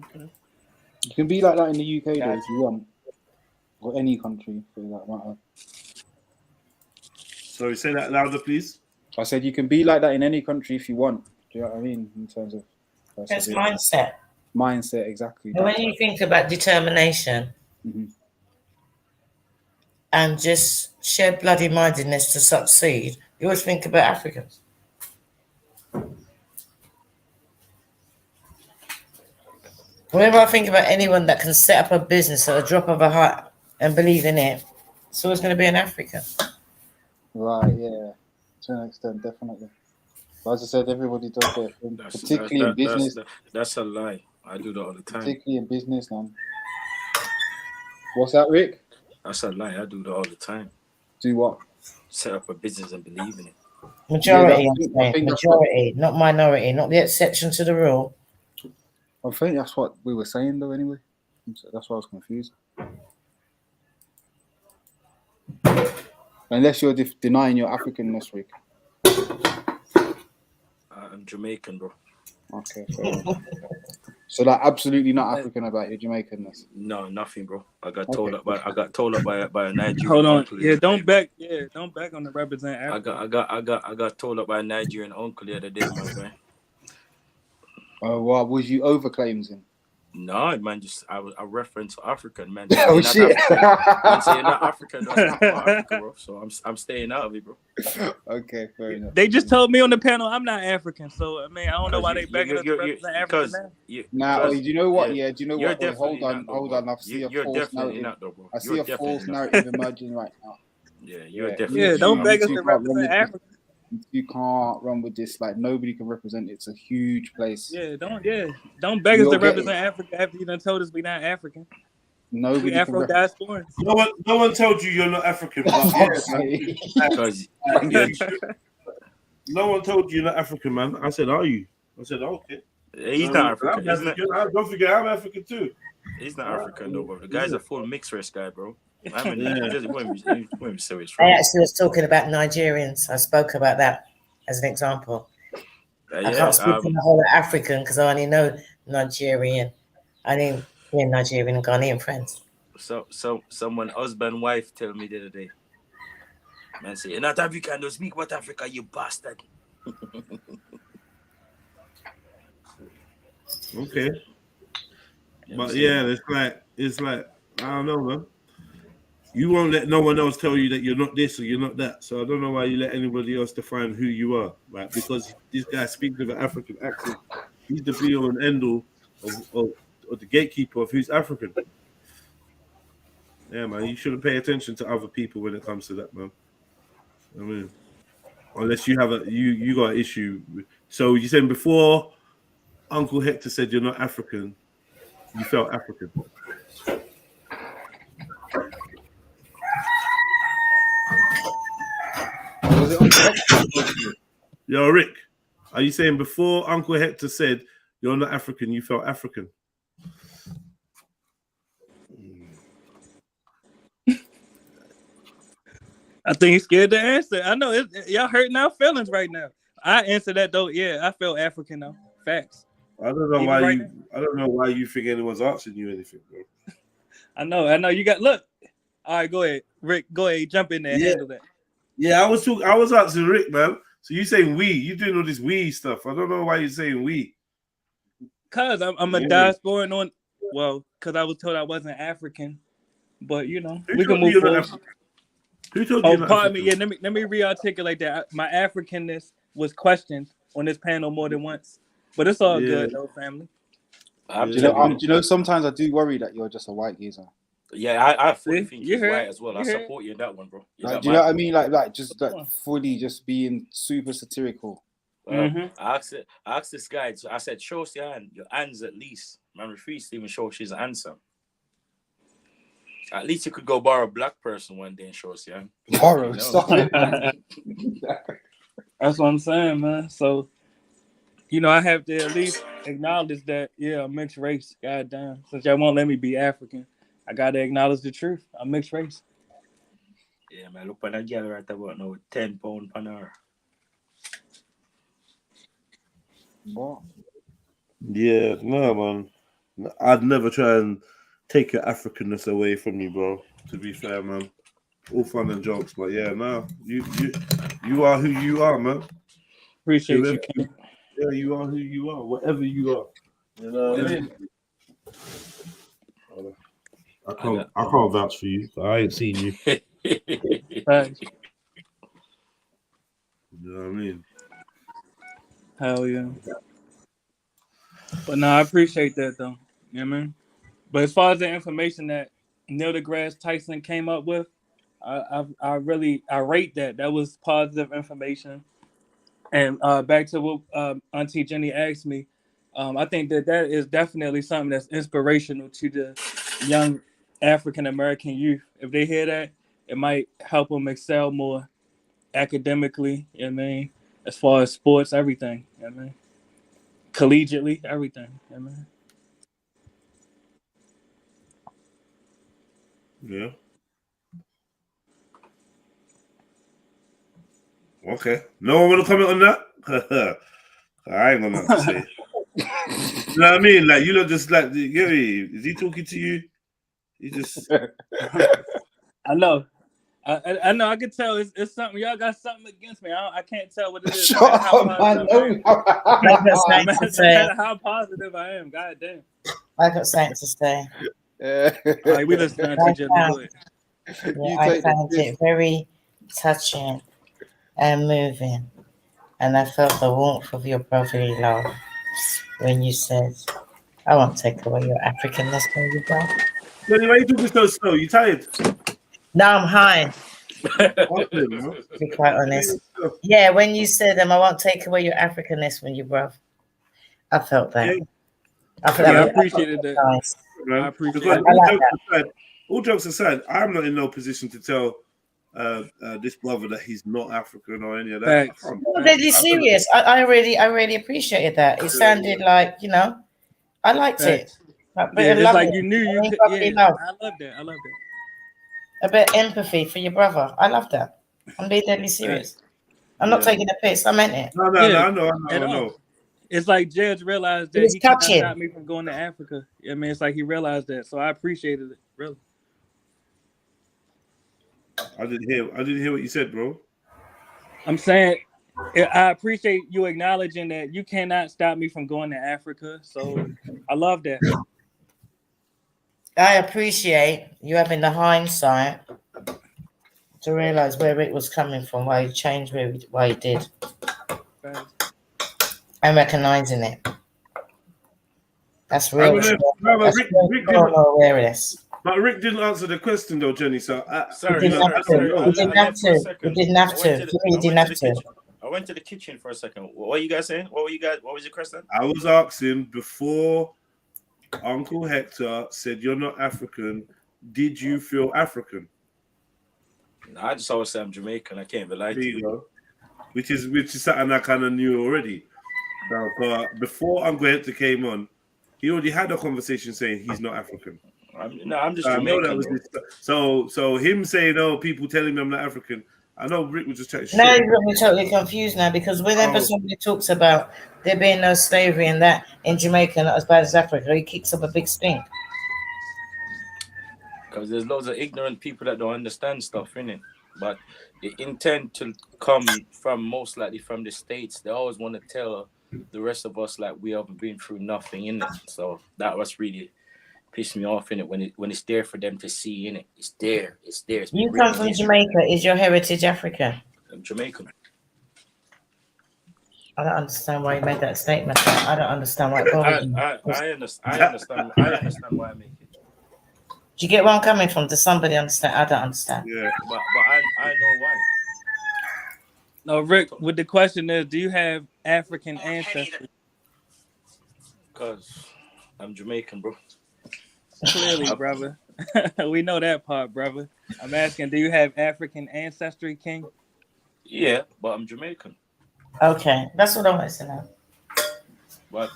Okay. You can be like that in the UK though, if you want, or any country for that matter. Sorry, say that louder, please. I said you can be like that in any country if you want. Do you know what I mean? In terms of that's mindset. Mindset, exactly. And when you think about determination and just sheer bloody mindedness to succeed, you always think about Africans. Whenever I think about anyone that can set up a business at a drop of a hat and believe in it, it's always going to be an African. Right, yeah. To an extent, definitely. But as I said, everybody does their thing, particularly in business. That's a lie. I do that all the time. Particularly in business, man. What's that, Rick? That's a lie. I do that all the time. Do what? Set up a business and believe in it. Majority, majority, not minority, not the exception to the rule. I think that's what we were saying, though, anyway. That's why I was confused. Unless you're denying your Africanness, Rick. I'm Jamaican, bro. Okay, fair enough. So like absolutely not African about your Jamaicanness. No, nothing, bro. I got told up by a Nigerian. Hold on. uncle. Yeah, don't back on the represent Africa. I got told up by a Nigerian uncle the other day, my boy. Oh, well, was you overclaims him? No, man, just I reference African, man. Oh shit! Man saying not African, that's not part of Africa, bro. So I'm staying out of it, bro. Okay, fair enough. They just told me on the panel I'm not African, so I mean I don't know why they begging us to represent Africa now. Do you know what? Yeah, do you know you're what? Wait, hold on. I see a false narrative. I see a false narrative emerging right now. Yeah, you're definitely. Yeah, don't beg us to represent Africa. You can't run with this. Like nobody can represent it. It's a huge place. Don't beg us to represent Africa after you done told us we not African. Nobody we Afro diasporans. No one told you you're not African. No one told you you're not African, man. I said, are you? I said, okay. He's not African. Don't forget, I'm African too. He's not African, though, bro. The guy's a full mixed race guy, bro. I mean, serious. I actually was talking about Nigerians. I spoke about that as an example. I can't speak on the whole of African because I only know Nigerian. I only know Nigerian and Ghanaian friends. So someone husband wife tell me the other day. Man say, you're not African, don't speak about Africa, you bastard. Okay. But yeah, it's like I don't know, man. You won't let no one else tell you that you're not this or you're not that. So I don't know why you let anybody else define who you are, right? Because this guy speaks with an African accent. He's the be all and end all of the gatekeeper of who's African. Yeah, man, you shouldn't pay attention to other people when it comes to that, man. I mean, unless you have you got an issue. So you saying before Uncle Hector said you're not African, you felt African. Yo, Rick, are you saying before Uncle Hector said you're not African, you felt African? I think he's scared to answer. I know y'all hurting our feelings right now. I answer that though. Yeah, I felt African though. Facts. I don't know I don't know why you think anyone's asking you anything, bro. I know. You got look. All right, go ahead, Rick. Go ahead, jump in there and handle that. Yeah, I was asking Rick, man. So you saying we? You doing all this we stuff? I don't know why you're saying we. Cause I'm a diasporan on. Well, cause I was told I wasn't African, but you know we can move forward. Who told you? Oh, pardon me. Yeah, let me re-articulate that. My Africanness was questioned on this panel more than once, but it's all good though, family. Do you know? Sometimes I do worry that you're just a white geezer. Yeah, I fully think you're right as well. I support you in that one, bro. Like, do you know what I mean? Like just like fully just being super satirical. I asked this guy. So I said, "Show us your hand. Your hands at least." Man refused to even show she's an answer. At least you could go borrow a black person one day and show us your hand. Borrow, stop it. That's what I'm saying, man. So, you know, I have to at least acknowledge that, yeah, I'm mixed race. Goddamn. Since y'all won't let me be African, I got to acknowledge the truth. I'm mixed race. Yeah, man. Look at that girl right about now with 10 pounds per hour. What? Yeah, no, man. I'd never try and take your Africanness away from you, bro. To be fair, man. All fun and jokes, but yeah, no. You are who you are, man. Appreciate you, Ken. Yeah, you are who you are, whatever you are. You know what I mean? I can't vouch for you. I ain't seen you. Right. You know what I mean? Hell yeah. But no, I appreciate that though. You know what I mean? But as far as the information that Neil deGrasse Tyson came up with, I rate that. That was positive information. And back to what Auntie Jenny asked me, I think that is definitely something that's inspirational to the young African American youth. If they hear that, it might help them excel more academically, you know what I mean? As far as sports, everything, you know what I mean? Collegiately, everything, you know what I mean? Yeah. Okay. No one want to comment on that? I ain't gonna say. You know what I mean? Like, you look just like, Gary, is he talking to you? He just. I know. I know. I can tell it's something. Y'all got something against me. I can't tell what it is. Shut no matter up, man. no matter how positive I am. God damn. I got something to say. All right, we listen to each other. I found it very touching and moving, and I felt the warmth of your brotherly love when you said, "I won't take away your Africanness from you, bro." Why are you talking so slow? You tired? No, I'm high. To be quite honest. Yeah, when you said I won't take away your Africanness from you, bro. I felt that. I appreciated that. Nice. I appreciate it. All jokes aside, I'm not in no position to tell this brother that he's not African or any of that. No, deadly serious. I really appreciated that. It sounded like, you know, I liked it. It's like you knew you could. Yeah, I love that. I love that. A bit of empathy for your brother. I love that. I'm being deadly serious. I'm not taking a piss. I meant it. No, I know. It's like Judge realized that he can't stop me from going to Africa. I mean, it's like he realized that. So I appreciated it, really. I didn't hear what you said, bro. I'm saying I appreciate you acknowledging that you cannot stop me from going to Africa. So I love that. I appreciate you having the hindsight to realize where it was coming from, why you changed why you did. And recognizing it. That's real. Awareness. But Rick didn't answer the question though, Jenny. So you didn't have to. You didn't have to. I went to the kitchen for a second. What were you guys saying? What was your question? I was asking before Uncle Hector said you're not African. Did you feel African? No, I just always say I'm Jamaican. I can't be lie to you. Which is something I kind of knew already. But before Uncle Hector came on, he already had a conversation saying he's not African. I'm just Jamaican. So him saying, "Oh, people telling me I'm not African." I know Rick was just chatting shit. Now you've got me totally confused now, because whenever somebody talks about there being no slavery and that in Jamaica not as bad as Africa, he kicks up a big stink. Because there's loads of ignorant people that don't understand stuff, innit? But they intend to come from, most likely from the States. They always want to tell the rest of us like we haven't been through nothing, innit? So that was really pissed me off, innit? When it's there for them to see, innit? It's there. You come from Jamaica. Is your heritage African? I'm Jamaican. I don't understand why you made that statement. I don't understand why. I understand why I make it. Do you get where I'm coming from? Does somebody understand? I don't understand. Yeah, but I know why. No, Rick, what the question is, do you have African ancestry? Because I'm Jamaican, bro. Clearly, brother. We know that part, brother. I'm asking, do you have African ancestry, King? Yeah, but I'm Jamaican. Okay, that's what I want to know. But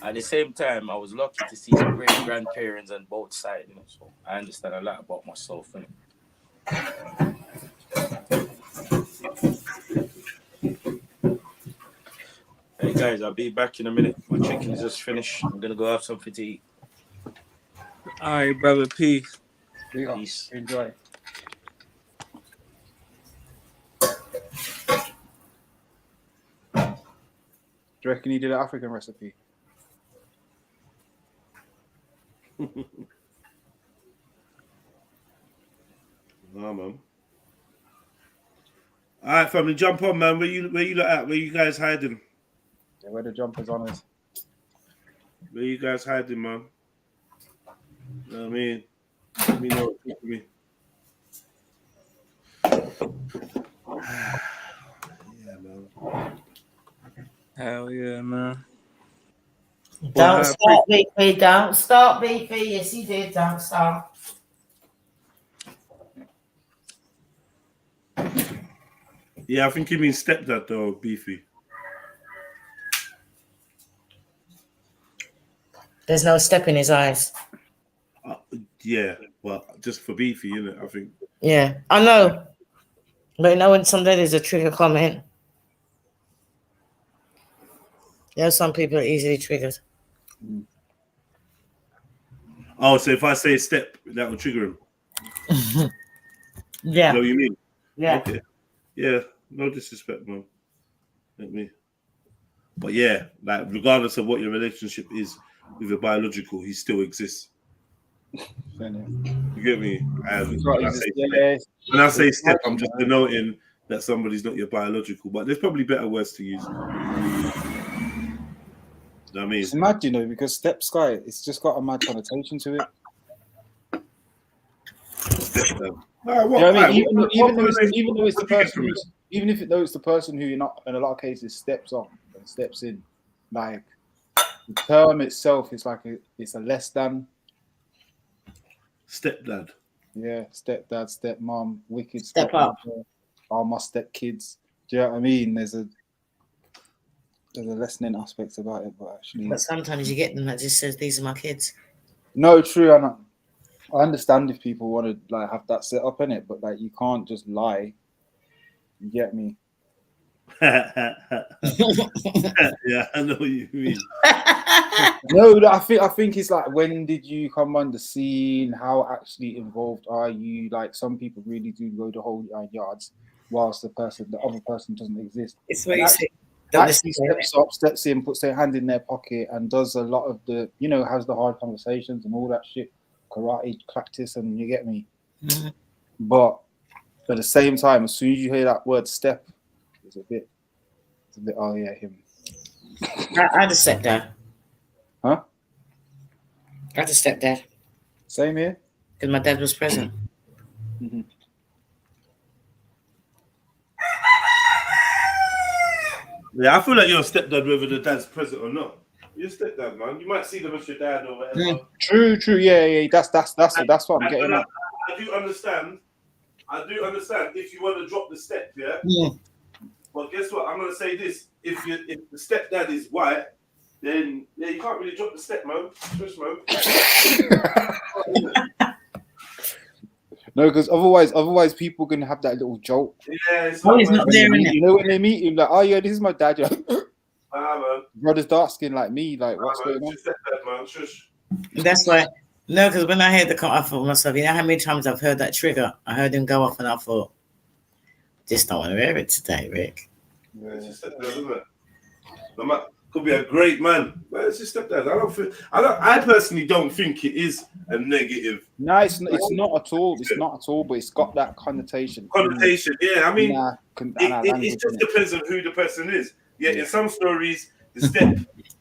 at the same time, I was lucky to see some great grandparents on both sides, you know, so I understand a lot about myself. Hey guys, I'll be back in a minute. My chicken is just finished. I'm gonna go have something to eat. All right, brother. Peace. Peace. Enjoy. Do you reckon he did an African recipe? No, man. All right, family, jump on, man. Where you look at? Where you guys hiding? Yeah, where the jumpers on us? Where you guys hiding, man? You know what I mean? Let me know. Me. Yeah, man. Hell yeah, man. Don't stop, Beefy. Don't stop, Beefy. Yes, he did. Don't stop. Yeah, I think you mean stepdad, though, Beefy. There's no step in his eyes. Yeah, well, just for Beefy, innit? I think. Yeah, I know. But you know when somebody is a trigger comment? Yeah, some people are easily triggered. Oh, so if I say step, that will trigger him. Yeah. You know what you mean? Yeah. Okay. Yeah. No disrespect, man. But yeah, like regardless of what your relationship is with your biological, he still exists. You get me? And when I say step, I'm just denoting that somebody's not your biological, but there's probably better words to use. You know what I mean? It's mad, you know, because step sky, it's just got a mad connotation to it. Even though it's the person, even if it's the person who you're not, in a lot of cases, steps up and steps in, like the term itself is like it's a less than. Stepdad. Yeah, stepdad, stepmom, wicked Step up. All my stepkids. Do you know what I mean? There's a lessening aspect about it, but actually. But sometimes you get them that just says these are my kids. No, true. I understand if people want to like have that set up in it, but like you can't just lie. You get me? Yeah, I know what you mean. No, I think it's like, when did you come on the scene? How actually involved are you? Like, some people really do go the whole yards, whilst the other person doesn't exist. It's what you say. Actually steps in, puts their hand in their pocket, and does a lot of the, you know, has the hard conversations and all that shit, karate practice, and you get me. Mm-hmm. But at the same time, as soon as you hear that word step, it's a bit. Oh yeah, him. I had a stepdad. Huh? I had a stepdad. Same here. Because my dad was present. Mm-hmm. Yeah, I feel like you're a stepdad whether the dad's present or not. You're a stepdad, man. You might see them as your dad or whatever. True. Yeah. That's what I'm getting at. I do understand if you want to drop the step, yeah. But guess what? I'm gonna say this: if the stepdad is white, then yeah, you can't really drop the step, man. Push, man. No, because otherwise people can have that little joke. Yeah, it's he's not there, innit? You know, when they meet him, like, oh yeah, this is my dad. You're like, man. Brother's dark skin like me. Like, what's going on? Stepdad, man. Shush. That's why. No, because when I heard the cut, I thought to myself, you know how many times I've heard that trigger? I heard him go off, and I thought, just don't want to hear it today, Rick. Yeah, it's just stepdad, isn't it? Could be a great man, but it's just stepdad. I personally don't think it is a negative. No, it's not at all. It's not at all, but it's got that connotation. Yeah. I mean, it just depends on who the person is. Yeah, in some stories, the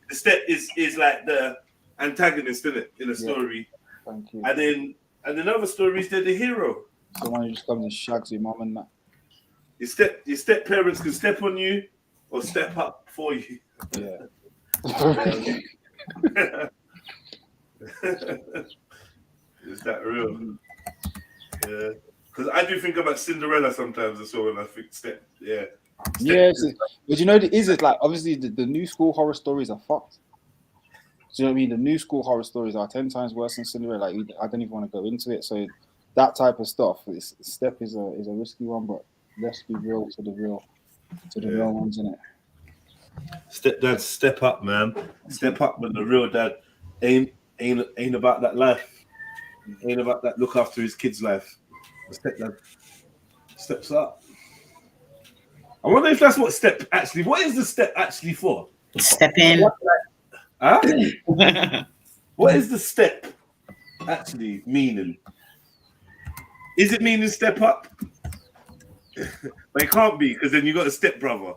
step is like the antagonist, isn't it, in a story? Thank you. And then other stories, they're the hero. The one who just comes and shags your mom and that. Your step parents can step on you or step up for you. Yeah. Is that real? Yeah. Because I do think about Cinderella sometimes as well when I think step. Yeah. Yeah, but you know, it's like, obviously the new school horror stories are fucked. Do you know what I mean? The new school horror stories are 10 times worse than Cinderella. Like, I don't even want to go into it. So that type of stuff, step is a risky one, but let's be real to the real ones, innit? Stepdad, step up, man. Step up when the real dad ain't about that life. Ain't about that look after his kid's life. The stepdad steps up. I wonder if that's what what is the step actually for? Step in. Huh? What is the step actually meaning? Is it meaning step up? But it can't be, because then you got a step brother.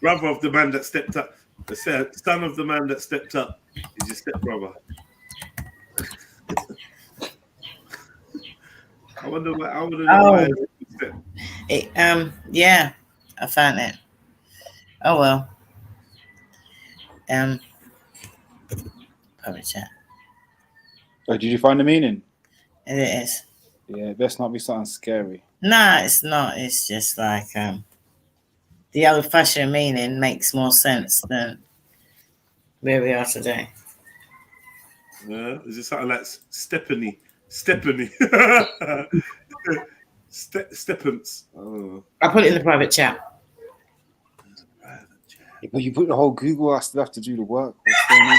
Brother of the man that stepped up. The son of the man that stepped up is your step brother. I wonder why. Yeah, I found it. Oh well. Private chat. Oh, did you find the meaning? It is. Yeah, it best not be something scary. No, it's not. It's just like the old-fashioned meaning makes more sense than where we are today. Yeah, is it something like Stephanie? Steppence. Oh. I put it in the private chat. But you put the whole Google, I still have to do the work. What's going on?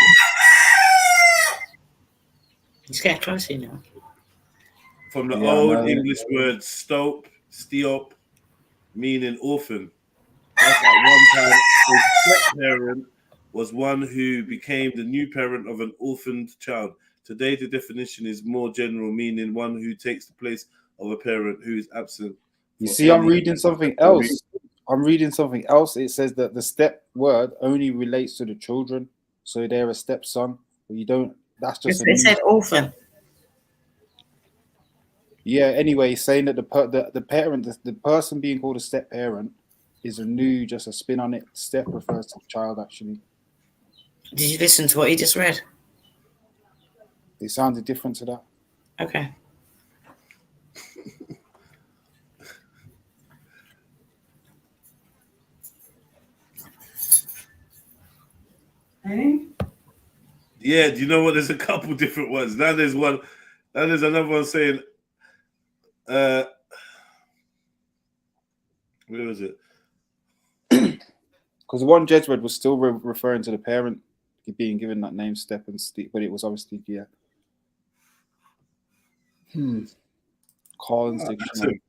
It's getting close, you know. From the old English word stiop, meaning orphan. Thus, at one time, a step-parent was one who became the new parent of an orphaned child. Today, the definition is more general, meaning one who takes the place of a parent who is absent. You see, I'm reading something else. It says that the step word only relates to the children, so they're a stepson. But you don't. That's just. They said orphan. Yeah. Anyway, saying that the parent, the person being called a step parent, is just a spin on it. Step refers to the child, actually. Did you listen to what he just read? It sounded different to that. Okay. Yeah, do you know what? There's a couple different ones. Now there's one. Now there's another one saying, where was it? Because one Jez read was still referring to the parent being given that name, Step and Steve, but it was obviously Collins dictionary.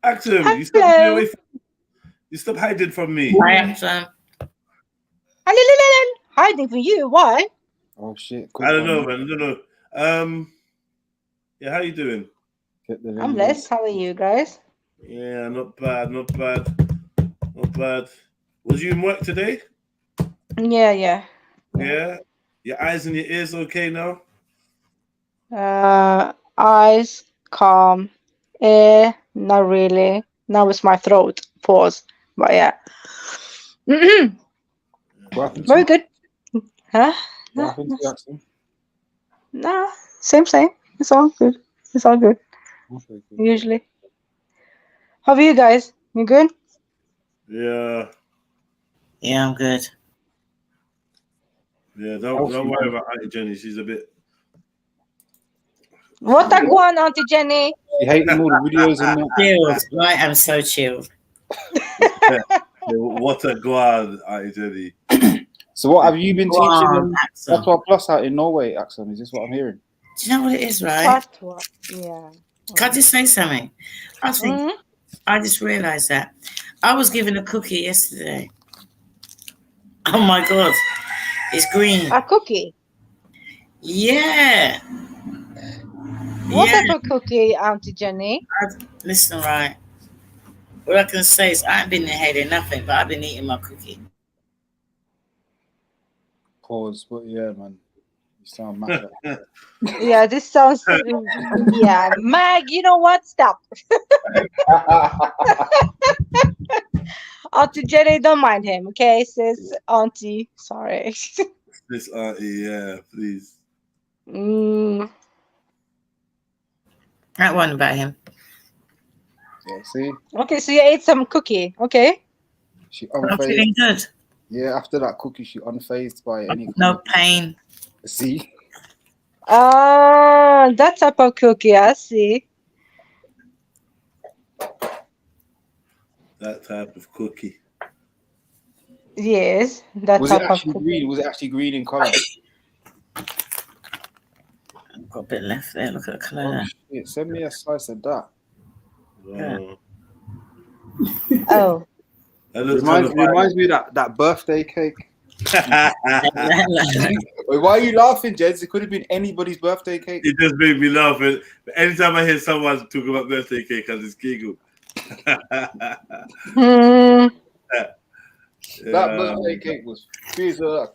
Axum, you stop hiding from me. I am Sam. Hiding from you? Why? Oh shit! I don't know, man. I don't know. Yeah, how you doing? I'm blessed. How are you guys? Yeah, not bad. Was you in work today? Yeah. Yeah. Your eyes and your ears okay now? Eyes calm. Ear not really. Now it's my throat. Pause. But yeah. Very good. Huh? No, same. It's all good. Usually. How are you guys? You good? Yeah. Yeah, I'm good. Yeah, don't worry about Auntie Jenny. She's a bit. What a go on, Auntie Jenny? You hate all the videos and that. Chilled. Right, I'm so chilled. What a go on, Auntie Jenny. So what have you been teaching them? Patois Plus out in Norway, Axel? Is this what I'm hearing? Do you know what it is, right? Yeah. Can I just say something? I just realized that I was given a cookie yesterday. Oh my God. It's green. A cookie? Yeah. What type of cookie, Auntie Jenny? Listen, right. What I can say is I ain't been inhaling nothing, but I've been eating my cookie. Pause, but yeah, man. You sound mad. Yeah, this sounds. Yeah, Mag, you know what? Stop. Auntie Jenny, don't mind him, okay? Says Auntie. Sorry. This Auntie, yeah, please. That one about him. Yeah, see? Okay, so you ate some cookie, okay? I'm feeling good. Yeah, after that cookie, she unfazed by any. No pain. See? That type of cookie, I see. That type of cookie. Yes, that was type it actually of cookie. green? Was it actually green in color? I've got a bit left there. Look at the color. Oh, shit. Send me a slice of that. Yeah. Oh. Reminds me of that birthday cake. Wait, why are you laughing, Jeds? It could have been anybody's birthday cake. It just made me laugh. Anytime I hear someone talk about birthday cake, I just giggle. That birthday cake was pizza.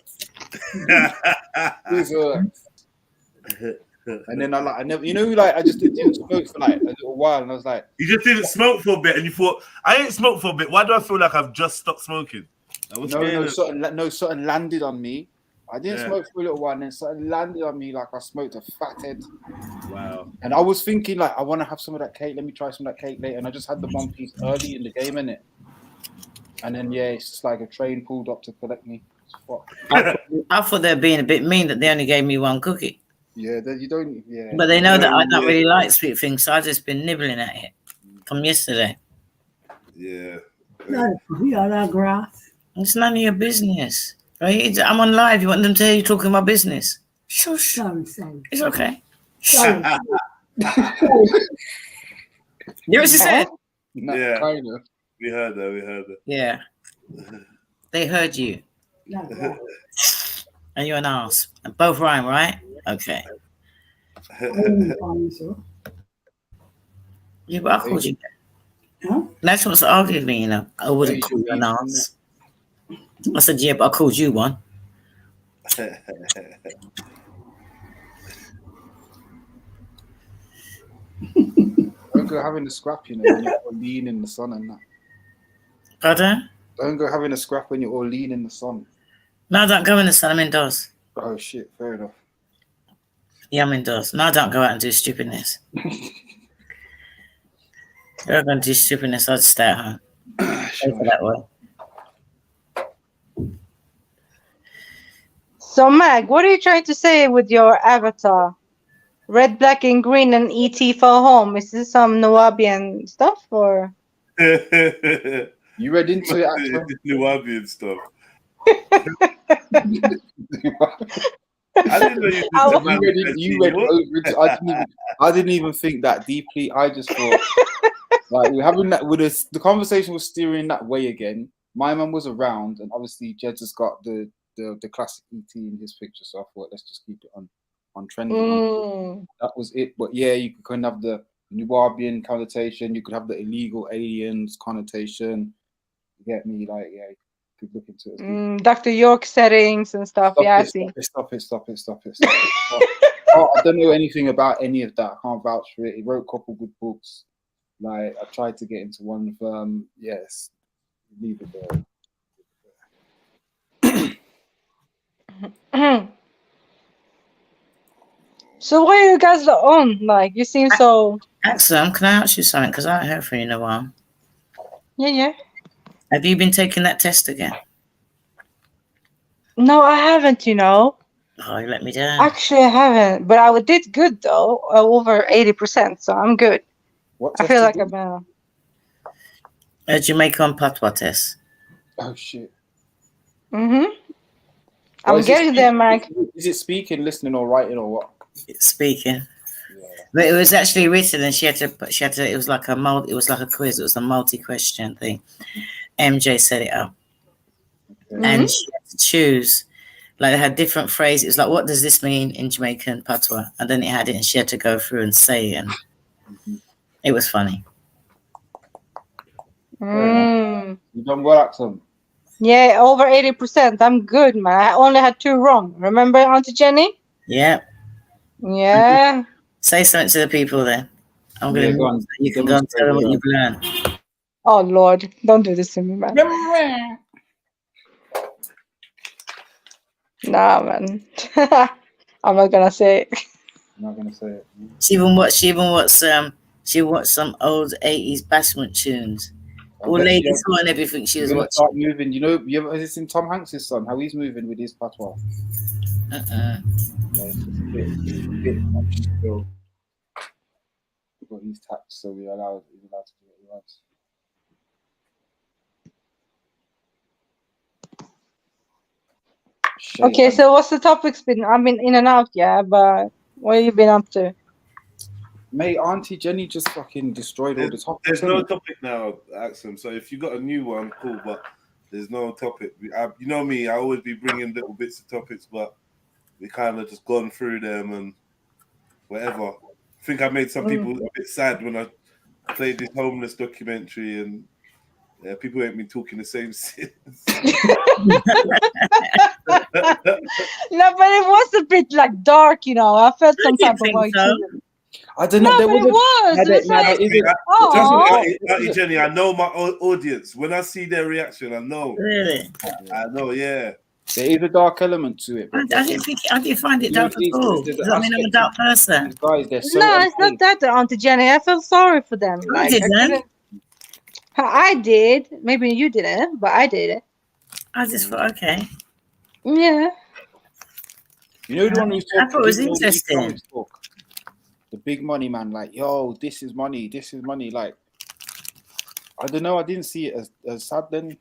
And then I just didn't smoke for like a little while, and I was like, you just didn't smoke for a bit, and you thought, I ain't smoked for a bit. Why do I feel like I've just stopped smoking? Something landed on me. I didn't smoke for a little while, and then something landed on me like I smoked a fathead. Wow. And I was thinking like, I want to have some of that cake. Let me try some of that cake later. And I just had the one piece early in the game, innit? And then it's just like a train pulled up to collect me. I thought they were being a bit mean that they only gave me one cookie. Yeah, you don't. Yeah. But they know that I don't really like sweet things, so I've just been nibbling at it from yesterday. Yeah. It's none of your business. Right? I'm on live. You want them to hear you talking about business? Shush. It's okay. Sorry. You know what she said? Yeah. We heard that. Yeah. They heard you. Yeah. And you're an ass. And both rhyme, right? Okay. Yeah, but I called you that. Huh? That's what's arguing me, you know. I wouldn't call you an ass. I said, yeah, but I called you one. Don't go having a scrap, you know, when you're all lean in the sun and that. Pardon? Don't go having a scrap when you're all lean in the sun. No, I don't go in the sun. I'm indoors. Oh, shit. Fair enough. Yeah, I'm indoors. No, I don't go out and do stupidness. If I'm going to do stupidness, I'd stay at home. Sure. That way. So, Mag, what are you trying to say with your avatar? Red, black, and green, and ET for home. Is this some Nubian stuff, or? You read into it, actually? Nubian stuff. I didn't know you did I didn't even think that deeply. I just thought, like, we're having that with us. The conversation was steering that way again. My man was around, and obviously Jed has got the classic ET in his picture, so I thought let's just keep it on trending. That was it. But yeah, you could have the Nubian connotation. You could have the illegal aliens connotation. You get me? Like, yeah, you could look into it. Dr. York settings and stuff. Stop yeah, it, I see. Stop it. I don't know anything about any of that. I can't vouch for it. He wrote a couple good books. Like, I tried to get into one of them. Yes, leave it there. So what are you guys on? Like, you seem so... Axel, can I ask you something? Because I haven't heard from you in a while. Yeah. Have you been taking that test again? No, I haven't, you know. Oh, you let me down. Actually, I haven't. But I did good, though. Over 80%, so I'm good. I feel like I'm... A Jamaican patois test. Oh, shit. I'm getting there, Mike. Is it speaking, listening, or writing, or what? It's speaking. Yeah. But it was actually written, and she had to. It was like a quiz. It was a multi-question thing. MJ set it up, and she had to choose. Like, they had different phrases. It was like, what does this mean in Jamaican patois? And then it had it, and she had to go through and say it. And it was funny. You done well, Axel? Yeah, over 80%. I'm good, man. I only had 2 wrong. Remember, Auntie Jenny? Yeah. Yeah. Say something to the people then. I'm going to. You can go and tell them what you've learned. Oh Lord, don't do this to me, man. Nah, man. I'm not gonna say it. I'm not gonna say it. She watched some old 80s bashment tunes. All ladies and everything she was watching. Start moving. You know, have you seen Tom Hanks' son? How he's moving with his patois? Yeah, it's just a bit much still. But he's tapped, so he's allowed to do what he wants. Okay, so what's the topics been? I've been in and out, yeah, but what have you been up to? Mate, Auntie Jenny just fucking destroyed all the topics. There's no topic now, Axel. So if you got a new one, cool, but there's no topic. You know me, I always be bringing little bits of topics, but we kind of just gone through them and whatever. I think I made some people a bit sad when I played this homeless documentary, and yeah, people ain't been talking the same since. No, but it was a bit like dark, you know. I felt some type of way too. I don't know. No, but it was. Auntie Jenny, I know my audience. When I see their reaction, I know. Really? I know, yeah. There is a dark element to it. I didn't find it dark at all. Does that mean I'm a dark person? Guys, no, it's not that, Auntie Jenny. I feel sorry for them. I didn't. I did. Maybe you didn't, but I did it. I just thought, okay. Yeah. You know the one who's talking? I thought it was interesting. The big money man, like, yo, this is money. Like, I don't know. I didn't see it as sad then.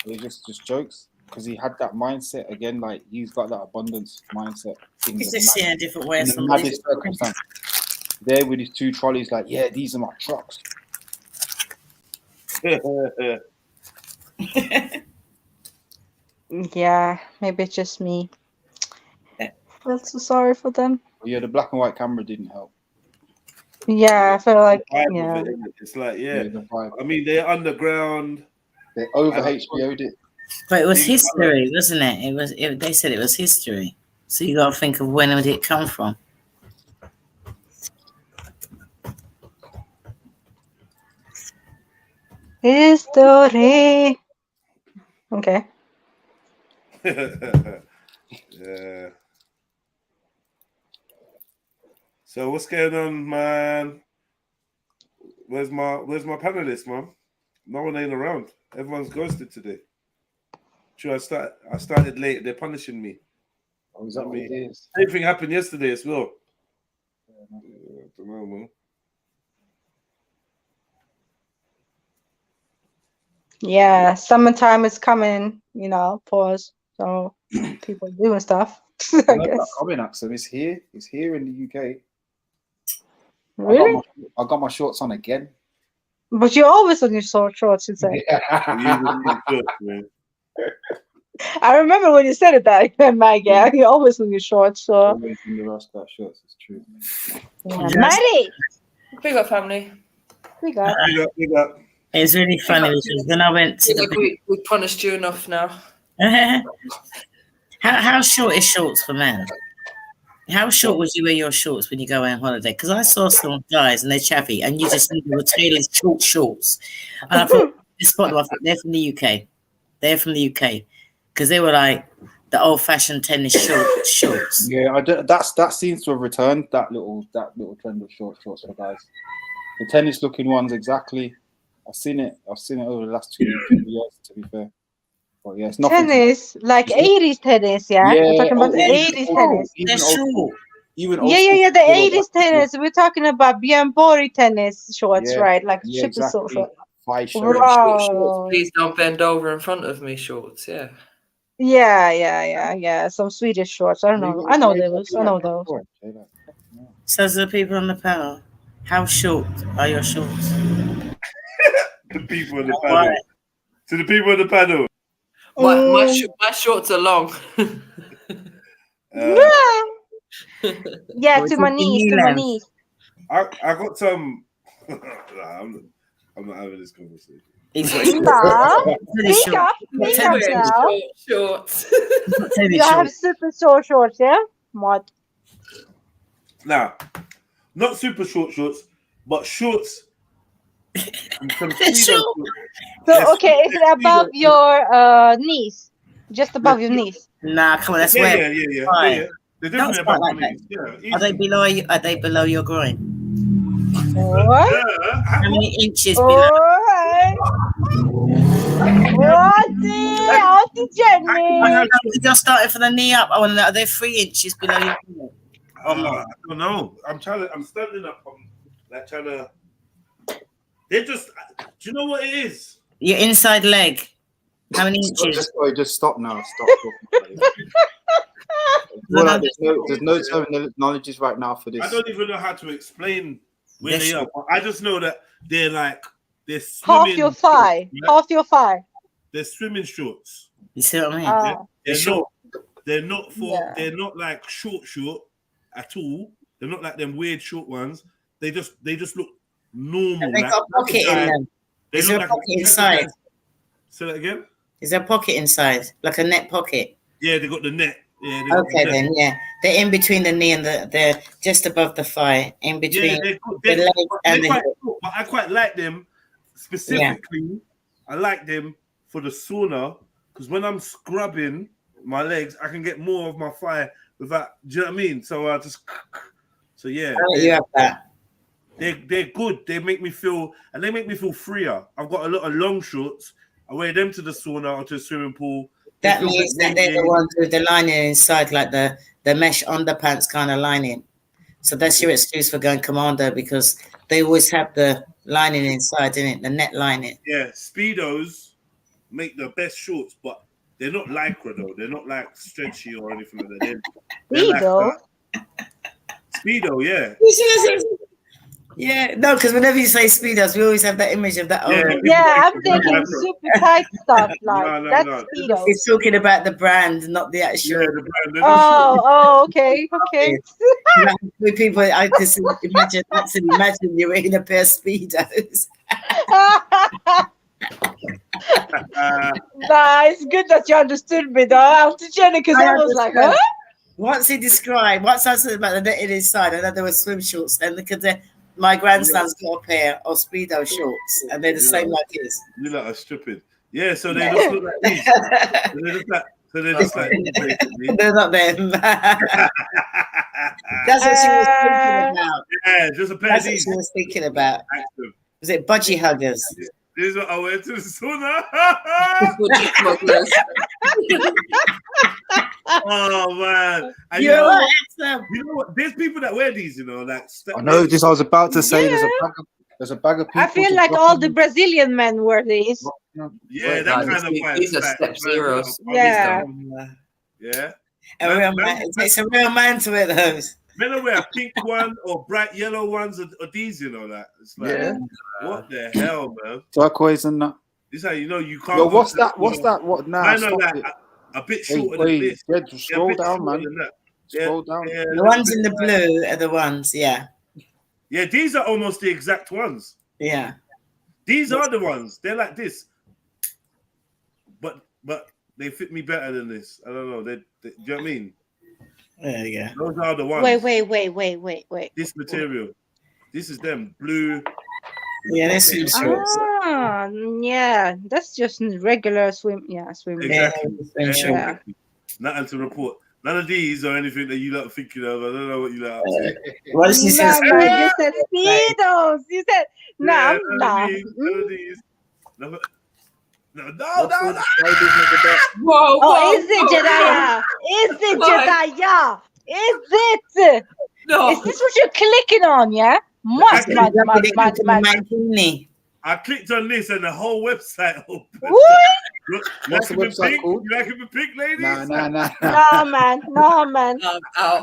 It was just jokes, because he had that mindset again. Like, he's got that abundance mindset. things. He's just seeing a different way in of the maddest circumstance. There with his 2 trolleys, like, yeah, these are my trucks. Yeah, maybe it's just me. Feel so sorry for them. Yeah, the black and white camera didn't help. Yeah, I feel like Vibe yeah. of it, innit? It's like, yeah. The vibe. I mean, they're underground. They over HBO'd it. But it was history, wasn't it? It was. They said it was history. So you got to think of when did it come from? History. Okay. Yeah. So what's going on, man? Where's my panelists, man? No one ain't around. Everyone's ghosted today. Sure, I started late. They're punishing me. Oh, is that what it is? Same thing happened yesterday as well. I don't know, man. Yeah, summertime is coming, you know, pause. So people doing stuff. I guess. Coming up, so it's here. It's here in the UK. Really? I got my shorts on again. But you're always on your shorts, you say. I remember when you said it that Mag, yeah, you're always on your shorts, so Always in the Rasta shorts, it's true. yeah. Mighty! Big up, family. Big up. Big up. It's really funny because when I went to the we punished you enough now. how short is shorts for men? How short would you wear your shorts when you go on holiday? Because I saw some guys and they're chappy, and you just need to tailor short shorts. And I thought, they're from the UK. They're from the UK because they were like the old-fashioned tennis shorts. Yeah, that seems to have returned. That little trend of shorts for guys. The tennis-looking ones, exactly. I've seen it over the last 2 years. To be fair, but yeah, it's not tennis, like 80s tennis, yeah. We're talking about the 80s tennis. That's true. Yeah, the 80s tennis. We're talking about Bianbori tennis shorts, right? Like super short. Shorts. Please don't bend over in front of me, shorts. Yeah. Yeah. Some Swedish shorts. I don't know. I know those. So, the people on the panel, how short are your shorts? The people in the panel. To the people in the panel. My shorts are long. Yeah, to my knees. I got some. I'm not having this conversation. Speak up now. Shorts. You have super short shorts, yeah? What? Nah, not super short shorts, but shorts. So okay, is it above your knees? Just above your knees? Nah, come on, that's where. Yeah. They're definitely above my knees. Yeah, are they below you? Are they below your groin? What? How many inches below? What the Jenny? You're starting from the knee up. I want to know, are they 3 inches below your groin? I don't know. I'm standing up. I'm like trying to. They're just. Do you know what it is? Your inside leg. How many inches? Just stop now. Stop. There's no terminologies right now for this. I don't even know how to explain where they are. I just know that they're swimming. Half your thigh. Right? Half your thigh. They're swimming shorts. You see what I mean? They're not like short at all. They're not like them weird short ones. They just look normal. They got a pocket in them. Is there a pocket inside? Say that again. Is there a pocket inside, like a net pocket? Yeah, they got the net. Yeah, okay, then they're in between the knee and they're just above the thigh, in between the leg and the hip. But I quite like them specifically. Yeah. I like them for the sauna because when I'm scrubbing my legs, I can get more of my thigh without. Do you know what I mean? So yeah. You have that. They're good. They make me feel freer. I've got a lot of long shorts. I wear them to the sauna or to the swimming pool. That means that they're the ones with the lining inside, like the mesh underpants kind of lining. So that's your excuse for going commando because they always have the lining inside, isn't it? The net lining. Yeah, Speedos make the best shorts, but they're not lycra though. They're not like stretchy or anything like that. They're like Speedo, yeah. Yeah, no, because whenever you say Speedos, we always have that image of that. Yeah, I'm thinking super tight stuff like that's Speedos. He's talking about the brand, not the actual. Yeah, the brand. Oh, okay. With people, I just imagine you were in a pair of Speedos. Nah, it's good that you understood me though, after Jenny, because I was like, huh? Once I said about the knitted inside, I know there were swim shorts, and because my grandson's got a pair of Speedo shorts, and they're the same like his. You lot are stupid. Yeah, so they just look like these. They're just like basically. They're not them. That's what she was thinking about. Yeah, just a pair of these. That's what she was thinking about. Was it budgie huggers? This is what I went to the sauna. Oh man! And you know what? There's people that wear these, you know, like. I know this. I was about to say there's a bag of people. I feel like all the Brazilian men wear these. Yeah, that kind of vibe. These are step zeros. Yeah. Yeah. It takes a real man to wear those. Men will wear a pink one or bright yellow ones or these, you know, that. It's like, what the hell, man? Turquoise and that. This how you know you can't. Yo, what's that? What now? I know that a bit shorter than this. Yeah, scroll down, man. Scroll down. The ones in the blue are the ones, yeah. Yeah, these are almost the exact ones. Yeah. These are the ones. They're like this. But they fit me better than this. I don't know. Do you know what I mean? Yeah. Those are the ones. Wait. This material. This is them. Blue. Yeah, that's swim shorts. Yeah. That's just regular swim. Yeah, swim. Exactly. Yeah. Nothing to report. None of these or anything that you lot thinking of. I don't know what you lot. What did she say? You said Speedos. You said nah. None of these. No. Whoa, is it Jedediah? Is it Jedediah? Is it? No. Is this what you're clicking on? Yeah. I clicked on this and the whole website opened. What? What's the website called? You like him in pink, ladies? Nah. No, man.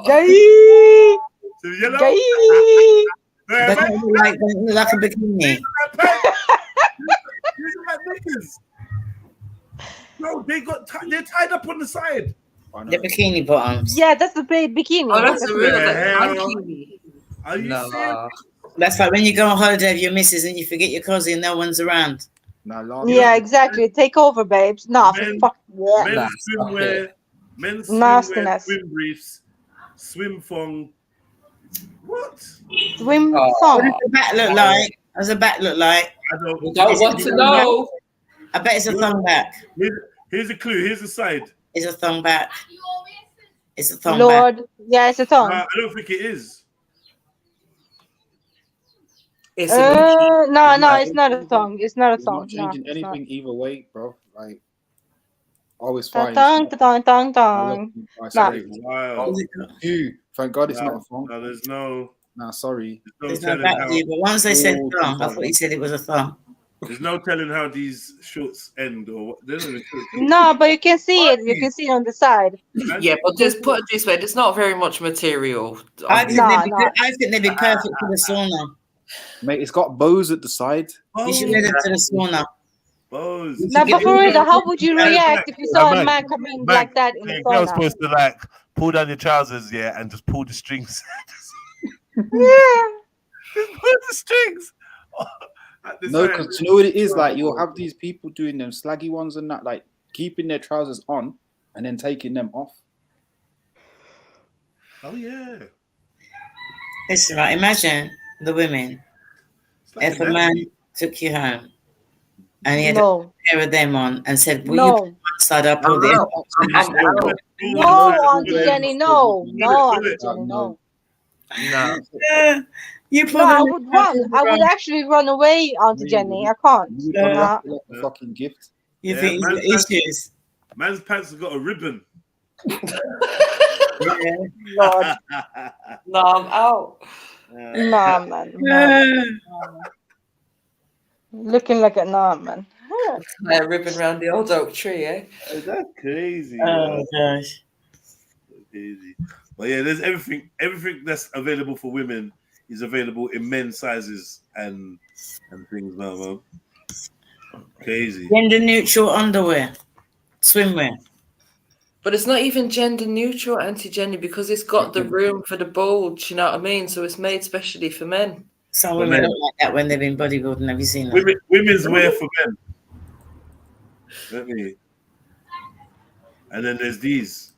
Gay. So yellow. Gay. Like a bikini. No, they're tied up on the side. The bikini bottoms. Yeah, that's the bikini. Oh, that's the real bikini. Are you serious? That's like when you go on holiday with your missus and you forget your cozy and no one's around. Yeah, exactly. Take over, babes. Nah, fuck. Men's swimwear, men's swimwear, swim briefs, swim thong. What? Swim thong. What does the back look like? What does the back look like? I don't want to know. I bet it's a thong back. Here's a clue. Here's a side. It's a thong back. It's a thong Lord. back. Yeah, it's a thong. I don't think it is. It's no, it's not a thong. It's not a thong. Not changing anything either way, bro. Like, always Thong, fine. thong. Wow. Thank God it's not a thong. No, there's no. Nah, sorry. There's no back to you, but once they said thong, I thought you said it was a thong. There's no telling how these shorts end or what. No, but you can see it. You can see it on the side. Yeah, but just put it this way, there's not very much material. I think they'd be perfect for the sauna. Mate, it's got bows at the side. You should wear them to the sauna. Bows. No, but for real, how would you react if you saw a man come in like that in the sauna? You're supposed to like pull down your trousers, yeah, and just pull the strings. Yeah. Just pull the strings. No, because you know what it is? Like, you'll have these people doing them slaggy ones and that, like keeping their trousers on and then taking them off. Oh yeah. It's right. Imagine the women. If a man took you home and he had a pair of them on and said, "Will you put one side up or the other?" No, Auntie Jenny, no, Auntie Jenny, no. No. I would run. I would actually run away, Auntie Jenny. I can't. Like a fucking gift. You think it's issues? Man's pants have got a ribbon. Lord. No, I'm out. Nah, man. Nah. Looking like a nah, man. ribbon around the old oak tree, eh? That's crazy. Oh gosh. Crazy. But yeah, there's everything that's available for women is available in men's sizes and things now, man. Crazy. Gender neutral underwear, swimwear. But it's not even gender neutral, Auntie Jenny, because it's got the room for the bulge, you know what I mean? So it's made specially for men. Some women don't like that when they've been bodybuilding. Have you seen that? Women's wear for men. Let me. And then there's these.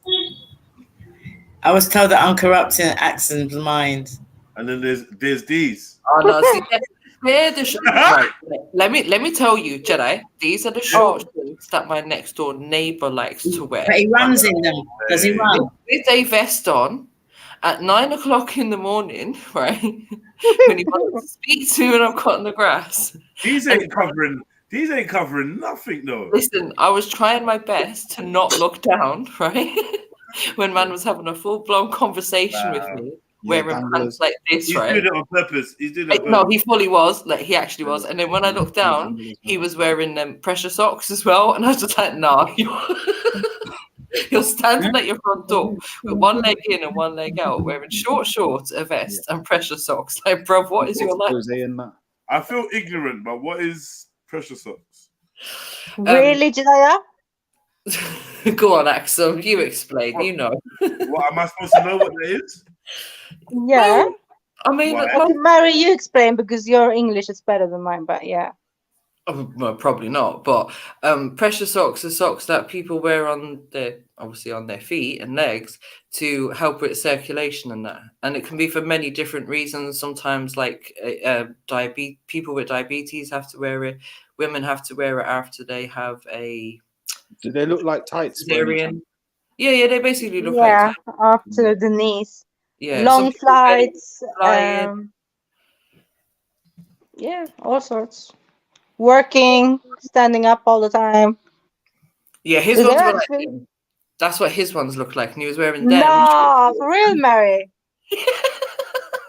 I was told that I'm corrupting Axon's mind. And then there's these. Oh no, see, they're the shorts. Right, let me tell you, Jedi, these are the short shorts that my next door neighbor likes to wear. But he runs in them. Does he run? With a vest on at 9 o'clock in the morning, right? When he wants to speak to me when I'm cutting the grass. These ain't covering nothing though. Listen, I was trying my best to not look down, right? When man was having a full-blown conversation with me, wearing pants like this, right? He's doing it on purpose. He's doing it on purpose. No, he fully was. Like, he actually was. And then when I looked down, he was wearing pressure socks as well. And I was just like, nah. You're standing at your front door with one leg in and one leg out, wearing short shorts, a vest, and pressure socks. Like, bro, what is your life? I feel ignorant, but what is pressure socks? Really, Jediah? Go on, Axel. You explain. You know. What am I supposed to know what that is? Yeah. I mean, Mary, you explain because your English is better than mine, but yeah. Well, probably not, but pressure socks are socks that people wear on their feet and legs to help with circulation and that. And it can be for many different reasons. Sometimes, like people with diabetes have to wear it. Women have to wear it after they have a. Do they look like tights? Yeah, they basically look like tights. Up to the knees. Yeah, long flights. Yeah, all sorts. Working, standing up all the time. Yeah, his ones were like. That's what his ones look like, and he was wearing them. No, for real, Mary.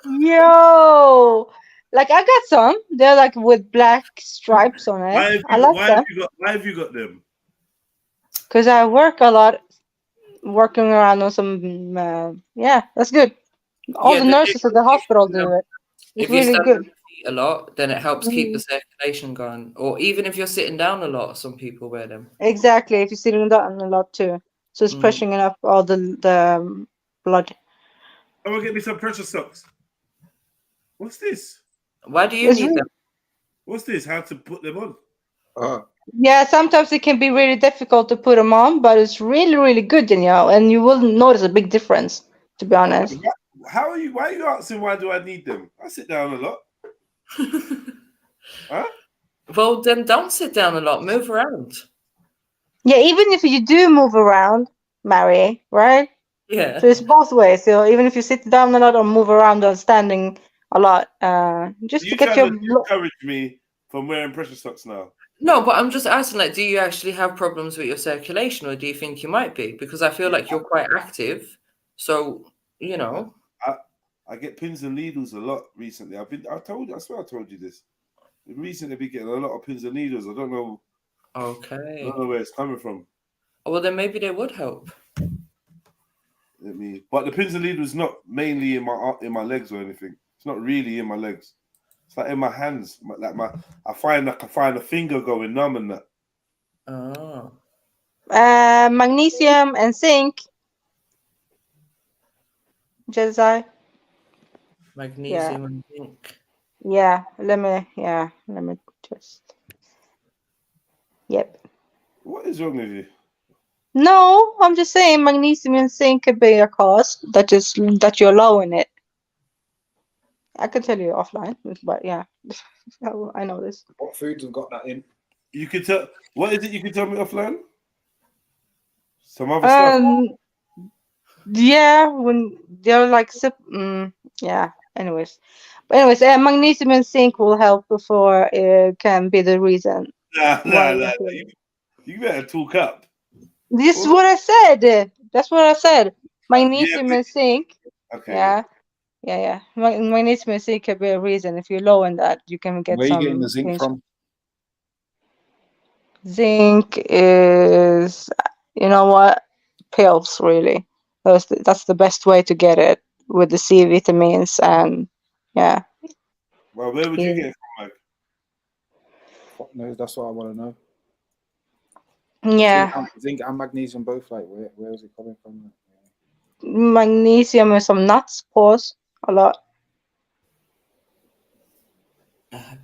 Yo, like I got some. They're like with black stripes on it. I like them. Why have you got them? Because I work a lot, working around on some. Yeah, that's good. All the nurses at the hospital do it. It's really good. A lot, then it helps keep the circulation going. Or even if you're sitting down a lot, some people wear them. Exactly, if you're sitting down a lot too. So it's pushing it up all the blood. I'm gonna get me some pressure socks. What's this? Why do you need them? What's this? How to put them on? Yeah, sometimes it can be really difficult to put them on, but it's really, really good, Danielle, and you will notice a big difference, to be honest. Why are you asking why do I need them? I sit down a lot. Huh? Well, then don't sit down a lot. Move around. Yeah, even if you do move around, Mary, right? Yeah. So it's both ways. So even if you sit down a lot or move around or standing a lot, just to get your encourage me from wearing pressure socks now. No, but I'm just asking, like, do you actually have problems with your circulation, or do you think you might be? Because I feel like you're quite active. So, you know. I get pins and needles a lot recently. I swear I told you this. Recently, I've been getting a lot of pins and needles. I don't know. Okay. I don't know where it's coming from. Well, then maybe they would help. But the pins and needles not mainly in my legs or anything. It's not really in my legs. It's like in my hands. I find a finger going numb and that. Oh. Magnesium and zinc. Jedi. Magnesium and zinc. Yeah, let me just. Yep. What is wrong with you? No, I'm just saying magnesium and zinc could be a cause that you're low in it. I can tell you offline, but yeah, I know this. What foods have got that in? You could tell. What is it? You can tell me offline. Some other stuff. Yeah, when they're like yeah. Anyways, magnesium and zinc will help before it can be the reason. Nah. You better talk up. This is what I said. That's what I said. Magnesium and zinc. Okay. Yeah. Magnesium and zinc can be a reason. If you're low in that, you can get. Where are you getting the zinc from? Zinc is, you know what, pills really. That's the best way to get it with the C vitamins and yeah. Well, where would you get it from, Mike? Fuck knows, that's what I want to know. Yeah. Zinc and magnesium both, like, where is it coming from? Magnesium and some nuts, pause, a lot.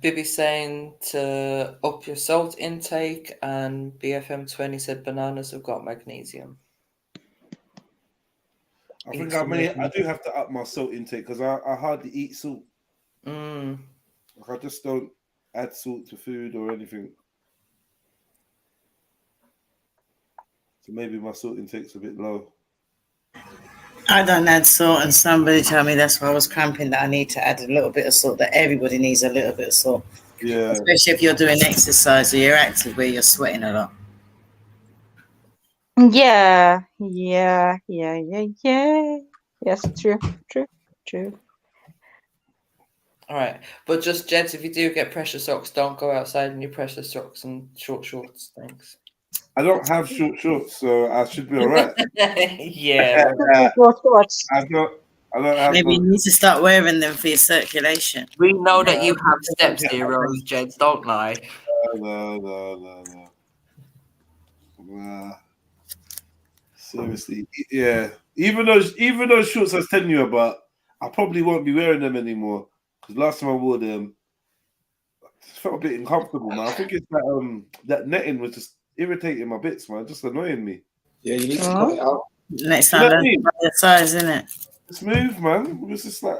Bibi saying to up your salt intake, and BFM20 said bananas have got magnesium. I think I do have to up my salt intake because I hardly eat salt. Like I just don't add salt to food or anything. So maybe my salt intake's a bit low. I don't add salt, and somebody told me that's why I was cramping, that I need to add a little bit of salt, that everybody needs a little bit of salt. Yeah. Especially if you're doing exercise or you're active where you're sweating a lot. Yeah. Yes, true. All right, but just gents, if you do get pressure socks, don't go outside in your pressure socks and short shorts. Thanks. I don't have short shorts, so I should be all right. Yeah. I don't have. Maybe you need to start wearing them for your circulation. We know that you have step zeros, gents. Don't lie. No. Seriously, yeah. Even those shorts I was telling you about, I probably won't be wearing them anymore because last time I wore them, I just felt a bit uncomfortable, man. I think it's that netting was just irritating my bits, man. Just annoying me. Yeah, you need to cut it out. Next time, learn the size, innit? It's smooth, man. It was just like,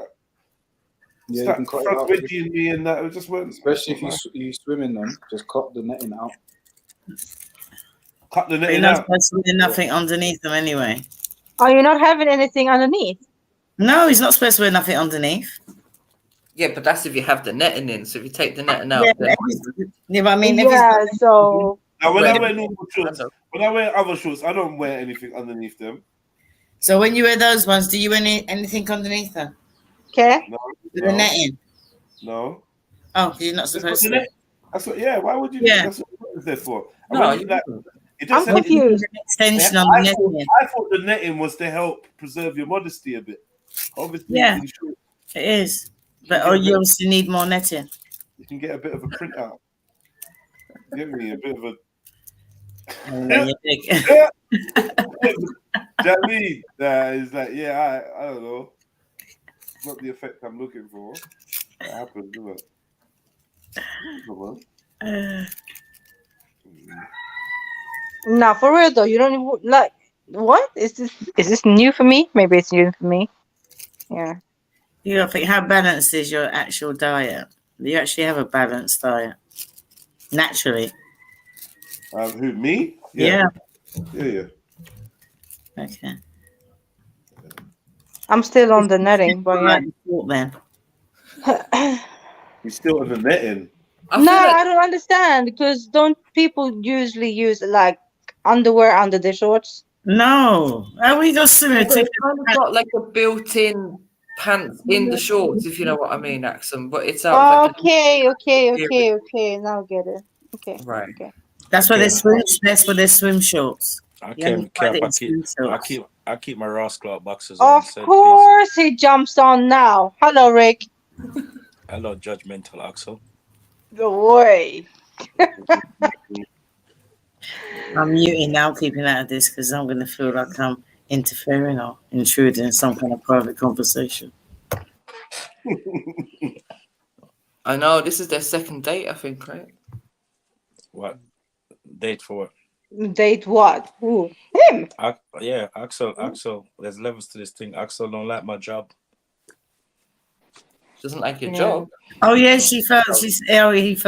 yeah, you can cut it out. wedging me and that. It just weren't. Especially if you swim in them, just cut the netting out. Cut the You're netting not out. supposed to wear nothing underneath them anyway. Oh, you're not having anything underneath? No, he's not supposed to wear nothing underneath. Yeah, but that's if you have the netting in. So if you take the netting out, But I mean, so. Now, when I wear normal shorts, when I wear other shorts, I don't wear anything underneath them. So when you wear those ones, do you wear anything underneath them? Okay. No. With the netting? No. Oh, you're not supposed to. That's what. Yeah. Why would you? Yeah. That's what it's there for. No, I'm confused. Extension on the netting. I thought the netting was to help preserve your modesty a bit. Obviously, Yeah, it is. But you obviously need more netting. You can get a bit of a printout. Give me a bit of a. Jamie, is like, yeah, I don't know. It's not the effect I'm looking for. It happens, doesn't it? Come on. No, for real though, you don't even, like, what is this? Is this new for me? Maybe it's new for me. Yeah. You gotta think, how balanced is your actual diet? Do you actually have a balanced diet naturally? Who, me? Yeah. Yeah. Okay. I'm still on the netting, but yeah. Then. You're still on the netting. I don't understand, because don't people usually use like underwear under their shorts? No. How we got similar? It's kind of got like a built-in pants in the shorts, if you know what I mean, Axum. But it's out. Okay. Now I get it. Okay. Right. Okay. That's why they swim. That's why they swim shorts. I keep my rascal boxes on. Of course, he jumps on now. Hello, Rick. Hello, judgmental Axel. Boy. I'm muting now, keeping out of this because I'm going to feel like I'm interfering or intruding in some kind of private conversation. I know this is their second date, I think, right? What date for? Date what? Who? Him? Yeah, Axel. There's levels to this thing. Axel don't like my job. Doesn't like your job. Oh yeah, he felt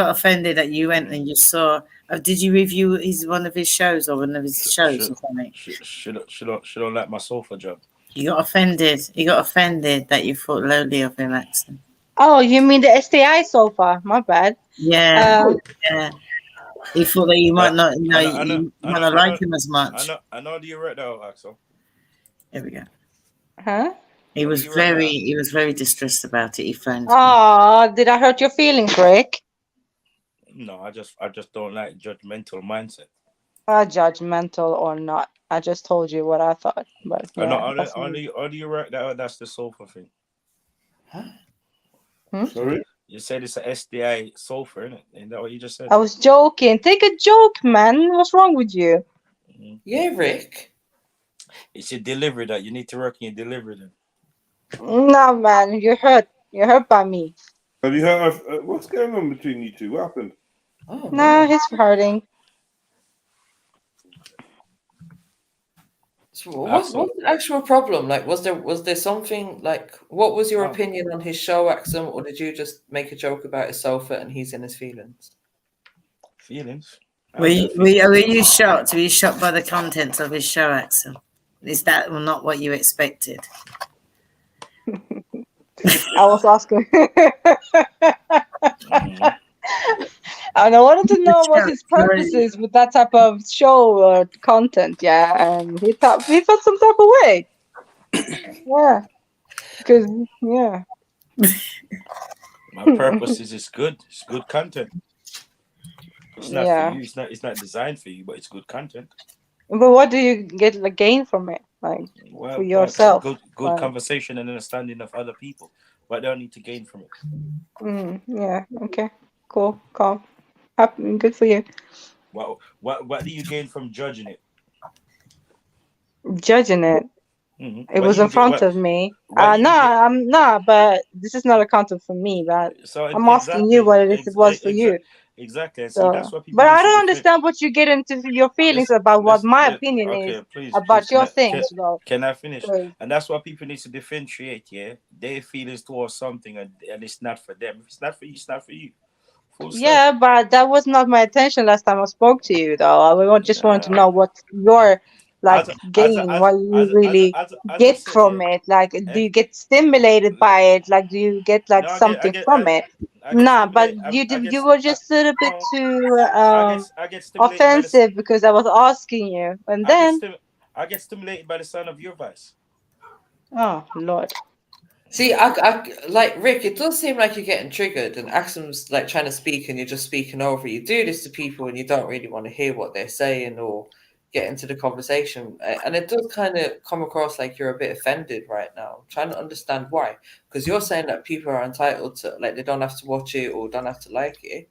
offended that you went and you saw. Did you review one of his shows or one of his shows or something? She don't like my sofa job. He got offended. He got offended that you thought lowly of him, Axel. Oh, you mean the STI sofa? My bad. Yeah. Yeah. He thought that you might not, you might not like him as much. I know you read that, Axel. There we go. Huh? He was very distressed about it. He found. Oh, did I hurt your feelings, Rick? No, I just don't like judgmental mindset. Judgmental or not, I just told you what I thought. But No, yeah, that's only you right that that's the sofa thing. Sorry? You said it's a SDI sofa, isn't it? Isn't that what you just said? I was joking. Take a joke, man. What's wrong with you? Yeah, Rick. It's your delivery that you need to work in your delivery then. No, man, you're hurt. You're hurt by me. Have you heard of what's going on between you two? What happened? Oh, No, he's hurting. So what's the actual problem? Like, was there something like? What was your opinion on his show, Axum, or did you just make a joke about his sofa and he's in his feelings? Feelings? Were you shocked? Were you shocked by the contents of his show, Axel? Is that not what you expected? I was asking. And I wanted to know what his purpose is with that type of show or content, yeah. And he felt some type of way, yeah. Because yeah, My purpose is it's good content. It's not for you. It's not designed for you, but it's good content. But what do you get the gain from it, like for yourself? Good conversation and understanding of other people. What do I need to gain from it? Yeah. Okay. Cool. Calm. Happy. Good for you. What do you gain from judging it? Judging it. It was in front of me. But this is not a content for me. But I'm asking you what it was for you. Exactly. So, that's what people. But I don't understand what you get into your feelings about what my opinion is about your things. Can I finish? And that's why people need to differentiate. Yeah, their feelings towards something, and it's not for them. If it's not for you, it's not for you. Yeah, but that was not my intention last time I spoke to you, though. I just wanted to know what your gain, what you really get from it. Like, do you get stimulated by it? Like, do you get something from it? No, but you were just a little bit too offensive because I was asking you, and then I get stimulated by the sound of your voice. Oh Lord. See, I like Rick. It does seem like you're getting triggered, and Axum's like trying to speak, and you're just speaking over. You do this to people, and you don't really want to hear what they're saying or get into the conversation, and it does kind of come across like you're a bit offended right now. I'm trying to understand why, because you're saying that people are entitled to, like, they don't have to watch it or don't have to like it.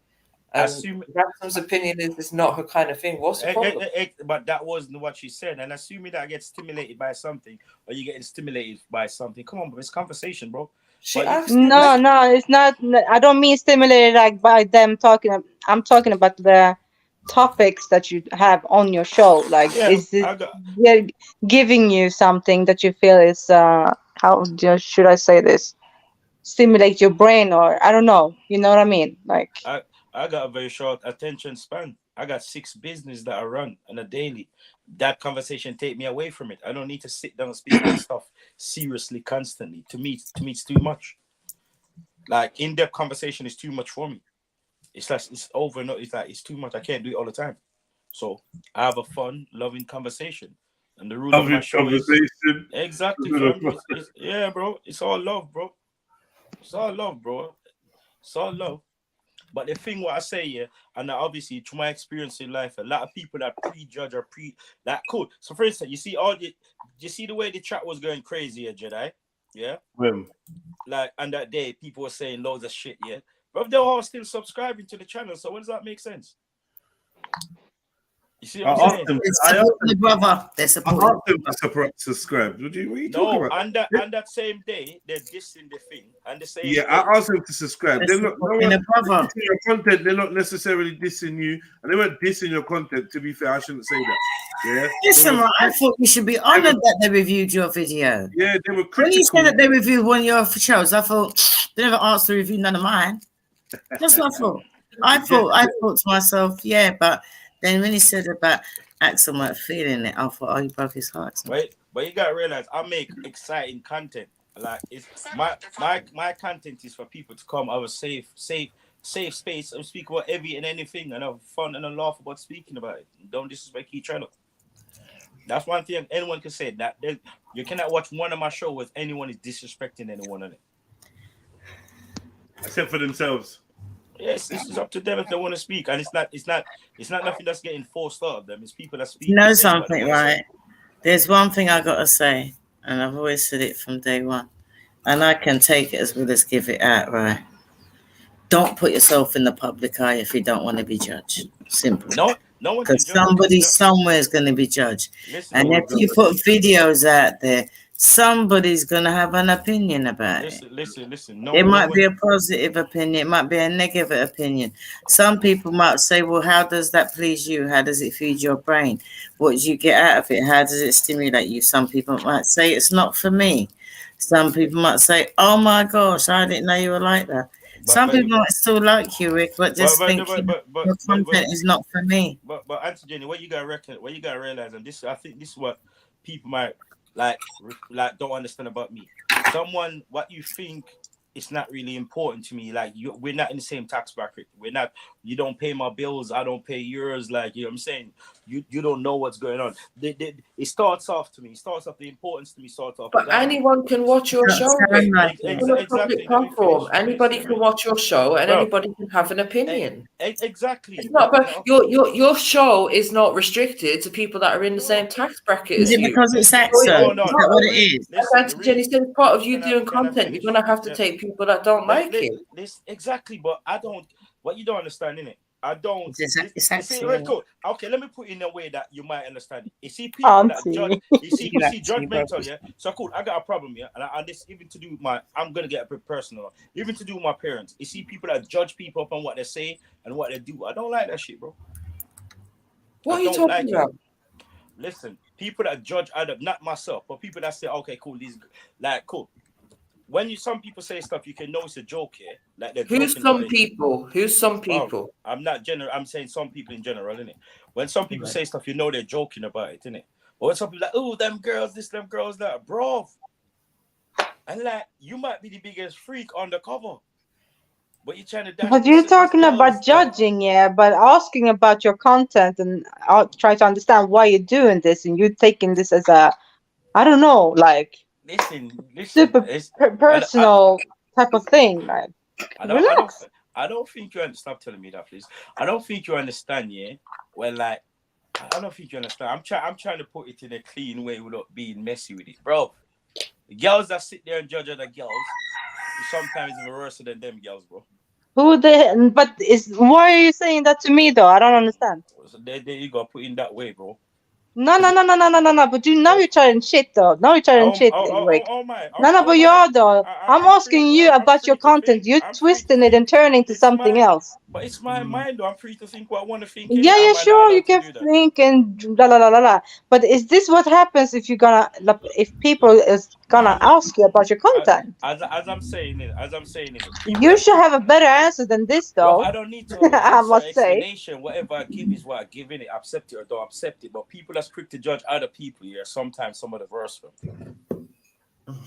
Axum's opinion is it's not her kind of thing. What's the problem? But that wasn't what she said. And assuming that I get stimulated by something, or you getting stimulated by something, come on, bro, it's conversation, bro. No, it's not. I don't mean stimulated like by them talking. I'm talking about the topics that you have on your show. Like, is it giving you something that you feel is how should I say this? Stimulate your brain, or I don't know. You know what I mean? Like, I got a very short attention span. I got 6 business that I run on a daily. That conversation take me away from it. I don't need to sit down and speak about stuff seriously constantly. To me, it's too much. Like, in-depth conversation is too much for me. It's like it's over. It's too much. I can't do it all the time. So I have a fun, loving conversation. And the rule of my show is exactly. Yeah, bro. It's all love, bro. It's all love, bro. It's all love. But the thing what I say here, and obviously through my experience in life, a lot of people that prejudge or cool. So for instance, you see the way the chat was going crazy here, JEDI? Yeah? Like, on that day, people were saying loads of shit, yeah? But they're all still subscribing to the channel, so what does that make sense? You see what I'm saying? I asked them to subscribe. What are you talking about? On that same day, they're dissing the thing. And the same I asked them to subscribe. They're not dissing your content. They're not necessarily dissing you, and they weren't dissing your content. To be fair, I shouldn't say that. Yeah. Listen, I thought you should be honoured that they reviewed your video. Yeah, they were critical. When you said that they reviewed one of your shows, I thought they never asked to review none of mine. That's what I thought. I thought to myself, yeah, but then when he said about Axel weren't feeling it, I thought, oh, he broke his heart. But you gotta realize, I make exciting content. Like, it's my content is for people to come have a safe space and speak about every and anything and have fun and laugh about speaking about it. Don't disrespect each other. That's one thing anyone can say. That you cannot watch one of my shows with anyone is disrespecting anyone on it. Except for themselves. Yes, this is up to them if they want to speak, and it's not nothing that's getting forced out of them. It's people that speak. You know saying what they something, wanna say. right? There's one thing I gotta say, and I've always said it from day one, and I can take it as well as give it out, right? Don't put yourself in the public eye if you don't want to be judged. Simple. No one Because somebody somewhere is going to be judged. And if you put videos out there, somebody's going to have an opinion about it. Listen. It might be a positive opinion. It might be a negative opinion. Some people might say, well, how does that please you? How does it feed your brain? What do you get out of it? How does it stimulate you? Some people might say it's not for me. Some people might say, oh my gosh, I didn't know you were like that. Some people might still like you, Rick, but just think your content is not for me. But Auntie Jenny, what you gotta realize, and I think this is what people might like don't understand about me. Someone, what you think it's not really important to me. Like we're not in the same tax bracket. We're not. You don't pay my bills. I don't pay yours. Like you know what I'm saying. You don't know what's going on. It starts off to me. It starts off the importance to me. Starts off. But anyone can watch your show. Exactly. Anybody can watch your show, and anybody can have an opinion. Exactly. It's not, but your show is not restricted to people that are in the same tax bracket as you. Is it because it's accent? Is that what it is? As Jenny said, part of you doing content, you're gonna have to take people that don't like it. Exactly, but I don't. What you don't understand, innit? I don't. It's actually very cool. Okay, let me put it in a way that you might understand it. You see people that judge. You see judgmental, yeah. So cool. I got a problem, yeah, and this even to do with my. I'm gonna get a bit personal. Even to do with my parents. You see people that judge people upon what they say and what they do. I don't like that shit, bro. What are you talking about? Listen, people that judge other, not myself, but people that say, okay, cool, these like cool. When some people say stuff, you can know it's a joke here. Like they're Who's some people? Who's some people? I'm not general. I'm saying some people in general, innit? When some people say stuff, you know they're joking about it, innit? But when some people like, oh, them girls, this, them girls, that, bro. And like, you might be the biggest freak on the cover, but you're trying to. But you're talking about judging, yeah, but asking about your content and try to understand why you're doing this, and you're taking this as a, I don't know, like. Listen, super personal type of thing. Like, relax. I don't think you understand. Stop telling me that, please. I don't think you understand, yeah. Well, like, I don't think you understand. I'm trying to put it in a clean way without being messy with it, bro. The girls that sit there and judge other girls, sometimes even worse than them girls, bro. But why are you saying that to me though? I don't understand. So there you go, put in that way, bro. No. But now you're trying shit though. Now you're trying shit, Rick. But you are though. I'm asking you about your content. You're twisting it and turning to something else. But it's my mind though. I'm free to think what I want to think. Yeah, sure. You can think and la. But is this what happens if if people is gonna ask you about your content? As I'm saying it. You should have a better answer than this though. Well, I don't need to. I must say. Whatever I give is what I give in it. Accept it or don't accept it. But people that's quick to judge other people, yeah, sometimes some of the worst for them.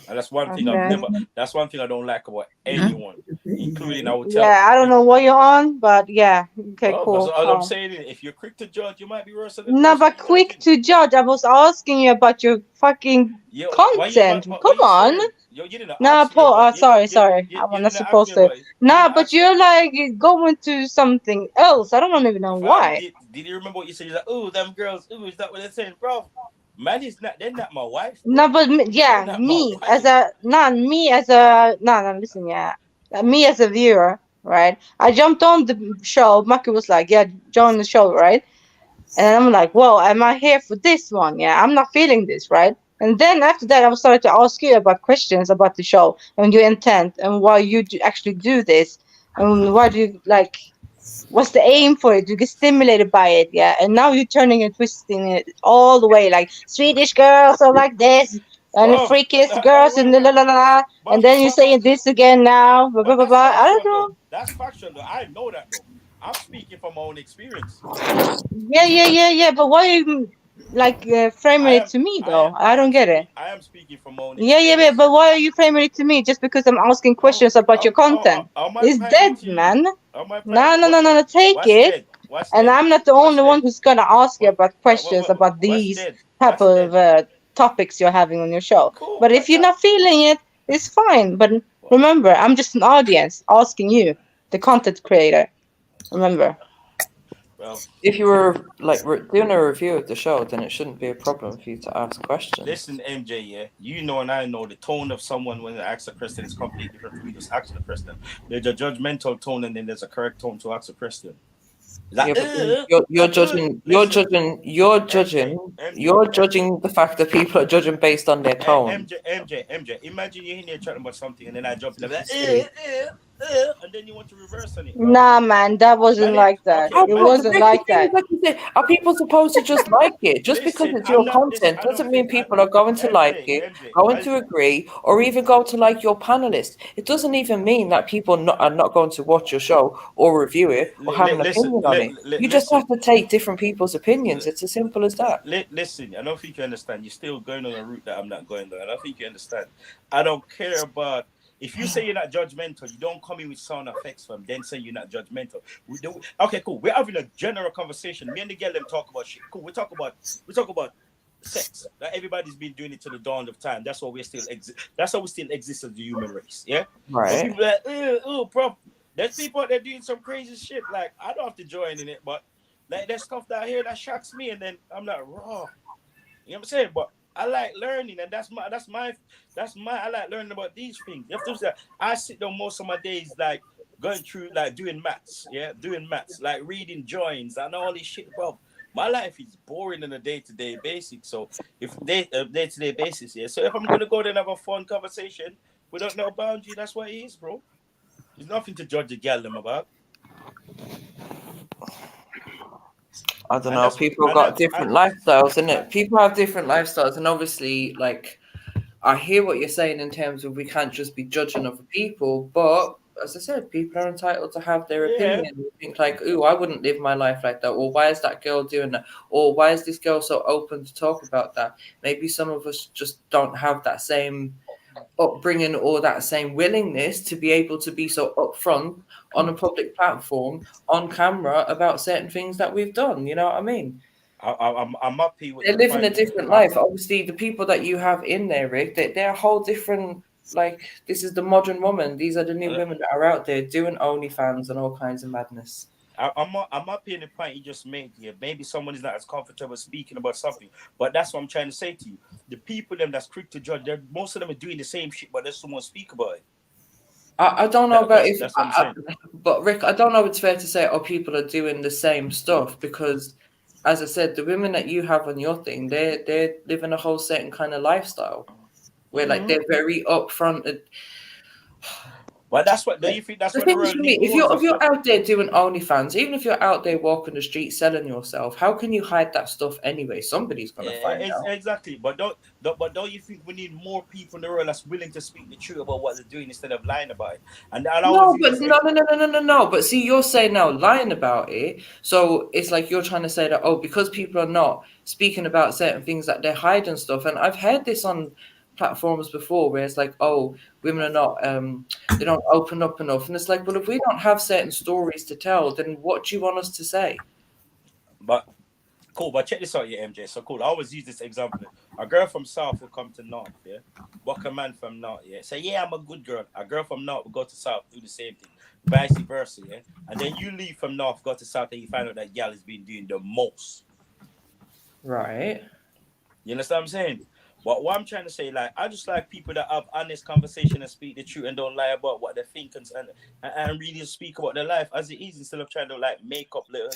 And that's one thing that's one thing I don't like about anyone, including I would tell. Yeah, I don't know what you're on, but yeah. Okay, cool. So I'm saying, if you're quick to judge, you might be worse than no, but quick to judge. I was asking you about your fucking content. Come on. No, Paul. Sorry. I was not supposed to. No, but you're like going to something else. I don't even know why. Did you remember what you said? You're like, oh, them girls. Oh, is that what they're saying, bro? Man, they're not my wife. Bro. No, but me as a viewer, right? I jumped on the show. Maki was like, yeah, join the show, right? And I'm like, whoa, am I here for this one? Yeah, I'm not feeling this, right? And then after that, I started to ask you about questions about the show and your intent and why you actually do this and why do you like. What's the aim for it? You get stimulated by it, yeah. And now you're turning and twisting it all the way, like Swedish girls are like this, and the freakiest girls, and la. And then you're saying this again now, blah. I don't know. That's factual, though. I know that, though. I'm speaking from my own experience. Yeah. But why are you like framing it to me though? I don't get it. I am speaking from my own experience. Yeah. But why are you framing it to me just because I'm asking questions about your content? It's dead, man. No. Take it. And I'm not the only one who's gonna ask you about questions about these type of topics you're having on your show. But if you're not feeling it, it's fine. But remember, I'm just an audience asking you. the content creator. Remember. Well, if you were like doing a review of the show, then it shouldn't be a problem for you to ask questions. Listen, MJ, yeah, you know and I know the tone of someone when they ask a question is completely different from me just asking a question. There's a judgmental tone and then there's a correct tone to ask a question. Like, yeah, but you're judging the fact that people are judging based on their tone. MJ, imagine you're in there chatting about something and then I jump in like, and then you want to reverse on it. Nah, man, that wasn't like that. It wasn't like that. Are people supposed to just like it? Just because it's your content doesn't mean people are going to like it, going to agree, or even go to like your panelist. It doesn't even mean that people are not going to watch your show or review it or have an opinion on it. You just have to take different people's opinions. It's as simple as that. Listen, I don't think you understand. You're still going on a route that I'm not going on. I don't think you understand. I don't care about. If you say you're not judgmental, you don't come in with sound effects from then say you're not judgmental. Okay, cool. We're having a general conversation. Me and the girl them talk about shit. Cool. We talk about sex. Like everybody's been doing it to the dawn of time. That's why we still exist. That's how we still exist as the human race. Yeah. Right. People like, bro. There's people that are doing some crazy shit. Like I don't have to join in it, but like there's stuff that I hear that shocks me, and then I'm like, raw. You know what I'm saying? But I like learning, and that's my I like learning about these things. You have to say, I sit down most of my days like going through like doing maths, like reading joins and all this shit, bro. My life is boring on a day-to-day basis. So if day-to-day basis, yeah. So if I'm gonna go there and have a fun conversation without no boundary, that's what it is, bro. There's nothing to judge a gal them about. I don't know. People got different lifestyles, innit? People have different lifestyles, and obviously, like, I hear what you're saying in terms of we can't just be judging other people, but as I said, people are entitled to have their opinion. You think like, ooh, I wouldn't live my life like that, or why is that girl doing that, or why is this girl so open to talk about that? Maybe some of us just don't have that same upbringing or that same willingness to be able to be so upfront on a public platform on camera about certain things that we've done. You know what I mean? I'm happy with they're living a different life. Obviously, the people that you have in there, Rick, they're a whole different. Like, this is the modern woman. These are the new women that are out there doing OnlyFans and all kinds of madness. I'm happy in the point you just made here. Maybe someone is not as comfortable speaking about something, but that's what I'm trying to say to you. The people them that's quick to judge, most of them are doing the same shit, but there's someone speak about it. I don't know about if, but Rick, I don't know if it's fair to say, oh, people are doing the same stuff, because, as I said, the women that you have on your thing, they're living a whole certain kind of lifestyle, where like they're very upfront. But that's what. Do you think that's what the world needs? If you're out there doing OnlyFans, even if you're out there walking the street selling yourself, how can you hide that stuff anyway? Somebody's gonna find out. Exactly. But don't you think we need more people in the world that's willing to speak the truth about what they're doing instead of lying about it? And no. But see, you're saying now lying about it, so it's like you're trying to say that because people are not speaking about certain things that they're hiding stuff. And I've heard this on platforms before where it's like, women are not they don't open up enough, and it's like, well, if we don't have certain stories to tell, then what do you want us to say? But cool, but check this out, yeah, MJ. So cool, I always use this example. A girl from South will come to North, yeah, walk a man from North, yeah, say, yeah, I'm a good girl. A girl from North will go to South, do the same thing, vice versa, yeah. And then you leave from North, go to South, and you find out that gal has been doing the most. Right. You understand what I'm saying? But what I'm trying to say, like, I just like people that have honest conversation and speak the truth and don't lie about what they think and really speak about their life as it is, instead of trying to like make up little,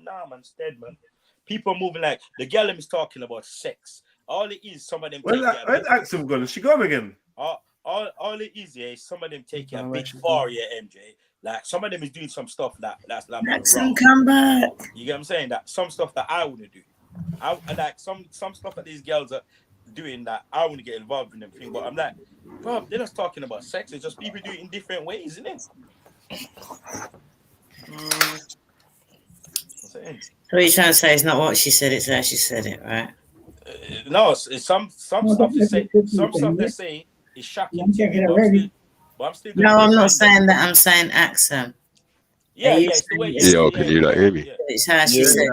man, instead, man. People are moving like the girl is talking about sex. All it is, some of them. Where's Axel gone? Is she gone again? All it is, yeah, some of them take a bit far, yeah, MJ. Like some of them is doing some stuff that's like Axel, come back. You get what I'm saying? That some stuff that I wouldn't do. I like some stuff that these girls are doing that I want to get involved in them thing, but I'm like, bro, they're just talking about sex. It's just people do it in different ways, isn't it? What you're trying to say is not what she said, it's how she said it, right? No, it's some stuff they say. Some stuff they say is shocking to me, but I'm still. No, I'm not saying that. I'm saying accent. Yeah, it's the way. Yo, can you not hear me? It's how she said.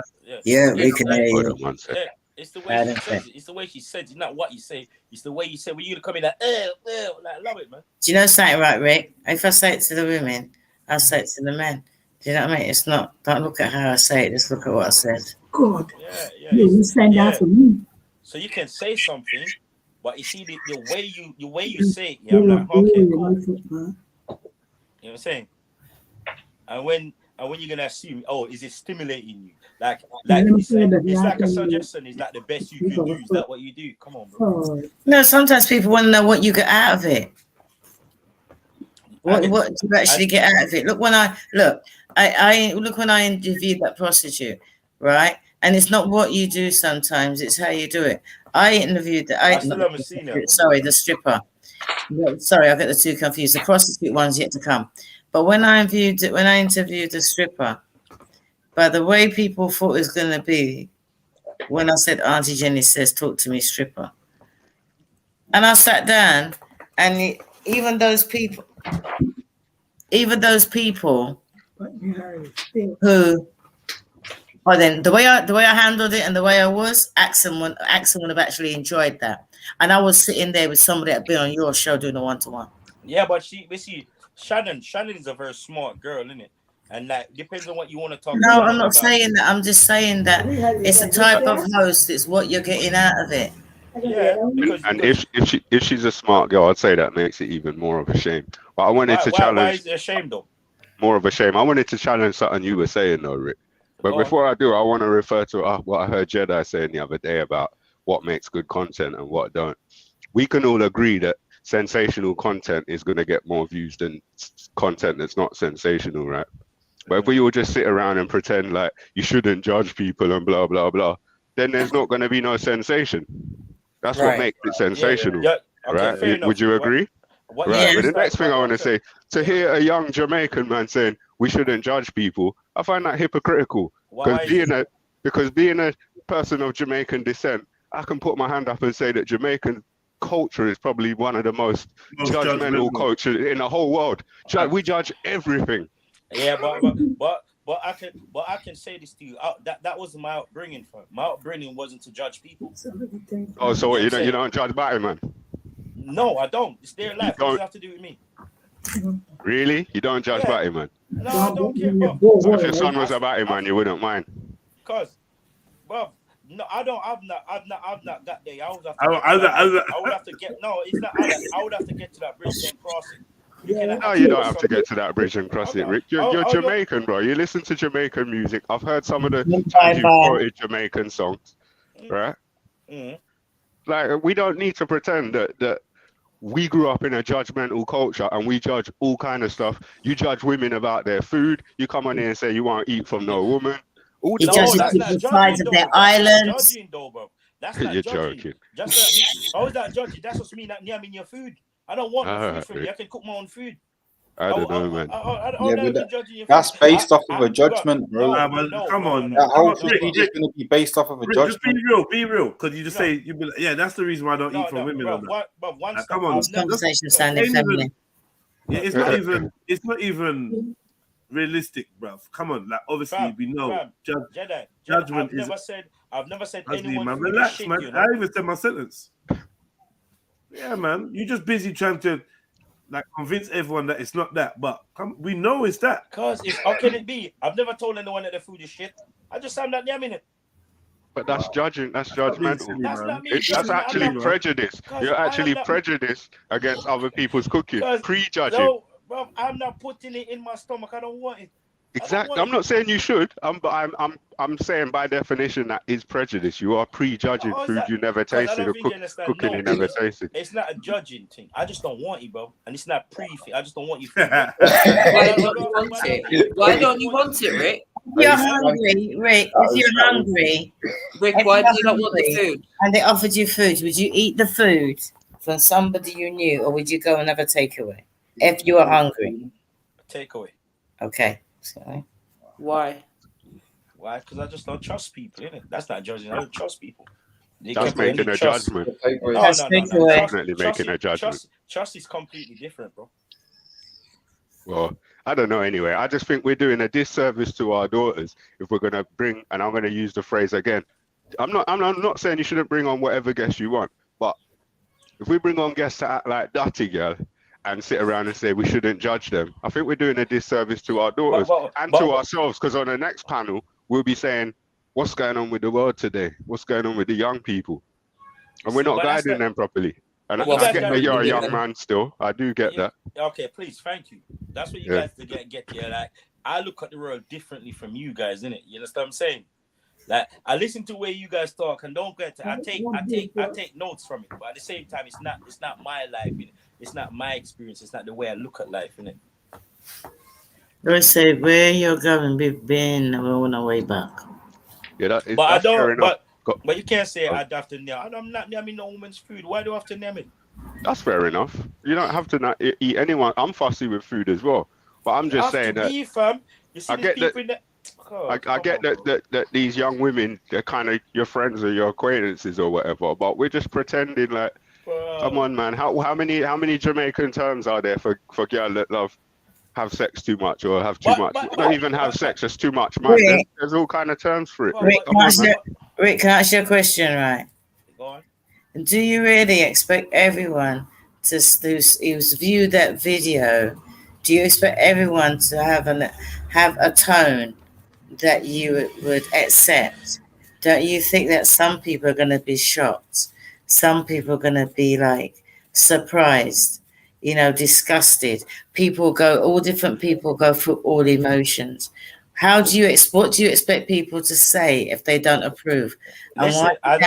Yeah, we can hear you. Hold on 1 second. It's the way she says it. It's the way she says it. It's not what you say. It's the way you say. When you come in like, like, love it, man. Do you know something, right, Rick? If I say it to the women, I say it to the men. Do you know what I mean? It's not, don't look at how I say it, just look at what I said. God. Yeah. You stand out for me. So you can say something, but you see the way you say it, yeah, I'm like, okay, cool. You know what I'm saying? And when you're gonna assume, oh, is it stimulating you? Like it's like a suggestion. Is that the best you can do? Is that what you do? Come on, bro. No, sometimes people want to know what you get out of it. What do you actually get out of it? Look, when I interviewed that prostitute, right? And it's not what you do sometimes; it's how you do it. I interviewed I still haven't seen it. Sorry, the stripper. Sorry, I get the two confused. The prostitute one's yet to come. But when I interviewed the stripper, by the way people thought it was going to be, when I said Auntie Jenny says, talk to me, stripper. And I sat down, and even those people who, well, then the way I handled it and the way I was, Axon would have actually enjoyed that. And I was sitting there with somebody that'd been on your show doing a one-to-one. Yeah, but we see Shannon is a very smart girl, isn't it? And like depends on what you want to talk about. No, I'm not saying that. I'm just saying that it's a type of host. It's what you're getting out of it. Yeah, and if she's a smart girl, I'd say that makes it even more of a shame. But I wanted to challenge. Why is it a shame though? More of a shame. I wanted to challenge something you were saying though, Rick. But before I do, I want to refer to what I heard JEDI saying the other day about what makes good content and what don't. We can all agree that sensational content is going to get more views than content that's not sensational, right? But if we all just sit around and pretend like you shouldn't judge people and blah, blah, blah, then there's not going to be no sensation. That's what makes it sensational, right? Would you agree? Right. But the next thing I want to say, to hear a young Jamaican man saying we shouldn't judge people, I find that hypocritical. Because being a person of Jamaican descent, I can put my hand up and say that Jamaican culture is probably one of the most judgmental cultures in the whole world. We judge everything. Yeah, but I can say this to you. That wasn't my upbringing. My upbringing wasn't to judge people. Oh, so what, you don't judge Batty, man? No, I don't. It's their life. What does it have to do with me? Really? You don't judge Batty, man? No, I don't care. So if your son was a Batty, man, you wouldn't mind? Cause, well, no, I don't. I've not got there. I would have to get. No, it's not. I would have to get to that bridge and cross it. No, you don't have to get to that bridge and cross it, Rick. You're Jamaican, bro. You listen to Jamaican music. I've heard some of the times you've quoted Jamaican songs, right? Like, we don't need to pretend that we grew up in a judgmental culture and we judge all kind of stuff. You judge women about their food. You come on here and say you won't eat from no woman. You judge the size of their islands. That's not You're joking. How is that judging? That's what's mean that I'm in your food. I don't want food from you. I can cook my own food. I don't know, man. That's based off of a judgment, bro. Come on. How is it just going to be based off of a judgment? Just be real. Because you just say, yeah, that's the reason why I don't eat from women. Come on. Conversation standing feminine. Yeah, it's not even realistic, bruv. Come on, like obviously we know judgment is. I've never said anyone. Man, relax, shit, man. I even said my sentence. Yeah, man. You're just busy trying to like convince everyone that it's not that, but we know it's that. Cause how can it be? I've never told anyone that the food is shit. I just said that near a minute. But that's judging. That's judgmental. That's actually prejudice. You're actually prejudiced against other people's cooking. Prejudging. No, bro, I'm not putting it in my stomach. I don't want it. Exactly. I'm not saying you should. But I'm saying by definition that is prejudice. You are prejudging food you never tasted or cooking you never tasted. It's not a judging thing. I just don't want it, bro. And it's not pre-thing. I just don't want you. Why don't you want it? Why don't you want it, Rick? If you're hungry, Rick, Rick, why do you not want the food? And they offered you food, would you eat the food from somebody you knew, or would you go and have a takeaway if you were hungry? Takeaway. Okay. So. Why? Why? Because I just don't trust people, innit? That's not judging. I don't trust people. That's making a judgment. No. Definitely making a judgment. Trust is completely different, bro. Well, I don't know anyway. I just think we're doing a disservice to our daughters if we're going to bring, and I'm going to use the phrase again. I'm not saying you shouldn't bring on whatever guests you want, but if we bring on guests to act like dirty girl and sit around and say we shouldn't judge them. I think we're doing a disservice to our daughters and to ourselves, because on the next panel we'll be saying, what's going on with the world today? What's going on with the young people? And we're not guiding them properly. And I get that you're a young man still. I do get that. Okay, please, thank you. That's what you guys get here. Like, I look at the world differently from you guys, innit? You understand what I'm saying? Like, I listen to where you guys talk and don't get to. I take notes from it, but at the same time, it's not my life, innit? It's not my experience. It's not the way I look at life, innit? Let's say where you're going, we've been on our way back. Yeah, but I don't. But you can't say I'd have to name. I'm not naming no woman's food. Why do I have to name it? That's fair enough. You don't have to not eat anyone. I'm fussy with food as well, but I'm just saying that. I get that. I get that these young women, they're kind of your friends or your acquaintances or whatever, but we're just pretending like, come on, man. How many Jamaican terms are there for girl that have sex too much or have too much? Not even have sex, just too much, man. There's all kind of terms for it. Rick, can I ask you a question, right? Go on. Do you really expect everyone who's viewed that video? Do you expect everyone to have a tone that you would accept? Don't you think that some people are going to be shocked? Some people are going to be like surprised, disgusted. All different people go through all emotions. What do you expect people to say if they don't approve? And hang on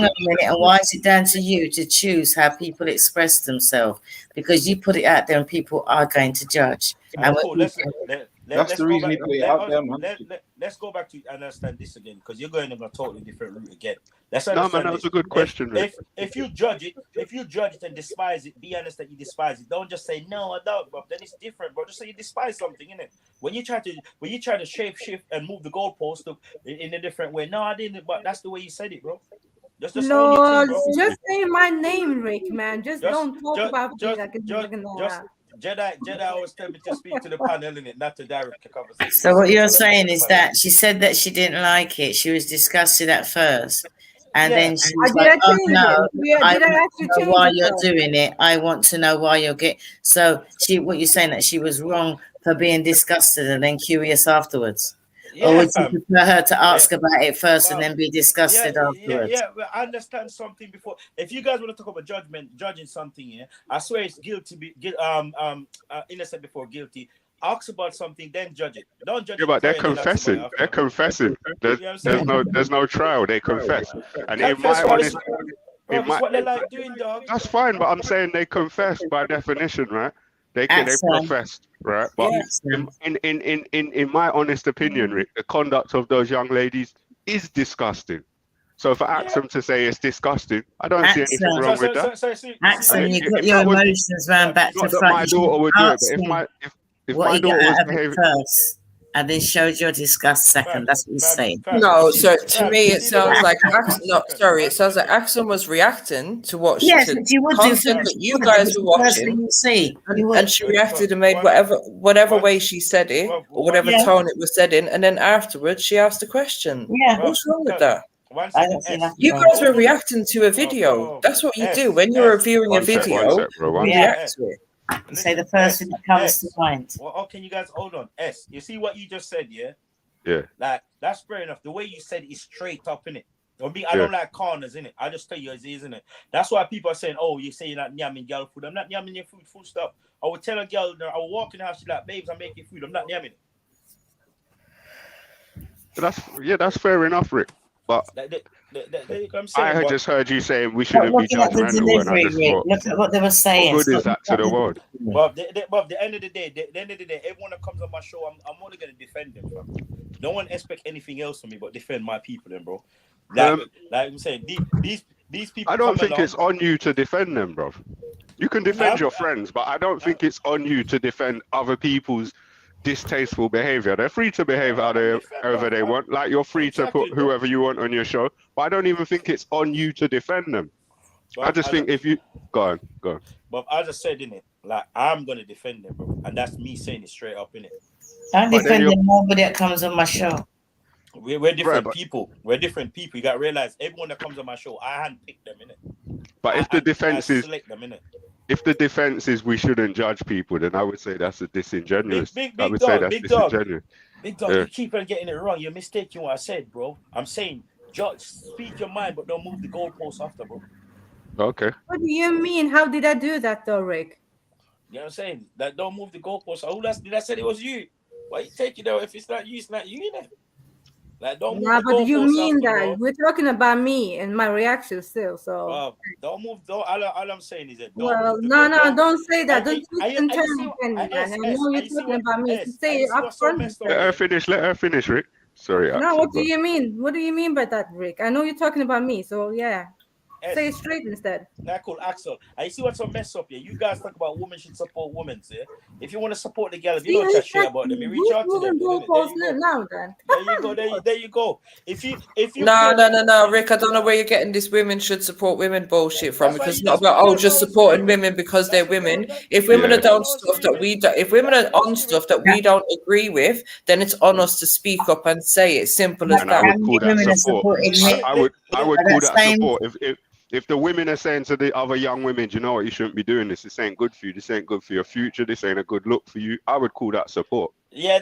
a minute, and why is it down to you to choose how people express themselves? Because you put it out there and people are going to judge. That's the reason you put it out there, man. Let's go back to understand this again, because you're going on a totally different route again. Let's understand. No, man, that's a good question. If you judge it and despise it, be honest that you despise it. Don't just say no, I don't, bro. Then it's different, bro. Just say you despise something, innit? When you try to shape shift and move the goalpost in a different way. No, I didn't, but that's the way you said it, bro. Just say my name, Rick, man. Just don't talk about it like Jedi always tell me to speak to the panel, in it, not to direct the conversation. So what you're saying is that she said that she didn't like it. She was disgusted at first, and then she was like, "Oh no, I want to know why you're doing it. I want to know why you're getting." So what you're saying that she was wrong for being disgusted and then curious afterwards. Or would you prefer her to ask about it first and then be disgusted afterwards? Yeah, well, I understand something before. If you guys want to talk about judging something, I swear it's innocent before guilty. Ask about something, then judge it. Don't judge it. But they're confessing. They're confessing. There's no trial. They confess. And what they like doing, dog. That's fine, but I'm saying they confess by definition, right? They professed, right? But in my honest opinion, Rick, the conduct of those young ladies is disgusting. So for Axum to say it's disgusting, I don't see anything wrong with that. Axum, you got your emotions round back to front. My daughter would do it, but if my daughter was behaving first and then showed your disgust second, that's what he's saying. No, so to me it sounds like it sounds like Axum was reacting to what you would content that you guys were watching, and she reacted and made whatever way she said it or whatever tone it was said in, and then afterwards she asked the question. Yeah, what's wrong with that? You guys were reacting to a video. That's what you do when you're reviewing a video. React to it. Say the first thing that comes to mind. Well, can you guys hold on? You see what you just said, yeah? Yeah. Like, that's fair enough. The way you said it is straight up, innit? I don't like corners, innit? I just tell you as it is, innit? That's why people are saying, oh, you say you're not yamming girl food. I'm not yamming your food, full stop. I would tell a girl, I would walk in the house, she's like, babes, I'm making food. I'm not yamming it. That's fair enough, Rick. But I just heard you saying we shouldn't be judgmental, and I just thought, look at what they were saying. What good is that to the world? But at the end of the day, everyone that comes on my show, I'm only gonna defend them, bro. No one expect anything else from me but defend my people, then, bro. Like I'm saying, these people. I don't think it's on you to defend them, bro. You can defend your friends, but I don't think it's on you to defend other people's distasteful behavior. They're free to behave however they want. Like, you're free to put whoever you want on your show, but I don't even think it's on you to defend them. I just think if you go on. But I just said, innit, like, I'm gonna defend them, bro, and that's me saying it straight up, innit. I'm defending nobody that comes on my show. We're different but- people. We're different people. You got to realize everyone that comes on my show, I handpick them, innit? But if the defense is, select them, innit? if the defense is we shouldn't judge people, then I would say that's a disingenuous. Big I would say that's big dog. disingenuous. Big dog, you keep on getting it wrong. You're mistaking what I said, bro. I'm saying, judge, speak your mind, but don't move the goalposts after, bro. Okay. What do you mean? How did I do that, though, Rick? You know what I'm saying? That don't move the goalposts. Who did I say it was you? Why you take it though? If it's not you, it's not you, innit? Like, don't move Nah, the but you goalposts mean after, that bro. we're talking about me and my reaction still. So Don't move. All I'm saying is that. well, don't say that. Don't twist and turn again, man. I know you're talking about me. So say it up front. Let her finish. Let her finish, Rick. Sorry. No, what do you mean? What do you mean by that, Rick? I know you're talking about me. So yeah, say it straight instead. Nah, cool, Axel. I see what's a mess up here. You guys talk about women should support women, yeah? If you want to support the girl, if you don't chat shit about them, you reach out to them. There you go. If you No, Rick, I don't know where you're getting this women should support women bullshit from, because it's not about just supporting women because they're women. If women are doing stuff that we do, if women are on stuff that we don't agree with, then it's on us to speak up and say it. Simple as And that. I would call that support. I would call that support. If the women are saying to the other young women, do you know what, you shouldn't be doing this. This ain't good for you. This ain't good for your future. This ain't a good look for you. I would call that support. Yeah,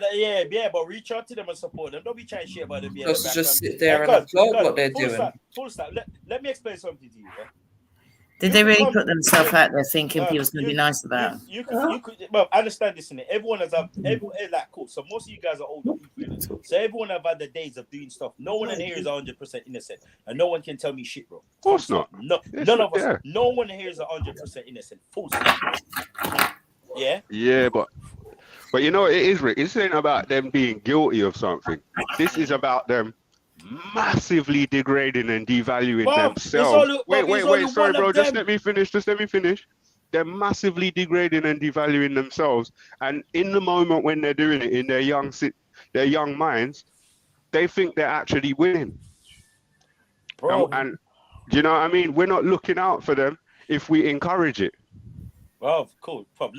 but reach out to them and support them. Don't be trying shit about them. Just sit there and applaud what they're doing. Full stop. Let me explain something to you. Yeah? Did they really put themselves out there thinking people's going to be nice about it? You could, well, understand this, innit? Everyone has like cool. So most of you guys are older people, innit? So everyone have had the days of doing stuff. No one in here is 100% innocent, and no one can tell me shit, bro. Of course not. No, none of us. Yeah. No one here is 100% innocent. Full stop. Yeah. Yeah, but you know what it is, Rick? This ain't about them being guilty of something. This is about them massively degrading and devaluing themselves. Wait, sorry, bro. Just let me finish. They're massively degrading and devaluing themselves, and in the moment when they're doing it in their young minds, they think they're actually winning. Bro, and do you know what I mean? We're not looking out for them if we encourage it. Well, cool. But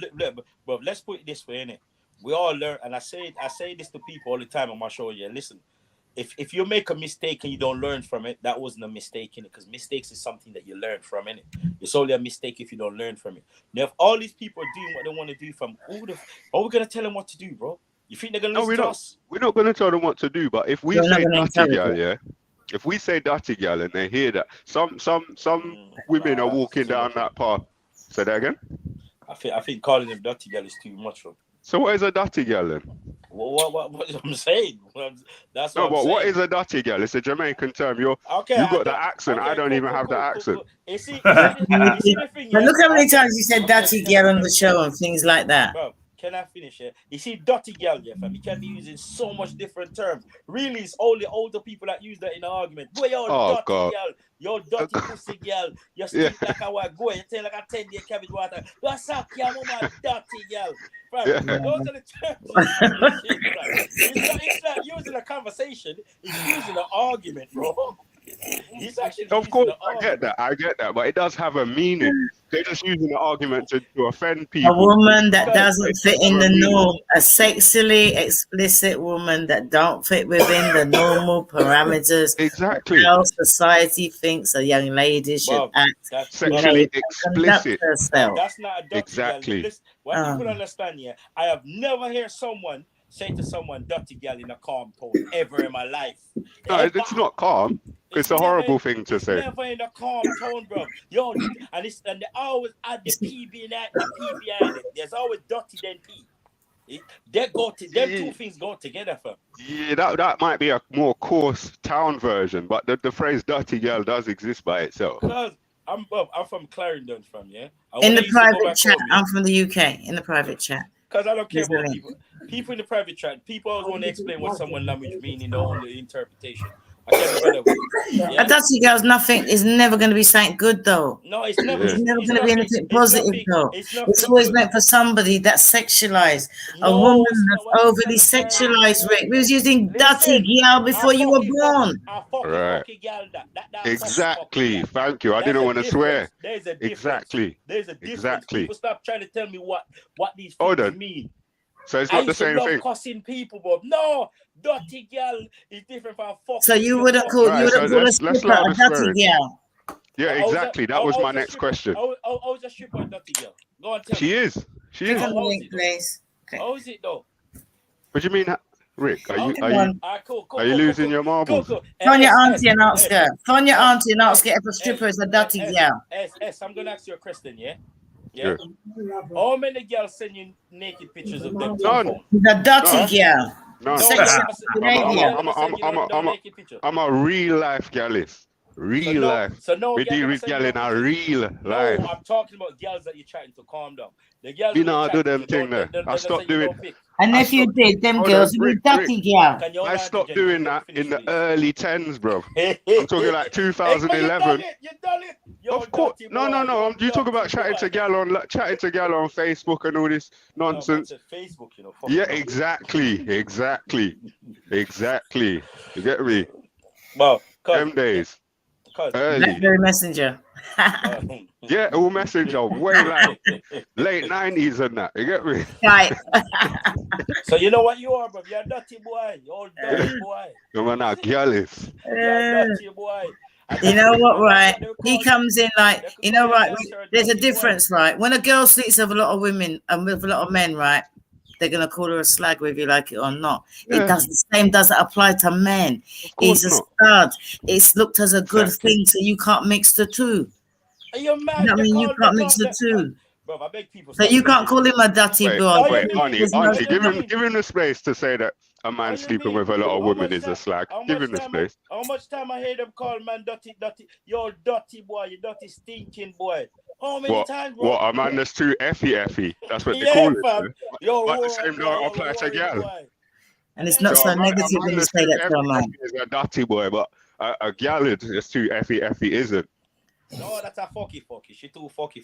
let's put it this way, innit? We all learn, and I say this to people all the time on my show. Yeah, listen. If you make a mistake and you don't learn from it, that wasn't a mistake in it, because mistakes is something that you learn from, innit? It's only a mistake if you don't learn from it. Now, if all these people are doing what they want to do from, are we gonna tell them what to do, bro? You think they're gonna listen to us? We're not gonna tell them what to do, but if we say dirty girl, yeah. If we say dirty girl and they hear that, some women are walking down that path. Say that again. I think calling them dirty girl is too much, bro. So what is a dirty girl then? What I'm saying? That's what I'm saying. What is a dirty girl? It's a Jamaican term. You got the accent. I don't even have the accent. You see the thing, But look how many times you said dirty girl on the show and things like that. Bro, can I finish it? You see, dirty girl, yeah, fam. You can be using so much different terms. Really, it's only older people that use that in an argument. Boy, you're dirty girl. You're dirty pussy girl. You stink like a white boy. You tail like a 10-day cabbage water. You suck your mama, dirty girl. Fam, those are the terms. It's not using a conversation. It's using an argument, bro. He's actually of course, I get that, but it does have a meaning. They're just using the argument to offend people. A woman that doesn't fit in the norm, a sexually explicit woman that don't fit within the normal parameters. Exactly. How society thinks a young lady should act. Sexually explicit. That's not a dirty exactly. Girl. What people understand here, I have never heard someone say to someone dirty girl in a calm tone ever in my life. No, it's not calm. It's a horrible thing to say. Never in a calm tone, bro. Yo, and they always add the P behind it. There's always dirty then P. Them two things go together, fam. Yeah, that might be a more coarse town version, but the phrase dirty girl does exist by itself. Because I'm from Clarendon, fam, yeah? In the private chat, I'm from the UK, in the private chat. Because I don't care about people. People in the private chat, people always want to explain what someone language means in their own interpretation. A dirty girl's nothing is never going to be something good though. No, it's never going to be anything positive though. It's always meant for somebody that's sexualized. A woman that's overly sexualized, Rick. We was using dirty girl before you were born. Right. Exactly. Thank you. I didn't want to swear. There's a difference. Exactly. There's a difference. Exactly. People stop trying to tell me what these things mean. So it's I not the used to same love thing. cussing people, but no, dirty girl is different from fucking. So you wouldn't call Right, so a let's stripper allow a the dirty swearing. girl. Yeah, exactly. That was my next question. I was a stripper, a dirty girl. Go on, tell me. She is. She is. Click on the link, please. Okay. How is it though? What do you mean, Rick? Are you Cool, losing your marbles? Phone your auntie and ask her. Phone your auntie and ask her if a stripper is a dirty girl. I'm gonna ask you a question, yeah? Yeah. How many girls send you naked pictures of them? None. The dirty girl. No. Sexual behavior. I'm a real life gallus. Real life. So no we deal with gal in a real life. No, I'm talking about girls that you're trying to calm down. The girls You know, I do them thing there. I stopped doing. And if you did, them girls would be dirty girl. I stopped doing that in the early 10s, bro. I'm talking like 2011. You done it. Of course. No. You talk about chatting to gal on Facebook and all this nonsense. Facebook, you know. Yeah, exactly. You get me? Well, them days. Early. BlackBerry Messenger. Yeah, all Messenger. Way like late 90s and that. You get me? Right. So you know what you are, bro? You're a dirty boy. You're old dirty boy. You're not gallus. You're a dirty boy. You know what, right? He comes in like, you know, right? There's a difference, right? When a girl sleeps with a lot of women and with a lot of men, right? They're gonna call her a slag whether you like it or not. Yeah. It does the same doesn't apply to men. He's a stud. It's looked as a good thing, so you can't mix the two. Are you mad? You know what I mean? You can't mix the two. Bro, I beg people. So you can't call him a dirty boy. Wait, auntie, give him the space to say that a man sleeping with a lot of women is a slag. Give him the space. How much time I hear them call man dirty, yo dirty boy, you dirty stinking boy. How many times, bro? What, a man that's too effy? That's what they call it. Fam. Yo, but the same don't apply to gal. And it's not so negative when you say that to a man. Is a dirty boy, but a gal is too effy isn't. No, that's a fucky. She too fucky.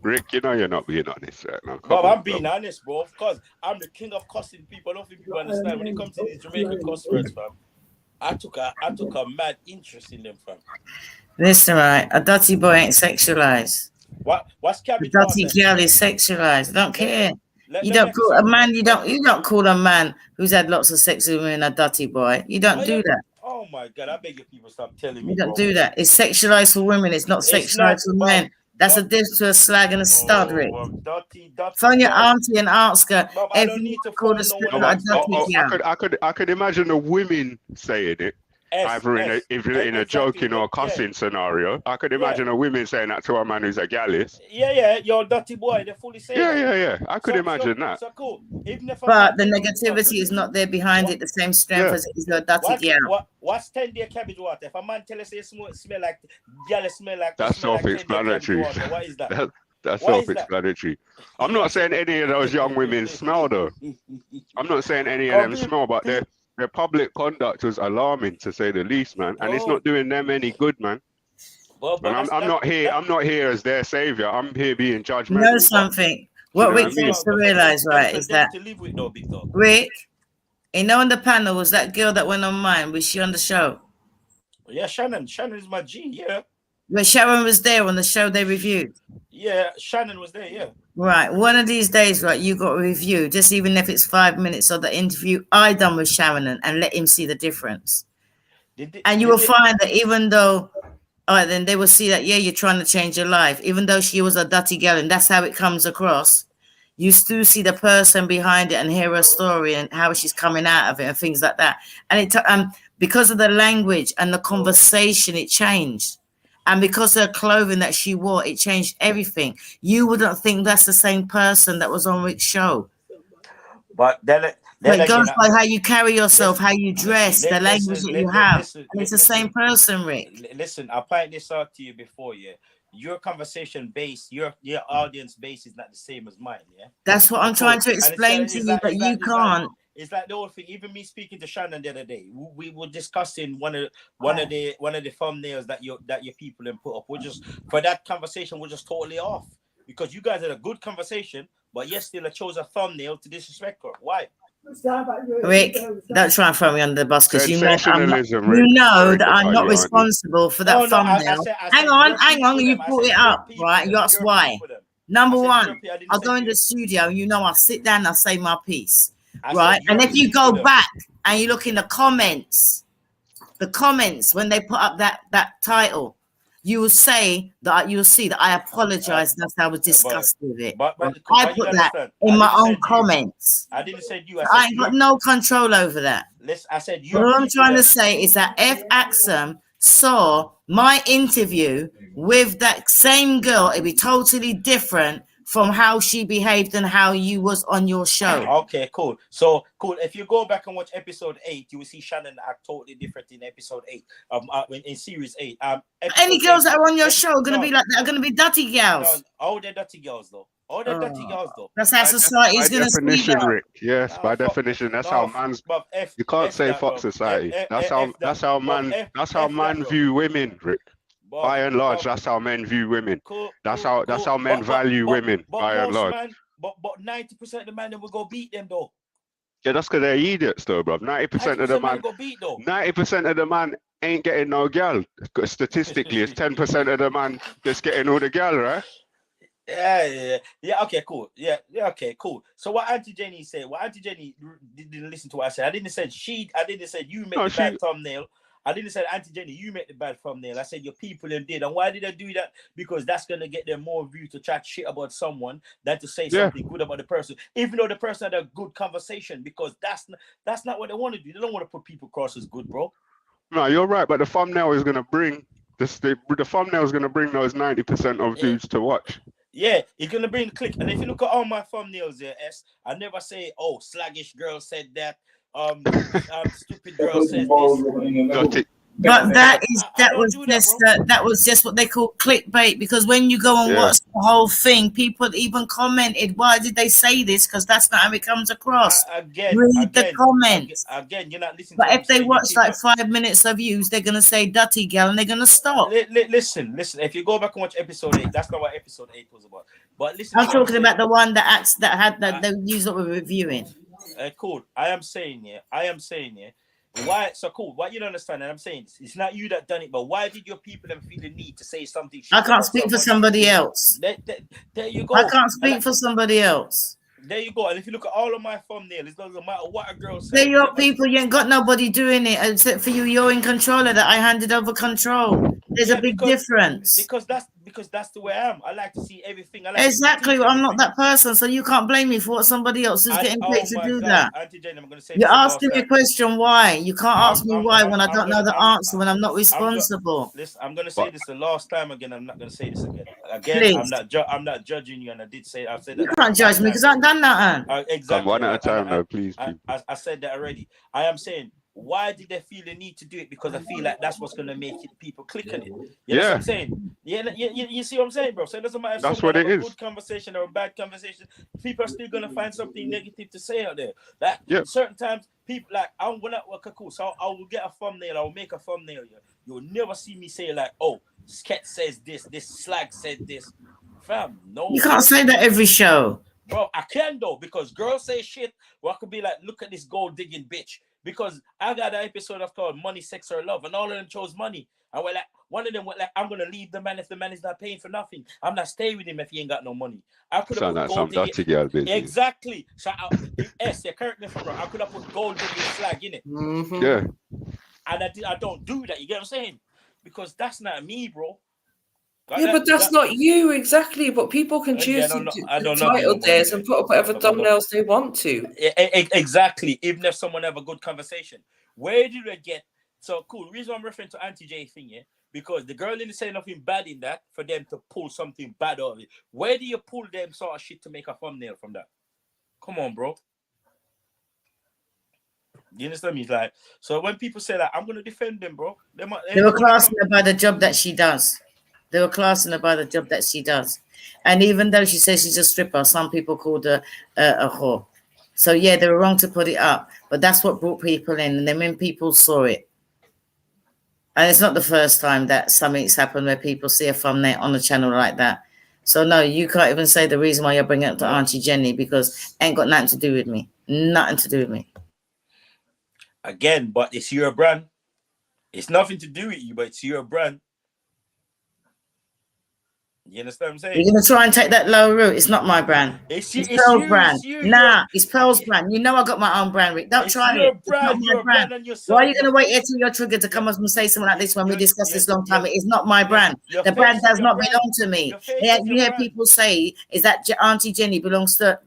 Rick, you know you're not being honest right now. Bob, I'm being honest, bro. Because I'm the king of cussing people. I don't think people understand when it comes to these Jamaican cuss words, fam. I took a mad interest in them, fam. Listen, right? A dirty boy ain't sexualized. What's cabbage? A dirty girl is sexualized. I don't care. You don't call a man. You don't call a man who's had lots of sex with women a dirty boy. You don't do that. Oh my God! I beg you, people stop telling me. You don't do that. It's sexualized for women. It's not sexualized for men. That's a difference to a slag and a stud, Rick. Phone your auntie and ask her if you call a stripper a dirty girl. I could imagine the women saying it. Either in a joking or cussing scenario. I could imagine a woman saying that to a man who's a gallus. Yeah, you're a dirty boy. They're fully saying Yeah. I could imagine that. So cool. But the negativity is not there behind it, the same strength as it is your dirty girl. What's 10-day cabbage water? If a man tell us it smell like gal smell like that's self-explanatory. What is that? That's self-explanatory. I'm not saying any of those young women smell though. I'm not saying any of them smell, but their public conduct was alarming to say the least, man. And it's not doing them any good, man. And I'm not here as their savior. I'm here being judgmental. You know something? What Rick needs to realize, right, is that Rick, you know, on the panel was that girl that went on mine. Was she on the show? Yeah, Shannon. Shannon is my G. Yeah. But Sharon was there on the show they reviewed. Yeah, Shannon was there. Yeah. Right. One of these days, right, you got a review, just even if it's 5 minutes of the interview I done with Sharon and let him see the difference. And you will find that even though, all right, then they will see that, yeah, you're trying to change your life. Even though she was a dirty girl and that's how it comes across, you still see the person behind it and hear her story and how she's coming out of it and things like that. And because of the language and the conversation, it changed. And because of her clothing that she wore, it changed everything. You wouldn't think that's the same person that was on Rick's show. But then it goes by how you carry yourself, how you dress, the language that you have. And it's the same person, Rick. Listen, I'll point this out to you before, yeah. Your conversation base, your audience base is not the same as mine, yeah. That's what I'm trying to explain to you, but you can't. It's like the whole thing. Even me speaking to Shannon the other day, we were discussing one of the thumbnails that your people then put up. For that conversation, we're just totally off because you guys had a good conversation, but yet still I chose a thumbnail to disrespect her. Why? Rick, don't try and throw me under the bus because you know that I'm not responsible for that thumbnail. Hang on, you brought it up, right? You asked why. Number one, I'll go in the studio, you know, I'll sit down, I'll say my piece, right? And if you go back and you look in the comments when they put up that title, you will say that you will see that I apologize. That's I was disgusted with it. But I put that in my own comments. I didn't say you. I ain't got no control over that. I said you. What I'm trying to say is that if Axum saw my interview with that same girl, it'd be totally different from how she behaved and how you was on your show. Okay, cool. So cool. If you go back and watch episode 8, you will see Shannon act totally different in episode 8. In series 8. Any girls that are on your show are gonna be like that. Are gonna be dirty girls. All they're dirty girls though. All they're dirty girls though. That's how society is gonna definition, speak. Rick. Yes, by definition, that's how man's. You can't say fuck society. That's how man view women, Rick. By and large, that's how men view women. That's how men value women. By and large. But 90% of the men will go beat them though. Yeah, that's because they're idiots though, bro. 90% of the man. 90% of the man ain't getting no girl. Statistically, it's 10% of the man that's getting all the girl, right? Yeah. Okay, cool. Yeah. Okay, cool. So what Auntie Jenny said, didn't listen to what I said. I didn't say you made the bad thumbnail. I didn't say Auntie Jenny, you made the bad thumbnail. I said your people them did. And why did I do that? Because that's gonna get them more views to chat shit about someone than to say something good about the person, even though the person had a good conversation. Because that's not what they want to do. They don't want to put people across as good, bro. No, you're right. But the thumbnail is gonna bring the thumbnail is gonna bring those 90% of dudes to watch. Yeah, it's gonna bring the click. And if you look at all my thumbnails there, I never say, oh, sluggish girl said that. Stupid girl said this. But that was just what they call clickbait, because when you go and watch the whole thing, people even commented, why did they say this? Because that's not how it comes across. Read the comments. Again, you're not listening. But if they watch like 5 minutes of views, they're gonna say dirty girl and they're gonna stop. Listen. If you go back and watch episode 8, that's not what episode 8 was about. But listen, I'm talking about the one that had the news that we're reviewing. Cool. I am saying, why? So cool. What you don't understand, and I'm saying it's not you that done it, but why did your people then feel the need to say something? I can't speak for somebody else. There you go. I can't speak for somebody else. There you go. And if you look at all of my thumbnails, it doesn't matter what a girl says. They're your people. You ain't got nobody doing it except for you. You're in control of that. I handed over control. There's a big difference. Because that's the way I am. I like to see everything. Exactly. I'm not that person, so you can't blame me for what somebody else is getting paid to do that. Auntie Jane, I'm gonna say you're asking me a question why. You can't ask me why when I don't know the answer, when I'm not responsible. Listen, I'm gonna say this the last time again. I'm not gonna say this again. Again, I'm not judging you, and I said that. You can't judge me because I ain't done that. Exactly. One at a time, though, please. I said that already. I am saying, why did they feel the need to do it? Because I feel like that's what's going to make people click on it. You know what I'm saying? You see what I'm saying, bro? So it doesn't matter if that's what it is. A good conversation or a bad conversation. People are still going to find something negative to say out there. Like certain times, people like I'm gonna cool. So I will get a thumbnail. I will make a thumbnail. You'll never see me say like, oh, Sket says this slag said this. Fam, no. You can't say that every show. Bro, I can though, because girls say shit. Well, I could be like, look at this gold digging bitch. Because I got an episode of called Money, Sex, or Love, and all of them chose money. And we're like, one of them went like, I'm gonna leave the man if the man is not paying for nothing. I'm not staying with him if he ain't got no money. I could have put gold digging. Exactly. So correct me if I'm wrong. I could have put gold digging flag in it. Mm-hmm. Yeah. And I don't do that. You get what I'm saying? Because that's not me, bro. Like but that's not you exactly. But people can choose to title theirs and put up whatever thumbnails they want to. Exactly. Even if someone have a good conversation, where do they get? So cool. The reason I'm referring to Auntie J thing, because the girl didn't say nothing bad in that for them to pull something bad out of it. Where do you pull them sort of shit to make a thumbnail from that? Come on, bro. You understand me? It's like, so when people say that, I'm gonna defend them, bro. They were classing her by the job that she does. They were classing her by the job that she does. And even though she says she's a stripper, some people called her a whore. So, yeah, they were wrong to put it up. But that's what brought people in. And then when people saw it, and it's not the first time that something's happened where people see a thumbnail on a channel like that. So, no, you can't even say the reason why you're bringing it up to Auntie Jenny, because it ain't got nothing to do with me. Nothing to do with me. Again, but it's your brand. It's nothing to do with you, but it's your brand. You understand what I'm saying? You're gonna try and take that low route. It's not my brand. It's Pearl's brand. you. Nah, it's Pearl's brand. You know I got my own brand, Rick. Don't try it. It's not my brand. Why are you gonna wait until you're triggered to come up and say something like this when we discussed this long time? It is not my brand. The brand does not belong to me. Yeah, you hear people say is that Auntie Jenny belongs to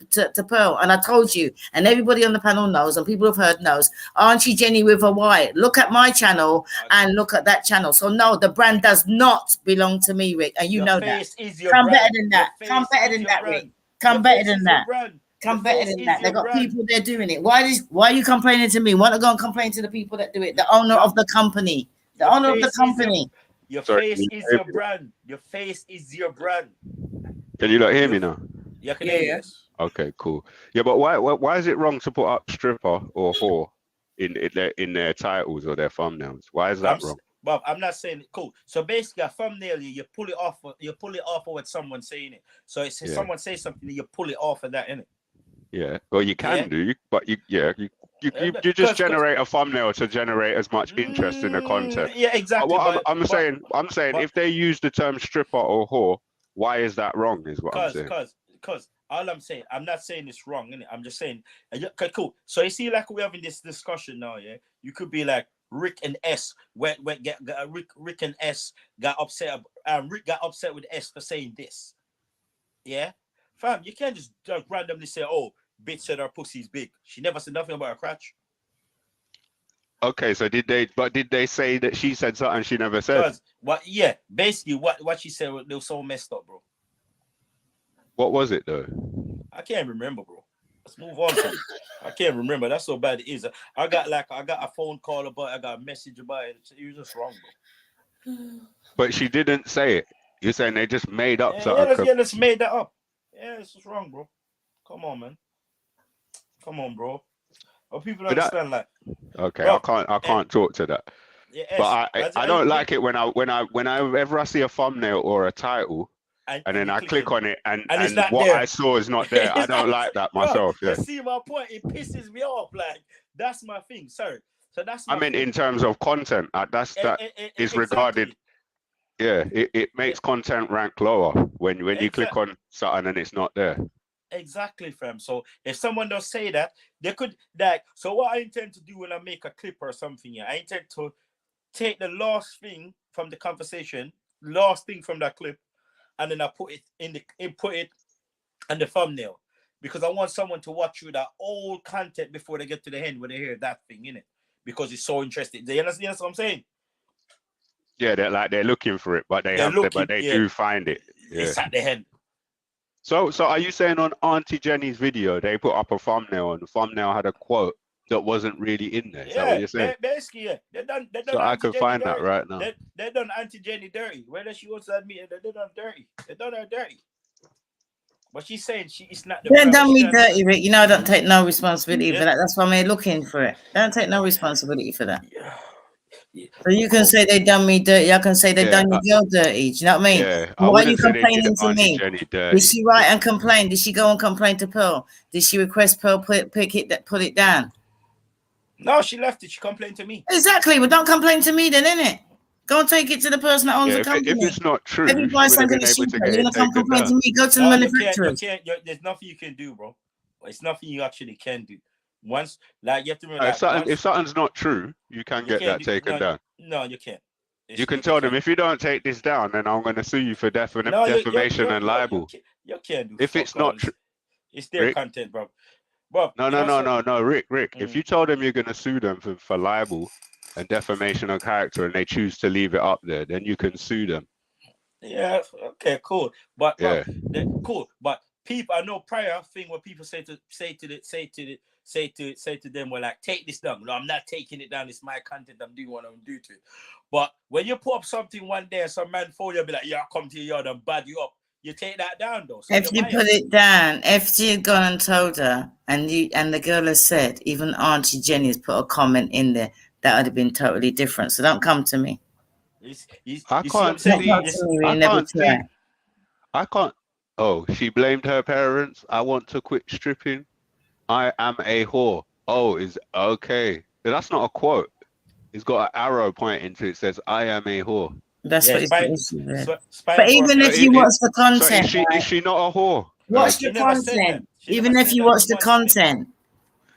Pearl, and I told you, and everybody on the panel knows, and people have heard knows. Auntie Jenny with a Y. Look at my channel and look at that channel. So no, the brand does not belong to me, Rick, and you know that. Come better than that. Come better than that, Rick. Come better than that. Come better than that. They got people there doing it. Why are you complaining to me? Why not go and complain to the people that do it? The owner of the company. The owner of the company. Your face is your brand. Your face is your brand. Can you not hear me now? Yeah, I can hear you. Okay, cool. Yeah, but why is it wrong to put up stripper or whore in their titles or their thumbnails? Why is that wrong? Bob, I'm not saying it. Cool. So basically, a thumbnail, you pull it off. You pull it off of what someone's saying it. So if someone says something, you pull it off of that, innit? Yeah. Well, you can do, but you just generate a thumbnail to generate as much interest in the content. Yeah, exactly. I'm saying if they use the term stripper or whore, why is that wrong? Is what I'm saying. Because all I'm saying, I'm not saying it's wrong, innit? I'm just saying, okay, cool. So you see, like we're having this discussion now, yeah. You could be like, Rick and S Rick and S got upset. Rick got upset with S for saying this. Yeah, fam, you can't just randomly say, "Oh, bitch said her pussy's big." She never said nothing about her crotch. Okay, so did they say that she said something she never said? Basically, what she said, they were so messed up, bro. What was it though? I can't remember, bro. Let's move on. I can't remember. That's so bad it is. I got a phone call about it. I got a message about it. It was just wrong, bro. But she didn't say it. You're saying they just made up something. Yeah, let's made that up. Yeah, it's just wrong, bro. Come on, man. Come on, bro. Well, people don't understand that. Okay, bro, I can't talk to that. Yeah, but I don't like it whenever I see a thumbnail or a title. And then I click on it, and what there. I saw is not there. I don't like that myself. Bro, you see my point? It pisses me off. Like, that's my thing. Sorry. So that's. I mean, in terms of content, is regarded. Yeah, it makes content rank lower when you click on something and it's not there. Exactly, fam. So if someone does say that, they could like. So what I intend to do when I make a clip or something, I intend to take the last thing from the conversation, last thing from that clip. And then I put it on the thumbnail because I want someone to watch through that old content before they get to the end when they hear that thing in it because it's so interesting. Do you understand what I'm saying? Yeah, they're looking for it, but they do find it. Yeah. It's at the end. So are you saying on Auntie Jenny's video they put up a thumbnail and the thumbnail had a quote that wasn't really in there? Is that what you're saying? Basically, yeah. They done so I can find that right now. They done Auntie Jenny dirty. Whether she wants to admit it, they done dirty. They done her dirty. But she's saying it's not the. They done me dirty, Rick. You know I don't take no responsibility for that. That's why I'm here looking for it. I don't take no responsibility for that. So you can say they done me dirty. I can say they done your girl dirty. Do you know what I mean? Yeah. Why are you complaining to me? Did she write and complain? Did she go and complain to Pearl? Did she request Pearl put it down? No, she left it. She complained to me. Exactly. Well, don't complain to me then, innit? Go and take it to the person that owns the company. If it's not true, every buy something cheaper. You're gonna come complain to me. Go to the manufacturers. There's nothing you can do, bro. It's nothing you actually can do. Once, like you have to remember. If something's not true, you can get that taken down. No, you can't. You can tell them if you don't take this down, then I'm going to sue you for defamation and libel. You can't do. If it's not true, it's their content, bro. No, Rick. If you tell them you're going to sue them for libel and defamation of character, and they choose to leave it up there, then you can sue them. Yeah. Okay. Cool. But cool. But people, I know prior thing where people say to them, well, like, take this down. No, I'm not taking it down. It's my content. I'm doing what I'm doing to it. But when you put up something one day, some man for you be like, yeah, come to your yard and bad you up. You take that down though. So if you put it down, if she had gone and told her, and the girl has said, even Auntie Jenny has put a comment in there, that would have been totally different. So don't come to me. I can't. Oh, she blamed her parents. I want to quit stripping. I am a whore. Oh, is okay. But that's not a quote. It's got an arrow pointing to it. Says, I am a whore. That's what spying, it's issue with. spying But for even if you watch the content, So is she not a whore? watch She the never said that. content. She Even never if said you that watch the once, innit? content. No,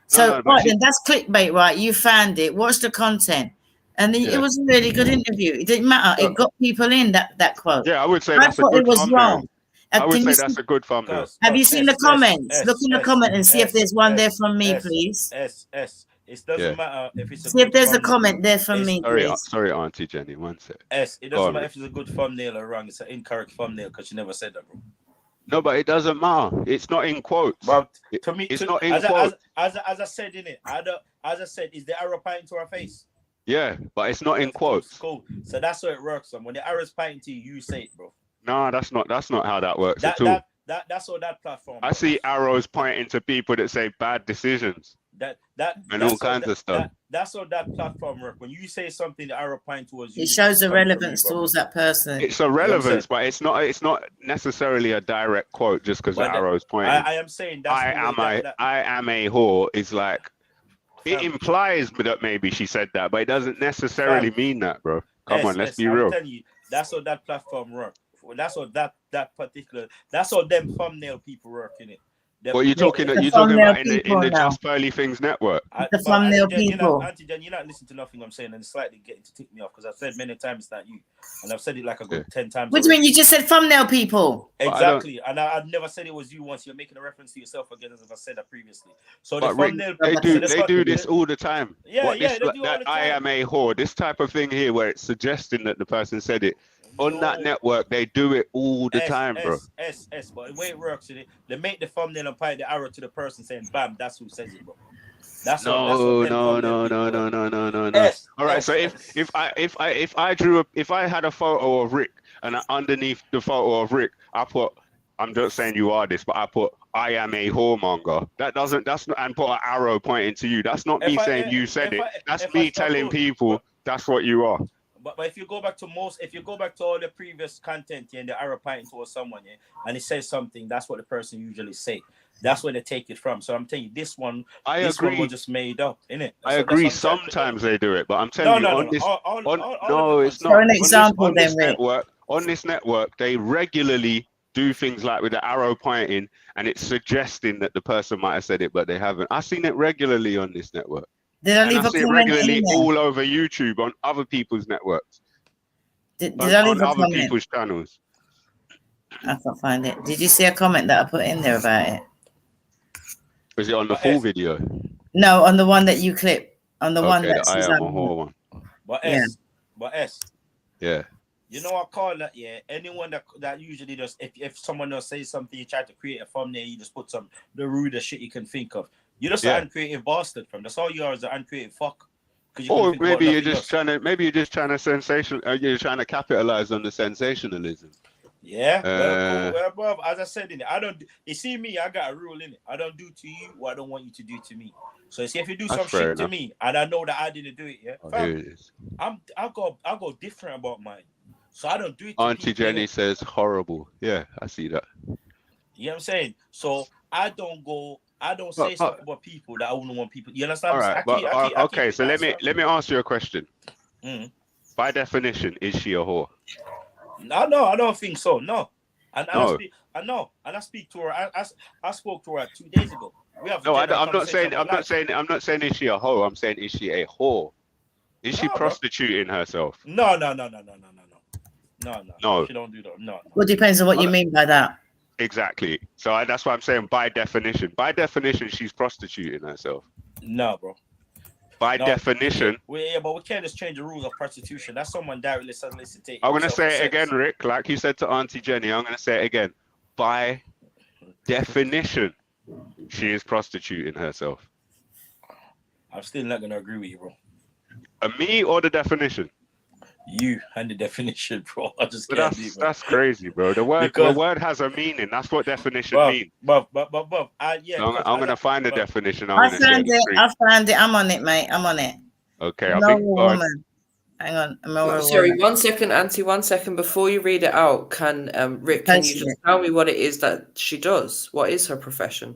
So, no, but right then, that's clickbait, right? You found it. Watch the content, and then Yeah. it was a really good interview. It didn't matter. It got people in that quote. Yeah, I would say I that's a thought it good was thumbnail. wrong. I would Can you say that's see- a good thumbnail. Have you seen the comments? Look in the comment and see if there's one there from me, please. It doesn't Yeah. matter if it's a See if good there's a thumbnail. comment there from me, Sorry, please. sorry, Auntie Jenny. One sec. It Go doesn't on, matter Rick. if it's a good thumbnail or wrong. It's an incorrect thumbnail because she never said that, bro. No, but it doesn't matter. It's not in quotes. But to me, it's not in quotes. as I said in it, as I said, is the arrow pointing to her face? Yeah, but it's not in quotes. Cool. So that's how it works. When the arrow's pointing to you, you say it, bro. No, that's not how that works at all. That's all that platform. I see arrows pointing to people that say bad decisions. And all kinds of stuff. That's how that platform works. When you say something, the arrow pointing towards you. It shows the relevance towards that person. It's a relevance, but it's not necessarily a direct quote just because the arrow's pointing. I am saying that's I am a whore is like it implies that maybe she said that, but it doesn't necessarily mean that, bro. Come on, let's be real. I'm telling you, that's how that platform works. That's how that's how them thumbnail people work in it. What you're talking about in the Just Pearly Things network? The thumbnail people. Auntie Jen, you're not listening to nothing I'm saying, and it's slightly getting to tick me off because I've said many times it's not you, and I've said it like a good 10 times. What do you mean? You just said thumbnail people. Exactly, and I've never said it was you once. You're making a reference to yourself again, as if I said that previously. So the thumbnail they do this all the time. Yeah, they do all the time. I am a whore. This type of thing here, where it's suggesting that the person said it. On that network, they do it all the time, bro. But the way it works, they make the thumbnail and point the arrow to the person saying, "Bam, that's who says it, bro." That's no. All right, so if I had a photo of Rick and underneath the photo of Rick, I put, I'm just saying you are this, but I put, I am a whoremonger. That's not, and put an arrow pointing to you. That's not me saying you said it. That's me telling people that's what you are. But if you go back to all the previous content and the arrow pointing towards someone, and it says something, that's what the person usually say. That's where they take it from. So I'm telling you, this one was just made up, innit? I agree. Sometimes they do it, but I'm telling you, it's not. For an example, then, Rick. On this network, they regularly do things like with the arrow pointing, and it's suggesting that the person might have said it, but they haven't. I've seen it regularly on this network. Did I leave a comment regularly all over YouTube on other people's networks? Did I leave a other comment? people's channels? I can't find it. Did you see a comment that I put in there about it? Was it on the full video? No, on the one that you clip. On the one that I am a whore one. But Yeah. You know, I call that, anyone that usually does, if someone else says something, you try to create a thumbnail, you just put the rudest shit you can think of. You're just an uncreative bastard, fam. That's all you are, is an uncreative fuck. Or maybe you're just trying to, you're trying to capitalize on the sensationalism. Yeah, well, as I said in it, you see me, I got a rule in it. I don't do to you what I don't want you to do to me. So see, if you do some shit to me, and I know that I didn't do it, Here it is. I go different about mine. So I don't do it to Auntie Jenny says horrible. Yeah, I see that. You know what I'm saying? So I don't say stuff about people that I wouldn't want people. You understand? All right, okay. So let me ask you a question. By definition, is she a whore? No, I don't think so. No, I speak to her. I spoke to her 2 days ago. I'm not saying is she a hoe. I'm saying is she a whore? Is she prostituting herself? No. She don't do that. No. Well, depends on what you mean by that. Exactly. So that's what I'm saying. By definition, she's prostituting herself. No, bro. By definition. But we can't just change the rules of prostitution. That's someone directly soliciting. I'm gonna say it again, Rick. Like you said to Auntie Jenny, I'm gonna say it again. By definition, she is prostituting herself. I'm still not gonna agree with you, bro. Me or the definition? You and the definition, bro. I just can't do it, bro. That's crazy, bro. The word has a meaning. That's what definition means. I'm gonna find the definition. I found it. I'm on it, mate. I'm on it. Okay, woman. Hang on. Sorry, 1 second, Auntie. 1 second before you read it out. Can Rick? Can you just tell me what it is that she does? What is her profession?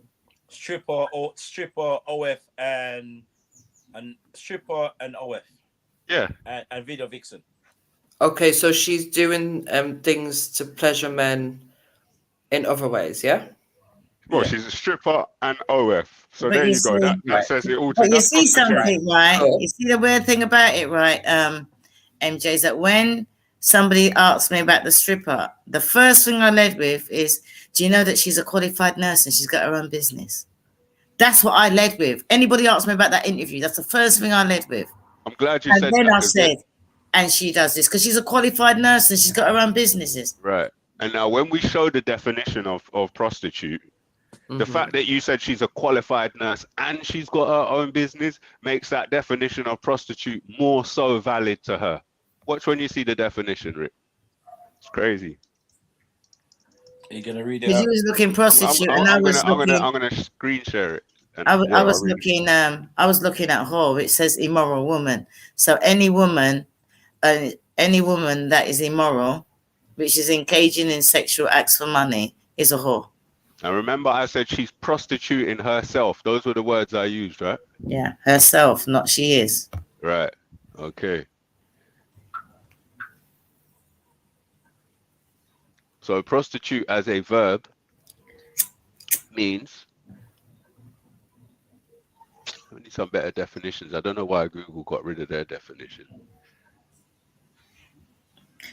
Stripper, OF, and stripper and OF. Yeah. And video vixen. Okay, so she's doing things to pleasure men in other ways, yeah? Well, she's a stripper and OF. So But there you you go. see, That says it all. but you That's see prostitution. something, right? You see the weird thing about it, right? MJ, is that when somebody asks me about the stripper, the first thing I led with is, do you know that she's a qualified nurse and she's got her own business? That's what I led with. Anybody asked me about that interview, that's the first thing I led with. I'm glad you and said then that. I said, and she does this because she's a qualified nurse and she's got her own businesses. Right. And now when we show the definition of prostitute, the fact that you said she's a qualified nurse and she's got her own business makes that definition of prostitute more so valid to her. Watch when you see the definition, Rick. It's crazy. Are you gonna read it? Because you was looking prostitute, and I was looking. I'm gonna screen share it. I was looking. I was looking at whore. It says immoral woman. So any woman that is immoral, which is engaging in sexual acts for money, is a whore. And remember, I said she's prostituting herself. Those were the words I used, right? Yeah, herself, not she is. Right. Okay. So prostitute as a verb means, I need some better definitions. I don't know why Google got rid of their definition.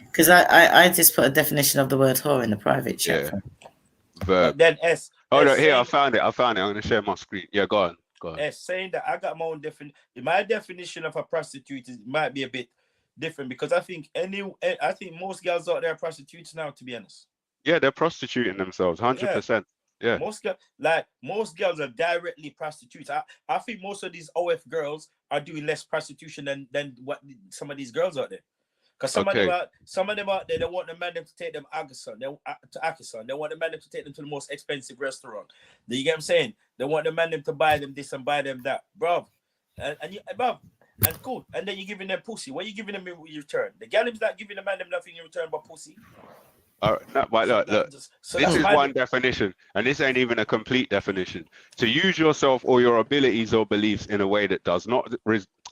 Because I just put a definition of the word whore in the private chat. Yeah. Verb. Then S. Oh no, here I found it. I'm gonna share my screen. Yeah, go on. S saying that I got my own definition. My definition of a prostitute might be a bit different because I think most girls out there are prostitutes now, to be honest. Yeah, they're prostituting themselves, 100%. Yeah. Most girls are directly prostitutes. I think most of these OF girls are doing less prostitution than what some of these girls out there. Because some of them out there, they want the man to take them to Akison. They want the man to take them to the most expensive restaurant. Do you get what I'm saying? They want the man to buy them this and buy them that, bro. And cool. And then you're giving them pussy. What are you giving them in return? The gal is not giving the man nothing in return but pussy. All right, no, but look. This is one definition, and this ain't even a complete definition. To use yourself or your abilities or beliefs in a way that does not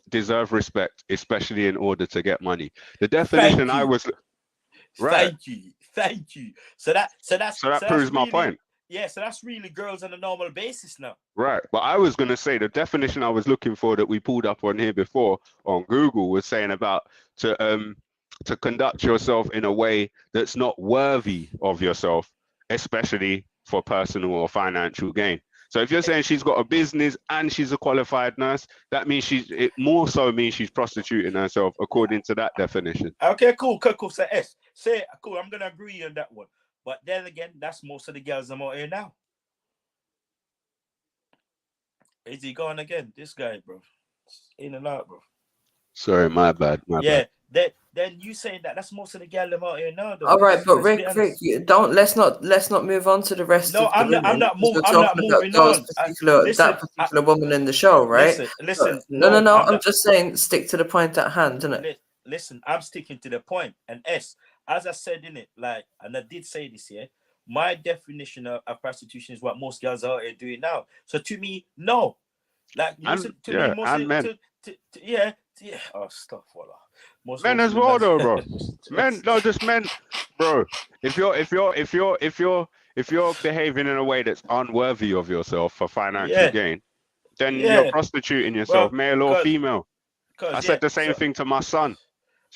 deserve respect, especially in order to get money. The definition I was right. Thank you. So that proves my point. Yeah, so that's really girls on a normal basis now. Right, but I was gonna say the definition I was looking for that we pulled up on here before on Google was saying about to conduct yourself in a way that's not worthy of yourself, especially for personal or financial gain. So if you're saying she's got a business and she's a qualified nurse, that means it more so means she's prostituting herself according to that definition. Okay, cool. So S, cool. I'm gonna agree on that one. But then again, that's most of the girls I'm out here now. Is he gone again? This guy, bro. In and out, bro. Sorry, my bad. Then you saying that's most of the girls I'm out here now. Though. All right, but Rick, let's not move on to the rest. No, of the I'm not moving on. That particular woman in the show, right? Listen. No. I'm just saying, stick to the point at hand, isn't it? Listen, I'm sticking to the point. And S, as I said in it, and I did say this here, my definition of prostitution is what most girls are out here doing now. So to me, no. Oh, stop, voila. Men as well, though, bro. Men, bro. If you're behaving in a way that's unworthy of yourself for financial gain, then you're prostituting yourself, male or female. I said the same thing to my son.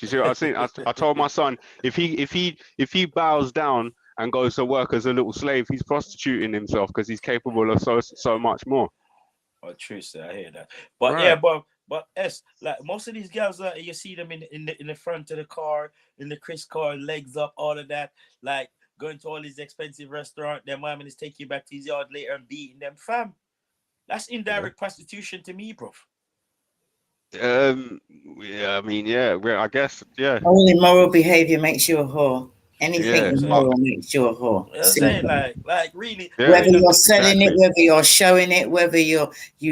You see what I'm saying? I told my son if he bows down and goes to work as a little slave, he's prostituting himself because he's capable of so much more. Oh, true, sir. I hear that. But right. But S, most of these girls, you see them in the front of the car, in the Chris car, legs up, all of that, going to all these expensive restaurants. Their mom is taking you back to his yard later and beating them, fam. That's indirect prostitution to me, bro. I guess. Only immoral behavior makes you a whore. Anything immoral makes you a whore. I'm saying, really. Whether you're selling it, whether you're showing it, whether you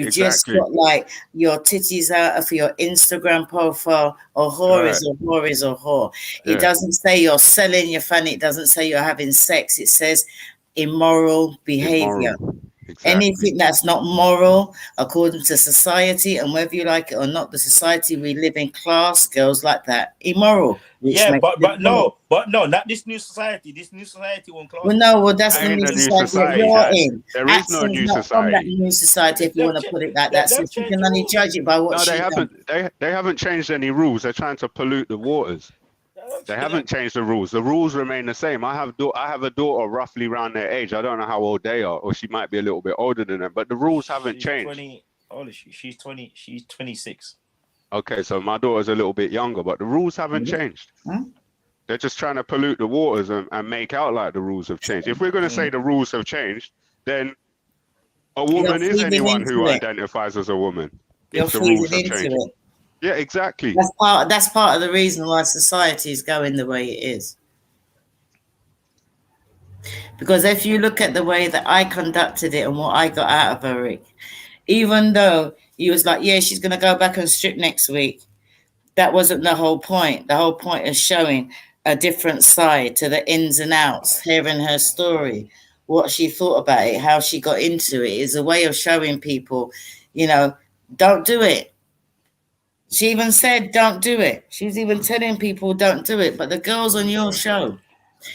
just got your titties out for your Instagram profile, a whore is a whore is a whore. It doesn't say you're selling your fanny. It doesn't say you're having sex. It says immoral behavior. Exactly. Anything that's not moral according to society, and whether you like it or not, the society we live in, class girls like that, immoral. Yeah, but no, not this new society. This new society won't class. Well, no, well, that's the Ain't new a new society that society. you're in. There is no Accent's new not from that society. new society, if you want to put it like that. So you can only judge it by what No, she they done. haven't. They haven't changed any rules. They're trying to pollute the waters. They haven't changed the rules. The rules remain the same. I have a daughter roughly around their age. I don't know how old they are, or she might be a little bit older than them. But the rules haven't changed. She's 20. She's 26. Okay, so my daughter's a little bit younger, but the rules haven't changed. They're just trying to pollute the waters and make out like the rules have changed. If we're going to say the rules have changed, then a woman is anyone who identifies as a woman. You're If the rules feeding have into changed. it. Yeah, exactly. That's part of the reason why society is going the way it is. Because if you look at the way that I conducted it and what I got out of her, Rick, even though he was like, yeah, she's going to go back and strip next week, that wasn't the whole point. The whole point is showing a different side to the ins and outs, hearing her story, what she thought about it, how she got into it. Is a way of showing people, you know, don't do it. She even said, don't do it. She's even telling people, don't do it. But the girls on your show,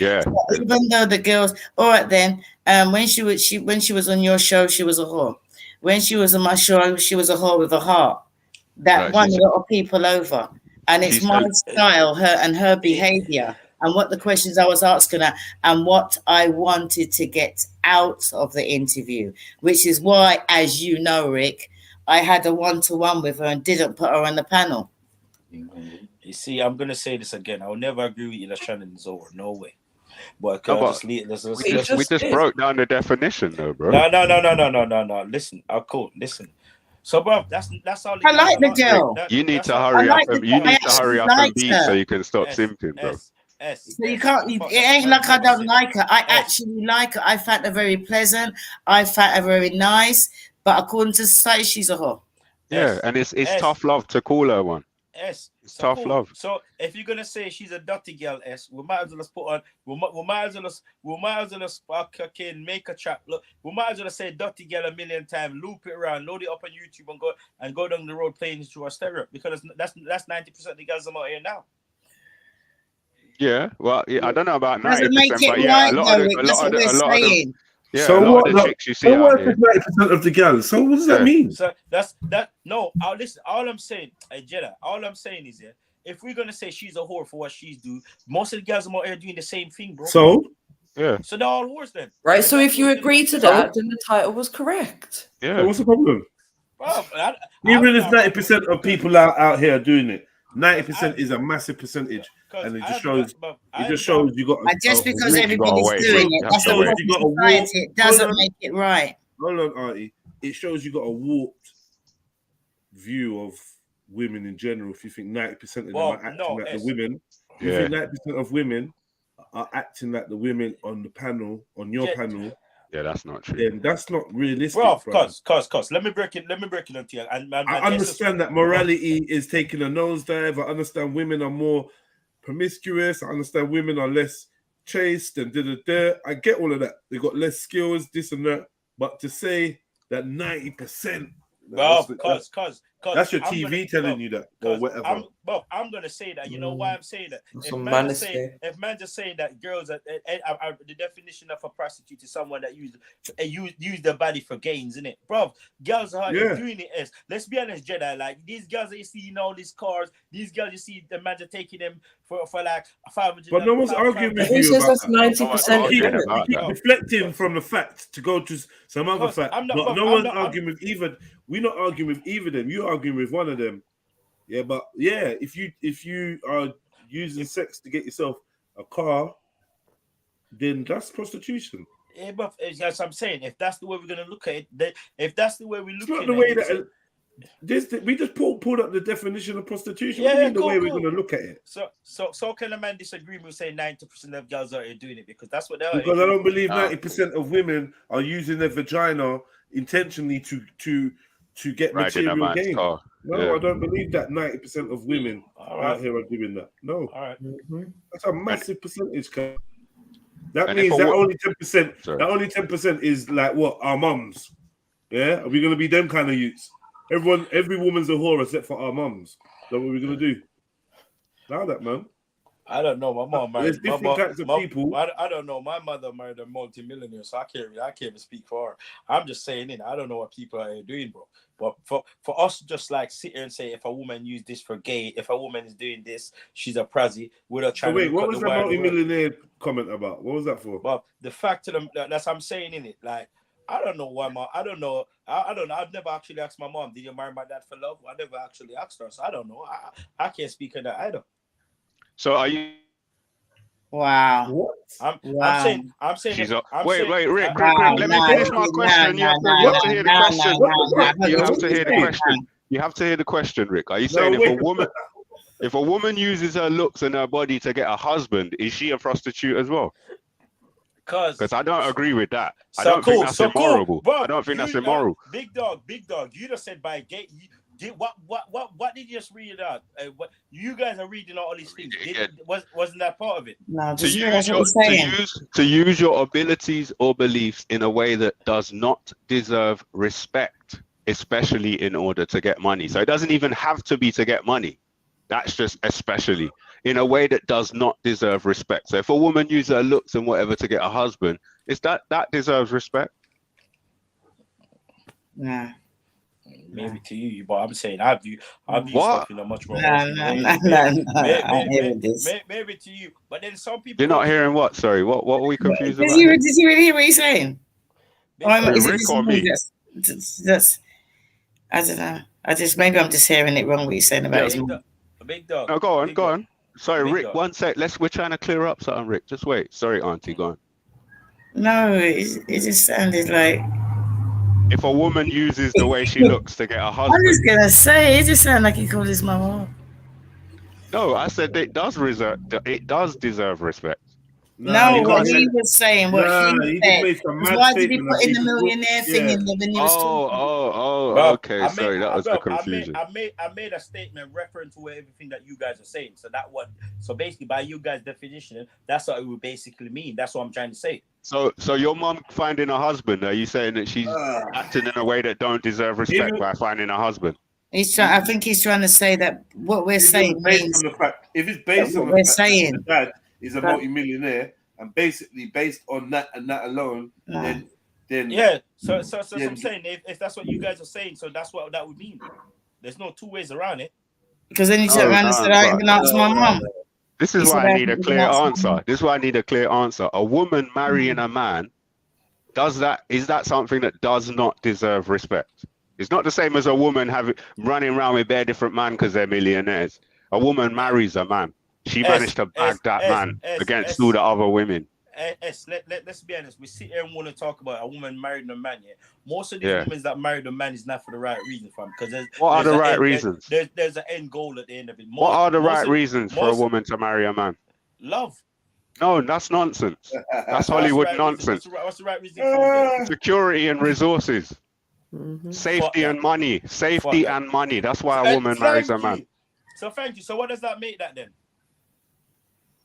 yeah. So even though the girls, all right then, when she was on your show, she was a whore. When she was on my show, she was a whore with a heart. That won a lot of people over. And it's my style, her behavior, and what the questions I was asking her, and what I wanted to get out of the interview, which is why, as you know, Rick, I had a one-to-one with her and didn't put her on the panel. You see, I'm gonna say this again. I will never agree with you that Shannon's over. No way. But we just broke down the definition, though, bro. No. Listen, cool. Listen. So, bro, that's all. I like the girl. You need to hurry up and beat so you can stop simping, bro. So you can't. It ain't like I don't like her. I actually like her. I find her very pleasant. I find her very nice. But according to society, she's a whore. Yeah, and it's tough love to call her one. It's tough love. So if you're gonna say she's a dirty girl, we might as well put on. We might as well fucking make a trap. Look, we might as well say dirty girl a million times, loop it around, load it up on YouTube, and go down the road playing through a stereo, because that's 90% of the girls I'm out here now. Yeah, well, I don't know about 90%, but yeah, a lot of them. Yeah, so a lot what? of the chicks you see So what out if here. 90% of the girls? So what does that mean? So that's that. No, listen. All I'm saying, Jedi. All I'm saying is, if we're gonna say she's a whore for what she's do, most of the girls are doing the same thing, bro. So yeah. So they're all whores then. Right. So if you agree to that, then the title was correct. Yeah. So what's the problem? Bro, Even if 90% of people out here are doing it, 90% is a massive percentage, and it just shows. It just shows you got. And just because everybody's doing it, that's shows you got a warped. it doesn't make it right. Hold on, Auntie. It shows you got a warped view of women in general. If you think 90% of them are acting like the women, you think 90% of women are acting like the women on the panel, on your panel. Yeah, that's not true. Then that's not realistic. Bro, cause. Let me break it down to you. I understand that morality is taking a nosedive. I understand women are more promiscuous. I understand women are less chaste and I get all of that. They got less skills, this and that. But to say that 90%, that's your TV telling you that, or whatever. I'm gonna say that. You know why I'm saying that? If man just saying that girls are the definition of a prostitute is someone that use their body for gains, isn't it, bro? Girls are doing it as, let's be honest, Jedi. Like these girls that you see in all these cars, these girls you see the man just taking them for like 500. But no one's arguing with you about that. Keep reflecting from the fact to go to some other fact. No one's arguing with either. We're not arguing with either of them. You're arguing with one of them. Yeah, but yeah, if you are using sex to get yourself a car, then that's prostitution. Yeah, but as I'm saying, if that's the way we're gonna look at it, if that's the way we look at it, it's not the way that we just pulled up the definition of prostitution. What do you mean the way we're gonna look at it? So can a man disagree with saying 90% of girls are doing it, because that's what they are? Because I don't believe 90% of women are using their vagina intentionally to get material gain. No, I don't believe that 90% of women out here are doing that. No. All right. That's a massive percentage. That And if means a that wo- only 10%. Sorry. That only 10% is like what our mums. Yeah, are we gonna be them kind of youths? Every woman's a whore except for our mums. So what are we gonna do? Now that man. I don't know. My mom married. There's different types of people. I don't know. My mother married a multi-millionaire, so I can't even speak for her. I'm just saying it. I don't know what people are doing, bro. But for us, just like sit here and say, if a woman use this for gay, if a woman is doing this, she's a prazzy. Without trying So wait, to look what at was the the wider world. multi-millionaire comment about? What was that for? But the fact of them, that's what I'm saying in it. Like, I don't know why I don't know. I've never actually asked my mom, did you marry my dad for love? I never actually asked her, so I don't know. I can't speak on that either. So are you? Wow. What? I'm saying. Wait, Rick. Wow, Let me finish my question. You have to hear the question. You have to hear the question. You have to hear the question, Rick. Are you saying if a woman uses her looks and her body to get a husband, is she a prostitute as well? Because I don't agree with that. I don't think that's immoral. I don't think that's immoral. Big dog. You just said by gay. What did you just read out? What you guys are reading all these things? Wasn't that part of it? No, to use your abilities or beliefs in a way that does not deserve respect, especially in order to get money. So it doesn't even have to be to get money. That's just especially in a way that does not deserve respect. So if a woman uses her looks and whatever to get a husband, is that deserves respect? Yeah. Maybe to you, but I'm saying I view stuff in a much more. Maybe to you, but then some people. You're not hearing what? Sorry, what are we confused about? Did you really hear what he's saying? Rick or me? That's I don't know. Maybe I'm just hearing it wrong. What he's saying about his mom. Big dog. No, go on. Sorry, Rick. One sec. We're trying to clear up something, Rick. Just wait. Sorry, Auntie. Go on. No, it just sounded like. If a woman uses the way she looks to get a husband. I'm just gonna say it just sounded like he called his mom. No, I said it does deserve respect. No, what he was saying, what he said. Why did he put in the millionaire thing in there when he was talking? Okay, sorry, that was the confusion. I made a statement referring to everything that you guys are saying. So basically, by you guys' definition, that's what it would basically mean. That's what I'm trying to say. So your mom finding a husband, are you saying that she's acting in a way that don't deserve respect by finding a husband? I think he's trying to say that what we're saying means. If it's based on the fact that the dad is a multi-millionaire, and basically based on that and that alone, then yeah. So I'm saying if that's what you guys are saying, so that's what that would mean. There's no two ways around it. Because then you turn around and said, I even asked my mom. This is why I need a clear answer. This is why I need a clear answer. A woman marrying a man, is that something that does not deserve respect? It's not the same as a woman running around with bare different men because they're millionaires. A woman marries a man. She managed to bag that man against all the other women. Let's be honest. We sit here and want to talk about a woman marrying a man. Yeah, most of these women that married a man is not for the right reason, fam. Because what are the right reasons? There's an end goal at the end of it. What are the right reasons for a woman to marry a man? Love. No, that's nonsense. That's Hollywood nonsense. What's the right reason? Security and resources, safety and money, and money. That's why a woman marries a man. So thank you. So what does that make that then?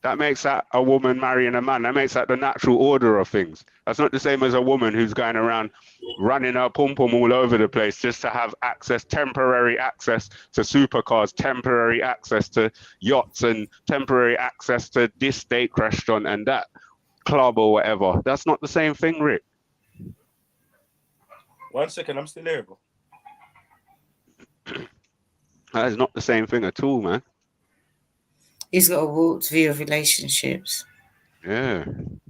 That makes that a woman marrying a man. That makes that the natural order of things. That's not the same as a woman who's going around running her pum-pum all over the place just to have temporary access to supercars, temporary access to yachts, and temporary access to this steak restaurant and that club or whatever. That's not the same thing, Rick. 1 second, I'm still there, bro. That is not the same thing at all, man. He's got a warped view of relationships. Yeah,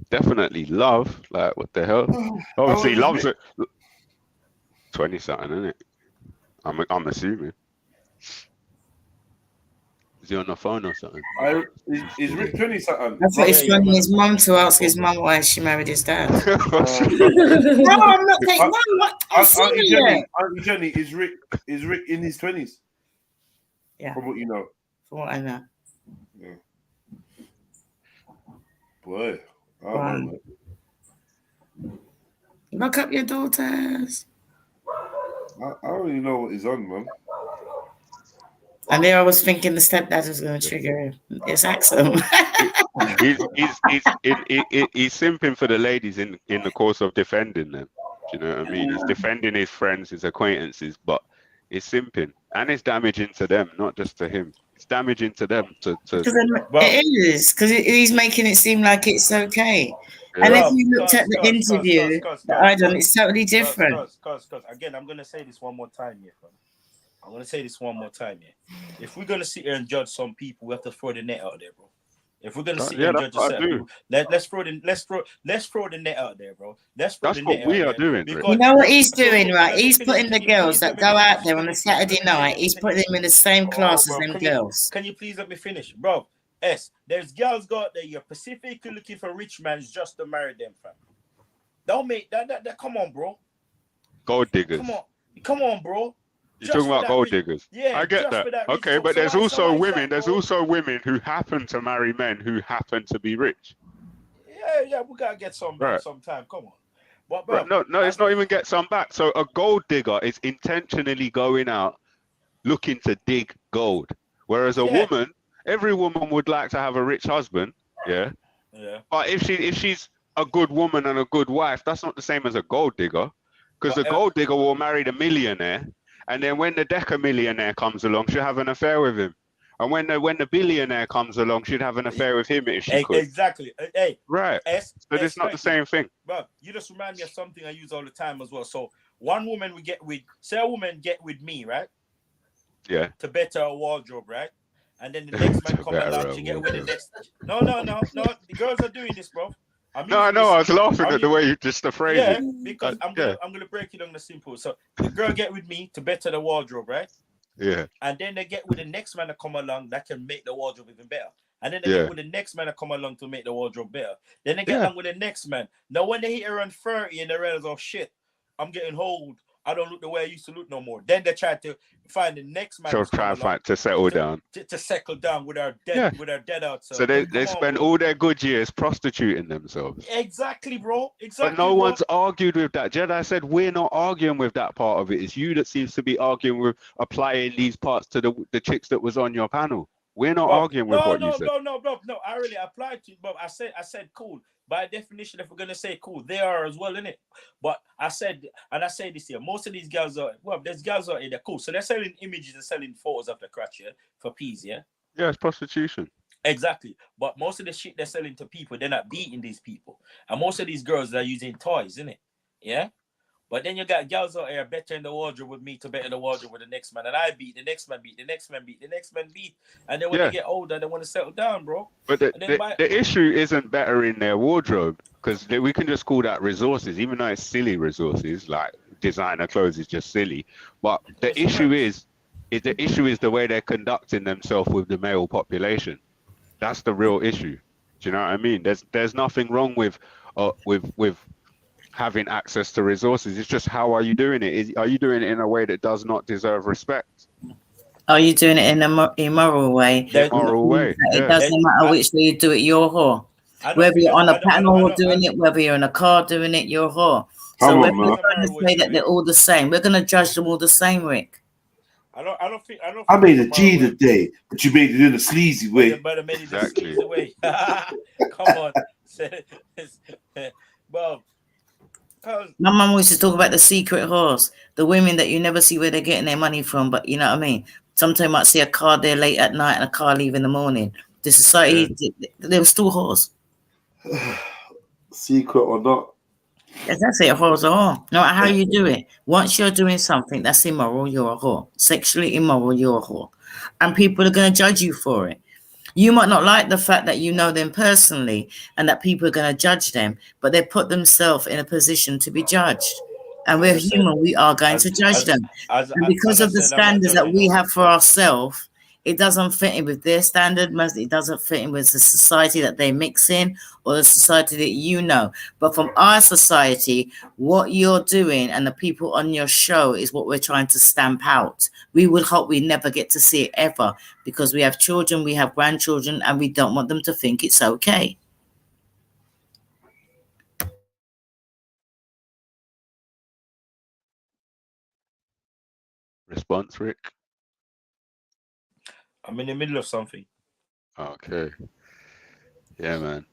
definitely love. Like, what the hell? Obviously, love's it. 20-something, isn't it? I'm assuming. Is he on the phone or something? Is Rick 20-something? I thought he's running his mum to ask his mum why she married his dad. No, I'm not taking Auntie Jenny, is Rick in his 20s? Yeah. From what you know. From what I know. Yeah. Boy. Lock up your daughters. I don't really know what he's on, man. And there I was thinking the stepdad was going to trigger his accent. He's simping for the ladies in the course of defending them. Do you know what I mean? He's defending his friends, his acquaintances, but it's simping and it's damaging to them, not just to him. It's damaging to them. It is, because he's making it seem like it's okay. Yeah. And if you looked at the interview that I done, it's totally different. Again, I'm gonna say this one more time here, fam. I'm gonna say this one more time here. If we're gonna sit here and judge some people, we have to throw the net out there, bro. If we're gonna sit here and judge certain people, let's throw the net out there, bro. That's what we are doing. You know what he's doing, right? He's putting the girls that go out there on a Saturday night. He's putting them in the same class as them girls. Can you please let me finish, bro? There's girls go out there. You're specifically looking for rich men just to marry them, fam. Don't make that. Come on, bro. Gold diggers. Come on, bro. You're talking about gold diggers. Yeah, I get that. Okay, but there's also women. There's also women who happen to marry men who happen to be rich. Yeah, we gotta get some back sometime. Come on. But bro, no, it's not even get some back. So a gold digger is intentionally going out looking to dig gold, whereas a woman, every woman would like to have a rich husband. Yeah. Yeah. But if she's a good woman and a good wife, that's not the same as a gold digger, because the gold digger will marry the millionaire. And then when the deca-millionaire comes along, she'll have an affair with him. And when the billionaire comes along, she'd have an affair with him if she could. Exactly. Hey. Right. So it's not the same thing. Bro, you just remind me of something I use all the time as well. So one woman say a woman get with me, right? Yeah. To better her wardrobe, right? And then the next man come along, she get with the next. No. The girls are doing this, bro. I was laughing at the way you just the phrase. Yeah, because I'm gonna break it down the simple. So the girl get with me to better the wardrobe, right? Yeah. And then they get with the next man that come along that can make the wardrobe even better. And then they get with the next man that come along to make the wardrobe better. Then they get along with the next man. Now when they hit around 30 and they realize, oh shit, I'm getting old. I don't look the way I used to look no more. Then they try to find the next man. So try and find to settle down. To settle down with our dead out. So they spend all their good years prostituting themselves. Exactly, bro. Exactly. But no one's argued with that. Jedi said we're not arguing with that part of it. It's you that seems to be arguing with applying these parts to the chicks that was on your panel. We're not arguing with what you said. No. I really applied to it, but I said cool. By definition, if we're gonna say cool, they are as well, innit? But I say this here, most of these girls there's girls out here, they're cool. So they're selling images and selling photos of the crotch, for peas, yeah? Yeah, it's prostitution. Exactly. But most of the shit they're selling to people, they're not beating these people. And most of these girls are using toys, innit? Yeah? But then you got girls out here better in the wardrobe with me to better the wardrobe with the next man. And I beat, the next man beat, the next man beat, the next man beat. And then when they get older, they want to settle down, bro. But the issue isn't better in their wardrobe, because we can just call that resources, even though it's silly resources, like designer clothes is just silly. But the issue is the way they're conducting themselves with the male population. That's the real issue. Do you know what I mean? There's nothing wrong with having access to resources. It's just how are you doing it? Are you doing it in a way that does not deserve respect? Are you doing it in an immoral way? Immoral way. It doesn't matter which way you do it, you're a whore. Whether you're on a panel doing it, whether you're in a car doing it, you're a whore. So we're trying to say that they're all the same. We're going to judge them all the same, Rick. I made a G today, but you made it in a sleazy way. But I made it in a sleazy way. Come on. Well, my mum used to talk about the secret whores, the women that you never see where they're getting their money from, but you know what I mean? Sometimes you might see a car there late at night and a car leave in the morning. The society, they were still whores. Secret or not. That's it, whores are whore. No matter how you do it. Once you're doing something that's immoral, you're a whore. Sexually immoral, you're a whore. And people are going to judge you for it. You might not like the fact that you know them personally and that people are going to judge them, but they put themselves in a position to be judged. And we're human, we are going to judge them. And because of the standards that we have for ourselves, it doesn't fit in with their standard. It doesn't fit in with the society that they mix in or the society that you know. But from our society, what you're doing and the people on your show is what we're trying to stamp out. We would hope we never get to see it ever, because we have children, we have grandchildren, and we don't want them to think it's okay. Response, Rick? I'm in the middle of something. Okay. Yeah, man.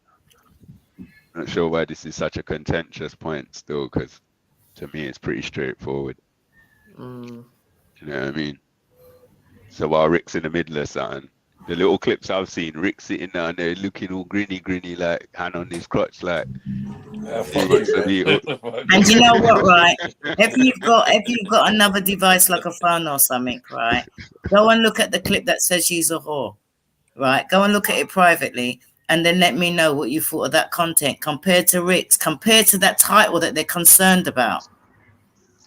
Not sure why this is such a contentious point still, because to me it's pretty straightforward. Mm. You know what I mean? So while Rick's in the middle of something, the little clips I've seen, Rick sitting down there looking all grinny, like hand on his crotch, like he wants to be. And you know what, right? If you've got another device like a phone or something, right? Go and look at the clip that says she's a whore, right? Go and look at it privately, and then let me know what you thought of that content compared to Rick's, compared to that title that they're concerned about.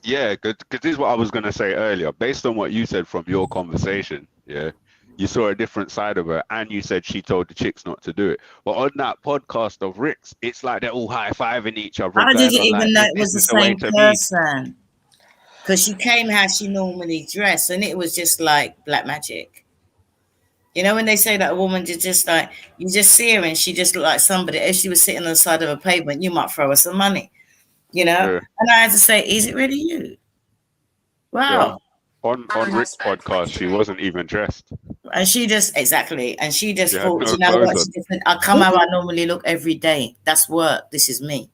Yeah, because this is what I was going to say earlier. Based on what you said from your conversation, yeah, you saw a different side of her, and you said she told the chicks not to do it. But on that podcast of Rick's, it's like they're all high-fiving each other. I didn't even like, know it was the is the way same to be. person. Because she came how she normally dressed, and it was just like black magic. You know, when they say that a woman is just like, you just see her and she just looked like somebody. If she was sitting on the side of a pavement, you might throw her some money, you know? Yeah. And I had to say, is it really you? Wow. Yeah. On Rick's podcast, she wasn't even dressed. And she just, exactly. And she just She had thought, no you know clothes what? on. She different. I come how I normally look every day. That's work. This is me.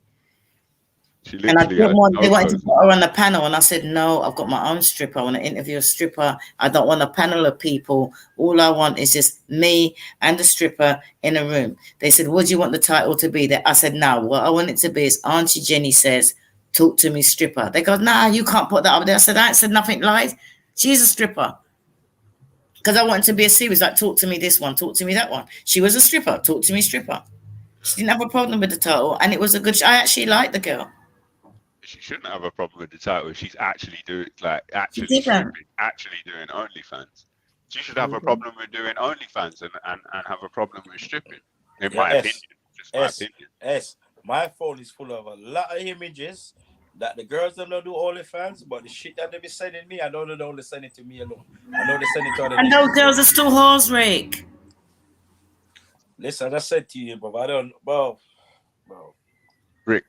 She And I literally didn't had want, no they wanted to clothes. put her on the panel, and I said, no, I've got my own stripper. I want to interview a stripper. I don't want a panel of people. All I want is just me and the stripper in a room. They said, what do you want the title to be? I said, no, what I want it to be is Auntie Jenny says, talk to me, stripper. They go, nah, you can't put that up there. I said, I ain't said nothing lies. She's a stripper. Because I wanted to be a series, like, talk to me this one, talk to me that one. She was a stripper, talk to me, stripper. She didn't have a problem with the title, and it was a good, I actually liked the girl. She shouldn't have a problem with the title. She's actually doing, like, She actually didn't. stripping, actually doing OnlyFans. She should have a problem with doing OnlyFans and have a problem with stripping, in my opinion. Just my opinion. My phone is full of a lot of images that the girls don't do OnlyFans, but the shit that they be sending me, I know they don't send it to me alone. I know they send it to other And those girls are still whores, Rick. Listen, I said to you, bro, I don't, bro. Rick,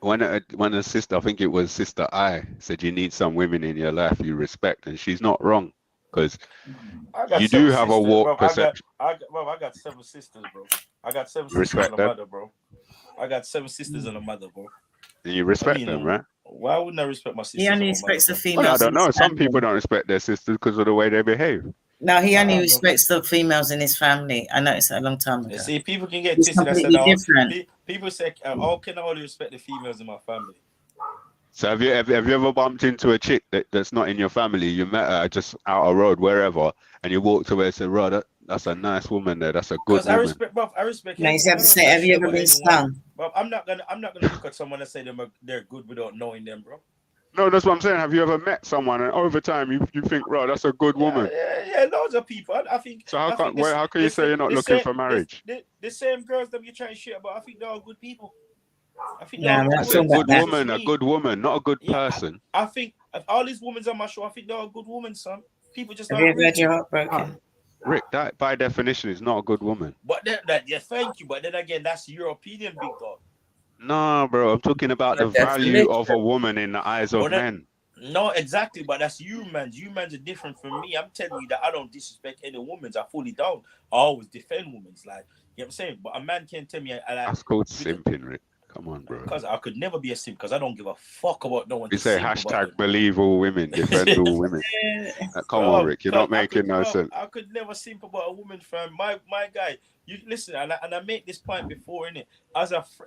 when a sister, I think it was Sister I, said you need some women in your life you respect, and she's not wrong, because you do have a warped perception. I got 7 sisters, bro. I got 7 sisters and a mother, bro. I got 7 sisters and a mother, bro. And you respect them, right? Why wouldn't I respect my sisters? He only respects the females. Well, I don't know. Some people don't respect their sisters because of the way they behave. No, he only respects the females in his family. I noticed that a long time ago. You see, people can get It's twisted. completely different. People say, "How can I only respect the females in my family?" So have you ever bumped into a chick that's not in your family? You met her just out a road, wherever, and you walked away and said, "Rod, that's a nice woman there. That's a good woman." I respect. No, you have to say, "Have you ever been stung?" But I'm not gonna look at someone and say they're good without knowing them, bro. No, that's what I'm saying. Have you ever met someone and over time you think, "Rod, that's a good woman"? Yeah, loads of people. I think. So how can you say you're not looking for marriage? The same girls that you try and shit about, I think they're all good people. I think a good woman, not a good person. I think all these women on my show, I think they're all good women, son. People just have you ever had your heart broken? Rick, that by definition is not a good woman. But thank you. But then again, that's your opinion, big dog. No, bro, I'm talking about the value of a woman in the eyes of men. No, exactly, but that's you, man. You men are different from me. I'm telling you that I don't disrespect any women. I fully don't. I always defend women. Like, you know what I'm saying? But a man can't tell me that's called simping, Rick. Come on, bro. Because I could never be a simp because I don't give a fuck about no one. You say hashtag believe all women, defend all women. Come on, Rick. You're not making no sense. I could never simp about a woman, fam. My guy, you listen, and I make this point before, innit?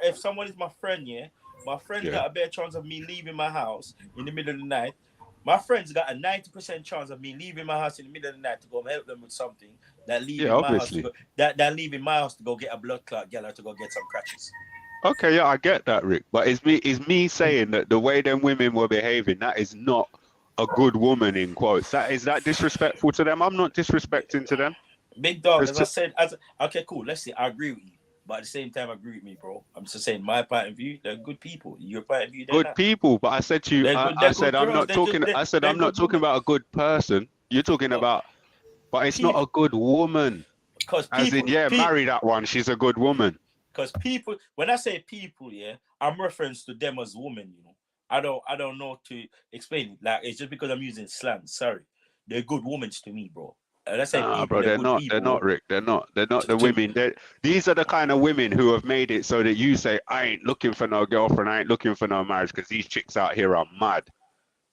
If someone is my friend, my friend got a better chance of me leaving my house in the middle of the night. My friends got a 90% chance of me leaving my house in the middle of the night to go help them with something that leaving my house to go, that leaving my house to go get a blood clot, get her to go get some crutches. Okay, yeah, I get that, Rick. But is me saying that the way them women were behaving, that is not a good woman in quotes. Is that disrespectful to them? I'm not disrespecting to them. Big dog, as I said, okay, cool. Let's see. I agree with you, but at the same time, agree with me, bro. I'm just saying my point of view. They're good people. Your point of view, they're good people. But I said to you, I said I'm not talking about a good person. You're talking about, but it's not a good woman. Because marry that one. She's a good woman. Because people, when I say people, I'm reference to them as women. You know, I don't know to explain it. Like, it's just because I'm using slang. Sorry, they're good women to me, bro. Let's say people, bro, they're not. They're not, Rick. They're not. They're not the women. These are the kind of women who have made it so that you say, I ain't looking for no girlfriend. I ain't looking for no marriage because these chicks out here are mad,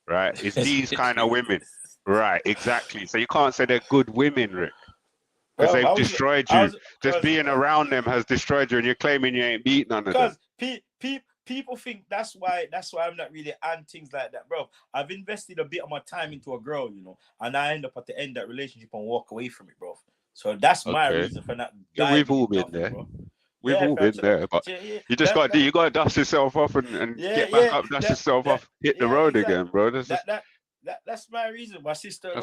right? It's these kind of women, right? Exactly. So you can't say they're good women, Rick, because they've destroyed you. Just being around them has destroyed you, and you're claiming you ain't beat none of them. Because people think that's why I'm not really on things like that, bro. I've invested a bit of my time into a girl, you know, and I end up at the end of that relationship and walk away from it, bro. So that's my reason for not. Yeah, we've all been there. Bro. We've all been there, but you just got to dust yourself off and get back up, dust yourself off, hit the road again, bro. That's my reason. My sisters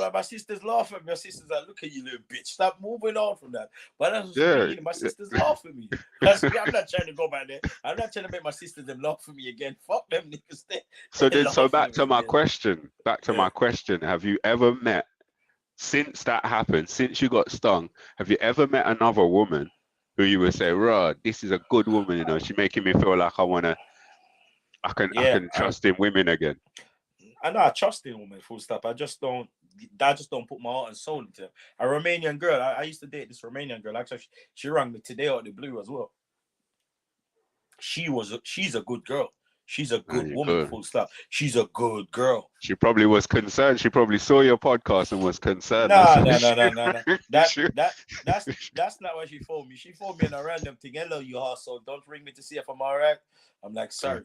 laugh at me. My sisters like, look at you, little bitch. Stop moving on from that. But that's me. My sisters laugh at me. I'm not trying to go back there. I'm not trying to make my sisters them laugh at me again. Fuck them niggas. So back to my question. My question. Have you ever met, since that happened, since you got stung, have you ever met another woman who you would say, "Rod, this is a good woman, you know, she's making me feel like I can trust in women again"? I know I trust in women, full stop. I just don't put my heart and soul into them. A Romanian girl, I used to date this Romanian girl. Actually, she rang me today out of the blue as well. She's a good girl. She's a good woman, full stop. She's a good girl. She probably was concerned. She probably saw your podcast and was concerned. No. That's not why she phoned me. She phoned me in a random thing. Hello, you hustle. Don't ring me to see if I'm all right. I'm like, sorry.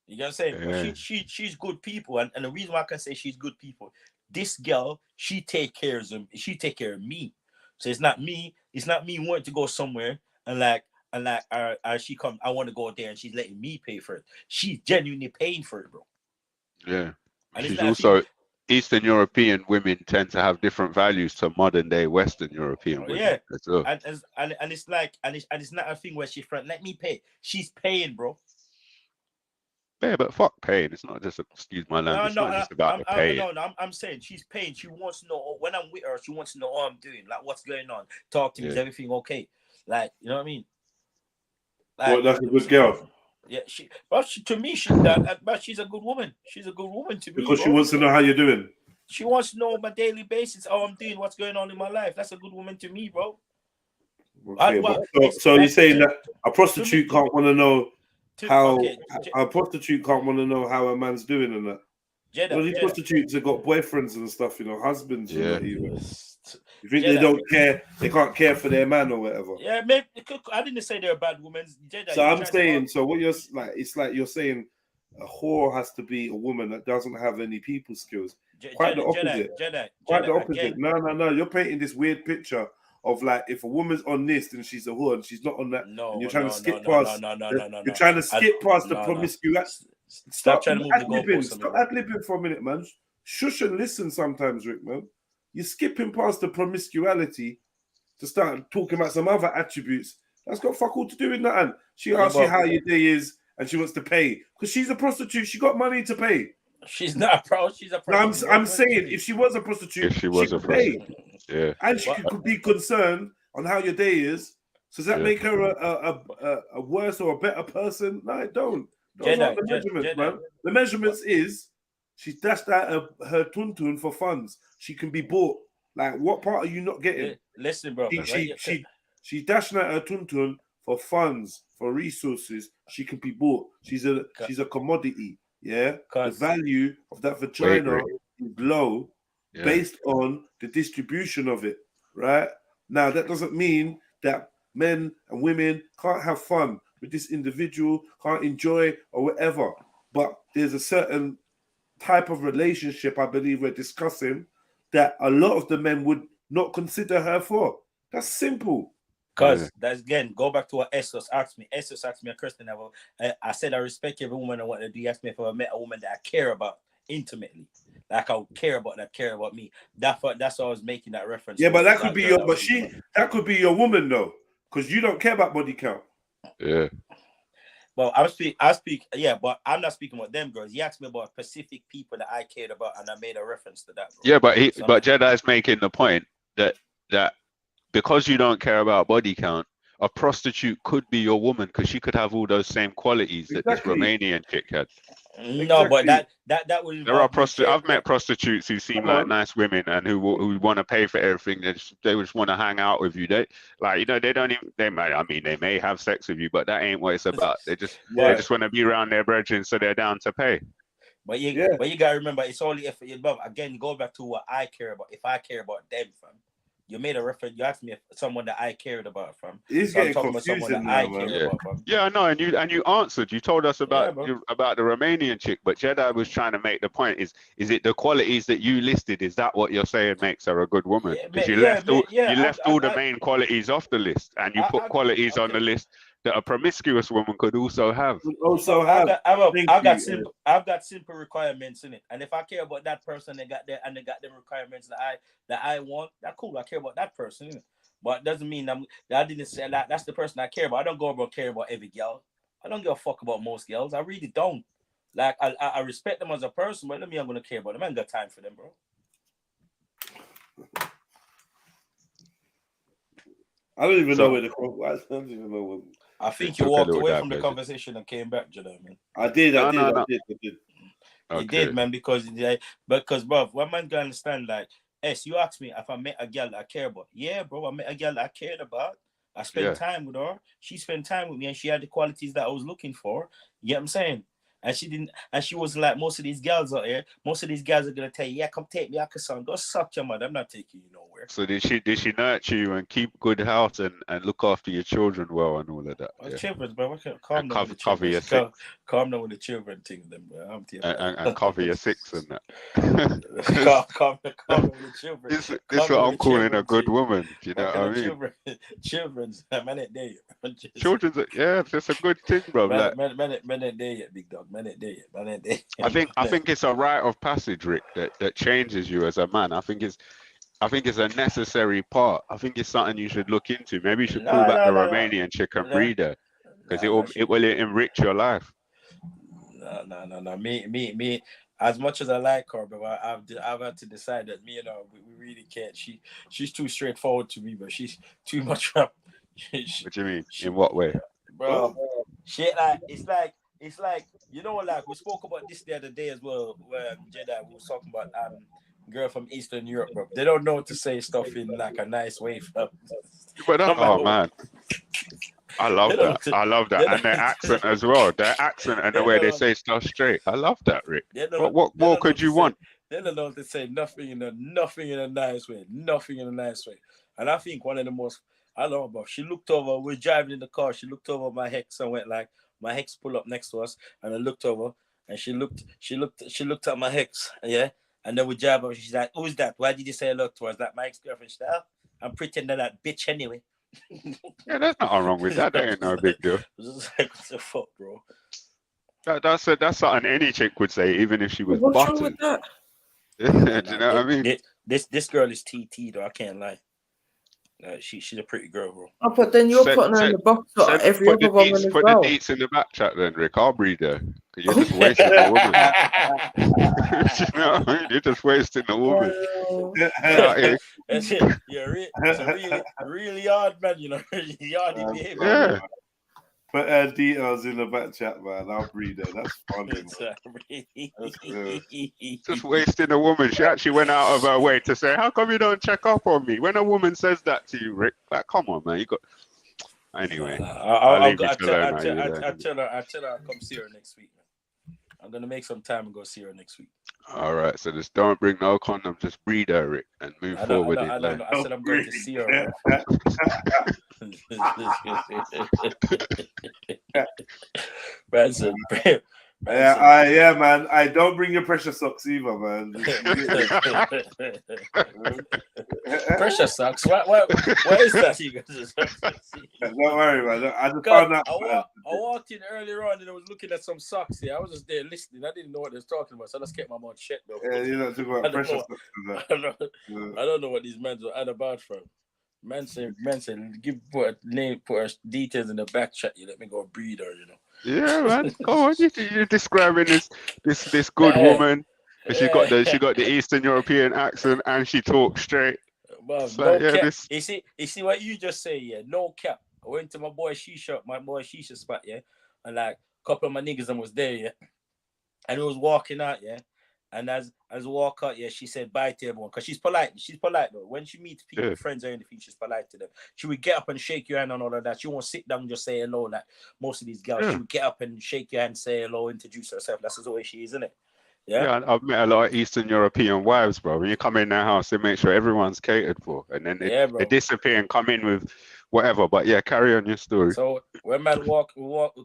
You know what I'm saying? Yeah. She's good people, and the reason why I can say she's good people, this girl, she take care of them. She take care of me. So it's not me wanting to go somewhere and she come. I want to go there, and she's letting me pay for it. She's genuinely paying for it, bro. Yeah. And she's also Eastern European women tend to have different values to modern day Western European women. Yeah. Well. And it's like it's not a thing where she's front. Let me pay. She's paying, bro. Yeah, but fuck paying. It's not just, excuse my language, it's not just about the paying. I'm saying she's paying. She wants to know when I'm with her. She wants to know what I'm doing, like what's going on. Talk to me. Is everything okay? Like, you know what I mean? Like, well, that's a good girl. Yeah, but to me, she's a good woman. She's a good woman to me. Because she wants to know how you're doing. She wants to know on my daily basis how I'm doing, what's going on in my life. That's a good woman to me, bro. Okay, so you're saying that a prostitute can't want to know a prostitute can't want to know how a man's doing and that. Well, these prostitutes have got boyfriends and stuff, you know, husbands. Yeah. You think they don't care? They can't care for their man or whatever. Yeah, maybe I didn't say they're bad women. So I'm saying, so what you're like, it's like you're saying a whore has to be a woman that doesn't have any people skills. Quite the opposite. Quite the opposite. No. You're painting this weird picture of like, if a woman's on this, then she's a whore, and she's not on that. No, and you're trying to skip past. You're trying to skip past the promiscuity. Stop trying to move the goalposts. Stop ad-libbing for a minute, man. Shush and listen sometimes, Rick, man. You're skipping past the promiscuity to start talking about some other attributes. That's got fuck all to do with nothing. She asks you how your day is, and she wants to pay because she's a prostitute. She got money to pay. She's not a pro. She's a prostitute. No, I'm saying if she was a prostitute, she could pay. Yeah, and she could be concerned on how your day is. So does that make her a worse or a better person? No, it don't. Those aren't the measurements, man. The measurements is she's dashed out her tuntun for funds. She can be bought. Like, what part are you not getting? Listen, bro. She's dashing out her tuntun for funds, for resources. She can be bought. She's a commodity. Yeah, the value of that vagina is low based on the distribution of it. Right now, that doesn't mean that men and women can't have fun with this individual, can't enjoy or whatever. But there's a certain type of relationship I believe we're discussing that a lot of the men would not consider her for. That's simple. Because that's, again, go back to what Essos asked me. Essos asked me a question. I said I respect every woman and what they do. He asked me if I met a woman that I care about intimately. Like I would care about that, care about me. That's why I was making that reference. Yeah, but that could be that could be your woman though, because you don't care about body count. Yeah. Well, I speak, yeah, but I'm not speaking about them girls. He asked me about specific people that I cared about, and I made a reference to that. Bro. Yeah, but Jedi's making the point that because you don't care about body count, a prostitute could be your woman because she could have all those same qualities that this Romanian chick had. No, but that would There are involve I've met prostitutes who seem like nice women and who want to pay for everything. They just want to hang out with you. They they don't even they may have sex with you, but that ain't what it's about. They just want to be around their brethren, so they're down to pay. But you gotta remember, it's only if again go back to what I care about. If I care about them, fam, you made a reference. You asked me if someone that I cared about, fam. He's so I'm getting talking about someone that confusing now, I care about, fam. Yeah, I know, and you answered. You told us about the Romanian chick, but Jedi was trying to make the point: is it the qualities that you listed? Is that what you're saying makes her a good woman? Because you left all the main qualities off the list, and you put qualities on the list that a promiscuous woman could also have. I've got simple requirements in it, and if I care about that person, they got them requirements that I want. That's cool. I care about that person, innit? But it doesn't mean I didn't say that. That's the person I care about. I don't go about caring about every girl. I don't give a fuck about most girls. I really don't. Like I respect them as a person, but I'm gonna care about them. I ain't got time for them, bro. I don't even know where the I don't even know what. I think you walked away from the conversation and came back, Jedi, man. I did. You did, man, because bro, one man can understand, like, you asked me if I met a girl that I care about. Yeah, bro, I met a girl that I cared about. I spent time with her. She spent time with me, and she had the qualities that I was looking for. You get what I'm saying? And she didn't, and she wasn't like most of these girls out here. Most of these girls are gonna tell you, yeah, come take me, son. Go suck your mother. I'm not taking you nowhere. So did she nurture you and keep good health and look after your children well and all of that? Yeah. Children, bro. Calm down with the cover your six. Calm down with the children thing, them, bro. And cover your six and that. calm down with the children. This what I'm calling a good woman. You know what I mean? Children's man at day. Children's it's a good thing, bro. Man at day yet, big dog. Man at day. I think it's a rite of passage, Rick, that changes you as a man. I think it's a necessary part. I think it's something you should look into. Maybe you should pull back the Romanian chick and breed her, because it will enrich your life. No. Me. As much as I like her, but I've had to decide that me and her, we really can't. She's too straightforward to me, but she's too much. What do you mean? In what way? Bro, it's like you know, like we spoke about this the other day as well, where Jedi was talking about girl from Eastern Europe, bro. They don't know to say stuff in like a nice way, fam. But man, I love that, and their accent as well. Their accent and the way they say stuff straight. I love that, Rick. What more could you want? They don't know to say nothing in a nice way. Nothing in a nice way. And I think one of the most, I don't know, bro. She looked over. We're driving in the car. She looked over my hex and went like, my hex pulled up next to us, and I looked over, and she looked at my hex, yeah. And then we drive over. She's like, "Who's that? Why did you say hello to us?" That my ex-girlfriend. She's like, "I'm pretending that bitch anyway." Yeah, there's nothing wrong with that. That ain't no big deal. Like, what the fuck, bro? That's something any chick would say, even if she was What's buttered. wrong with that? Do you know what I mean? This girl is TT though. I can't lie. She's a pretty girl, bro. Oh, but then you're putting her in the box for every other woman as well. Put the deets in the back chat then, Rick. I'll breed her. You're just wasting the woman. You know what I mean? You're just wasting the woman. It's a really hard man, you know. Yardy behavior. Yeah. Put details in the back chat, man. I'll breed her. That's funny. Just wasting a woman. She actually went out of her way to say, "How come you don't check up on me?" When a woman says that to you, Rick, like, come on, man. You got. Anyway, I tell her I'll come see her next week, man. I'm gonna make some time and go see her next week. All right, so just don't bring no condom, just breed her, Rick, and move forward. I said I'm going to see her. Yeah, man. I don't bring your pressure socks either, man. Pressure socks? What is that? You guys? Don't worry, man. I just found out. I walked in earlier on and I was looking at some socks here. I was just there listening. I didn't know what they was talking about, so I just kept my mouth shut, though. Yeah, you're not talking about pressure socks. I don't know what these men are about from. Man said, put her details in the back chat. You let me go breed her, you know. Yeah, man. Come on, you're describing this good woman. And she got the Eastern European accent and she talks straight. Well, You see what you just say, yeah. No cap. I went to my boy shisha spot, yeah, and like a couple of my niggas and was there, yeah. and we was walking out, yeah. And as we walk out, yeah, she said bye to everyone because she's polite. She's polite though. When she meets people, friends or anything, she's polite to them. She would get up and shake your hand and all of that. She won't sit down and just say hello like most of these girls. She would get up and shake your hand, say hello, introduce herself. That's the way she is, isn't it? Yeah, I've met a lot of Eastern European wives, bro. When you come in their house, they make sure everyone's catered for, and then they disappear and come in with whatever. But yeah, carry on your story. So when man we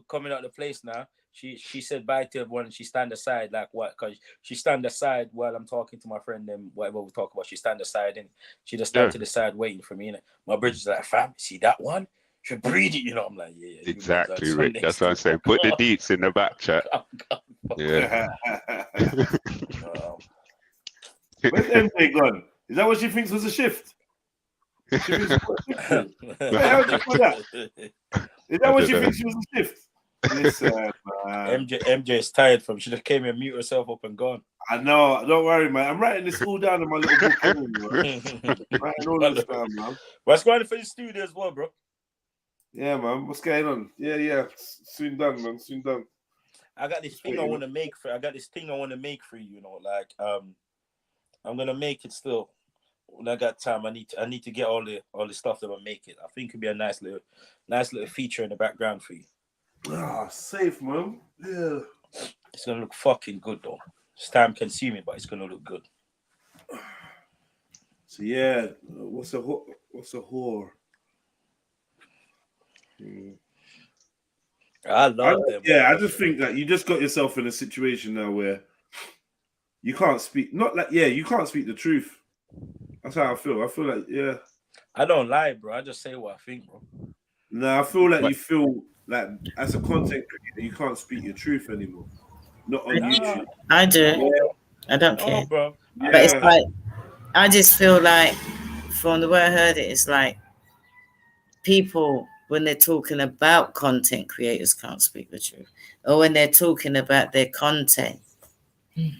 coming out the place now, she said bye to everyone and she stand aside like what? Because she stand aside while I'm talking to my friend and whatever we talk about. She stand aside and she just stand to the side waiting for me. And my bridge is like, fam, see that one? Should breed it, you know. I'm like, yeah. Exactly, Rick. That's what I'm saying. Put the deets in the back chat. Yeah. Where's MJ gone? Is that what she thinks was a shift? Is that what she thinks was a shift? Listen, man. MJ is tired from. She just came and mute herself up and gone. I know. Don't worry, man. I'm writing this all down in my little book. Writing all this down, man. What's going on for the studio as well, bro? Yeah, man. What's going on? Yeah. Soon done, man. Soon done. I got this thing I want to make for. I got this thing I want to make for you. You know, like I'm gonna make it still. When I got time, I need to get all the stuff that I make it. I think it'd be a nice little feature in the background for you. Ah, safe, man. Yeah. It's gonna look fucking good though. It's time consuming, but it's gonna look good. So yeah, what's a whore? I love them. Yeah, I just think that you just got yourself in a situation now where you can't speak. Not like you can't speak the truth. That's how I feel. I feel like I don't lie, bro. I just say what I think, bro. No, I feel like you feel like as a content creator, you can't speak your truth anymore. Not on YouTube. I do. Yeah. I don't care. Bro. But it's like I just feel like from the way I heard it, it's like people when they're talking about content creators can't speak the truth, or when they're talking about their content.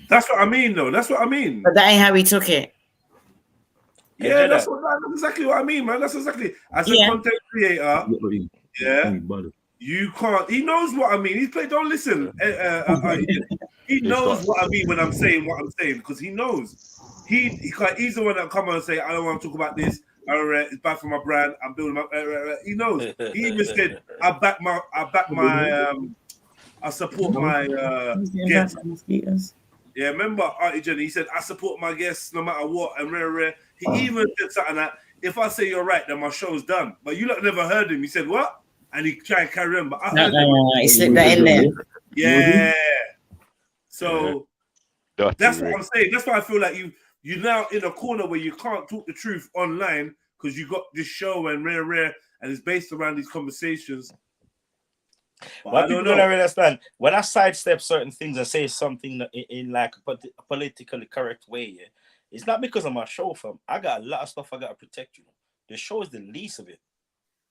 That's what I mean, though. That's what I mean. But that ain't how he took it. Yeah, that's exactly what I mean, man. That's exactly as a content creator. Yeah, you can't. He knows what I mean. He's played. Don't listen. He knows what I mean when I'm saying what I'm saying because he knows. He's the one that come on and say, I don't want to talk about this. It's bad for my brand. I'm building my. He knows. He even said, I support my guests. Yeah, remember Auntie Jenny? He said, I support my guests no matter what. And he even said something that if I say you're right, then my show's done. But you lot never heard him. He said, what? And he tried to carry on. But I heard him. He slipped that in there. Yeah. So that's what I'm saying. That's why I feel like you're now in a corner where you can't talk the truth online because you got this show and and it's based around these conversations. But people don't understand. When I sidestep certain things and say something in like a politically correct way, it's not because of my show, fam. I got a lot of stuff I got to protect, you know. The show is the least of it.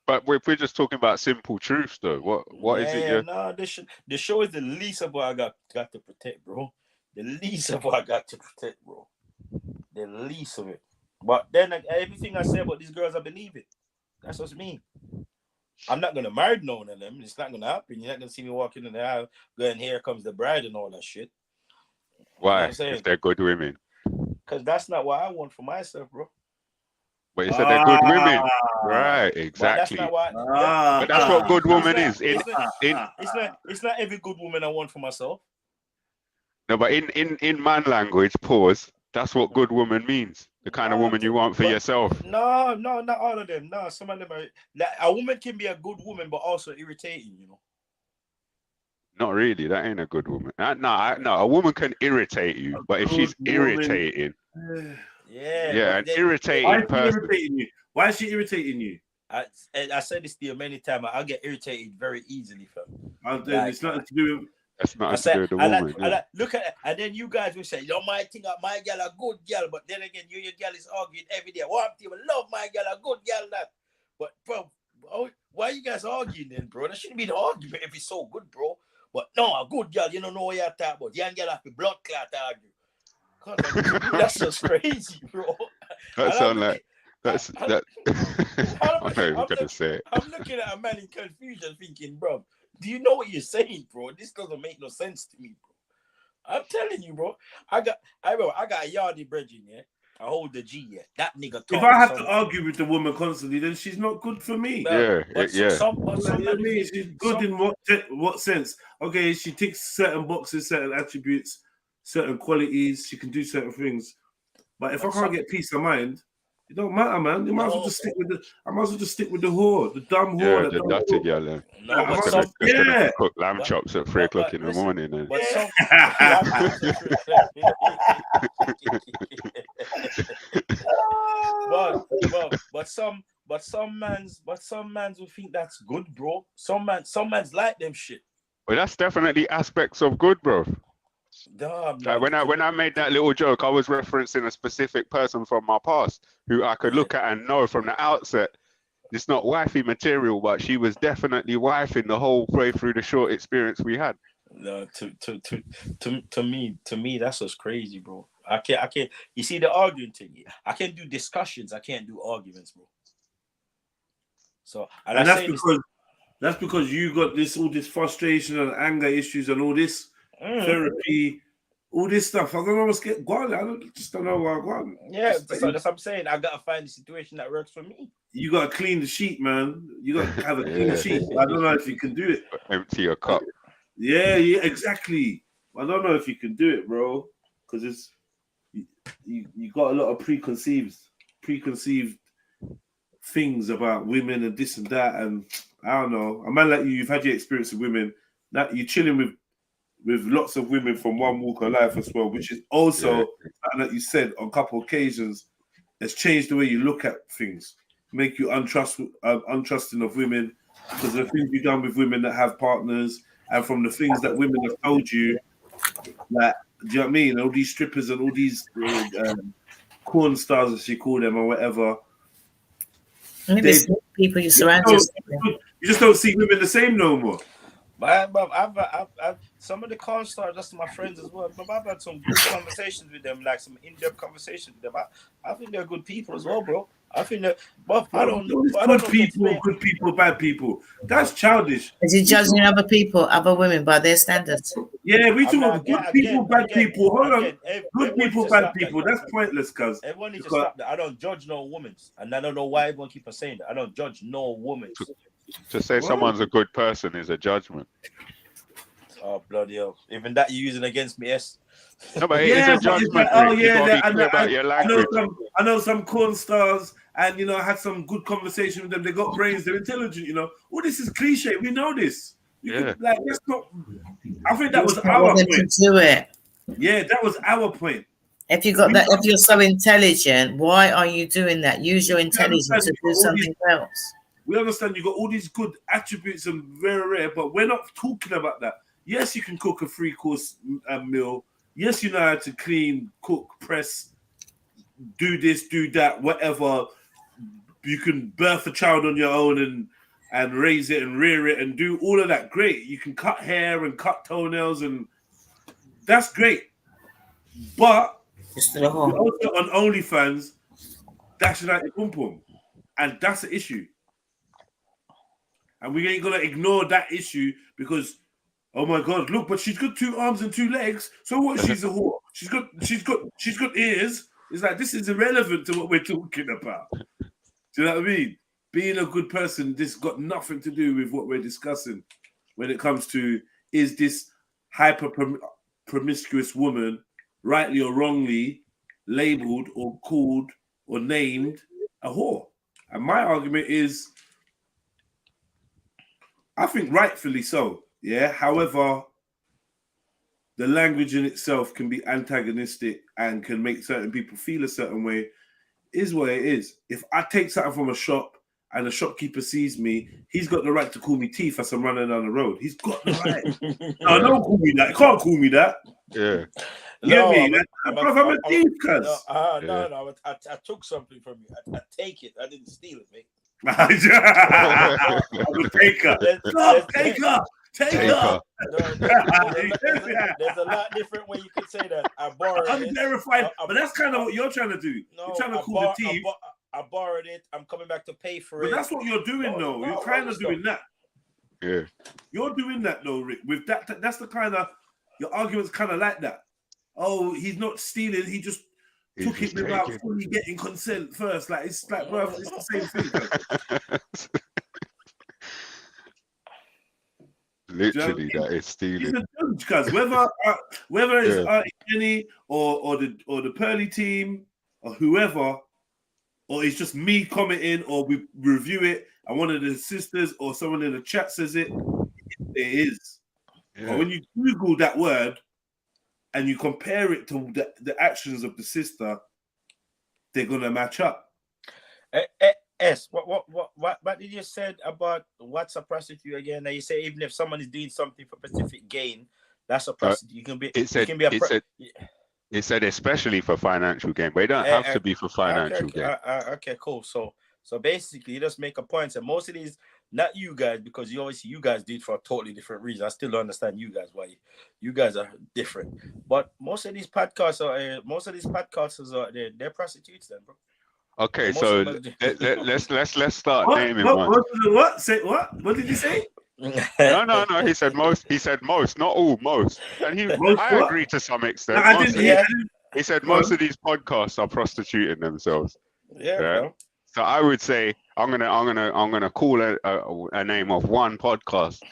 But if we're just talking about simple truths, though, what is it? No, the show is the least of what I got to protect, bro. The least of what I got to protect, bro. The least of it. But then everything I say about these girls, I believe it. That's what I mean. I'm not gonna marry no one of them. It's not gonna happen. You're not gonna see me walking in the house going, here comes the bride and all that shit. Why? If they're good women. Because that's not what I want for myself, bro. But you said they're good women. Right, exactly. But that's not what, but that's what good woman is. It's not every good woman I want for myself. No, but in man language, that's what good woman means. The kind of woman you want for yourself. No, not all of them. No, some of them are. Like, a woman can be a good woman, but also irritating, you know. Not really. That ain't a good woman. No, a woman can irritate you, but if she's irritating, an irritating person. Why is she irritating you? I said this to you many times. I get irritated very easily, fam. It's nothing to do with. That's not to do with the woman. Look at it, and then you guys will say, "Yo, my thing, my girl a good girl," but then again, your girl is arguing every day. One people love my girl, a good girl, that. But bro, why you guys arguing then, bro? That shouldn't be the argument if it's so good, bro. But no, a good girl, you don't know what you're talking about. Young girl have to blood clot argue. That's just crazy, bro. That sounds like that. I'm not even gonna say it. I'm looking at a man in confusion, thinking, bro. Do you know what you're saying, bro? This doesn't make no sense to me, bro. I'm telling you, bro. I got a yardie bridging, yeah. I hold the G, yeah. That nigga. If I have to argue with the woman constantly, then she's not good for me. She's good in what sense? Okay, she ticks certain boxes, certain attributes, certain qualities. She can do certain things. But if I can't get peace of mind, it don't matter, man. You might as well just stick with the. I might as well just stick with the whore, the dumb whore. Yeah, the dirty girl. Gonna cook lamb chops at 3 o'clock in the morning. And... But some mans will think that's good, bro. Some mans like them shit. Well, that's definitely aspects of good, bro. Like when I made that little joke, I was referencing a specific person from my past who I could look at and know from the outset it's not wifey material, but she was definitely wifing the whole way through the short experience we had. No, to me, that's just crazy, bro. I can't. You see the arguing thing? I can do discussions. I can't do arguments, bro. So and that's because you got all this frustration and anger issues and all this therapy, all this stuff. I don't know what's going on. I just don't know why I'm going. Yeah, that's what I'm saying. I gotta find the situation that works for me. You gotta clean the sheet, man. You gotta have a clean sheet. I don't know if you can do it. Empty your cup. Yeah, exactly. I don't know if you can do it, bro, because it's you got a lot of preconceived things about women and this and that, and I don't know. A man like you've had your experience with women. That you're chilling with lots of women from one walk of life as well, which is also something that you said on a couple of occasions has changed the way you look at things, make you untrusting of women because of the things you've done with women that have partners, and from the things that women have told you, that do you know what I mean? All these strippers and all these corn stars, as you call them, or whatever. People you surround yourself with. You just don't see women the same no more. But I've some of the corn stars, that's my friends as well. But I've had some good conversations with them, like some in-depth conversations with them. I think they're good people as well, bro. I think that, but I don't know. Good people, bad people. That's childish. Is he judging other people, other women by their standards? Yeah, we talk about good people, bad people. Hold on, good people, bad people. That's pointless, cuz. Everyone needs to stop that. I don't judge no woman, and I don't know why everyone keep on saying that. I don't judge no woman. To say someone's a good person is a judgment. Oh bloody hell! Even that you're using against me, yes. No, but it's a judgment. I know some corn stars, and I had some good conversation with them. They got brains, they're intelligent. All this is cliche. We know this. That's not. I think that was our point. Do it. Yeah, that was our point. If you got that, if you're so intelligent, why are you doing that? Use your intelligence to do something else. We understand you got all these good attributes and very rare, but we're not talking about that. Yes, you can cook a 3-course meal. Yes, you know how to clean, cook, press, do this, do that, whatever. You can birth a child on your own and raise it and rear it and do all of that. Great. You can cut hair and cut toenails, and that's great. But you're also on OnlyFans, dashing out your pum pum, and that's the issue. And we ain't gonna ignore that issue because, oh my God, look, but she's got 2 arms and 2 legs. So what? She's a whore. She's got ears. It's like this is irrelevant to what we're talking about. Do you know what I mean? Being a good person, this got nothing to do with what we're discussing when it comes to, is this hyper promiscuous woman, rightly or wrongly, labeled or called or named a whore? And my argument is, I think rightfully so, yeah. However, the language in itself can be antagonistic and can make certain people feel a certain way, is what it is. If I take something from a shop and the shopkeeper sees me, he's got the right to call me teeth as I'm running down the road. He's got the right. No, don't call me that. You can't call me that. Yeah. You know what I mean? I'm a thief, cuz. No, I took something from you. I take it. I didn't steal it, mate. Take her. There's a lot different way you could say that. I borrowed it. I'm verified, but that's kind of what you're trying to do. No, you're trying to call the thief. I borrowed it. I'm coming back to pay for it. But that's what you're doing, though. You're kind of doing that. Yeah. You're doing that, though, Rick. With that, that's the kind of your argument's kind of like that. Oh, he's not stealing. He just took it without fully getting consent first. Like it's like, bro, it's the same thing. Literally, that is stealing. He's a judge, cuz whether it's Jenny or the Pearly team or whoever, or it's just me commenting, or we review it and one of the sisters or someone in the chat says it, it is. Yeah. But when you Google that word and you compare it to the actions of the sister, they're gonna match up. What did you say about what's a prostitute again? Now you say even if someone is doing something for specific gain, that's a prostitute. You can be. It said especially for financial gain, but it don't have to be for financial gain. Okay, cool. So basically, you just make a point. And most of these, not you guys, because you guys did for a totally different reason. I still don't understand you guys why you guys are different. But most of these podcasters are they're prostitutes then, bro. Okay, so let's start naming one. What? Say what? What did you say? No. He said most. He said most, not all. Most, and I agree to some extent. No, I didn't. He said most of these podcasts are prostituting themselves. Yeah. So I would say I'm gonna call a name of one podcast.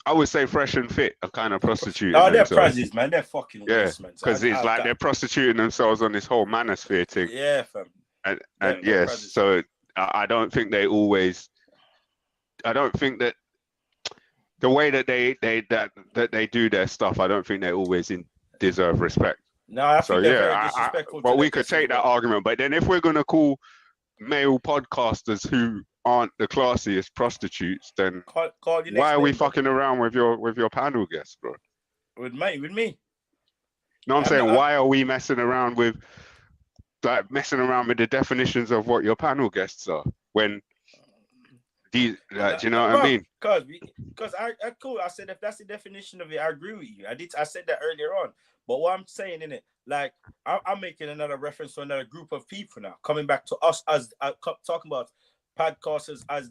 I would say Fresh and Fit are kind of prostituting. Oh, they're prizes, man. They're fucking waste, man. Because it's like they're prostituting themselves on this whole manosphere thing. Yeah, fam. And yes, so I don't think they always. I don't think that the way that they do their stuff, I don't think they always deserve respect. No, I think they're very disrespectful. Well, we could take that argument, but then if we're gonna call male podcasters who aren't the classiest prostitutes, then why are we fucking around with your panel guests, bro? With me. No, I'm saying why are we messing around with the definitions of what your panel guests are when these, do you know what I mean? Because cool. I said if that's the definition of it, I agree with you. I said that earlier on. But what I'm saying in it, like I'm making another reference to another group of people now, coming back to us as talking about podcasters as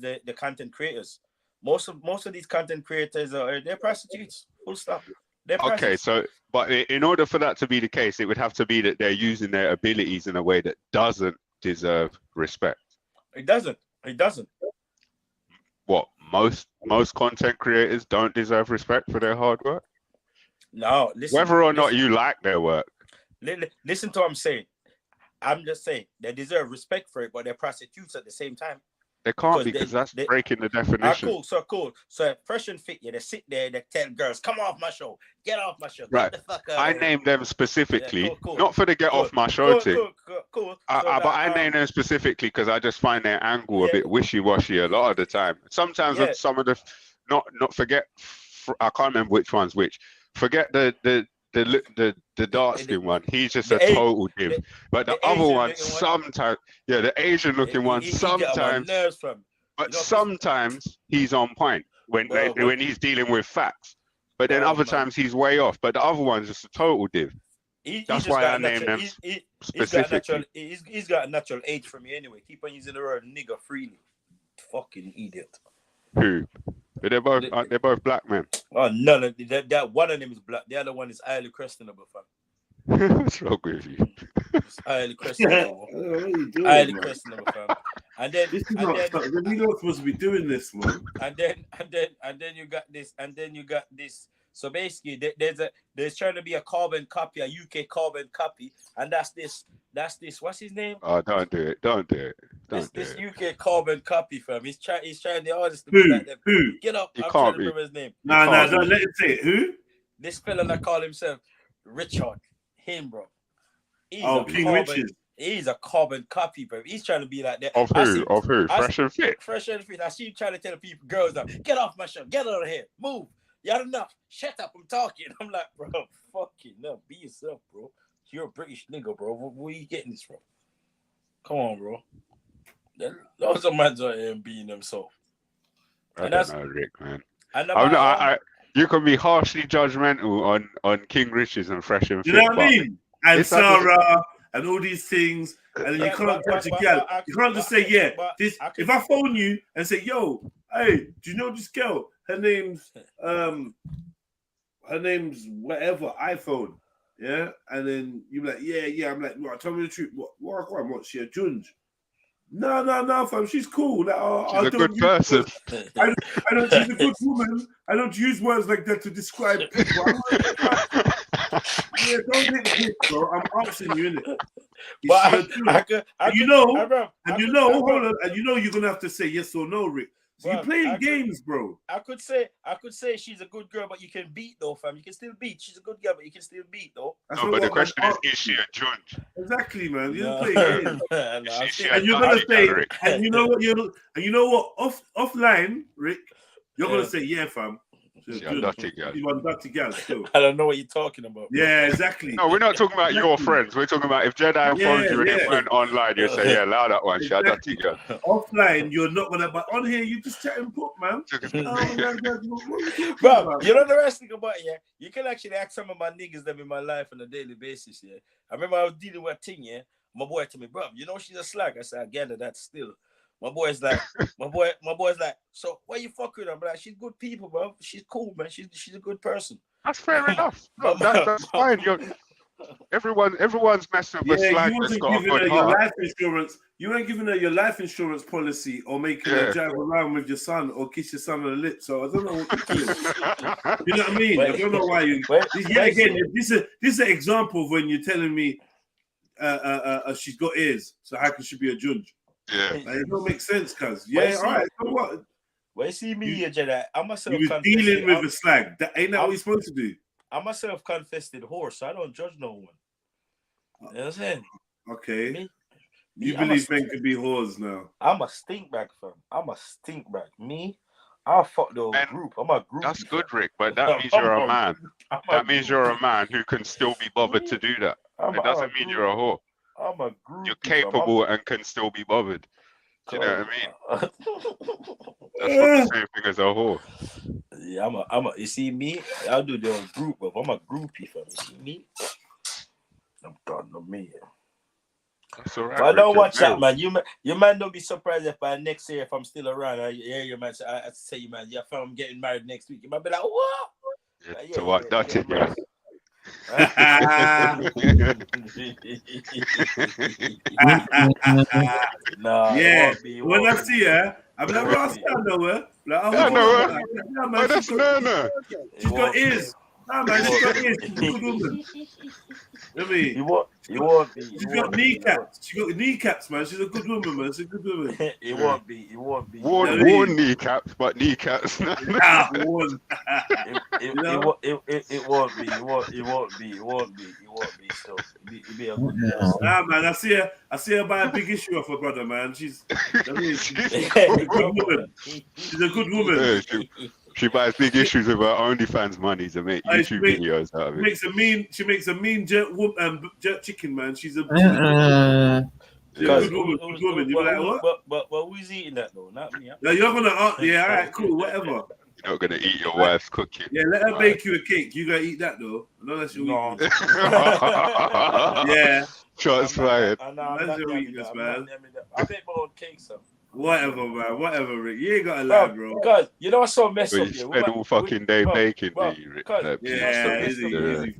the content creators. Most of these content creators they're prostitutes. Full stop. Okay, so but in order for that to be the case, it would have to be that they're using their abilities in a way that doesn't deserve respect. It doesn't. What, most content creators don't deserve respect for their hard work? No, whether or not you like their work. Listen to what I'm saying. I'm just saying they deserve respect for it, but they're prostitutes at the same time. They can't because that's breaking the definition. Cool. So Fresh and Fit, they sit there, they tell girls, come off my show, get off my show, right. Get the fuck out. I named them specifically, not for the get off my show thing. Cool. But I named them specifically because I just find their angle a bit wishy-washy a lot of the time. Sometimes some of the, not forget, I can't remember which one's which. Forget the dark skin one. He's just a total div. But the other one, sometimes, the Asian looking one, sometimes. But sometimes he's on point when he's dealing with facts. But then other times he's way off. But the other one's just a total div. That's why I named them specifically. He's got a natural age for me anyway. Keep on using the word nigger freely. Fucking idiot. Who? They're both black men. Oh, none of that. One of them is black. The other one is highly questionable, fam. What's wrong with you? It's highly questionable. Highly questionable, fam. And then we're not supposed to be doing this, man. And then you got this. So basically, there's trying to be a carbon copy, a UK carbon copy, and that's this. What's his name? Oh, don't do it. This UK carbon copy, fam. He's trying the artist to be like them. Who? Get up. I'm trying to remember his name. No, don't let him say it. Who? This fella that call himself Richard. Him, bro. King Richard. He's a carbon copy, bro. He's trying to be like that. Of who? Fresh and Fit. Fresh and Fit. I see you trying to tell the people, girls, now, get off my show. Get out of here. Move. You had enough. Shut up. I'm talking. I'm like, bro, fucking no. Be yourself, bro. You're a British nigga, bro. Where you getting this from? Come on, bro. Those are men that being themselves. I don't know, Rick, man. You can be harshly judgmental on King Riches and Fresh and Fit. You know what I mean? And Sarah and all these things, and then you can't judge a girl. You can't just say, if I phone you and say, yo, hey, do you know this girl? Her name's her name's whatever, iPhone. Yeah, and then you be like, yeah. I'm like, no, tell me the truth. What? She a junge? No, fam. She's cool. Like, she's a good person. I don't. She's a good woman. I don't use words like that to describe people. Yeah, don't take the piss, bro. I'm asking you, innit? Hold on, and you know you're gonna have to say yes or no, Rick. So you're playing games, bro. I could say she's a good girl, but you can beat though, fam. You can still beat. She's a good girl, but you can still beat though. No, but the question is she a judge? Exactly, man. You're playing games. And you're gonna say, and you know what? Offline, Rick, you're gonna say, yeah, fam. She's a dirty girl. Still. I don't know what you're talking about. Bro. Yeah, exactly. No, we're not talking about your friends. We're talking about if JEDI phoned you and it went online, you say, yeah, allow that one. She's a dirty girl. Offline, you're not gonna, but on here, you just chat and put, man. Bro, you know the rest thing about it, yeah? You can actually ask some of my niggas that in my life on a daily basis, yeah? I remember I was dealing with a thing, yeah? My boy told me, bro, you know she's a slag. I said, I gather that still. My boy's like, so why you fuck with her? I'm like, she's good people, bro. She's cool, man. She's a good person. That's fair enough. No, that's fine. Everyone's messing with a slag that's got a good heart. You ain't giving her your life insurance policy or making her drive around with your son or kiss your son on the lips. So I don't know what you're doing. You know what I mean? I don't know why you. This is an example of when you're telling me she's got ears, so how can she be a judge? Yeah, it don't make sense, cuz. Yeah, all right. So what? Well, see me, Jedi. I'm a self-confessed. You was dealing with a slag. Ain't that what you're supposed to do? I'm a self-confessed whore, so I don't judge no one. You know what I'm saying? Okay. You believe men can be whores now? I'm a stink bag, fam. I'm a stink bag. Me, I'll fuck the whole group. I'm a group. That's good, Rick, but that means you're a man. That means you're a man who can still be bothered to do that. It doesn't mean you're a whore. I'm a group. You're capable and can still be bothered. Do you know what I mean? That's not the same thing as a whore. Yeah, I'm a. You see me? I'll do the whole group, but I'm a groupie, fam. You see me? I'm done with me. That's all right. But I don't watch that, man. You man don't be surprised if by next year if I'm still around. You man. I say you man. Yeah, fam, I'm getting married next week. You might be like, what? To what? That's it, yeah. No, yeah. When I see her, I'm like, Ross, I know her. Like, I know her. Oh, that's Lana. She's got ears. Nah, man, she's got ears. She's a good woman. I mean, you won't be. She's got kneecaps. She got kneecaps, man. She's a good woman, man. She's a good woman. It won't be. Worn kneecaps, but kneecaps. Worn. It won't be. It won't be. So it'll be a good person. Nah, man. I see her buy a big issue of her brother, man. She's a good woman. She's a good woman. Yeah, she buys big issues with her OnlyFans money to make YouTube videos out of it. She makes a mean jerk chicken, man. She's a good woman. You're like, what? But who's eating that though? Not me. Yeah, you're gonna. Yeah, all right, cool, whatever. You're not gonna eat your wife's cooking. Yeah, let her bake you a cake. You gotta eat that though. Unless you eat. Yeah. Shots fired. That's your weakness, man. I make my own cake, so. Whatever, man. Whatever, Rick. You ain't got to lie, bro. Because you know what's so messed up. You spend all fucking day baking, do you, Rick? Yeah, easy.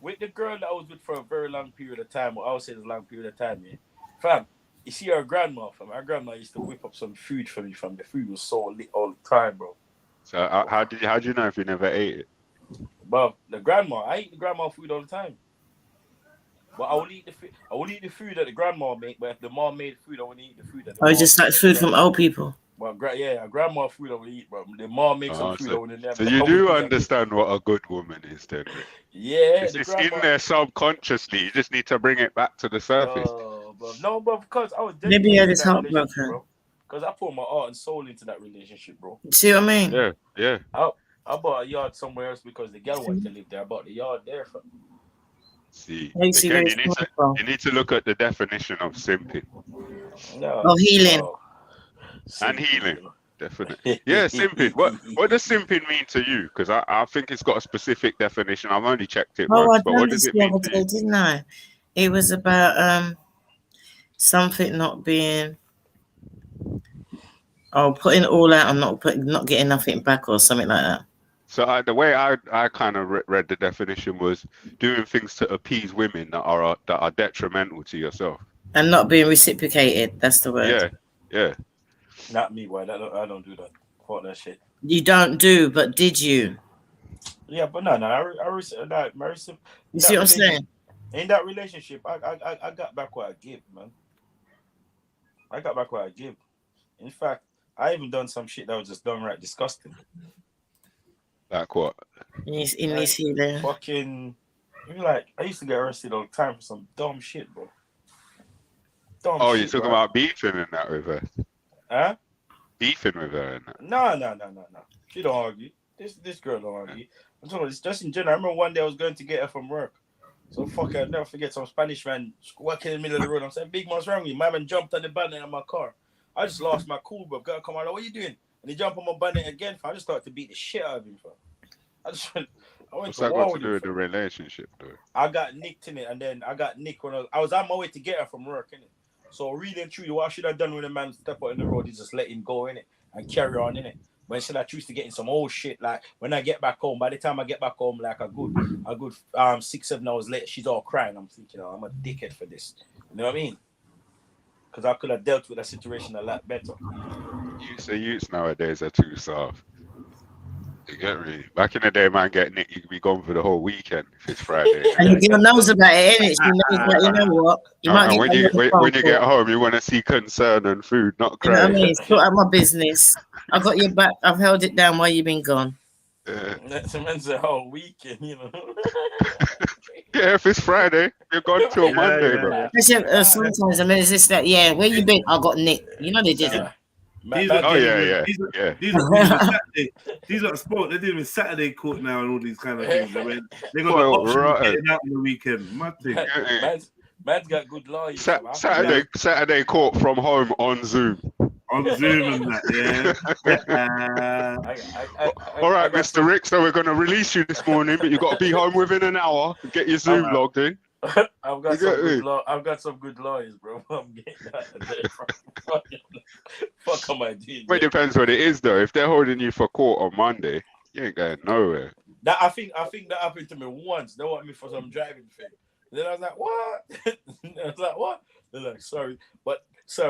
With the girl that I was with for a very long period of time, or I would say a long period of time, yeah. Fam, you see our grandma, fam. Our grandma used to whip up some food for me, fam. The food was so lit all the time, bro. So how do you know if you never ate it? Well, I eat the grandma food all the time. But I will eat the food. I will eat the food that the grandma make. But if the mom made food, I wouldn't eat the food that. Just like food from old people. Well, grandma food I would eat, but the mom makes some food I would never. So you do understand what a good woman is, then? Rick? Yeah, it's in there subconsciously. You just need to bring it back to the surface. But because I was maybe I just heartbroken. Because I put my heart and soul into that relationship, bro. See what I mean? Yeah. I bought a yard somewhere else because the girl wanted to live there. I bought the yard there for. See, again, you need to look at the definition of simping. Healing. And healing, definitely. Yeah, simping. What does simping mean to you? Because I think it's got a specific definition. I've only checked it once, but what does it mean to you? Didn't I? It was about something not being putting it all out and not getting nothing back or something like that. So the way I kind of read the definition was doing things to appease women that are detrimental to yourself and not being reciprocated. That's the word. Yeah, yeah. Not me, boy. I don't do that. Fuck that shit. You don't do, but did you? Yeah, but no. You see what I'm saying? In that relationship, I got back what I give, man. I got back what I give. In fact, I even done some shit that was just downright disgusting. Like what? In this here, fucking, like I used to get arrested all the time for some dumb shit, bro. Dumb you're talking about beefing and that with her? Huh? Beefing with her and that? No. She don't argue. This girl don't argue. I'm talking about just in general. I remember one day I was going to get her from work. So fuck, I'll never forget some Spanish man walking in the middle of the road. I'm saying, big man's wrong with me. My man jumped on the bonnet of my car. I just lost my cool, bro. Girl, come on, what are you doing? And he jumped on my bonnet again. I just started to beat the shit out of him, fam. What's that got to do with the relationship, though? I got nicked in it, and then I got nicked when I was on my way to get her from work, innit? So really and truly, what I should have done when a man step out in the road is just let him go, innit? And carry on, innit? But instead I choose to get in some old shit, like when I get back home, by the time I get back home, like a good 6-7 hours later, she's all crying. I'm thinking, oh, I'm a dickhead for this. You know what I mean? Because I could have dealt with that situation a lot better. Youths nowadays are too soft. You get me? Back in the day, man, get nicked, you could be gone for the whole weekend if it's Friday. And the girl knows about it, innit? She knows that, you know what? And when you get home, you want to see concern and food, not cry. You know what I mean? Sort out my business. I got your back. I've held it down while you've been gone. That's a whole weekend, you know. Yeah, if it's Friday, you're gone till Monday, bro. Sometimes, I mean, it's just that, where you been? I got nicked. You know they didn't. These are sport. They're dealing with Saturday court now and all these kind of things. I mean, they got the option of getting out on the weekend. Man's got good lawyers. Saturday court from home on Zoom. On Zoom and that, All right, Mr. Rick. So we're going to release you this morning, but you've got to be home within an hour. Get your Zoom logged in. I've got some good lawyers, bro. I'm getting that. Fuck am I doing? But it depends what it is, though. If they're holding you for court on Monday, you ain't going nowhere. I think that happened to me once. They want me for some driving thing. Then I was like, what? They're like, sorry,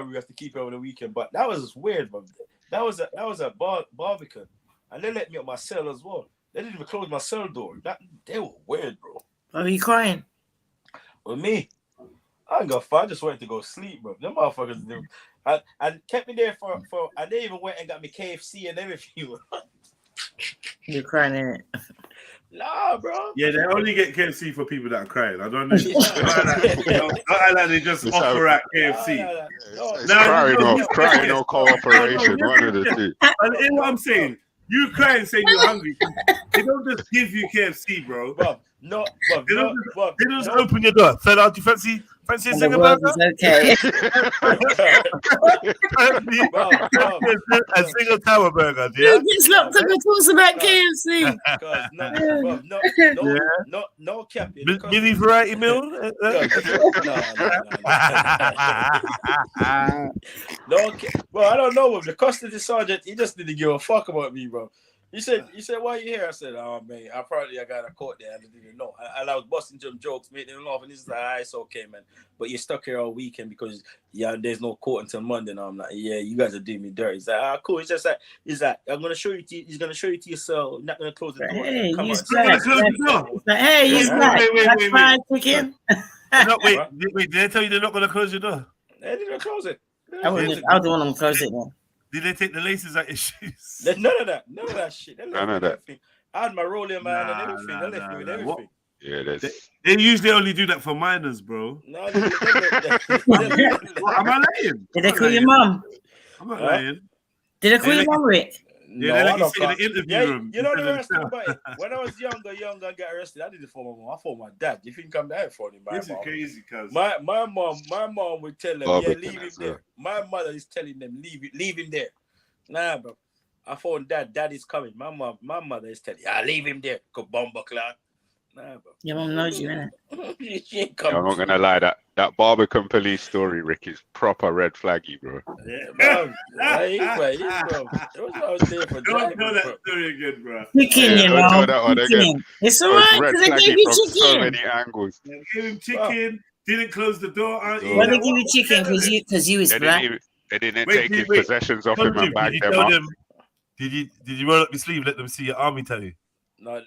we have to keep it over the weekend. But that was just weird, bro. That was a Barbican, and they let me up my cell as well. They didn't even close my cell door. They were weird, bro. Are you crying? With me, I ain't got fun. I just wanted to go sleep, bro. Them motherfuckers do. And kept me there for and they even went and got me KFC and everything. You're crying, innit? Nah, bro. Yeah, they only get KFC for people that are crying. I don't know. Not like they just offer at KFC. Crying or cooperation. One of the two. And you know what I'm saying? You crying saying you're hungry. They don't just give you KFC, bro. They don't just open your door. Fell out, you fancy a single burger? Okay. A single tower burger, yeah? You get slapped up and talks about KFC. No cap. Mini variety meal? No, bro, I don't know. The custody sergeant, he just didn't give a fuck about me, bro. He said, why you here? I said, oh, man, I got a court there. I didn't know. And I was busting some jokes, making them laugh. And he's like, it's okay, man. But you're stuck here all weekend because, there's no court until Monday. And I'm like, yeah, you guys are doing me dirty. He's like, cool. It's just like, he's going to show you to your cell. Not going to close the door. Hey, Come he's on. back. Hey, he's back. That's fried chicken. Wait, did they tell you they're not going to close your door? They didn't close it. I don't want them to close it, man. Did they take the laces out your shoes? None of that shit. None of that. I had my rolling man and everything. They left me with everything. What? Yeah, they usually only do that for minors, bro. No, Am I lying? Did they call your mum? I'm not lying. Did they call your mum, Rick? Yeah, they let you sit in the interview room. You know the worst thing about it? When I was younger and got arrested, I didn't phone my mom. I phoned my dad. You think I'm that for him? This is crazy, cuz. My mom would tell them, leave him there. My mother is telling them, leave him there. Nah, bro. I phoned dad. Dad is coming. My mother is telling, leave him there. Go bomba clock. Nah, bro. Your mum knows you, innit? She ain't Yeah, I'm coming not through. gonna lie, that Barbican police story, Rick, is proper red flaggy, bro. Yeah, bro. Bro. I was there for Don't tell driving, that bro. story again, bro. Chicken, Yeah, you don't tell know. that one again. Chicken. It's all Oh, it's right, red because they gave flaggy you from so chicken. many angles. Gave him chicken, didn't close the door, auntie. Well, So, they give you chicken because you is they black. didn't Wait, take his wait. possessions off Tell him and did bag you them tell up. them? Did you roll up your sleeve, let them see your army tally? No,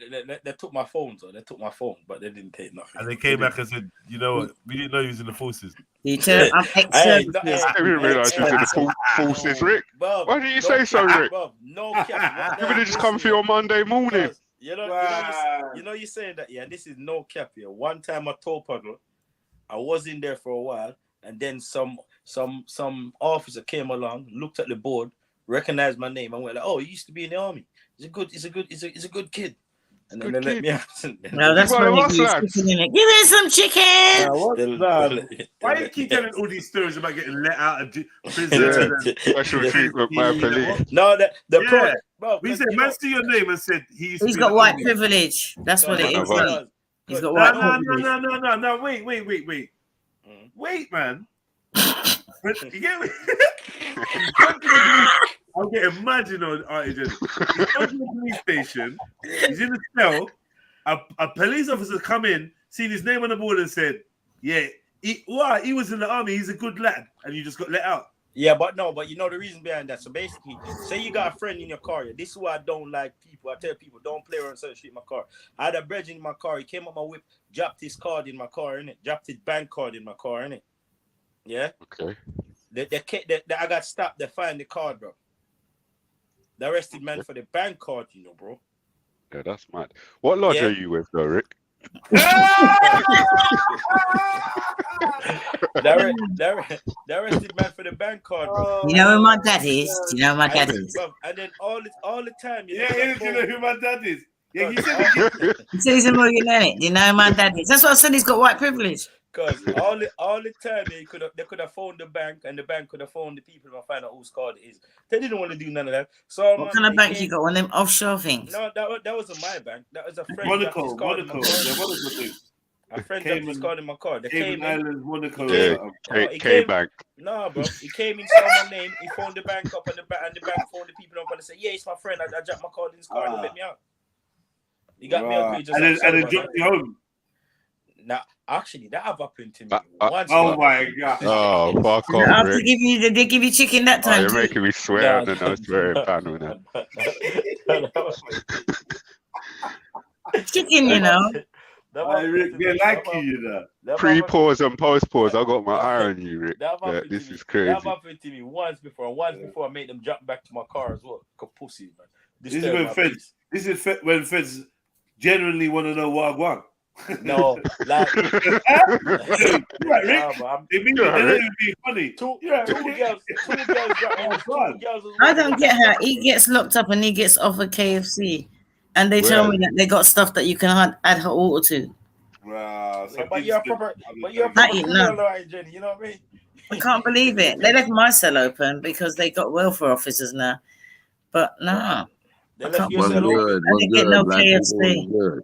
they took my phone, so they took my phone, but they didn't take nothing. And they came back and said, you know what? We didn't know he was in the forces. You tell I'm Hey, ex-services. I didn't realise he was in the forces, Rick. Bro, Why didn't you say so, Rick? Bro, no cap. You would have just come for your Monday morning. You know, you saying that, yeah, this is no cap here. One time I told Puddle, I was in there for a while, and then some officer came along, looked at the board, recognized my name, and went like, "Oh, he used to be in the army. He's a good kid." And then they let me out. No, that's why they give you chicken in it. Give me some chicken. Why do you keep telling all these stories about getting let out of prison? Special treatment by police. No, bro. We said, man, see your name and said He's got white privilege. That's what it is. He's got white privilege. No, wait. Wait, man. You get me? I'm getting mad, you know, Artigen. He's gone to the police station. He's in the cell. A police officer come in, seen his name on the board and said, yeah, he was in the army. He's a good lad. And you just got let out. Yeah, but you know the reason behind that. So basically, say you got a friend in your car. This is why I don't like people. I tell people, don't play around certain shit in my car. I had a brethren in my car. He came on my whip, dropped his card in my car, innit? Dropped his bank card in my car, innit? Yeah? Okay. I got stopped. They find the card, bro. They arrested man for the bank card, you know, bro. Yeah, that's mad. What lodge are you with, though, Rick? They arrested man for the bank card, bro. You know who my dad is? Do you know who my dad is? And then all the time, you know who my dad is. Yeah, He said he's a millionaire. Do you know who my dad is? That's what I said. He's got white privilege. Because all the time they could have phoned the bank, and the bank could have phoned the people and find out whose card it is. They didn't want to do none of that. So What kind of bank you got? One of them offshore things? No, that wasn't my bank. That was a friend. Monaco. A friend dropped his card in my car. They Cayman came Islands, Monaco. K-Bank. No, bro. He came in someone's name. He phoned the bank up, and the bank phoned the people up and they said, "Yeah, it's my friend. I dropped my card in his car. They let me out." He got me out. And then dropped you home. Now, actually, that have happened to me once. Oh my god! Oh, fuck off, After Rick. did they give you chicken that time? You're making me swear on the nose swearing panel now. Chicken, you know. Rick, they like you know. Pre-pause and post-pause. I got my eye on you, Rick. Yeah, this is crazy. That happened to me once before. Once before I made them jump back to my car as well. Pussy, man. This is when feds genuinely want to know what I want. No, like Rick. It means it would be funny. Two girls. I don't get how he gets locked up and he gets offered KFC, and they tell me that they got stuff that you can add hot water to. But you're a proper criminal, right, Jenny? You know what I mean? I can't believe it. They left my cell open because they got welfare officers now, but no, I can't believe it. I didn't get no KFC.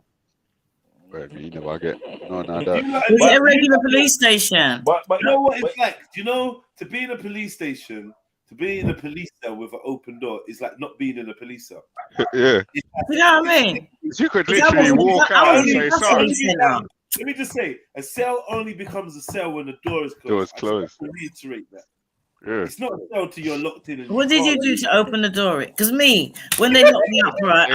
Well, you know, I get no, Is it a regular police station? But you know what it's like? Do you know, to be in a police station, to be in a police cell with an open door is like not being in a police cell. Yeah. You know what I mean? You could literally walk out and say sorry. Let me just say, a cell only becomes a cell when the door is closed. Door is closed. I reiterate that. Yeah. It's not a cell till you're locked in. What did you do to open the door? Because me, when they locked me up, right,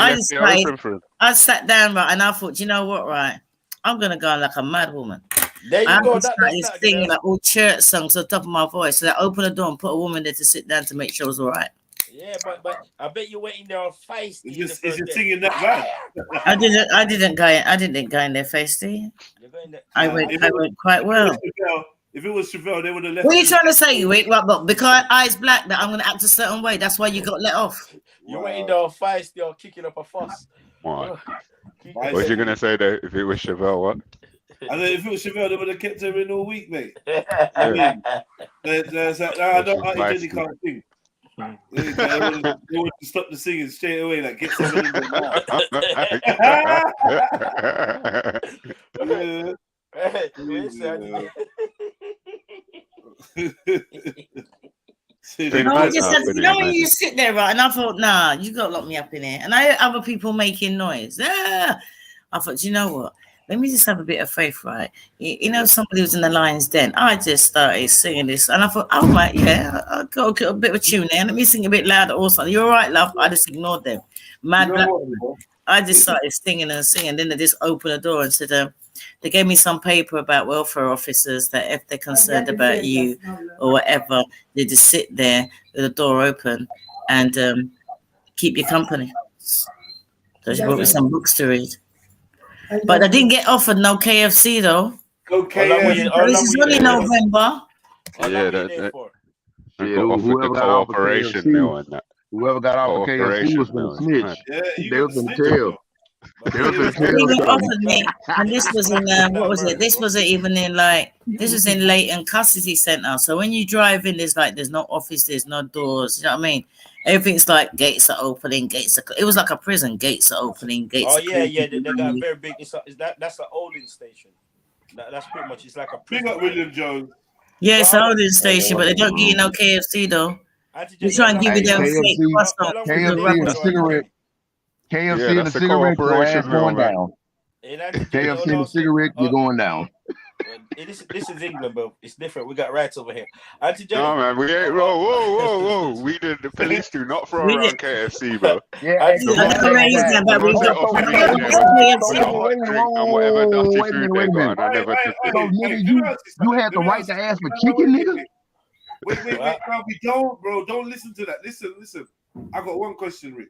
I sat down, right, and I thought, you know what, right, I'm gonna go like a mad woman. There you go. This thing like all church songs on top of my voice. So I opened the door and put a woman there to sit down to make sure it was all right. Yeah, but I bet you went in there feisty. Is you singing that bad? I didn't go in there feisty. I went quite well. If it was Chevelle, they would have left. What are you trying to say, Rick? But because eyes black, that I'm going to act a certain way. That's why you got let off. You went in there feisty or kicking up a fuss. What was you gonna say though? If it was Chevelle, what? I know if it was Chevelle, they would have kept her in all week, mate. I mean, I don't can't sing. They want to stop the singing straight away. Like, get somebody in the You know when you sit there, right? And I thought, nah, you got to lock me up in here. And I heard other people making noise. I thought, you know what? Let me just have a bit of faith, right? You know, somebody was in the lion's den. I just started singing this, and I thought, oh my, yeah, I got a bit of a tune there. Let me sing a bit louder also. You're all right, love. I just ignored them. Mad black. I just started singing and singing. Then they just opened the door and said, they gave me some paper about welfare officers that if they're concerned about you or whatever, they just sit there with the door open and keep you company. So she brought me some books to read. But I didn't get offered no KFC though. Okay, this is only November. Whoever got off of KFC, whoever got off of KFC was gonna snitch. They was gonna tell. They even offered me, and this was in what was it? This wasn't even in this was in Leighton Custody Center. So when you drive in, there's no office, there's no doors. You know what I mean? Everything's like gates are opening, gates are. It was like a prison. Gates are opening, gates. Oh are yeah. They got a very big. That's the holding station. That's pretty much. It's like a prison. Big up William Jones. Yeah, it's a holding station, but they don't give you no KFC though. They try and give you them fake KFC and the cigarette. KFC and the cigarette, your ass going down. KFC and the cigarette, you're going down. This is England, bro. It's different. We got rats over here. No, man, we ain't. Whoa. We did the police do not throw around KFC, bro. Yeah, you had the right to ask for chicken, nigga. Wait, no, we don't, bro. Don't listen to that. Listen. I got one question, Rick.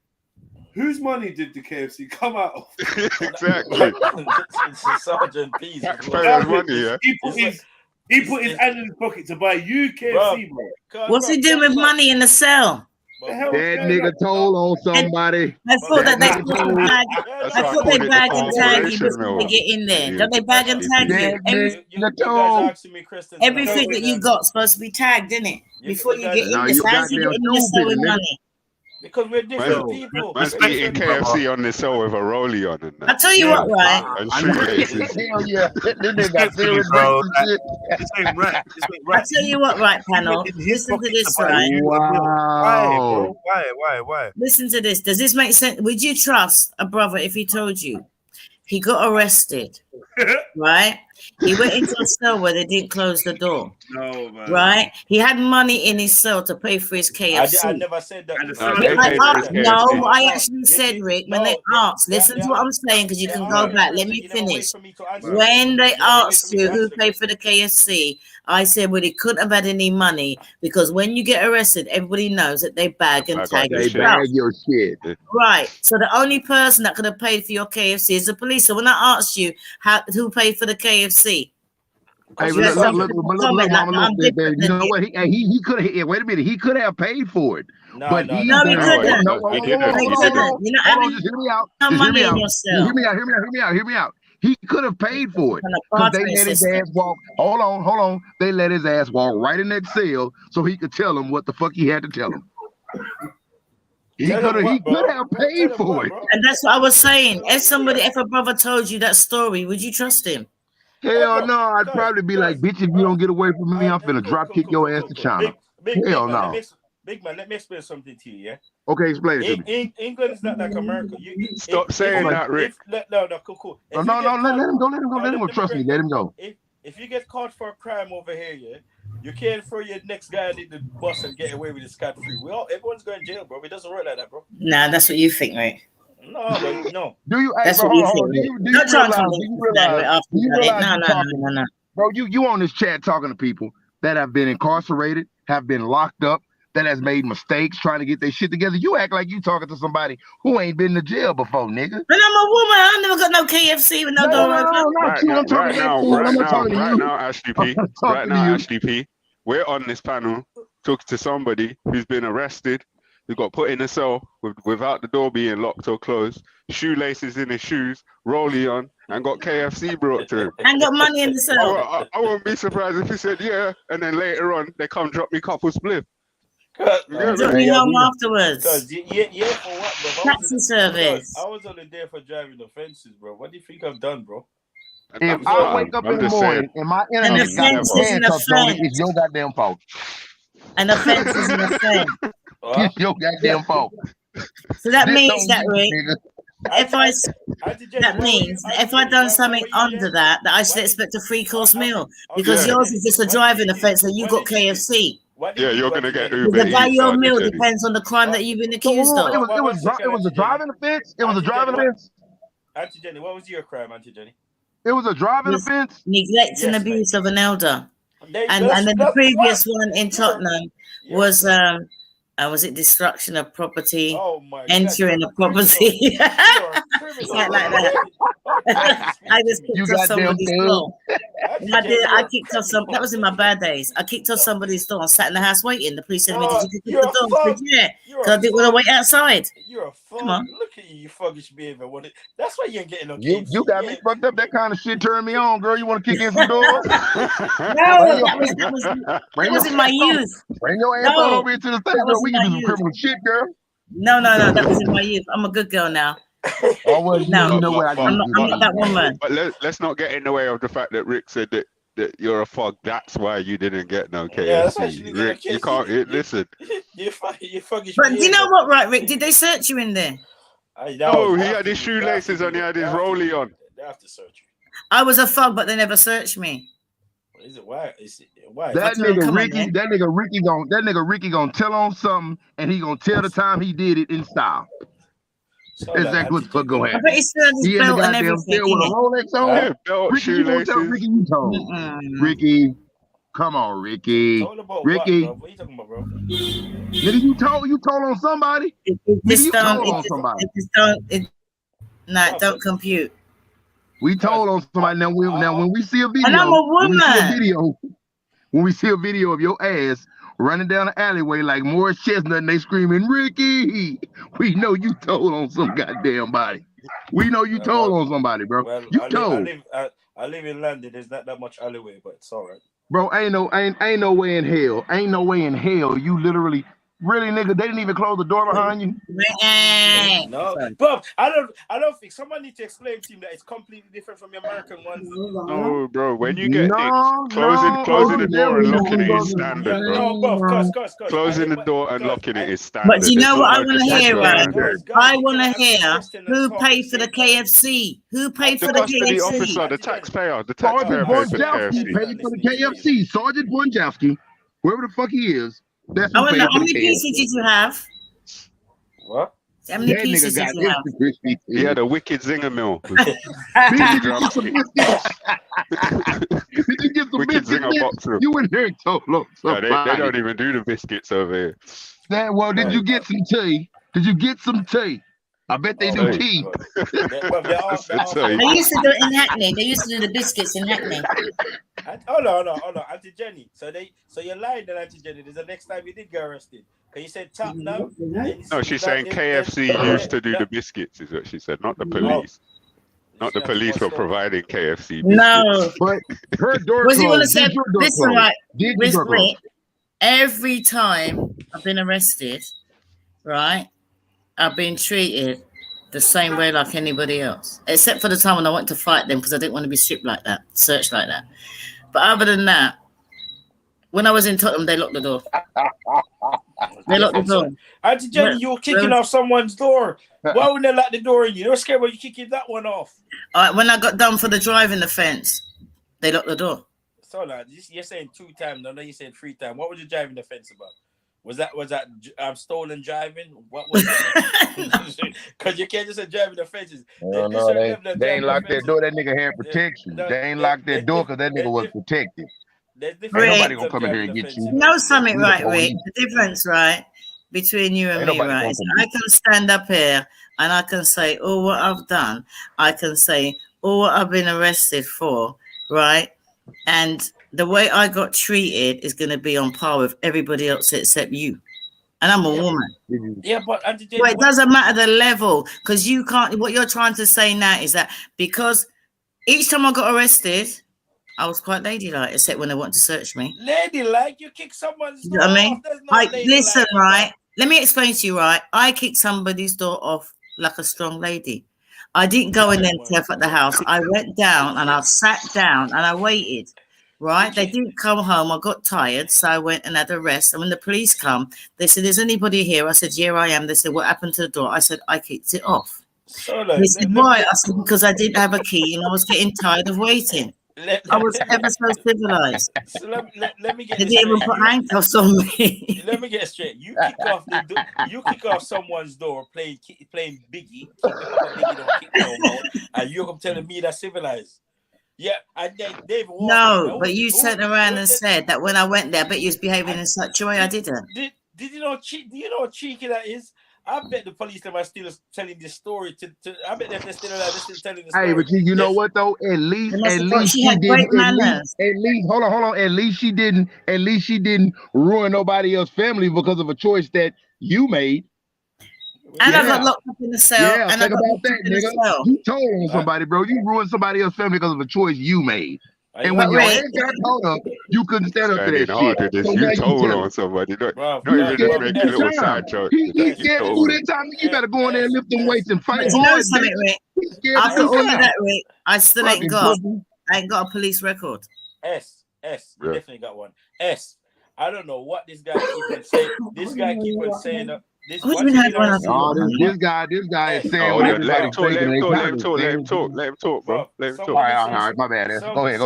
Whose money did the KFC come out of? Exactly. It's Sergeant P's. Taxpayers' money, yeah. He put his hand in his pocket to buy you KFC, bro. What's he doing with money in the cell? That nigga told on somebody. I thought they bag and tag you before they get in there. Don't they bag and tag you? Everything that you got supposed to be tagged, isn't it? Before you get in the cell, you get in the cell with money. Because we're different people. Man's eating KFC on this show with a rollie on it. I tell you what, right? And shoelaces. Hell yeah. This got serious shit. I tell you what, right, panel. Listen to this, right? Wow. Why? Listen to this. Does this make sense? Would you trust a brother if he told you he got arrested, right? He went into a cell where they didn't close the door. No, man. Right? He had money in his cell to pay for his KFC. I never said that. I actually said, Rick, when they asked, listen to what I'm saying, because you can go back. Let me finish. When they asked you who paid for the KFC, I said, well, he couldn't have had any money because when you get arrested, everybody knows that they bag and tag your shit. Right. So the only person that could have paid for your KFC is the police. So when I asked you who paid for the KFC, hey, look, mama, you know what? He could have. Wait a minute. He could have paid for it, but he couldn't. Hold on, just hear me out. Hear me out. He could have paid for it because they let his ass walk. Hold on. They let his ass walk right in that cell so he could tell him what the fuck he had to tell him. He could have paid for it. And that's what I was saying. If a brother told you that story, would you trust him? Hell no, I'd probably be like, bitch, if you don't get away from me, I'm finna drop kick your ass to China. Hell no. Big man, let me explain something to you, yeah? Okay, explain it to me. England is not like America. Stop saying that, Rick. No, cool. No, let him go. Trust me, let him go. If you get caught for a crime over here, yeah, you can't throw your next guy in the bus and get away with it scot free. Everyone's going to jail, bro. It doesn't work like that, bro. Nah, that's what you think, right? No. Do you? That's what you think. Do you realize? No. Bro, you on this chat talking to people that have been incarcerated, have been locked up, that has made mistakes trying to get their shit together. You act like you talking to somebody who ain't been to jail before, nigga. And I'm a woman. I never got no KFC with no door open. Right now, Ashley P. We're on this panel talking to somebody who's been arrested, who got put in a cell without the door being locked or closed, shoelaces in his shoes, rollie on, and got KFC brought to him. And got money in the cell. I won't be surprised if he said yeah, and then later on they come drop me couple spliff. You took me home afterwards. Yeah, for what, bro? Taxi service. I was only there for driving offenses, bro. What do you think I've done, bro? If I wake up in the morning and my internet got some handcuffs on it, it's your goddamn fault. An offense is an offense. It's your goddamn fault. So that means that, Rick, that means that if I done something under that I should expect a 3-course meal, because yours is just a driving offense and you got KFC. Yeah, you're gonna get Uber The value of Eats, meal Jenny. depends on the crime that you've been accused of. It was a driving offense. It was a driving offense. Auntie Jenny, what was your crime, Auntie Jenny? It was a driving offense. Neglect and abuse of an elder. And then the previous one in Tottenham was it destruction of property, entering a property. It's like that. I just kicked off somebody's door. I kicked off some. That was in my bad days. I kicked off somebody's door and sat in the house waiting. The police said to me, "Did you kick the door?" I said, "Yeah," because I didn't want to wait outside. You're a fuck. Come on. Look at you, you fuggish behavior. That's why you ain't getting no You got me fucked up. That kind of shit turned me on, girl. You want to kick in some doors? No, that was in my youth. Bring your ass on over here to the thing, girl. We can do some criminal shit, girl. No, that was in my youth. I'm a good girl now. Oh, well, you know what I do. I'm not that woman. But let's not get in the way of the fact that Rick said that you're a fog. That's why you didn't get no KFC. Rick, you can't listen. You fucking. But do you know what, right, Rick? Did they search you in there? No, he had his shoelaces on. He had his rollie on. They have to search you. I was a fog, but they never searched me. Is it why? Why? That nigga Ricky gonna tell on something, and he gonna tell the time he did it in style. Exactly what the fuck going on. He still has his belt and everything. With a Rolex on. Belt, Ricky, you gonna tell Ricky you told. Ricky, come on, Ricky. Ricky. What are you talking about, bro? Nigga, you told on somebody. Don't compute. We told on somebody. Now when we see a video, and I'm a woman. When we see a video of your ass running down the alleyway like Morris Chestnut and they screaming, Ricky, we know you told on some goddamn body. We know you told on somebody, bro. Well, you told. I live in London. There's not that much alleyway, but it's all right. Bro, ain't no way in hell. Ain't no way in hell. You literally, really, nigga, they didn't even close the door behind you. No, Bob, I don't think someone needs to explain to him that it's completely different from the American ones. No, bro, when you get closing the door and locking it is standard, bro. No, Bob, closing the door and locking it is standard. But do you know what I want to hear, right? I want to hear who paid for the KFC. Who paid for the KFC? The officer, the taxpayer paid for the paid for the KFC. Sergeant Bonjowski, whoever the fuck he is. That's how many pieces did you have? What? How many pieces did you have? He had a wicked zinger meal. Did you get some biscuits? You in there and told them. They don't even do the biscuits over here. Did you get some tea? Did you get some tea? I bet they do tea. They used to do it in Hackney. They used to do the biscuits in Hackney. Hold on, Auntie Jenny. So you're lying then, Auntie Jenny. This is the next time you did get arrested. Because you said Tottenham. No, she's saying KFC used to do the biscuits, is what she said, not the police. Not the police were providing KFC biscuits. No. But her door was you want to say, listen, right, every time I've been arrested, right, I've been treated the same way like anybody else, except for the time when I went to fight them because I didn't want to be stripped like that, searched like that. But other than that, when I was in Tottenham, they locked the door. They locked the door. Auntie Jenny, you were kicking off someone's door. Why wouldn't they lock the door in you? They were scared when you kicking that one off. When I got done for the driving offence, they locked the door. So now, you're saying 2 times. No, you said 3 times. What was your driving offence about? Was that stolen driving? What was that? Because you can't just say driving offenses. No, they ain't locked that door. That nigga had protection. They ain't locked that door because that nigga was protected. Ain't nobody gonna come in here and get you. You know something, right, Rick? The difference, right, between you and me, right, is I can stand up here and I can say, oh, what I've done. I can say, oh, what I've been arrested for, right? And the way I got treated is going to be on par with everybody else except you. And I'm a woman. Yeah, but it doesn't matter the level, because you can't. What you're trying to say now is that because each time I got arrested, I was quite ladylike, except when they want to search me. Ladylike? You kick someone's door You know what I mean? off? There's no ladylike Listen, in right? Let me explain to you, right? I kicked somebody's door off like a strong lady. I didn't go in there and turf at the house. I went down and I sat down and I waited. Right? They didn't come home. I got tired, so I went and had a rest. And when the police come, they said, "Is anybody here?" I said, "Yeah, I am." They said, "What happened to the door?" I said, "I kicked it off." They said, "Why?" I said, "Because I didn't have a key and I was getting tired of waiting." I was ever so civilized. So let me get They this didn't even straight. put handcuffs on me. Let me get it straight. You kick off the door. You kick off someone's door playing Biggie. Kick him up a Biggie, don't kick no more. And you're telling me that's civilized? Yeah, David. No, but you turned around and said that when I went there, I bet you was behaving in such a way. I didn't. Did you know? Do you know how cheeky that is? I bet the police them are still telling this story to I bet they're still alive. They're still telling the story. Hey, but you know what though? At least she she had great didn't. manners. At least, hold on. At least she didn't ruin nobody else's family because of a choice that you made. And I got locked up in the cell. Yeah, and I think got about locked that, up in the nigga. cell. You told on somebody, bro. You ruined somebody else's family because of a choice you made. And when your ass got caught up, you couldn't stand up to that shit. So now You told tell on somebody. Not you even just make a little side joke. He scared to do that time. You better go in there and lift them weights and fight But you know hard, something, nigga. Rick? He scared to After do all of that. that, Rick, I still ain't Fucking got. pussy. I ain't got a police record. You definitely got one. I don't know what this guy keep on saying. This guy keep on saying this. What do you mean I don't have Oh, this guy is saying Oh, what let everybody's thinking. him talk, bro. Let him talk. All right, my bad. Go ahead.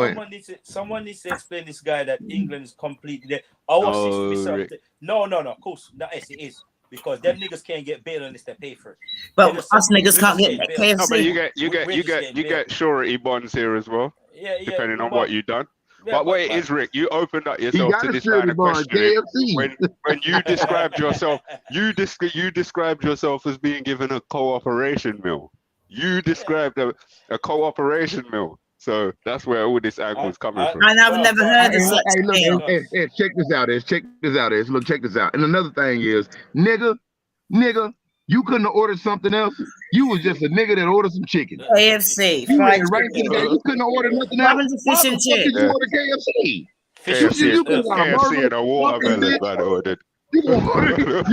Someone needs to explain this guy that England is completely there. Our system is something. No, of course, it is. Because them niggas can't get bail unless they pay for it. But us niggas can't get KFC. No, but you get surety bonds here as well. Yeah, depending on what you've done. Yeah, but what it is, Rick, you opened up yourself got to a this surety line of bond, questioning KFC. when you described yourself. You described yourself as being given a cooperation meal. You described a cooperation meal. So that's where all this angle is coming from. And I've never heard of such Hey, thing. look, check this out. Look, check this out. And another thing is, nigga, you couldn't have ordered something else. You was just a nigga that ordered some chicken. KFC. You fried went right to chicken. the You couldn't have ordered nothing else. Robin's a Why fish the and fuck did chips. you order KFC? KFC and a watermelon, man, ordered. You ordered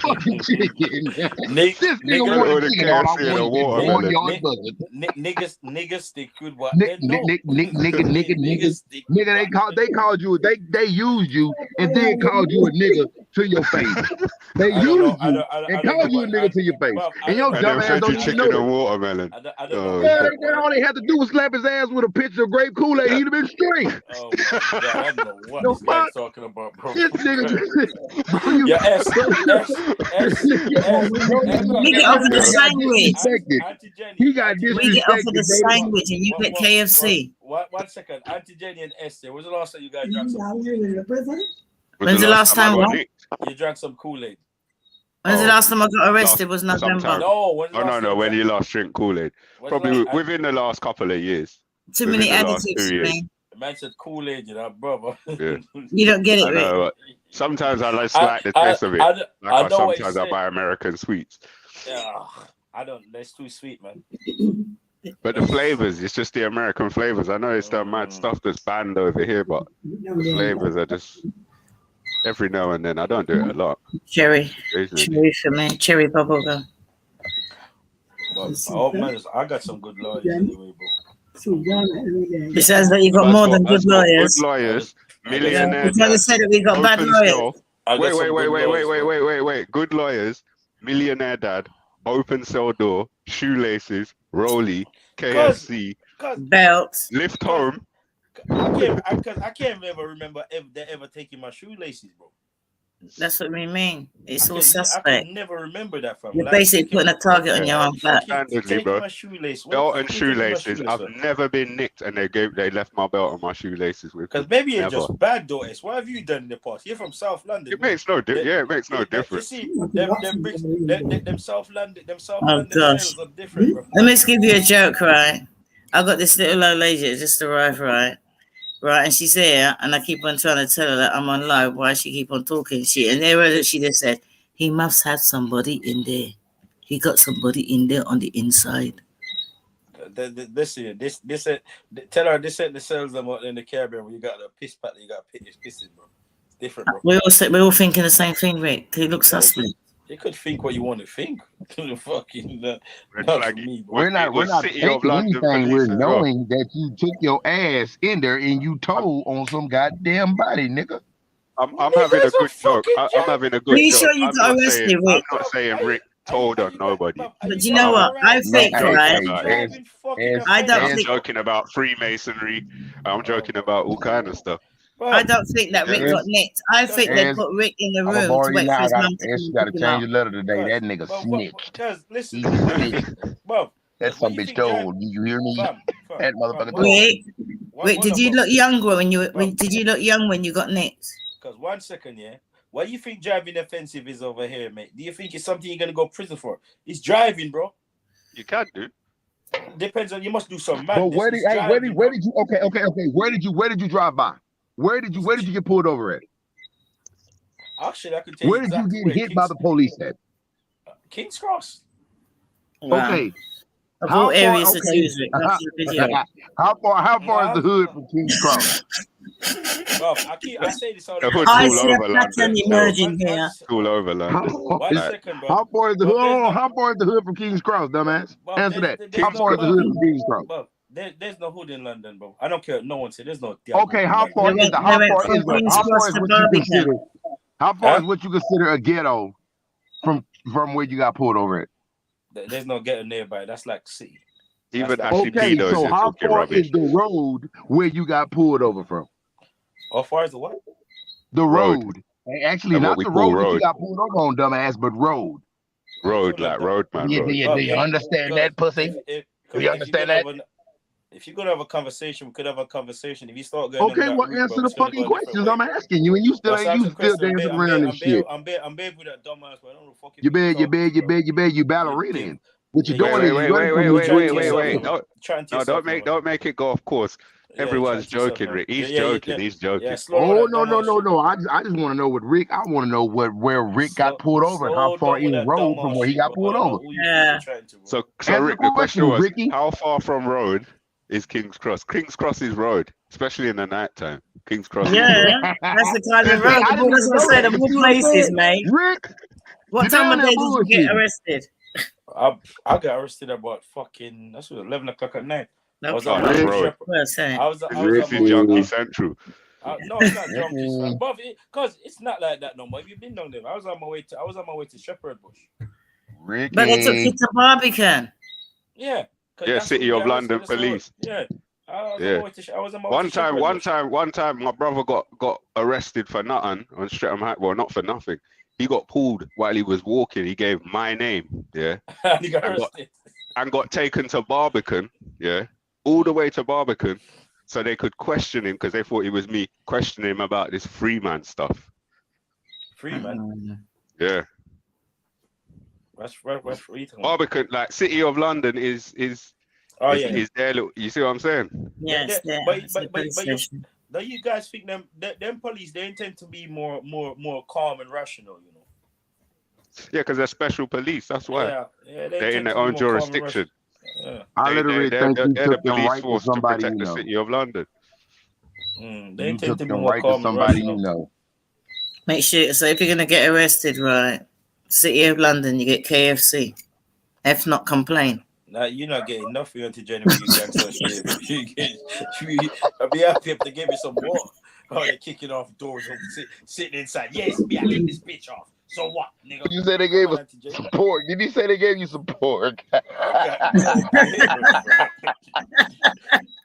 fucking chicken. This nigga wanted chicken. All I wanted is 1 yard buzzard. Niggas stick with what Niggas. They called you. They used you and then called you a nigga to your face. They used you and called you a nigga to your face. And your dumb ass don't even chicken know. and watermelon. All they had to do was slap his ass with a pitcher of grape Kool-Aid. He'd have been straight. Oh my God, I don't know what this guy's talking about, bro. This nigga. Yeah, S. We get offered the sandwich. He got We get offered the sandwich and you get KFC. 1 second. Auntie Jenny and Esther, when's the last time you guys drank some? When's the last time what? You drank some Kool-Aid. When's the last time I got arrested? Was November. No, when you last drink Kool-Aid. Probably within the last couple of years. Too many additives for me. Man said Kool-Aid, you know, brother. Yeah. You don't get it, I know, Rick. sometimes I just like the taste of it. Sometimes I buy American sweets. Yeah, I don't. That's too sweet, man. But the flavors, it's just the American flavors. I know it's the mad stuff that's banned over here, but the flavors are just every now and then. I don't do it a lot. Cherry for me. Cherry bubblegum. Oh man, I got some good lawyers anyway, bro. It says that you got more than good lawyers. Good lawyers, millionaires. You're trying to say that we got bad lawyers. Wait. Good lawyers, millionaire dad, open cell door, shoelaces, rollie, KFC, belt, lift home. I can't remember ever taking my shoelaces, bro. That's what we mean. It's all I suspect. can never remember that from. You're basically putting a target on your own back. Standardly, bro. Belt and shoelaces. I've never been nicked, and they left my belt and my shoelaces with. Because maybe you're just bad, daughters. What have you done in the past? You're from South London. It makes no difference. You see, them South London Oh gosh. are different, bro. Let me just give you a joke, right? I got this little old lady that just arrived, right? Right, and she's here, and I keep on trying to tell her that I'm on live. Why she keep on talking shit? And there she just said, "He must have somebody in there. He got somebody in there on the inside." Listen, tell her this ain't the sells them out in the Caribbean when you got a piss pat, you got pissing, bro. It's different, bro. We're all thinking the same thing, Rick. He looks suspect. You could think what you want to think. Fucking not for me, bro. We're not thinking anything. We're knowing that you took your ass in there and you told on some goddamn body, nigga. I'm having a good joke. I'm having a good Are you joke. sure you got arrested, Rick? I'm not saying Rick told on nobody. But you know what? I think, right? I'm joking about Freemasonry. I'm joking about all kind of stuff. I don't think that Rick got nicked. I think they put Rick in the room to wait for his mum to You got to change your letter today. That nigga snitched. Because listen, that's some bitch told. You hear me? That motherfucker told. Rick, did you look younger when you did you look young when you got nicked? Because 1 second, yeah. What do you think driving offensive is over here, mate? Do you think it's something you're gonna go to prison for? It's driving, bro. You can do. Depends on, you must do some But madness. where did you? Okay. Where did you drive by? Where did you get pulled over at? Actually, I could tell you. Where did you get hit by the police at? King's Cross. Okay. Of all areas to choose, Rick. How far is the hood from King's Cross? Bro, I say this all the time. I see a pattern emerging here. All over London. How far is the hood? How far is the hood from King's Cross, dumbass? Answer that. How far is the hood from King's Cross? Bro, there's no hood in London, bro. I don't care what no one says. There's no. Okay, how far is what you consider a ghetto from where you got pulled over at? There's no ghetto nearby. That's like city. Okay, so how far is the road where you got pulled over from? How far is the what? The road. Actually, not the road that you got pulled over on, dumbass, but road. Road, like road, man. Do you understand that, pussy? Do you understand that? If you're gonna have a conversation, we could have a conversation. If you start going, okay, well, answer the fucking questions I'm asking you, and you still dancing around and shit. I'm bad with that dumbass, but I don't know fucking. You ballerina. What you doing is wait. Don't make it go off course. Everyone's joking, Rick. He's joking. He's joking. Oh no. I just want to know what Rick. I want to know where Rick got pulled over and how far in the road from where he got pulled over. Yeah. So Rick, the question was, how far from road is King's Cross? King's Cross is road, especially in the night time. King's Cross. Yeah, that's the kind of road. I was gonna say the good places, mate. Rick, what time of day did you get arrested? I got arrested about fucking. That's 11 o'clock at night. I was on that road. This is Junkie Central. No, it's not Junkie, but because it's not like that no more. You've been down there. I was on my way to Shepherd Bush. Ricky. But they took you to Barbican. Yeah. Yeah, City of London Police. Yeah. One time, my brother got arrested for nothing on Streatham High. Well, not for nothing. He got pulled while he was walking. He gave my name, yeah, and he got arrested. And got taken to Barbican, yeah, all the way to Barbican, so they could question him because they thought he was me, questioning him about this Freeman stuff. Freeman? Yeah. What's Barbican, like City of London is there. Look, you see what I'm saying? Yes, but you guys think them police, they intend to be more calm and rational, you know? Yeah, because they're special police. That's why. Yeah, they're in their own jurisdiction. Yeah. I literally think you took the right to somebody you know. The City of London. They took the right to somebody you know. Make sure. So if you're gonna get arrested, right, City of London, you get KFC. If not, complain. Nah, you're not getting enough for you to January. I'll be happy if they give me some more. Oh, they're kicking off doors, sitting inside. Yes, me, I kick this bitch off. So what, nigga? You said they gave us support. Did you say they gave you support?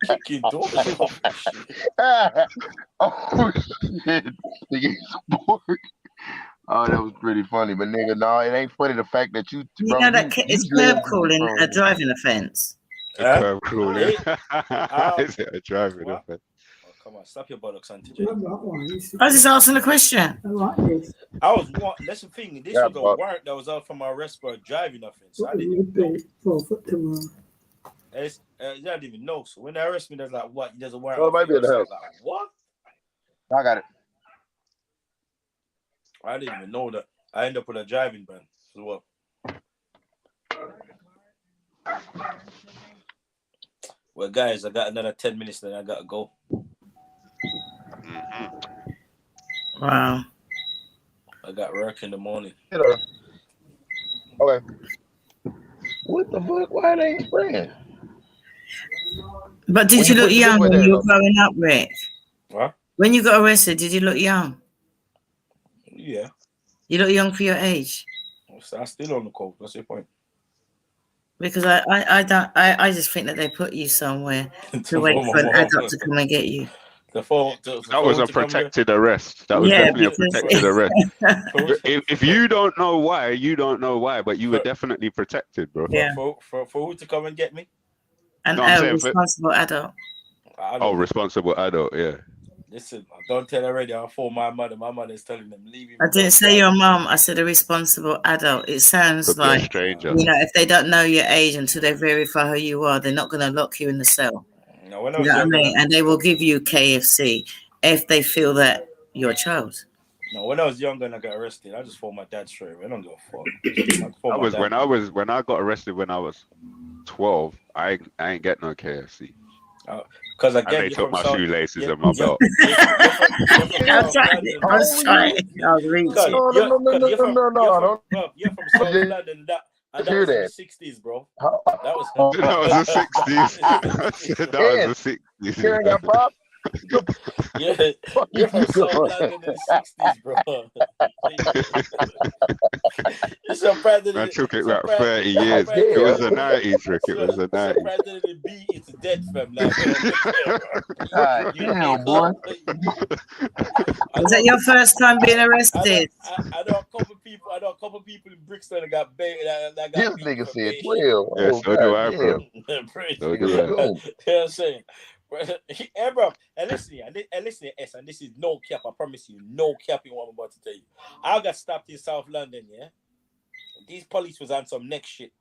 Kicking doors. Oh shit! They gave support. Oh, that was pretty funny, but nigga, no, it ain't funny. The fact that you know that it's curb crawling a driving offence. Curb crawling. Is it a driving offence? Come on, stop your bollocks, Auntie. I was just asking a question. That's the thing. This was a warrant that was out for my arrest for a driving offence. I didn't even know. I didn't even know. So when they arrest me, there's like, what? There's a warrant. Oh, it might be in the house. Like, what? I got it. I didn't even know that. I ended up with a driving ban as well. Well, guys, I got another 10 minutes, then I gotta go. Wow. I got work in the morning. Okay. What the fuck? Why they ain't spraying? But did When you you look put the young liquid when there, you were though. growing up, Rick? What? When you got arrested, did you look young? Yeah. You look young for your age. So I still on the code. What's your point? Because I just think that they put you somewhere to wait for an adult to come and get you. That was a protected arrest. That was Yeah, definitely a because protected arrest. If you don't know why, you don't know why, but you were definitely protected, bro. For who to come and get me? An No, I'm saying responsible adult. responsible adult, yeah. Listen, don't tell already. I'll phone my mother. My mother is telling them, leave him. I didn't say your mom. I said a responsible adult. It sounds Could be a like, stranger. you know, if they don't know your age until they verify who you are, they're not going to lock you in the cell. No, when I You was know what I younger, mean? And they will give you KFC if they feel that you're a child. no, when I was younger and I got arrested, I just phoned my dad straight away. I don't give a fuck. When I got arrested when I was 12, I ain't get no KFC. Because and they took my shoelaces and my belt. You're from South London. That was the 60s, bro. That was the 60s. That was the 60s. Karen got popped. Yeah, you're from South London in the 60s, bro. I took it like 30 years. It was the 90s, Rick. It was the 90s. President B is dead, fam. Damn, boy. Was that your first time being arrested? I know a couple people. I know a couple people in Brixton that got baited. That got This nigga said 12. Yes, so do I, bro. So do I. You know what I'm saying? Hey, bro, and listen, S, and this is no cap. I promise you, no cap in what I'm about to tell you. I got stopped in South London, yeah. These police was on some next shit.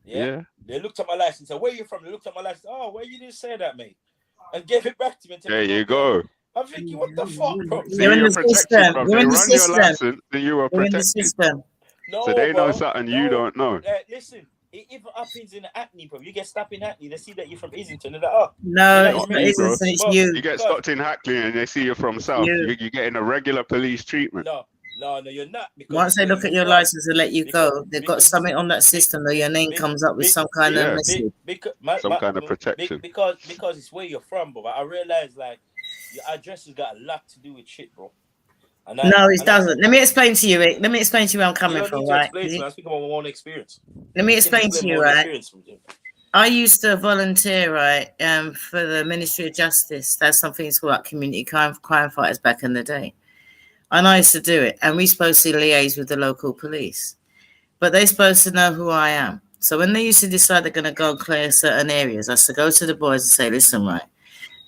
Yeah. They looked at my license and said, "Where you from?" They looked at my license. "Oh, well, you didn't say that, mate," and gave it back to me. There you go. I'm thinking, what the fuck, bro? You're in the system. You're in the system. Your license, then you were You're in the protected. system. No, so they bro, know something you don't know. Listen, it even happens in Hackney, bro. You get stopped in Hackney, they see that you're from Islington. They're like, "Oh, no, it's not Islington, it's you." You get stopped in Hackney and they see you're from South. You're getting a regular police treatment. No, you're not. Once they look at your license and let you go, they've got something on that system that your name comes up with some kind of message. Some kind of protection. Because it's where you're from, bro. I realize, like, your address has got a lot to do with shit, bro. No, it doesn't. Let me explain to you, Rick. Let me explain to you where I'm coming from, right? I speak about my own experience. Let me explain to you, right? I used to volunteer, right, for the Ministry of Justice. That's something it's called like community crime fighters back in the day. And I used to do it. And we're supposed to liaise with the local police. But they're supposed to know who I am. So when they used to decide they're going to go and clear certain areas, I used to go to the boys and say, "Listen, right."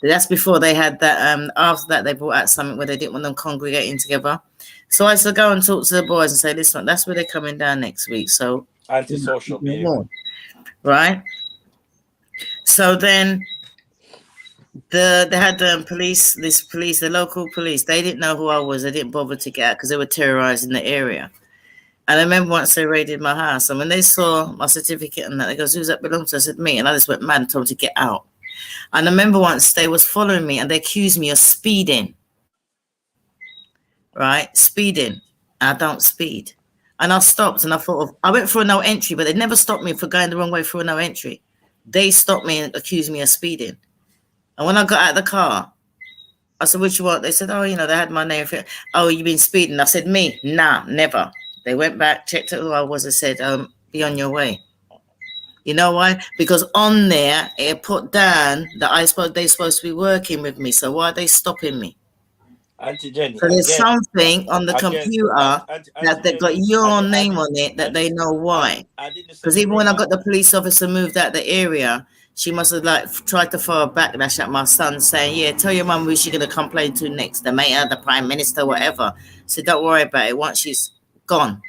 That's before they had that. After that, they brought out something where they didn't want them congregating together. So I used to go and talk to the boys and say, "Listen, that's where they're coming down next week." So antisocial behavior, right? So then they had the police, the local police. They didn't know who I was. They didn't bother to get out because they were terrorizing the area. And I remember once they raided my house, and when they saw my certificate and that, they goes, "Who's that belong to?" I said, "Me." And I just went mad and told them to get out. And I remember once they was following me and they accused me of speeding. Right? Speeding. I don't speed. And I stopped and I thought I went for a no entry, but they never stopped me for going the wrong way through a no entry. They stopped me and accused me of speeding. And when I got out of the car, I said, "What you want?" They said, "Oh, you know, they had my name. Oh, you been speeding?" I said, "Me? Nah, never." They went back, checked out who I was and said, "Be on your way." You know why? Because on there, it put down that they're supposed to be working with me. So why are they stopping me? Auntie Jenny, so there's something on the computer that they've got your name on it that they know why. Because even when I got the police officer moved out the area, she must have like tried to throw a backlash at my son saying, "Yeah, tell your mum who she's going to complain to next, the mayor, the prime minister, whatever." So don't worry about it once she's gone.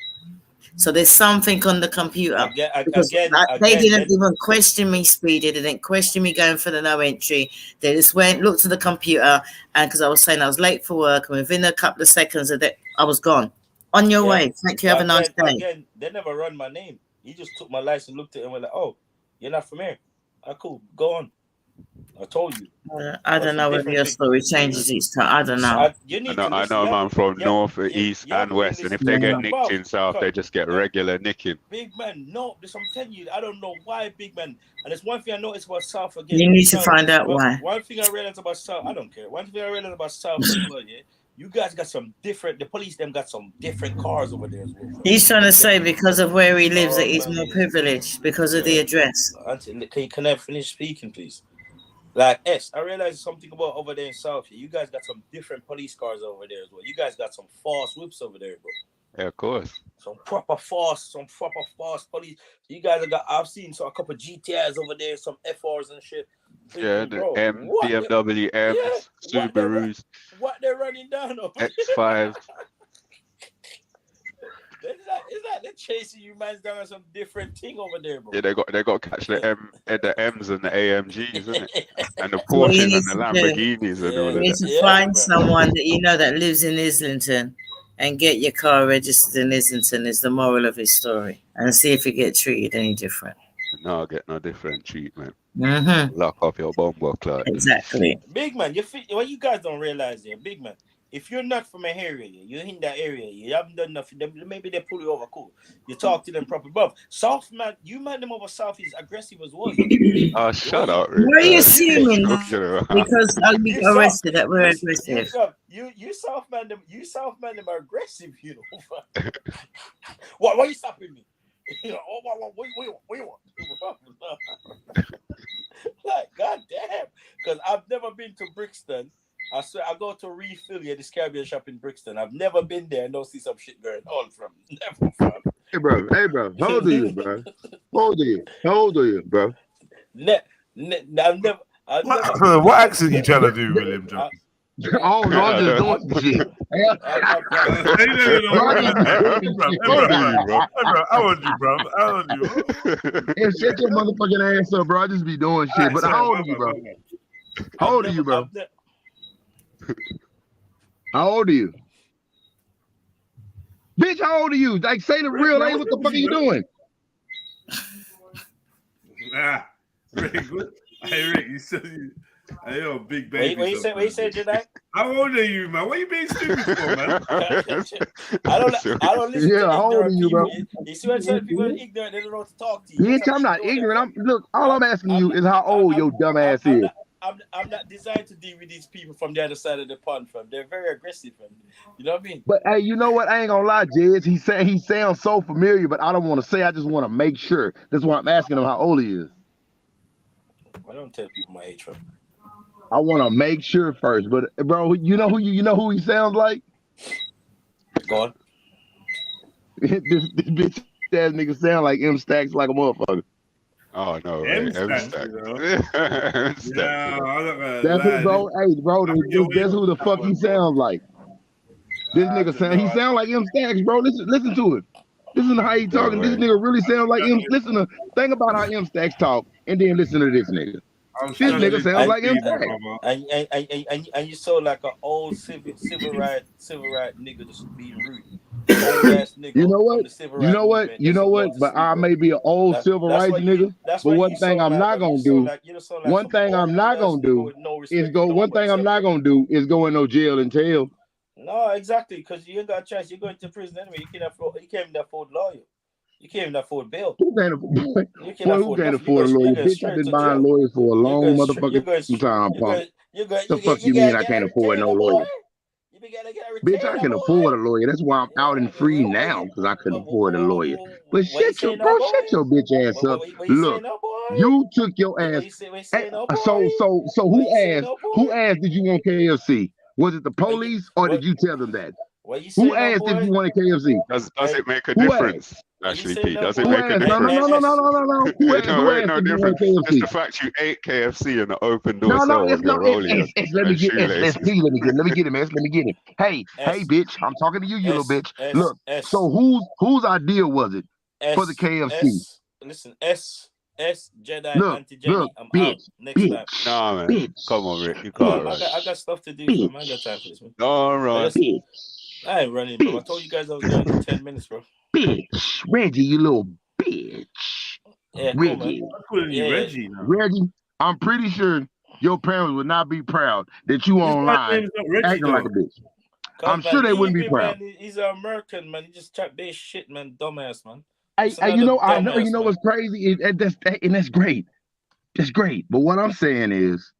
So there's something on the computer because they didn't even question me speeding. They didn't question me going for the no entry. They just went, looked at the computer, and because I was saying I was late for work, and within a couple of seconds of that, I was gone. On your way. Thank you. Have a nice day. Again, they never run my name. He just took my license, looked at it, and went like, "Oh, you're not from here. Ah, cool. Go on." I told you. I don't know whether your story changes each time. I don't know. I know man from north, east, and west, and if they get nicked in south, they just get regular nicking. Big man, no, this I'm telling you, I don't know why, big man. And it's one thing I noticed about South again. You need to find out why. One thing I realized about South, I don't care. One thing I realized about South as well, yeah. You guys got some different. The police them got some different cars over there as well. He's trying to say because of where he lives that he's more privileged because of the address. Can I finish speaking, please? Like I realized something about over there in South. You guys got some different police cars over there as well. You guys got some fast whips over there, bro. Yeah, of course. Some proper fast police. You guys have got. I've seen a couple GTIs over there, some FRs and shit. Yeah, the BMW M's, Subarus. What they're running down over X5. Is that they're chasing you man's down on some different thing over there, bro? Yeah, they got to catch the M's and the AMGs, isn't it? And the Porsches and the Lamborghinis and all of that. You need to find someone that you know that lives in Islington and get your car registered in Islington is the moral of his story, and see if you get treated any different. No, get no different treatment. Mm-hmm. Lock up your bumbo clock. Exactly. Big man, what you guys don't realize here, big man. If you're not from an area, you're in that area, you haven't done nothing, maybe they pull you over, cool. You talk to them proper. But South man, you man them over South is aggressive as well. Oh, shut up. What are you assuming? Because I'll be arrested that we're aggressive. You South man them are aggressive, you know. Why are you stopping me? You know, what you want? Like, goddamn. Because I've never been to Brixton. I swear, I go to refill this Caribbean shop in Brixton. I've never been there and don't see some shit going on from. Never from. Hey, bro. How old are you, bro? How old are you, bro? I've never. What accent you trying to do, William John? Oh, no, I'm just doing shit. How old you, bro? How old you? Yeah, shut your motherfucking ass up, bro. I just be doing shit. But how old are you, bro? How old are you, bro? How old are you? Bitch, how old are you? Like, say the real name. What the fuck are you doing? Very good. Hey, Rick, you said you. Hey, yo, big baby. What you say, Jedi? How old are you, man? What are you being stupid for, man? I don't listen to how old are you, bro? You see what I'm people are ignorant, they don't know what to talk to you. Bitch, I'm not ignorant. Look, all I'm asking you is how old your dumb ass is. I'm not designed to deal with these people from the other side of the pond, fam. They're very aggressive, fam. You know what I mean? But hey, you know what? I ain't gonna lie, Jez. He sounds so familiar, but I don't want to say. I just want to make sure. That's why I'm asking him how old he is. I don't tell people my age, fam. I want to make sure first, but bro, you know who he sounds like? Go on. this bitch ass nigga sound like M Stacks like a motherfucker. Oh no, M Stacks. That's who, bro. Hey, bro, that's who the fuck he sounds like. This nigga sound like M Stacks, bro. Listen to it. Listen to how he talking. This nigga really sounds like M. Think about how M Stacks talk, and then listen to this nigga. This nigga sounds like M Stacks. And you saw like an old civil right nigga just being rude. You know what? But I may be an old civil rights nigga. But one thing I'm not gonna do. One thing I'm not gonna do is go. One thing I'm not gonna do is go in no jail and tell. No, exactly, because you ain't got a chance. You're going to prison anyway. You can't even afford lawyer. You can't even afford bail. Who can't afford a lawyer? Bitch, I've been buying lawyers for a long motherfucking time, punk. The fuck you mean I can't afford no lawyer? Bitch, I can afford a lawyer. That's why I'm out and free now, because I couldn't afford a lawyer. But shut your bitch ass up. Look, you took your ass. So who asked did you want KFC? Was it the police or did you tell them that? Who asked if you wanted KFC? Does it make a difference? Actually, Pete, does it make a difference? No. No difference. Just the fact you ate KFC in the open door. No, it's not. Let me get it, man. Let me get it. Hey, bitch, I'm talking to you, you little bitch. Look, so whose idea was it for the KFC? Listen, JEDI, anti-JEDI. I'm out. Next time. Nah, man. Come on, Rick. You can't run. I got stuff to do. I ain't got time for this, man. All right. I ain't running, bro. I told you guys I was going in 10 minutes, bro. Bitch. Reggie, you little bitch. Yeah, Reggie. cool, Reggie. Reggie, I'm pretty sure your parents would not be proud that you online acting like a bitch. I'm sure they wouldn't be proud. Man, he's an American, man. He just chat base shit, man. Dumbass, man. I know what's crazy, and that's great. That's great. But what I'm saying is,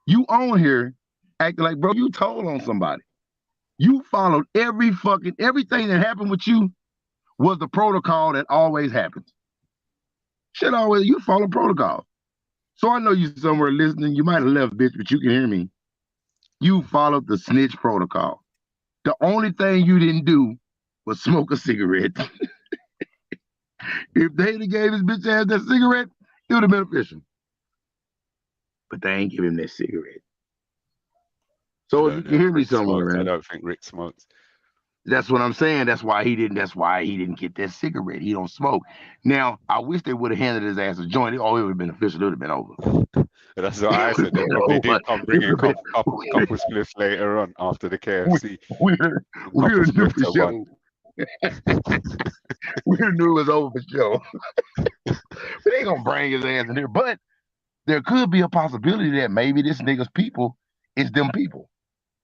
you on here acting like, bro, you told on somebody. You followed everything that happened with you was the protocol that always happens. You follow protocol. So I know you somewhere listening. You might have left, bitch, but you can hear me. You followed the snitch protocol. The only thing you didn't do was smoke a cigarette. If they'd have gave this bitch ass that cigarette, it would have been official. But they ain't give him that cigarette. So if you can hear me somewhere, man. I don't think Rick smokes. That's what I'm saying. That's why he didn't get that cigarette. He don't smoke. Now, I wish they would have handed his ass a joint. Oh, it would have been official. It would have been over. That's what I said. They probably did come bring a couple spliffs later on after the KFC. We knew for sure. We knew it was over for sure. But they ain't gonna bring his ass in here. But there could be a possibility that maybe this nigga's people is them people.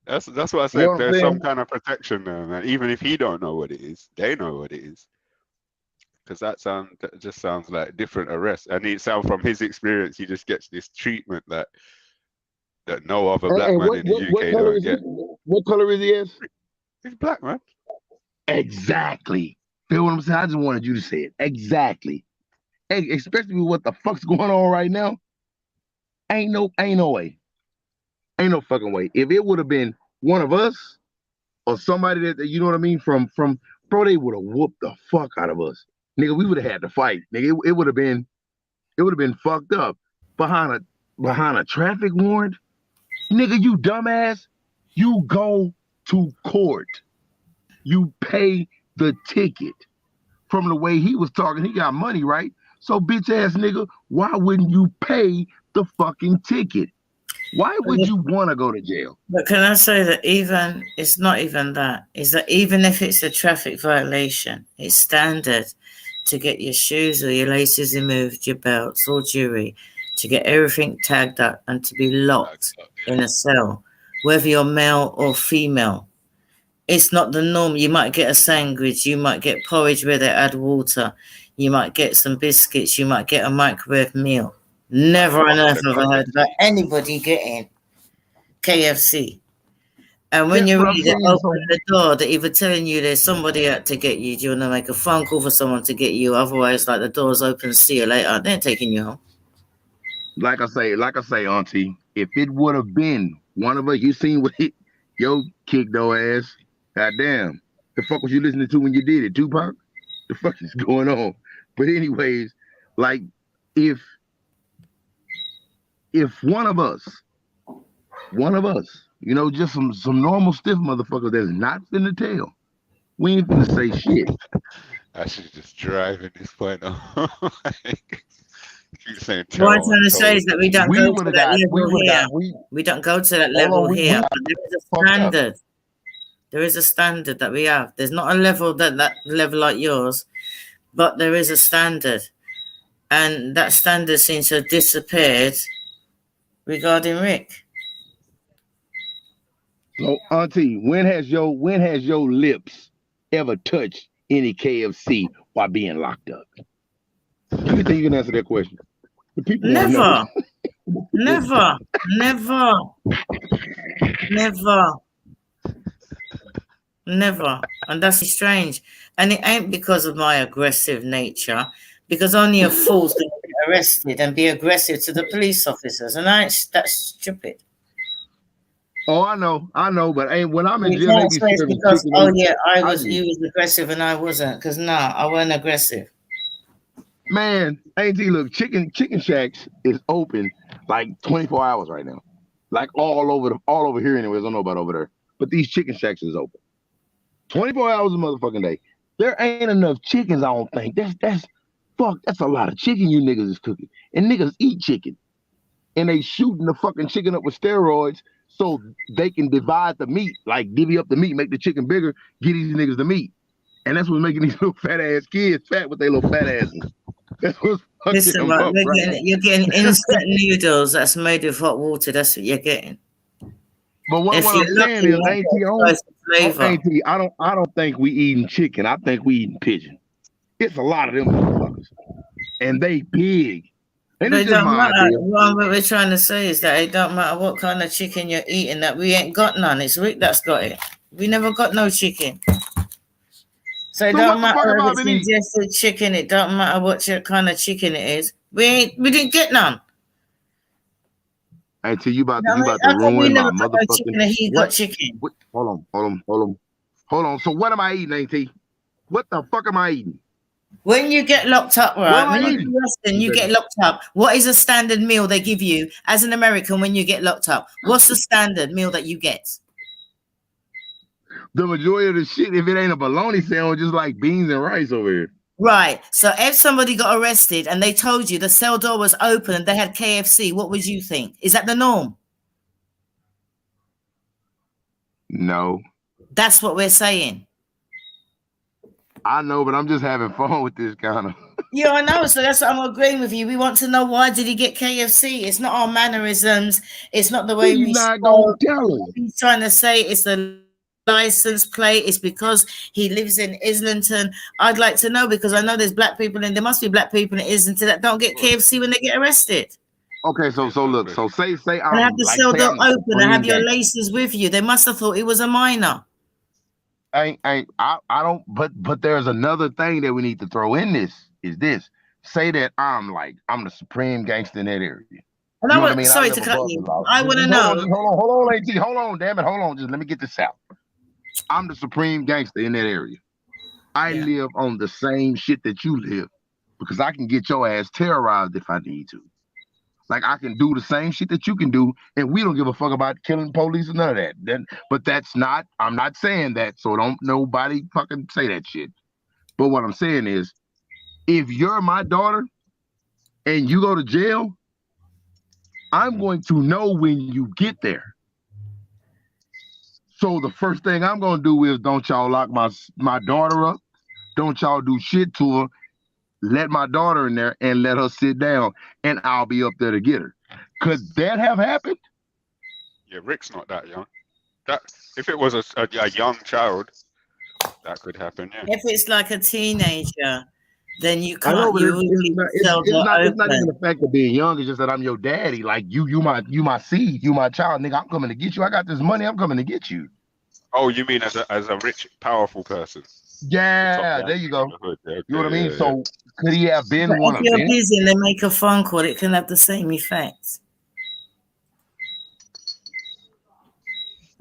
That's what I said. There's some kind of protection there, man. Even if he don't know what it is, they know what it is. Because that just sounds like different arrest. And it sounds from his experience, he just gets this treatment that no other black man in the UK don't get. What color is he as? He's black, man. Exactly. Feel what I'm saying? I just wanted you to say it. Exactly. And especially with what the fuck's going on right now. Ain't no way. Ain't no fucking way. If it would have been one of us or somebody that you know what I mean, from bro, they would have whooped the fuck out of us. Nigga, we would have had to fight. Nigga, it would have been fucked up. Behind a traffic warrant. Nigga, you dumbass. You go to court. You pay the ticket. From the way he was talking, he got money, right? So bitch ass nigga, why wouldn't you pay the fucking ticket? Why would you want to go to jail? But can I say that it's not even that. Is that even if it's a traffic violation, it's standard to get your shoes or your laces removed, your belts or jewelry, to get everything tagged up and to be locked in a cell, whether you're male or female. It's not the norm. You might get a sandwich, you might get porridge where they add water, you might get some biscuits, you might get a microwave meal. Never on earth have I heard about anybody getting KFC. And when you read it, open the door, they're either telling you there's somebody out to get you. Do you want to make a phone call for someone to get you? Otherwise, like the door's open, see you later. They're taking you home. Like I say, Auntie, if it would have been one of us, you seen what yo kicked your ass. Goddamn. The fuck was you listening to when you did it, Tupac? The fuck is going on? But anyways, like if one of us, you know, just some normal stiff motherfuckers that's not finna tell, we ain't finna say shit. I should just drive at this point. Keep saying what I'm trying to say is that we don't go to that level here. We don't go to that level here. But there is a standard. There is a standard that we have. There's not a level that level like yours, but there is a standard. And that standard seems to have disappeared regarding Rick. So, Auntie, when has your lips ever touched any KFC while being locked up? Do you think you can answer that question? The people Never. Never. And that's strange. And it ain't because of my aggressive nature, because only a fool's going to get arrested and be aggressive to the police officers. And that's stupid. Oh, I know, but when I'm in jail, he was aggressive and I wasn't. Because I wasn't aggressive. Man, Auntie, look, Chicken Shacks is open like 24 hours right now, like all over here. Anyways, I don't know about over there, but these Chicken Shacks is open 24 hours a motherfucking day. There ain't enough chickens, I don't think. That's a lot of chicken you niggas is cooking, and niggas eat chicken, and they shooting the fucking chicken up with steroids so they can divide the meat, like divvy up the meat, make the chicken bigger, get these niggas the meat. And that's what's making these little fat ass kids fat with their little fat asses. That's what's fucking Listen, them right, up, right? you're getting instant noodles that's made with hot water. That's what you're getting. But what If I'm you're saying lucky, is, Auntie, I don't think we eating chicken. I think we eating pigeon. It's a lot of them motherfuckers, and they big. And But it's it just don't my matter. idea. What we're trying to say is that it don't matter what kind of chicken you're eating, that we ain't got none. It's Rick that's got it. We never got no chicken. So it don't matter if it's ingested chicken. It don't matter what kind of chicken it is. We didn't get none. Until you about to ruin my motherfucking. No he got chicken. Hold on. So what am I eating, Auntie? What the fuck am I eating? When you get locked up, right? When you go arrested, you get locked up. What is a standard meal they give you as an American when you get locked up? What's the standard meal that you get? The majority of the shit, if it ain't a bologna sandwich, just like beans and rice over here. Right. So if somebody got arrested and they told you the cell door was open and they had KFC, what would you think? Is that the norm? No. That's what we're saying. I know, but I'm just having fun with this kind of. Yeah, I know. So that's what I'm agreeing with you. We want to know, why did he get KFC? It's not our mannerisms. It's not the way we not gonna tell us. He's trying to say it's the license plate. It's because he lives in Islington. I'd like to know, because I know there's black people, and there must be black people in Islington that don't get KFC when they get arrested. Okay, so look, so say I'm and have the like, cell door open and have your gangster. laces with you. They must have thought he was a minor. I don't. But there's another thing that we need to throw in this. Is this say that I'm the supreme gangster in that area? And You know what I mean? sorry to cut you. I want to know. Hold on, AT. Hold on, damn it. Hold on. Just let me get this out. I'm the supreme gangster in that area. I live on the same shit that you live, because I can get your ass terrorized if I need to. Like, I can do the same shit that you can do, and we don't give a fuck about killing police or none of that. But that's not, I'm not saying that, so don't nobody fucking say that shit. But what I'm saying is, if you're my daughter and you go to jail, I'm going to know when you get there. So the first thing I'm going to do is, don't y'all lock my daughter up. Don't y'all do shit to her. Let my daughter in there and let her sit down, and I'll be up there to get her. Could that have happened? Yeah, Rick's not that young. That if it was a young child, that could happen. Yeah. If it's like a teenager, then you I know, can't. but it's not even the fact of being young. It's just that I'm your daddy. Like you my seed. You my child, nigga. I'm coming to get you. I got this money. I'm coming to get you. Oh, you mean as a rich, powerful person? Yeah, there you go. You know what I mean? So could he have been one of them? If you're busy and they make a phone call, it can have the same effect.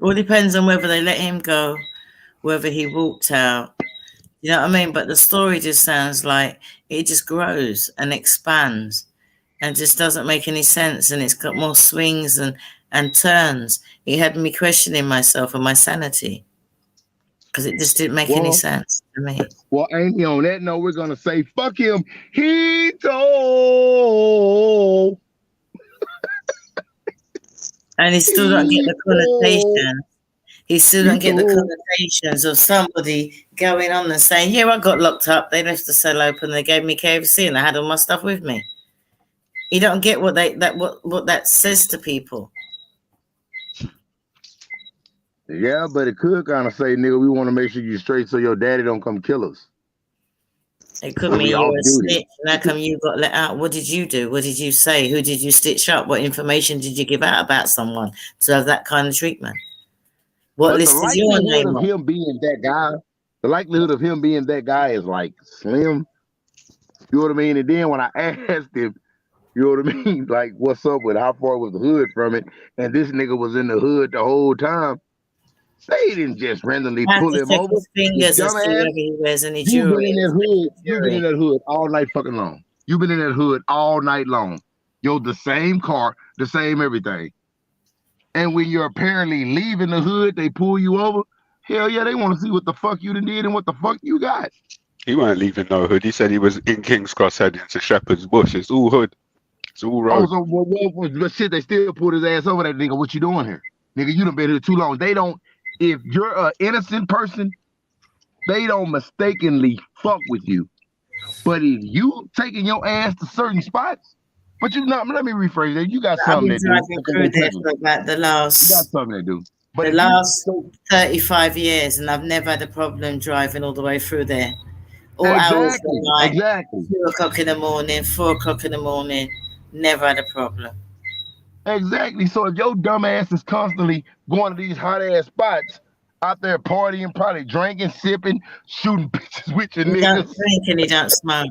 All depends on whether they let him go, whether he walked out. You know what I mean? But the story just sounds like it just grows and expands and just doesn't make any sense. And it's got more swings and turns. It had me questioning myself and my sanity, because it just didn't make any sense to me. Well, Amy, on that note, we're going to say, fuck him. He told. And he still don't get the connotation. He still don't get the connotations of somebody going on and saying, yeah, I got locked up. They left the cell open. They gave me KFC and I had all my stuff with me. You don't get what that says to people. Yeah, but it could kind of say, nigga, we want to make sure you're straight so your daddy don't come kill us. It could mean you were a snitch. And how come you got let out? What did you do? What did you say? Who did you stitch up? What information did you give out about someone to have that kind of treatment? What list is your name on? Him being that guy, the likelihood of him being that guy is like slim. You know what I mean? And then when I asked him, you know what I mean? Like, what's up with how far was the hood from it? And this nigga was in the hood the whole time. They didn't just randomly pull him over. Fingers to see whether he wears any jewelry. You've been in that hood all night fucking long. You've been in that hood all night long. Yo, the same car, the same everything. And when you're apparently leaving the hood, they pull you over. Hell yeah, they want to see what the fuck you done did and what the fuck you got. He wasn't leaving no hood. He said he was in King's Cross heading to Shepherd's Bush. It's all hood. It's all road. Oh, so but shit, they still pulled his ass over. That nigga, what you doing here? Nigga, you done been here too long. They don't. If you're an innocent person, they don't mistakenly fuck with you. But if you taking your ass to certain spots, but you not. Let me rephrase that. You got I've something been that do. driving through there for about the You got last something that do. But the if you last 35 years, and I've never had a problem driving all the way through there. All hours of the night, exactly. 2 o'clock in the morning, 4 o'clock in the morning, never had a problem. Exactly. So if your dumb ass is constantly going to these hot ass spots, out there partying, probably drinking, sipping, shooting pictures with your You niggas. don't drink and you don't smoke.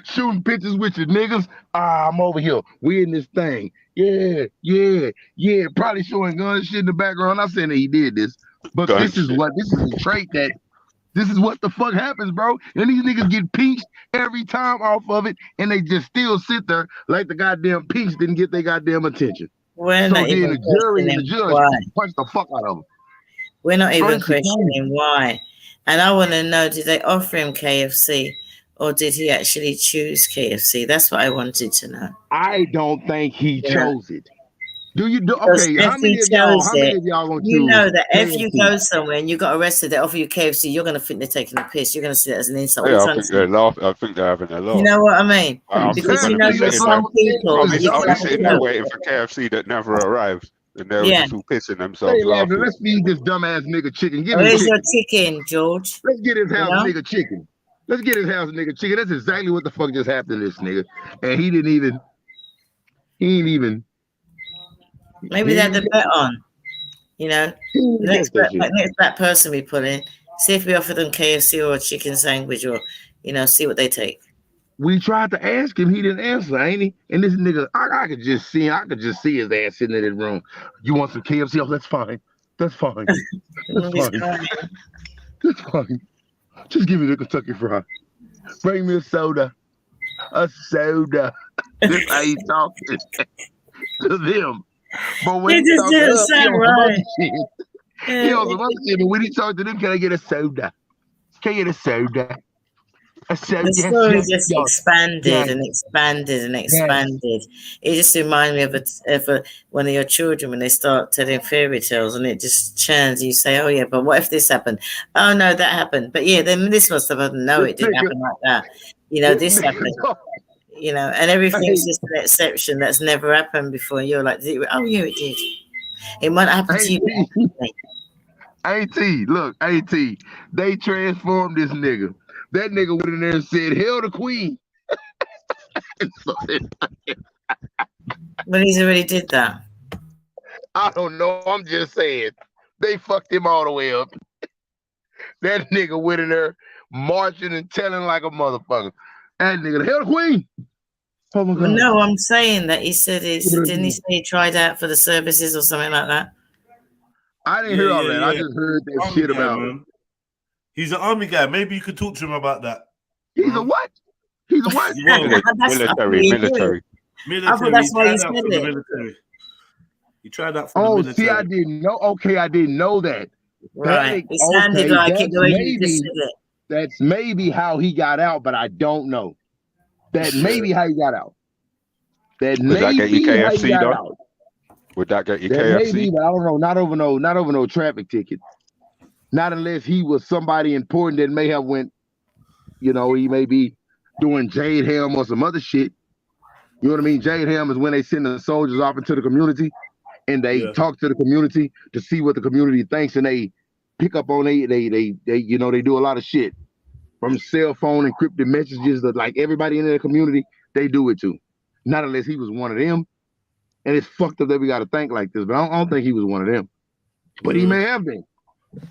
Shooting pictures with your niggas. I'm over here. We in this thing. Yeah. Probably showing gun shit in the background. I'm saying that he did this, but this is a trait that. This is what the fuck happens, bro. And these niggas get pinched every time off of it, and they just still sit there like the goddamn pinch didn't get their goddamn attention. We're so not then even the jury and the questioning judge why. punch the fuck out of them. We're not even First, questioning why. And I want to know, did they offer him KFC or did he actually choose KFC? That's what I wanted to know. I don't think he chose it. Do you do Because okay? if How many he of y'all? chose How many it, of y'all gonna you choose? know that if KFC? you go somewhere and you got arrested, they offer you KFC, you're going to think they're taking a piss. You're going to see that as an insult. Yeah, What I are you think trying to they're laughing. I think they're having a laugh. You know what I mean? I'm Because gonna you know be there's sitting some people. I'll be you sitting can't there tell. waiting for KFC that never arrives, and they're Yeah. just all pissing themselves Hey, laughing. let's feed this dumbass nigga chicken. Give him Where's your chicken. chicken, George? Let's get his house You know? nigga chicken. Let's get his house nigga chicken. That's exactly what the fuck just happened to this nigga. And he ain't even. Maybe they had the bet on. You know, next that person we put in, see if we offer them KFC or a chicken sandwich or, you know, see what they take. We tried to ask him, he didn't answer, ain't he? And this nigga, I could just see his ass sitting in his room. You want some KFC? Oh, that's fine. That's fine. That's fine. That's fine. Just give me the Kentucky Fried. Bring me a soda. A soda. That's how he talking to them. But when he talk to us, he on some other shit. He on some other shit. But when he talk to them, can I get a soda? Can I get a soda? The story just expanded and expanded and expanded. It just reminded me of one of your children when they start telling fairy tales and it just churns. You say, "Oh yeah, but what if this happened? Oh no, that happened. But yeah, then this must have happened. No, it didn't happen like that. You know, this happened. You know, and everything's just an exception that's never happened before. You're like, oh yeah, it did. It might happen to you." AT, look, AT, they transformed this nigga. That nigga went in there and said, "Hail the queen." But he's already did that. I don't know. I'm just saying. They fucked him all the way up. That nigga went in there marching and telling like a motherfucker. That nigga, "Hail the queen." Oh my God. No, I'm saying that he said didn't he say he tried out for the services or something like that? I didn't hear all that. I just heard that Army shit guy, about man. He's an army guy. Maybe you could talk to him about that. He's a what? He's a what? Military. I thought that's why you said it. Military. He tried that for the military. See, I didn't know. Okay, I didn't know that. Right. It sounded like it the way you just said it. That's maybe how he got out, but I don't know. That maybe how he got out. Would that get you KFC though? Would that get you KFC? Maybe, but I don't know. Not over no traffic ticket. Not unless he was somebody important that may have went, you know, he may be doing Jade Helm or some other shit. You know what I mean? Jade Helm is when they send the soldiers off into the community and they talk to the community to see what the community thinks, and they pick up on they you know, they do a lot of shit from cell phone encrypted messages that like everybody in the community, they do it too. Not unless he was one of them. And it's fucked up that we got to think like this, but I don't think he was one of them. But he may have been.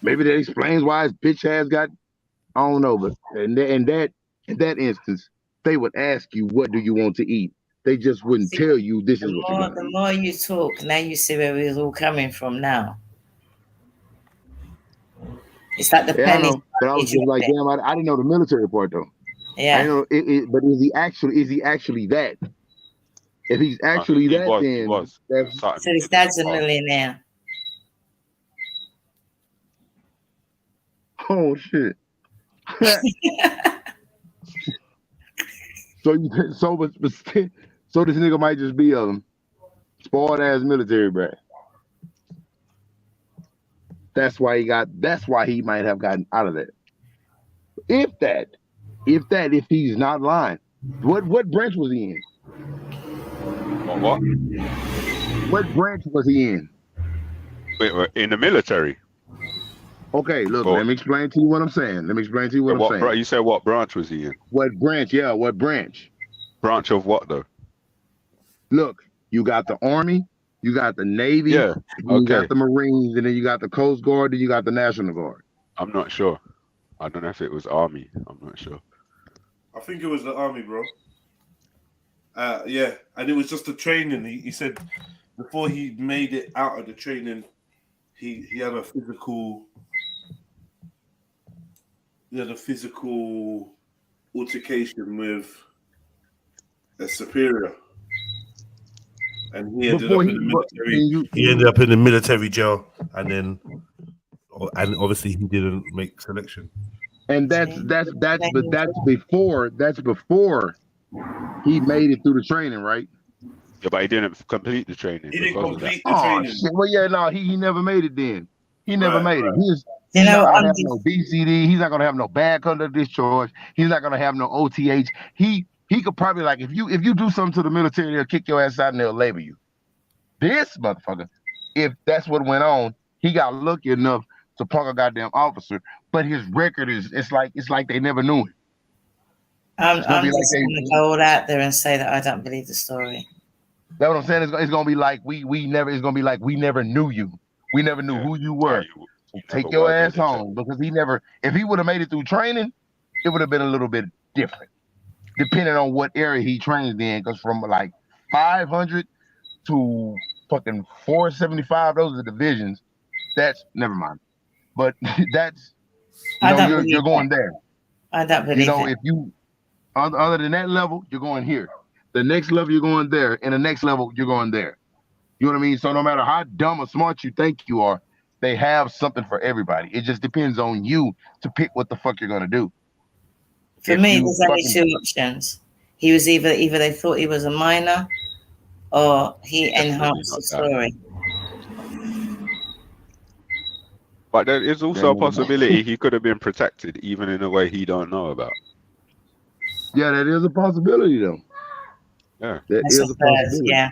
Maybe that explains why his bitch ass got, I don't know, but in that instance, they would ask you, what do you want to eat? They just wouldn't tell you this is what you're going to eat. The more you talk, now you see where it's all coming from now. It's like the penny. I know, but I was just like, damn, I didn't know the military part though. Yeah. I know but is he actually that? If he's actually that, then so his dad's a millionaire. Oh shit! So this nigga might just be a spoiled ass military brat. That's why he might have gotten out of that. If he's not lying. What branch was he in? What? What branch was he in? In the military. Okay, look, let me explain to you what I'm saying. You said what branch was he in? What branch? Yeah, what branch? Branch of what though? Look, you got the Army, you got the Navy, you got the Marines, and then you got the Coast Guard, and you got the National Guard. I'm not sure. I don't know if it was Army. I'm not sure. I think it was the Army, bro. Yeah, and it was just the training. He said before he made it out of the training, he had a physical altercation with a superior, and he ended up in the military. He ended up in the military jail, and obviously he didn't make selection. And that's before he made it through the training, right? Yeah, but he didn't complete the training. He didn't complete the training. training. Well, yeah, no, he never made it then. He never made it. He's You know, not gonna have no BCD. He's not gonna have no bad conduct discharge. He's not gonna have no OTH. He could probably, like, if you do something to the military, they'll kick your ass out and they'll label you. This motherfucker, if that's what went on, he got lucky enough to punk a goddamn officer, but his record it's like they never knew him. I'm just going to go all out there and say that I don't believe the story. That's what I'm saying. It's gonna be like we never knew you. We never knew who you were. So take your ass home, because if he would have made it through training, it would have been a little bit different, depending on what area he trained in. Because from like 500 to fucking 475, those are divisions. That's never mind. But that's you're going there. I don't believe it. If you other than that level, you're going here. The next level, you're going there, and the next level, you're going there. You know what I mean? So no matter how dumb or smart you think you are, they have something for everybody. It just depends on you to pick what the fuck you're gonna do. For me, there's only two options. He was either they thought he was a minor, or he enhanced the story. But there is also a possibility he could have been protected, even in a way he don't know about. Yeah, that is a possibility, though. Yeah, that is a possibility. Yeah.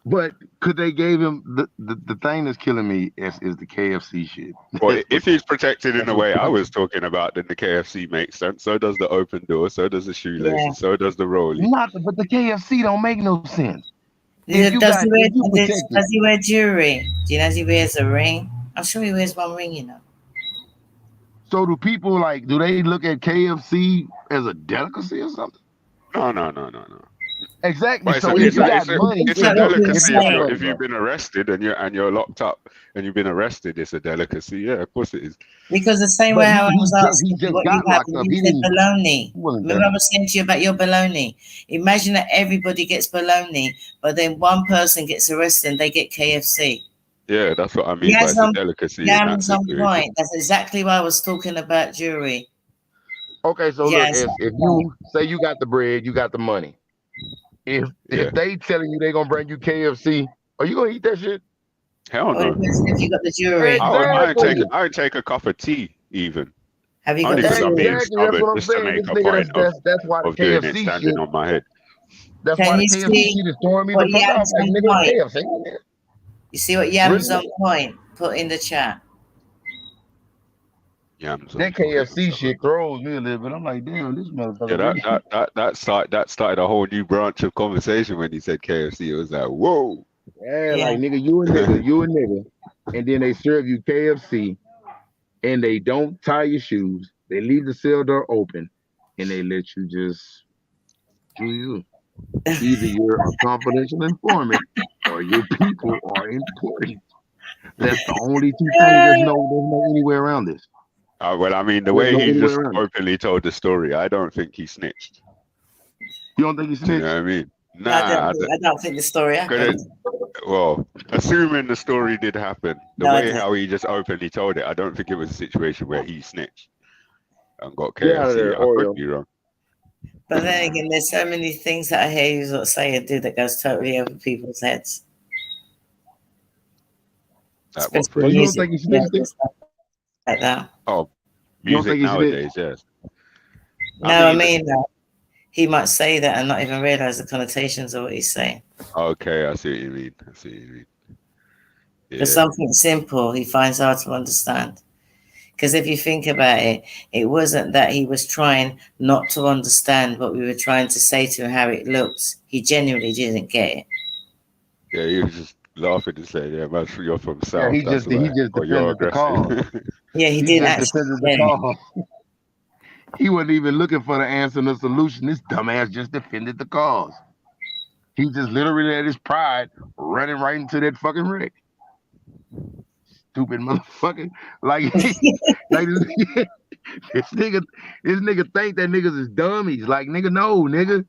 But could they gave him the thing that's killing me is the KFC shit. Well, if he's protected in a way I was talking about, then the KFC makes sense. So does the open door. So does the shoelaces. So does the rolling. But the KFC don't make no sense. Does he wear jewelry? Do you know he wears a ring? I'm sure he wears one ring, you know. So do people do they look at KFC as a delicacy or something? No. Exactly. Right, so it's if you got money, a delicacy if you've been arrested and you're locked up and you've been arrested. It's a delicacy. Yeah, of course it is. Because the same way how I was asking what you have, you said bologna. Remember I was saying to you about your bologna. Imagine that everybody gets bologna, but then one person gets arrested and they get KFC. Yeah, that's what I mean by it's a delicacy. Yam's on point. That's exactly why I was talking about jewelry. Okay, so look, if you say you got the bread, you got the money. If they telling you they're gonna bring you KFC, are you gonna eat that shit? Hell no. If you got the jewelry, I'd take a cup of tea even. Have you got the jewelry? That's what I'm saying. That's why the KFC standing shit on my head. That's why the KFC shit is throwing me the fuck off. Like, nigga, KFC. You see what Yam's on point? Put in the chat. That KFC shit throws me a little bit. I'm like, damn, this motherfucker. Yeah, that started a whole new branch of conversation when he said KFC. It was like, whoa. Yeah, like nigga, you a nigga, and then they serve you KFC, and they don't tie your shoes. They leave the cell door open, and they let you just do you. Either you're a confidential informant or your people are important. That's the only two things. There's no any way around this. Well, I mean, the way he just openly told the story, I don't think he snitched. You don't think he snitched? You know what I mean? Nah, I don't think the story happened. Well, assuming the story did happen, how he just openly told it, I don't think it was a situation where he snitched and got KFC. I could be wrong. But then again, there's so many things that I hear you say and do that goes totally over people's heads. So you don't think he snitched? like that. Oh, You don't music think he should? nowadays, yes. No, I mean that he might say that and not even realize the connotations of what he's saying. Okay, I see what you mean. I see what you mean. For something simple, he finds hard to understand. Because if you think about it, it wasn't that he was trying not to understand what we were trying to say to him, how it looks. He genuinely didn't get it. Yeah, he was just laughing and saying, "Yeah, man, you're from South. he That's just why. Or you're defended the cause. aggressive." Yeah, he didn't actually. Defended the cause. He wasn't even looking for the answer and the solution. This dumbass just defended the cause. He just literally let his pride running right into that fucking wreck. Stupid motherfucker. Like, like this nigga think that niggas is dummies. Like, nigga, no, nigga.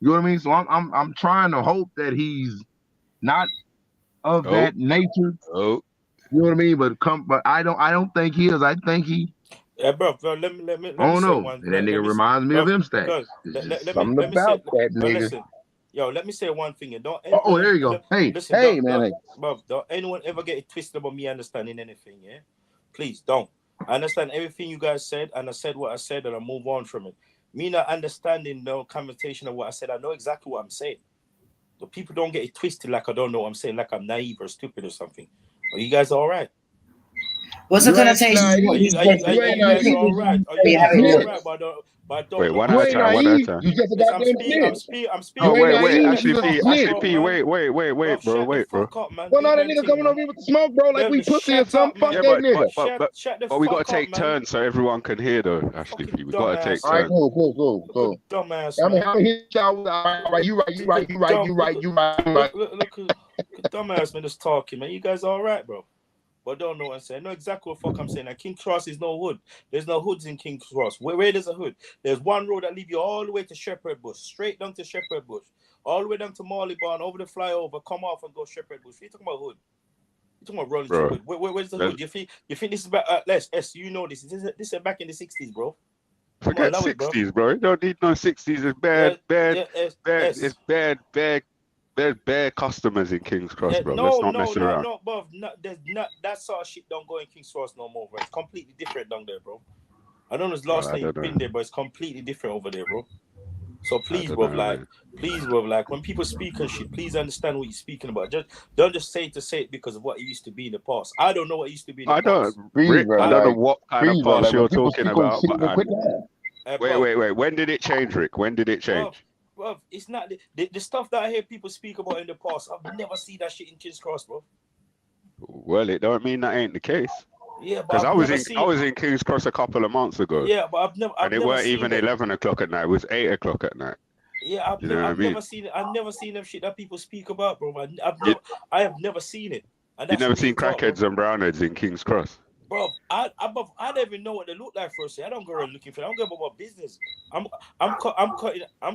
You know what I mean? So I'm trying to hope that he's not of that nature. Oh. You know what I mean? But I don't think he is. I think he. Yeah, bro. Let me I don't say know. one. And that nigga reminds me of M-Stack. Something about that nigga. Listen, yo, let me say one thing. Don't. Oh, there you go. Hey, listen, hey, man. Don't anyone ever get it twisted about me understanding anything, yeah? Please don't. I understand everything you guys said, and I said what I said, and I move on from it. Me not understanding no conversation of what I said, I know exactly what I'm saying. But people don't get it twisted like I don't know what I'm saying, like I'm naive or stupid or something. Are you guys all right? What's the connotation? Are you guys all right? Are you guys all right? But don't wait, one at a time. One at a time. You just a goddamn snitch. I'm speaking. Oh, wait, Ashley P, Bro, wait, bro. Well, not a nigga coming over here with the smoke, bro, like we pussy or something. Fuck that nigga. But we gotta take turns so everyone can hear, though, Ashley P. We gotta take turns. All right, cool. Dumbass. I mean, how hit y'all? All right, you right. Look, dumbass man just talking, man. You guys all right, bro? But don't know what I'm saying. I know exactly what the fuck I'm saying. And King's Cross is no hood. There's no hoods in King's Cross. Where there's a hood? There's one road that leads you all the way to Shepherd Bush, straight down to Shepherd Bush, all the way down to Marylebone, over the flyover, come off and go Shepherd Bush. You talking about hood? You talking about rolling to hood? Where's the hood? You think this is about Les? You know this? This is back in the 60s, bro. Forget 60s, bro. You don't need no 60s. It's bad customers in King's Cross, bro. Let's not mess around. No, bro. There's not that sort of shit don't go in King's Cross no more, bro. It's completely different down there, bro. I don't know it's last time you've been there, but it's completely different over there, bro. So please, bro, like when people speak and shit, please understand what you're speaking about. Don't just say it because of what it used to be in the past. I don't know what it used to be in the past. I don't know what kind of past you're talking about. Wait. When did it change, Rick? When did it change? Bro, it's not the stuff that I hear people speak about in the past. I've never seen that shit in King's Cross, bro. Well, it don't mean that ain't the case. Yeah, because I was in King's Cross a couple of months ago. Yeah, but I've never. It weren't even 11 o'clock at night. It was 8 o'clock at night. Yeah, I've never seen it. I've never seen them shit that people speak about, bro. I have never seen it. You've never seen crackheads and brownheads in King's Cross? Bro, I don't even know what they look like first. I don't go around looking for them. I don't go about my business. I'm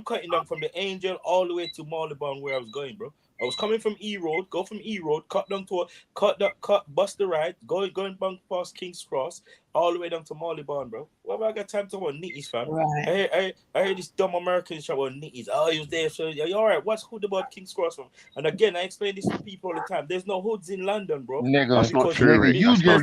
cutting down from the Angel all the way to Marylebone where I was going, bro. I was coming from E Road, go from E Road, cut bust the right, going past King's Cross, all the way down to Marylebone, bro. Well, I got time to talk about nitties, fam. Right. I heard this dumb American shit about nitties. Oh, he was there. So, you all right? What's hood about King's Cross, fam? And again, I explain this to people all the time. There's no hoods in London, bro. Nigga, that's not true. Nigga,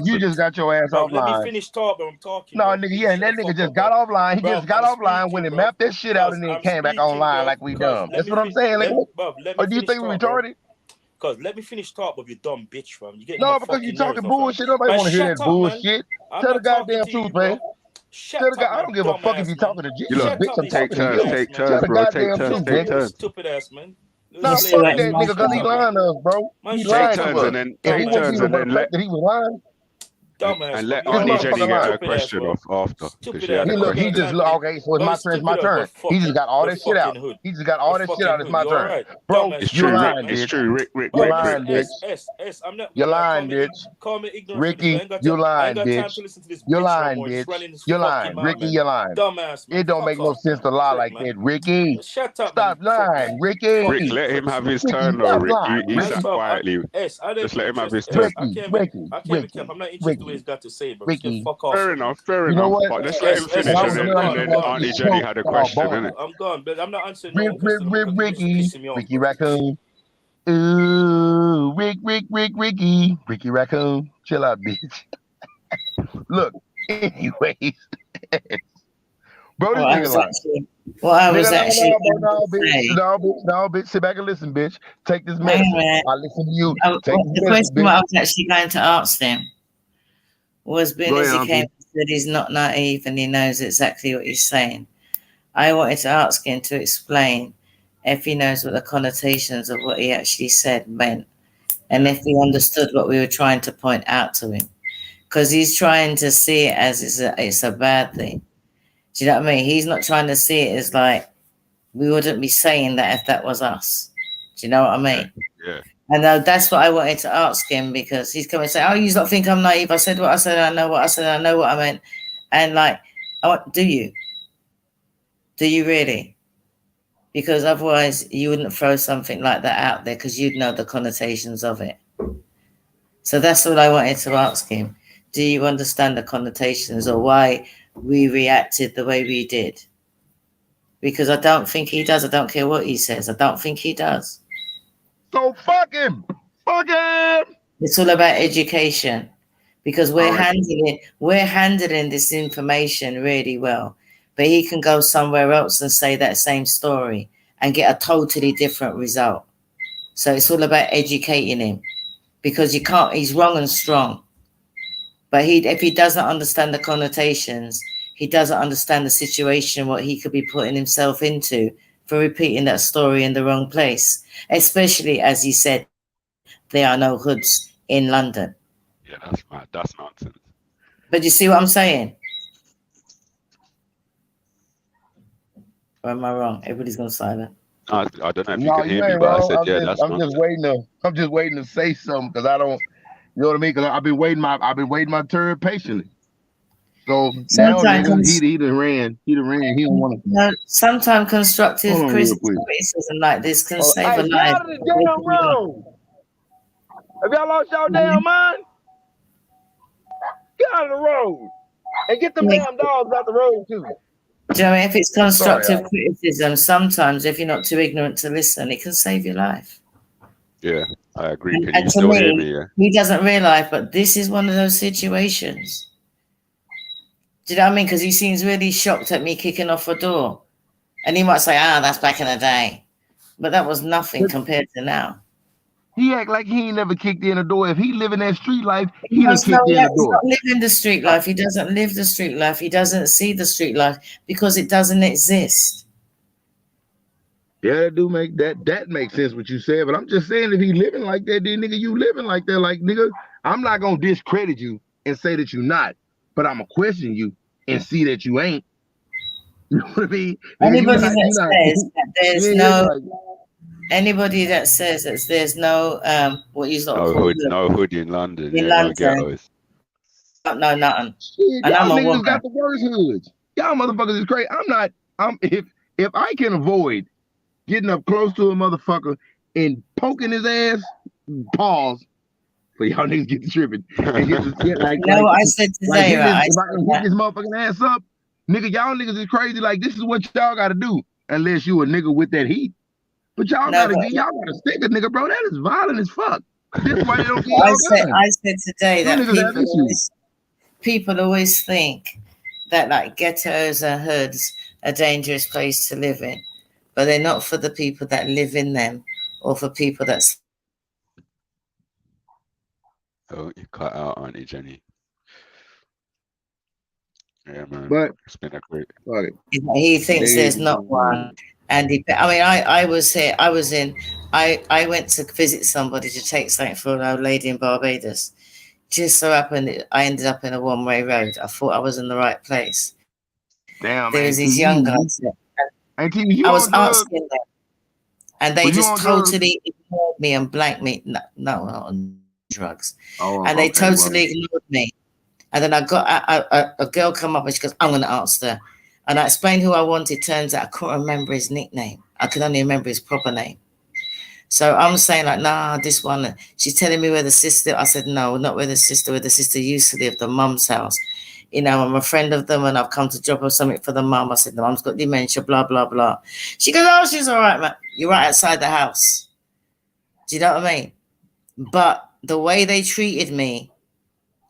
you just got your ass offline. Let me finish talking, I'm talking. No, nigga, yeah, that nigga just got offline. He just got offline when he mapped that shit out and then came back online like we dumb. That's what I'm saying. Or do you think we retarded? Because let me finish talk of you dumb bitch, fam. You get because you talking bullshit. Nobody want to hear that bullshit. Tell the goddamn truth, man. I don't give a fuck if you talking to Jesus. Take turns, bro. Take turns. Stupid ass, man. No, fuck that nigga because he lying to us, bro. He lying to us. Take turns and then let he was lying. Dumbass. And let Auntie Jenny get her question off after. He just okay, so it's my turn. He just got all that shit out. He just got all that shit out. It's my turn. Bro, you're lying, bitch. It's true, Rick. You're lying, bitch. You're lying, bitch. Call me ignorant. Ricky, you're lying, bitch. You're lying, bitch. You're lying. Ricky, you're lying. Dumbass. It don't make no sense to lie like that, Ricky. Shut up. Stop lying, Ricky. Rick, let him have his turn, though, Rick. You sat quietly. Just let him have his turn. Ricky. I'm not interested in what he's got to say, bro. Ricky. Fuck off. Fair enough. But let's let him finish, and then Auntie Jenny had a question, innit? I'm gone, but I'm not answering no question. Ricky Raccoon. Ooh, Ricky Raccoon. Chill out, bitch. Look, anyways. Bro, this What I nigga was lying. actually, what I was Nigga, actually no, going to say. bitch. Sit back and listen, bitch. Take this Wait a medicine. minute. I listen to you. Take this The medicine, question bitch. what I was actually going to ask them was, being Go as ahead, he came Auntie. and said he's not naive and he knows exactly what he's saying. I wanted to ask him to explain if he knows what the connotations of what he actually said meant, and if he understood what we were trying to point out to him, because he's trying to see it as it's a bad thing. Do you know what I mean? He's not trying to see it as like we wouldn't be saying that if that was us. Do you know what I mean? Yeah. And that's what I wanted to ask him, because he's coming and say, "Oh, you don't think I'm naive? I said what I said. I know what I said. I know what I meant." And like, do you? Do you really? Because otherwise, you wouldn't throw something like that out there, because you'd know the connotations of it. So that's what I wanted to ask him. Do you understand the connotations, or why we reacted the way we did? Because I don't think he does. I don't care what he says. I don't think he does. So fuck him. Fuck him. It's all about education, because we're All right. handling this information really well, but he can go somewhere else and say that same story and get a totally different result. So it's all about educating him, because you can't. He's wrong and strong, but if he doesn't understand the connotations, he doesn't understand the situation, what he could be putting himself into for repeating that story in the wrong place, especially as he said, there are no hoods in London. Yeah, that's mad. That's nonsense. But you see what I'm saying? Or am I wrong? Everybody's gone silent. I don't know if you No, can you hear me, ain't but I wrong. said, yeah, that's I'm nonsense. just waiting to say something, because I don't, you know what I mean? Because I've been waiting my turn patiently. So now, nigga, he done ran. He don't want to. No, sometimes constructive Hold on real quick. criticism like this can Oh, save hey, a get life. out of the damn road. Have y'all lost y'all damn mind? Get out of the road. And get them damn dogs out the road, too. Do you know, if it's constructive Sorry, criticism, sometimes if you're not too ignorant to listen, it can save your life. Yeah, I agree. Can And you to still hear me, me? Yeah. he doesn't realize, but this is one of those situations. Do you know what I mean? Because he seems really shocked at me kicking off a door. And he might say, that's back in the day. But that was nothing compared to now. He act like he ain't never kicked in a door. If he living that street life, he No, done kicked in a he's door. not living the street life. He doesn't live the street life. He doesn't see the street life because it doesn't exist. Yeah, that makes sense what you said, but I'm just saying, if he living like that, then nigga, you living like that. Like, nigga, I'm not gonna discredit you and say that you're not, but I'm gonna question you and see that you ain't. You know what I mean? Anybody that says that there's no what you sort of call No hood in London. in Yeah, London, no ghettos. don't know nothing. Shit, And y'all I'm a niggas woman. got the worst hoods. Y'all motherfuckers is crazy. If I can avoid getting up close to a motherfucker and poking his ass, pause. For y'all niggas get tripping and get like. You know what I said today, if right? I can hit this motherfucking ass up, nigga, y'all niggas is crazy. Like, this is what y'all gotta do, unless you a nigga with that heat. But y'all gotta stick a nigga, bro. That is violent as fuck. This is why they don't get y'all guns. I said today Them that niggas have issues. people always think that like ghettos and hoods are a dangerous place to live in, but they're not for the people that live in them or for people that's. Oh, you cut out, Auntie Jenny. Yeah, man. But it's been a great. He thinks there's not one. And I was here. I went to visit somebody to take something for an old lady in Barbados. Just so happened I ended up in a one-way road. I thought I was in the right place. Damn, there was these young guys. I was asking them, and they just totally ignored me and blanked me. No, not on drugs. And they totally ignored me. And then I got a girl come up and she goes, "I'm going to answer her." And I explained who I wanted. Turns out I couldn't remember his nickname. I could only remember his proper name. So I'm saying like, nah, this one. She's telling me where the sister. I said, no, not where the sister used to live, the mum's house. You know, I'm a friend of them and I've come to drop her something for the mum. I said, the mum's got dementia, blah, blah, blah. She goes, oh, she's all right, man. You're right outside the house. Do you know what I mean? But the way they treated me,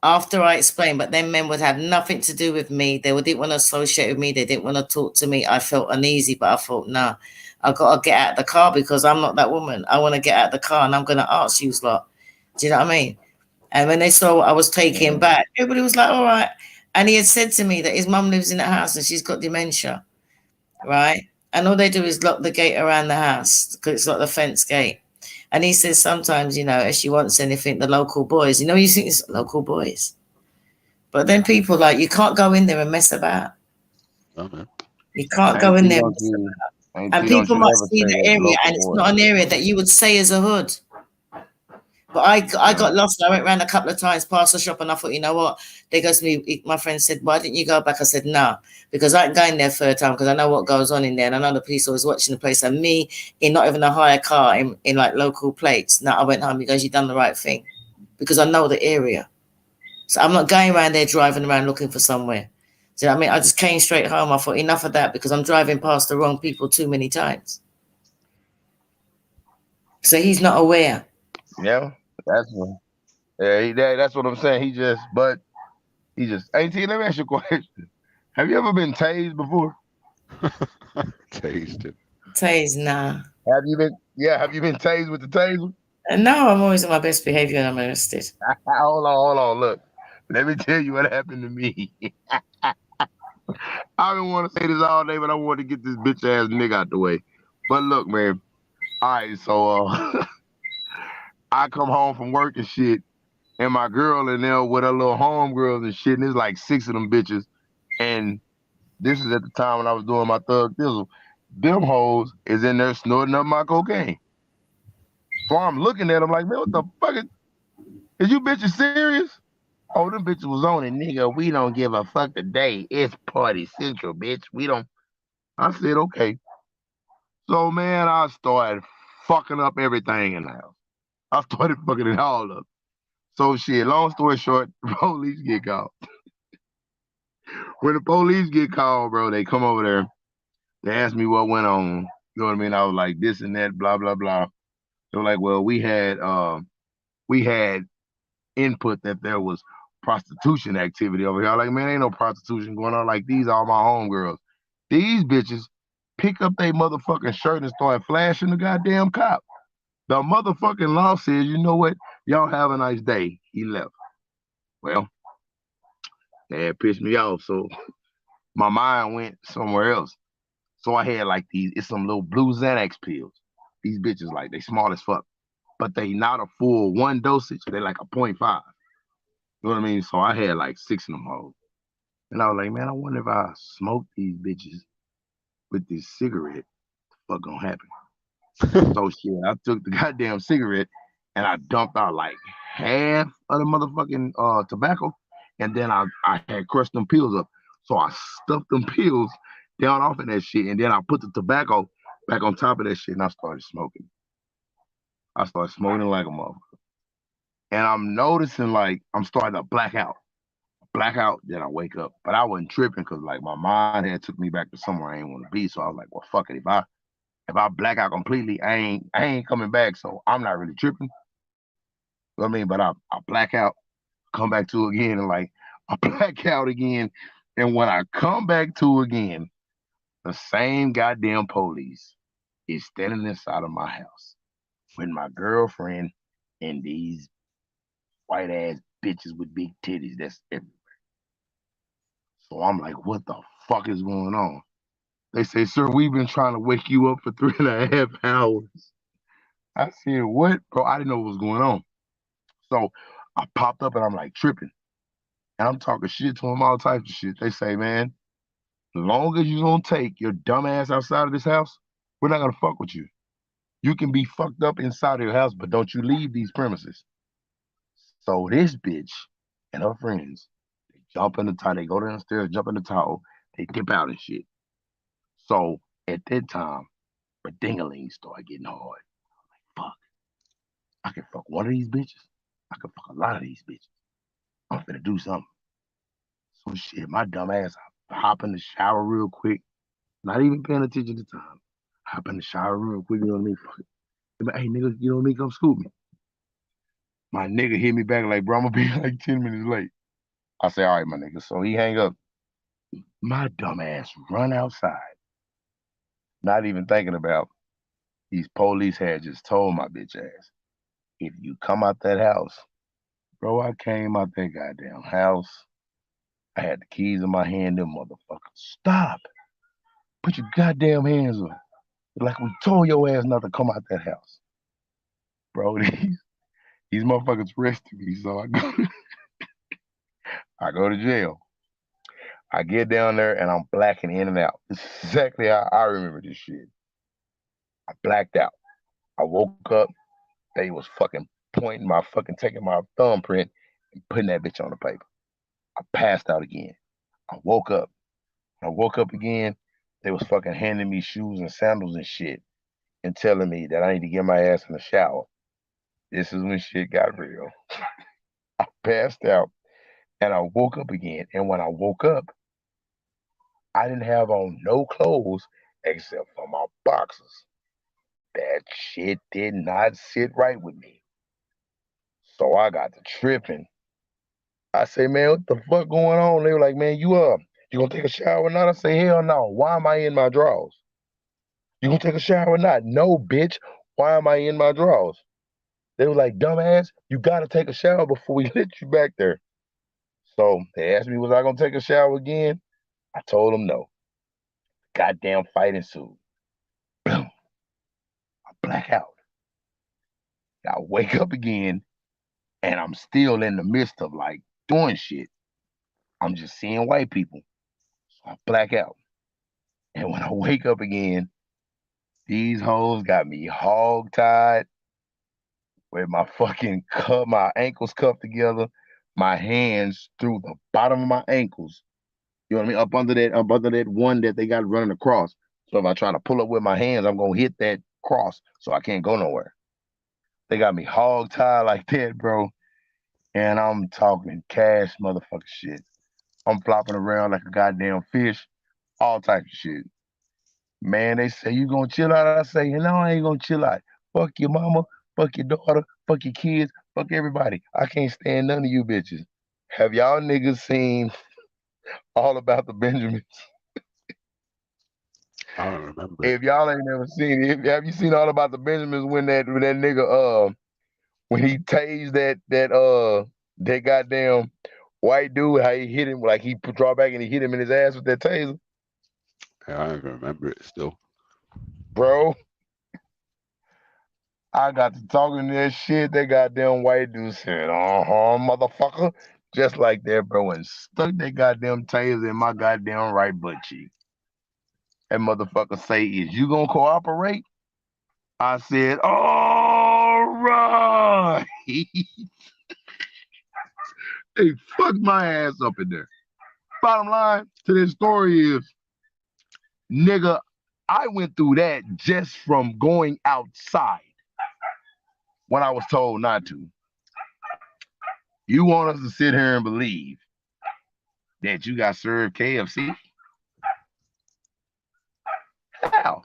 after I explained, but then men would have nothing to do with me. They didn't want to associate with me. They didn't want to talk to me. I felt uneasy, but I thought, nah, I got to get out of the car because I'm not that woman. I want to get out of the car and I'm going to ask you lot. Do you know what I mean? And when they saw what I was taking back, everybody was like, all right. And he had said to me that his mum lives in the house and she's got dementia, right? And all they do is lock the gate around the house because it's like the fence gate. And he says sometimes, you know, if she wants anything, the local boys, you know, you think it's local boys. But then people like, you can't go in there and mess about. You can't go in there and mess about. And people might see the area and it's not an area that you would say is a hood. But I got lost. I went around a couple of times past the shop and I thought, you know what? They goes to me, my friend said, why didn't you go back? I said, no, because I ain't going there third time because I know what goes on in there. And I know the police always watching the place. And me, in not even a hire car, in like local plates. No, I went home because you done the right thing. Because I know the area. So I'm not going around there driving around looking for somewhere. So I mean, I just came straight home. I thought enough of that because I'm driving past the wrong people too many times. So he's not aware. Yeah, that's what. Yeah, that's what I'm saying. He just. Hey, T, let me ask you a question. Have you ever been tased before? Tased. Tased, nah. Have you been? Yeah, have you been tased with the taser? No, I'm always on my best behavior and I'm arrested. Hold on. Look, let me tell you what happened to me. I didn't want to say this all day, but I wanted to get this bitch ass nigga out the way. But look, man. All right, so I come home from work and shit, and my girl in there with her little homegirls and shit, and there's like 6 of them bitches. And this is at the time when I was doing my thug thizzle. Them hoes is in there snorting up my cocaine. So I'm looking at them like, man, what the fuck is you bitches serious? Oh, them bitches was on it, nigga. We don't give a fuck today. It's party central, bitch. We don't. I said, okay. So, man, I started fucking up everything in the house. I started fucking it all up. So, shit, long story short, the police get called. When the police get called, bro, they come over there. They ask me what went on. You know what I mean? I was like, this and that, blah, blah, blah. They're like, well, we had input that there was prostitution activity over here. I'm like, man, ain't no prostitution going on. Like, these are my homegirls. These bitches pick up their motherfucking shirt and start flashing the goddamn cop. The motherfucking law says, you know what? Y'all have a nice day. He left. Well, that pissed me off. So my mind went somewhere else. So I had like it's some little blue Xanax pills. These bitches, like, they small as fuck. But they not a full 1 dosage. They like a 0.5. You know what I mean? So I had like 6 of them hoes. And I was like, man, I wonder if I smoke these bitches with this cigarette, what gonna happen? So shit, I took the goddamn cigarette and I dumped out like half of the motherfucking tobacco. And then I had crushed them pills up. So I stuffed them pills down off of that shit. And then I put the tobacco back on top of that shit and I started smoking. I started smoking like a motherfucker. And I'm noticing like I'm starting to black out, then I wake up. But I wasn't tripping because like my mind had took me back to somewhere I ain't want to be. So I was like, well, fuck it. If I black out completely, I ain't coming back. So I'm not really tripping. You know what I mean? But I black out, come back to again, and like I black out again. And when I come back to again, the same goddamn police is standing inside of my house with my girlfriend and these white ass bitches with big titties that's everywhere. So I'm like, what the fuck is going on? They say, sir, we've been trying to wake you up for 3.5 hours. I said, what? Bro, I didn't know what was going on. So I popped up and I'm like tripping. And I'm talking shit to them, all types of shit. They say, man, as long as you don't take your dumb ass outside of this house, we're not going to fuck with you. You can be fucked up inside of your house, but don't you leave these premises. So this bitch and her friends, they jump in the towel, they go downstairs, jump in the towel, they dip out and shit. So at that time, my ding-a-ling started getting hard. I'm like, fuck. I can fuck one of these bitches. I can fuck a lot of these bitches. I'm finna do something. So shit, my dumb ass, I hop in the shower real quick, not even paying attention to time. Hop in the shower real quick, you know what I mean? Fuck it. Hey, nigga, you know what I mean? Come scoop me. My nigga hit me back like, bro, I'm gonna be like 10 minutes late. I say, all right, my nigga. So he hang up. My dumb ass run outside. Not even thinking about these police had just told my bitch ass, if you come out that house, bro, I came out that goddamn house. I had the keys in my hand. Them motherfuckers, stop. Put your goddamn hands up. Like we told your ass not to come out that house. Bro, these motherfuckers arrested me. So I go to jail. I get down there and I'm blacking in and out. This is exactly how I remember this shit. I blacked out. I woke up. They was fucking taking my thumbprint and putting that bitch on the paper. I passed out again. I woke up. When I woke up again, they was fucking handing me shoes and sandals and shit and telling me that I need to get my ass in the shower. This is when shit got real. I passed out and I woke up again. And when I woke up, I didn't have on no clothes except for my boxers. That shit did not sit right with me. So I got to tripping. I say, man, what the fuck going on? They were like, man, you gonna take a shower or not? I say, hell no. Why am I in my drawers? You gonna take a shower or not? No, bitch. Why am I in my drawers? They were like, dumbass, you gotta take a shower before we let you back there. So they asked me, was I gonna take a shower again? I told them no. Goddamn fighting suit. Boom. I black out. I wake up again and I'm still in the midst of like doing shit. I'm just seeing white people. So I black out. And when I wake up again, these hoes got me hog-tied with my fucking my ankles cuffed together, my hands through the bottom of my ankles. You know what I mean? Up under that one that they got running across. So if I try to pull up with my hands, I'm gonna hit that cross, so I can't go nowhere. They got me hog-tied like that, bro. And I'm talking cash motherfucker shit. I'm flopping around like a goddamn fish, all types of shit. Man, they say, you gonna chill out? I say, no, I ain't gonna chill out. Fuck your mama, fuck your daughter, fuck your kids, fuck everybody. I can't stand none of you bitches. Have y'all niggas seen All About the Benjamins? I don't remember. If y'all ain't never seen it, have you seen All About the Benjamins when that nigga when he tased that goddamn white dude, how he hit him, like he draw back and he hit him in his ass with that taser? Yeah, I don't even remember it still. Bro, I got to talking that shit. That goddamn white dude said, motherfucker. Just like that, bro, and stuck that goddamn taser in my goddamn right butt cheek. That motherfucker say, is you gonna cooperate? I said, all right. They fucked my ass up in there. Bottom line to this story is, nigga, I went through that just from going outside when I was told not to. You want us to sit here and believe that you got served KFC? How?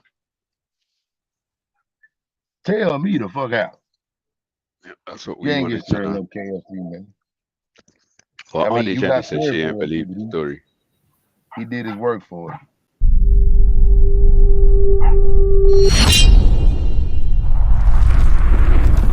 Tell me the fuck out. Yeah, that's what You we ain't wanted get to served know. no KFC, man. Well, I mean, Auntie you Jenny got said served she didn't KFC, believe but the story. he did his work for it.